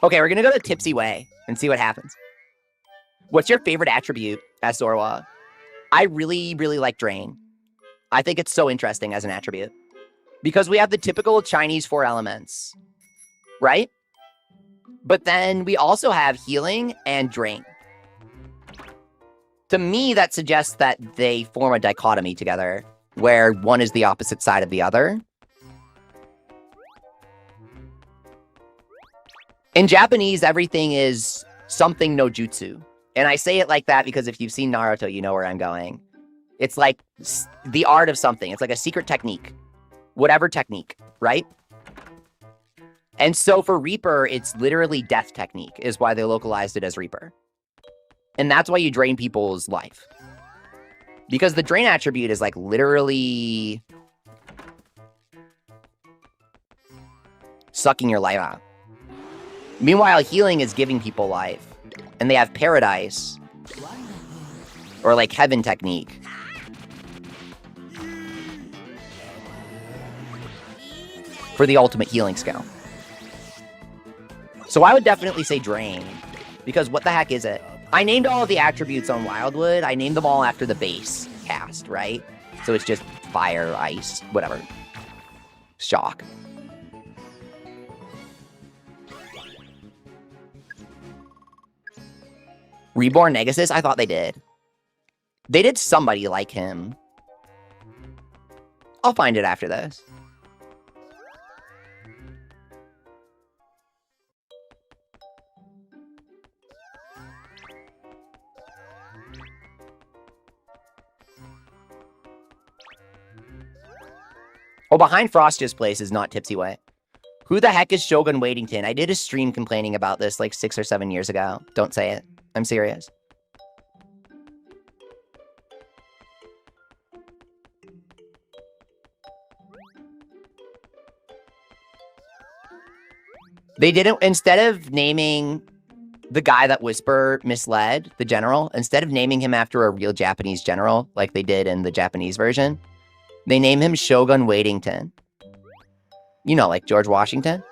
Okay, we're gonna go the tipsy way and see what happens. What's your favorite attribute as Zorwa? I really, really like Drain. I think it's so interesting as an attribute. Because we have the typical Chinese 4 elements, right? But then we also have healing and drain. To me, that suggests that they form a dichotomy together, where one is the opposite side of the other. In Japanese, everything is something no jutsu. And I say it like that because if you've seen Naruto, you know where I'm going. It's like the art of something. It's like a secret technique. Whatever technique, right? And so for Reaper, it's literally death technique is why they localized it as Reaper. And that's why you drain people's life. Because the drain attribute is like literally sucking your life out. Meanwhile, healing is giving people life. And they have paradise. Or like heaven technique. For the ultimate healing skill. So I would definitely say drain. Because what the heck is it? I named all of the attributes on Wildwood. I named them all after the base cast, right? So it's just fire, ice, whatever. Shock. Reborn Negasis? I thought they did. They did somebody like him. I'll find it after this. Oh, behind Frost's place is not Tipsy Way. Who the heck is Shogun Wadington? I did a stream complaining about this like 6 or 7 years ago. Don't say it. I'm serious. They didn't, instead of naming the guy that Whisper misled, the general, instead of naming him after a real Japanese general, like they did in the Japanese version, they name him Shogun Wadington. You know, like George Washington.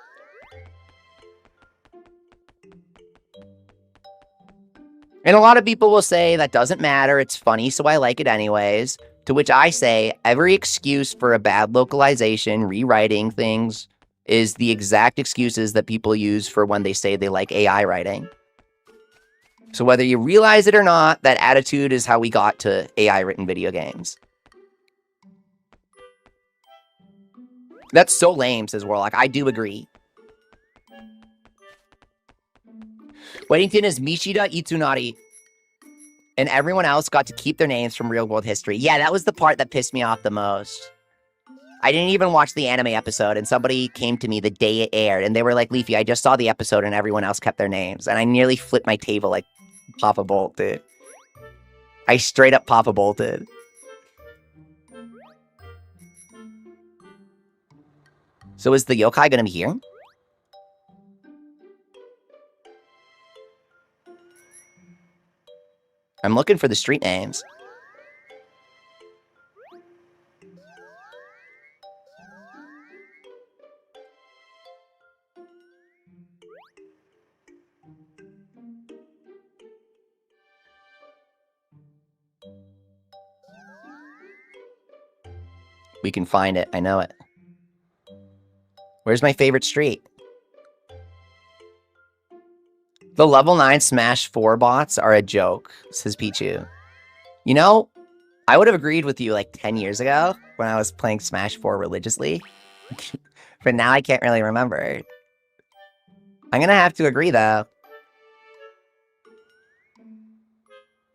And a lot of people will say that doesn't matter, it's funny, so I like it anyways. To which I say, every excuse for a bad localization, rewriting things, is the exact excuses that people use for when they say they like AI writing. So whether you realize it or not, that attitude is how we got to AI written video games. That's so lame, says Warlock. I do agree. Weddington is Mishida Itsunari. And everyone else got to keep their names from real world history. Yeah, that was the part that pissed me off the most. I didn't even watch the anime episode, and somebody came to me the day it aired, and they were like, Leafy, I just saw the episode, and everyone else kept their names. And I nearly flipped my table like Papa Bolt did. I straight up Papa Bolted. So is the yokai gonna be here? I'm looking for the street names. We can find it. I know it. Where's my favorite street? The level 9 Smash 4 bots are a joke, says Pichu. You know, I would have agreed with you like 10 years ago when I was playing Smash 4 religiously. But now I can't really remember. I'm gonna have to agree, though.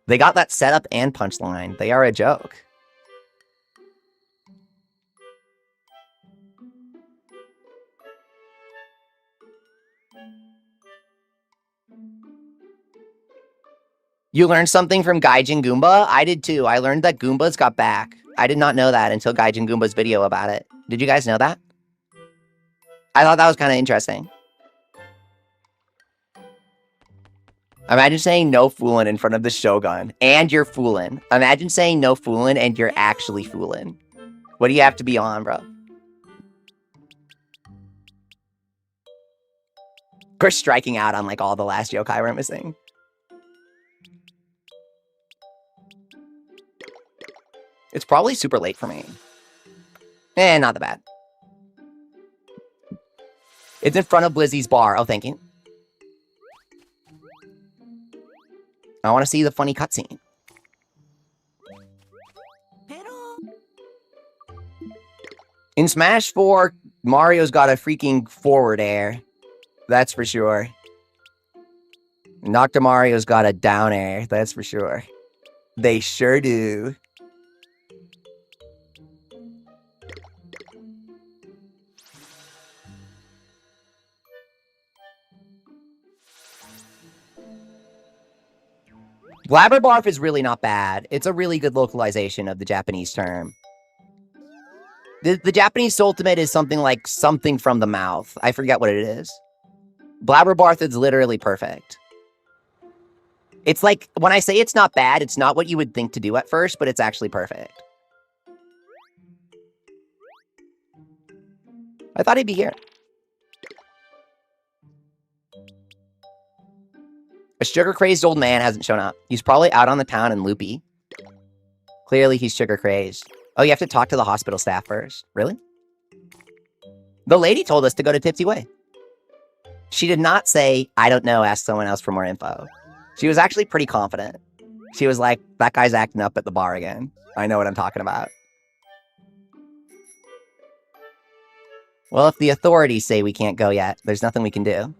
They got that setup and punchline. They are a joke. You learned something from Gaijin Goomba? I did too. I learned that Goombas got back. I did not know that until Gaijin Goomba's video about it. Did you guys know that? I thought that was kind of interesting. Imagine saying no foolin' in front of the Shogun, and you're foolin'. Imagine saying no foolin' and you're actually foolin'. What do you have to be on, bro? course, striking out on, like, all the last yokai we're missing. It's probably super late for me. Not that bad. It's in front of Blizzy's bar. Oh, thank you. I want to see the funny cutscene. In Smash 4, Mario's got a freaking forward air. That's for sure. And Dr. Mario's got a down air. That's for sure. They sure do. Blabberbarf is really not bad. It's a really good localization of the Japanese term. The Japanese ultimate is something like something from the mouth. I forget what it is. Blabberbarf is literally perfect. It's like, when I say it's not bad, it's not what you would think to do at first, but it's actually perfect. I thought he'd be here. A sugar-crazed old man hasn't shown up. He's probably out on the town in Loopy. Clearly, he's sugar-crazed. Oh, you have to talk to the hospital staff first. Really? The lady told us to go to Tipsy Way. She did not say, I don't know, ask someone else for more info. She was actually pretty confident. She was like, that guy's acting up at the bar again. I know what I'm talking about. Well, if the authorities say we can't go yet, there's nothing we can do.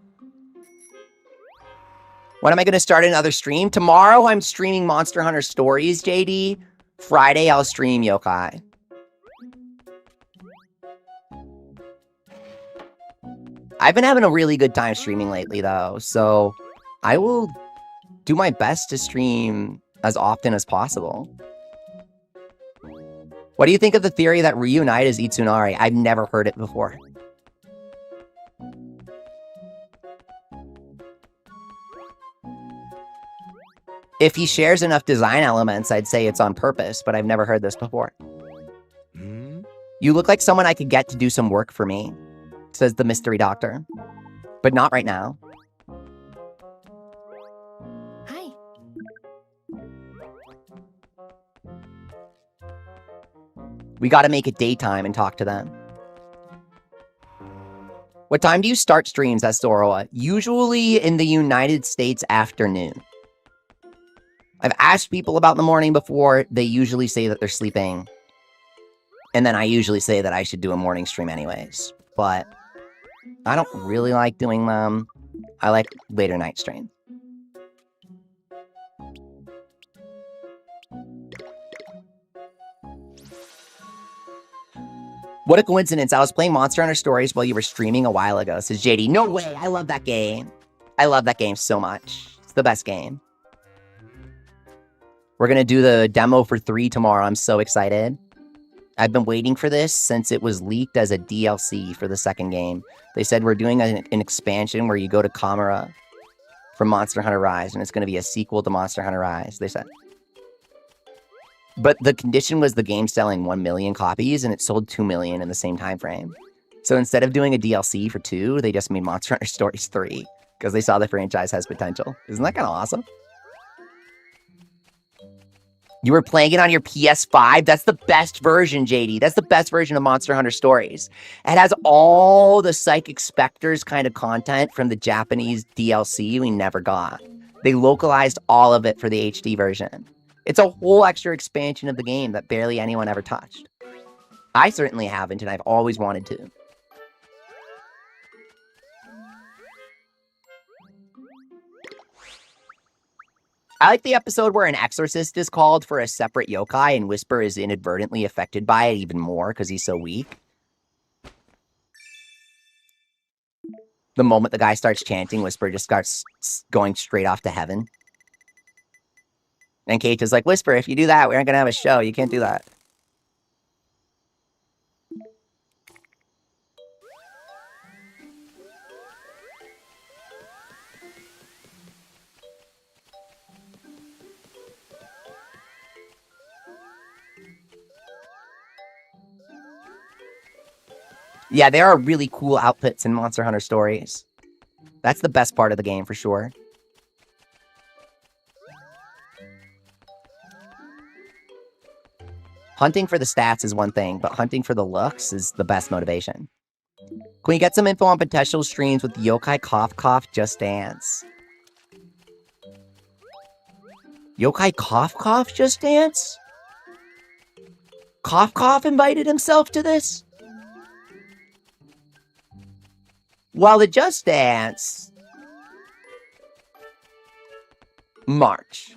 When am I going to start another stream? Tomorrow, I'm streaming Monster Hunter Stories, JD. Friday, I'll stream Yokai. I've been having a really good time streaming lately, though, so I will do my best to stream as often as possible. What do you think of the theory that Reunite is Itsunari? I've never heard it before. If he shares enough design elements, I'd say it's on purpose, but I've never heard this before. You look like someone I could get to do some work for me, says the mystery doctor. But not right now. Hi. We gotta make it daytime and talk to them. What time do you start streams, at Soroa? Usually in the United States afternoon. I've asked people about the morning before. They usually say that they're sleeping. And then I usually say that I should do a morning stream anyways. But I don't really like doing them. I like later night streams. What a coincidence. I was playing Monster Hunter Stories while you were streaming a while ago, says JD. No way. I love that game. I love that game so much. It's the best game. We're going to do the demo for 3 tomorrow. I'm so excited. I've been waiting for this since it was leaked as a DLC for the second game. They said we're doing an expansion where you go to Kamara from Monster Hunter Rise, and it's going to be a sequel to Monster Hunter Rise, they said. But the condition was the game selling 1 million copies, and it sold 2 million in the same time frame. So instead of doing a DLC for 2, they just made Monster Hunter Stories 3, because they saw the franchise has potential. Isn't that kind of awesome? You were playing it on your PS5? That's the best version, JD. That's the best version of Monster Hunter Stories. It has all the Psychic Spectres kind of content from the Japanese DLC we never got. They localized all of it for the HD version. It's a whole extra expansion of the game that barely anyone ever touched. I certainly haven't, and I've always wanted to. I like the episode where an exorcist is called for a separate yokai and Whisper is inadvertently affected by it even more because he's so weak. The moment the guy starts chanting, Whisper just starts going straight off to heaven. And Kate is like, Whisper, if you do that, we aren't going to have a show. You can't do that. Yeah, there are really cool outfits in Monster Hunter Stories. That's the best part of the game for sure. Hunting for the stats is one thing, but hunting for the looks is the best motivation. Can we get some info on potential streams with Yokai Cough Cough Just Dance? Yokai Cough Cough Just Dance? Cough Cough invited himself to this? Well, the Just Dance... March.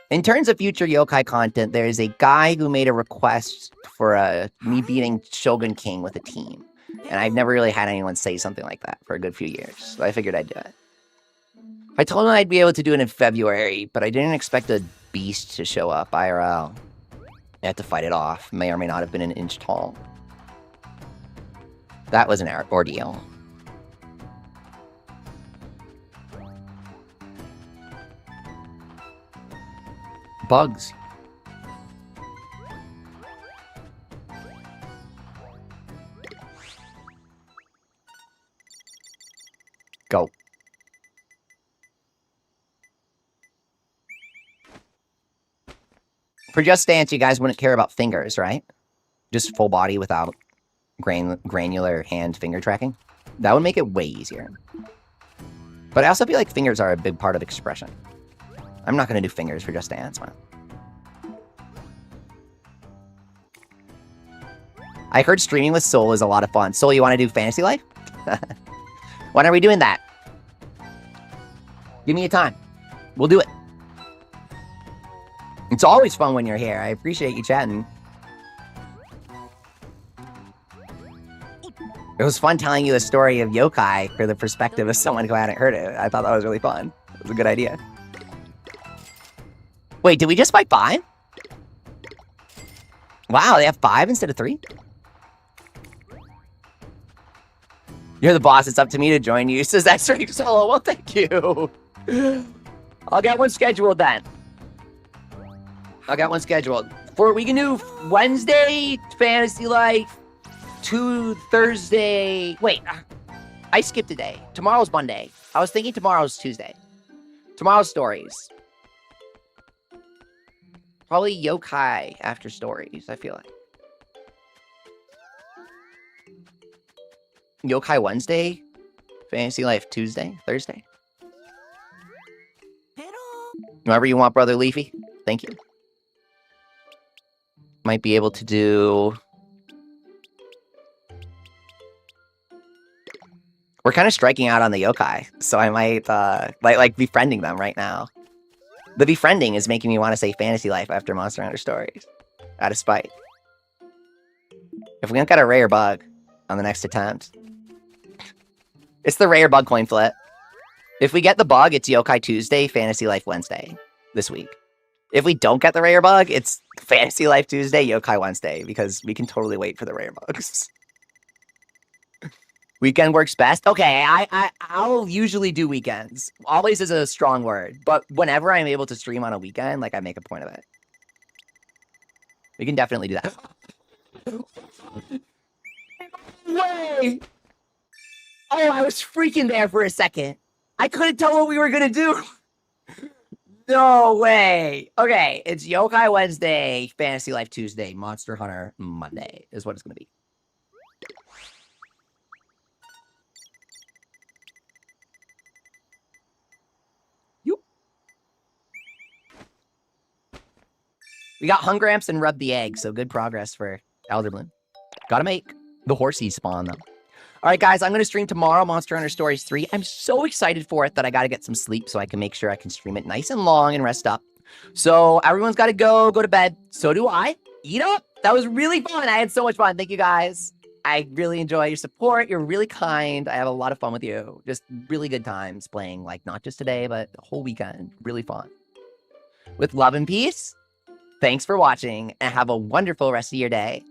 In terms of future yokai content, there's a guy who made a request for me beating Shogun King with a team. And I've never really had anyone say something like that for a good few years. So I figured I'd do it. I told him I'd be able to do it in February, but I didn't expect a beast to show up IRL. I had to fight it off. May or may not have been an inch tall. That was an ordeal. Bugs. Go. For Just Dance, you guys wouldn't care about fingers, right? Just full body without granular hand finger tracking. That would make it way easier. But I also feel like fingers are a big part of expression. I'm not going to do fingers for Just Dance, man. I heard streaming with Soul is a lot of fun. Soul, you want to do Fantasy Life? When are we doing that? Give me a time. We'll do it. It's always fun when you're here. I appreciate you chatting. It was fun telling you the story of yokai for the perspective of someone who hadn't heard it. I thought that was really fun. It was a good idea. Wait, did we just fight 5? Wow, they have 5 instead of 3? You're the boss. It's up to me to join you. Says that stream solo. Well, thank you. I'll get one scheduled then. I got one scheduled. We can do Wednesday, Fantasy Life, Thursday. Wait, I skipped a day. Tomorrow's Monday. I was thinking tomorrow's Tuesday. Tomorrow's stories. Probably yokai after stories, I feel like. Yokai Wednesday, Fantasy Life Tuesday, Thursday. Whatever you want, Brother Leafy. Thank you. Might be able to do... We're kind of striking out on the yokai, so I might, like befriending them right now. The befriending is making me want to say Fantasy Life after Monster Hunter Stories. Out of spite. If we don't get a rare bug on the next attempt... It's the rare bug coin flip. If we get the bug, it's Yokai Tuesday, Fantasy Life Wednesday this week. If we don't get the rare bug, it's Fantasy Life Tuesday, Yokai Wednesday, because we can totally wait for the rare bugs. Weekend works best? Okay, I'll usually do weekends. Always is a strong word, but whenever I'm able to stream on a weekend, like, I make a point of it. We can definitely do that. Way! Oh, I was freaking there for a second. I couldn't tell what we were gonna do. No way. Okay, it's Yokai Wednesday, Fantasy Life Tuesday, Monster Hunter Monday is what it's gonna be. Yoop. We got Hungramps and Rub the Egg, so good progress for Elderbloom. Gotta make the horsey spawn, though. All right, guys, I'm going to stream tomorrow, Monster Hunter Stories 3. I'm so excited for it that I got to get some sleep so I can make sure I can stream it nice and long and rest up. So everyone's got to go to bed. So do I. Eat up. That was really fun. I had so much fun. Thank you, guys. I really enjoy your support. You're really kind. I have a lot of fun with you. Just really good times playing, like, not just today, but the whole weekend. Really fun. With love and peace, thanks for watching, and have a wonderful rest of your day.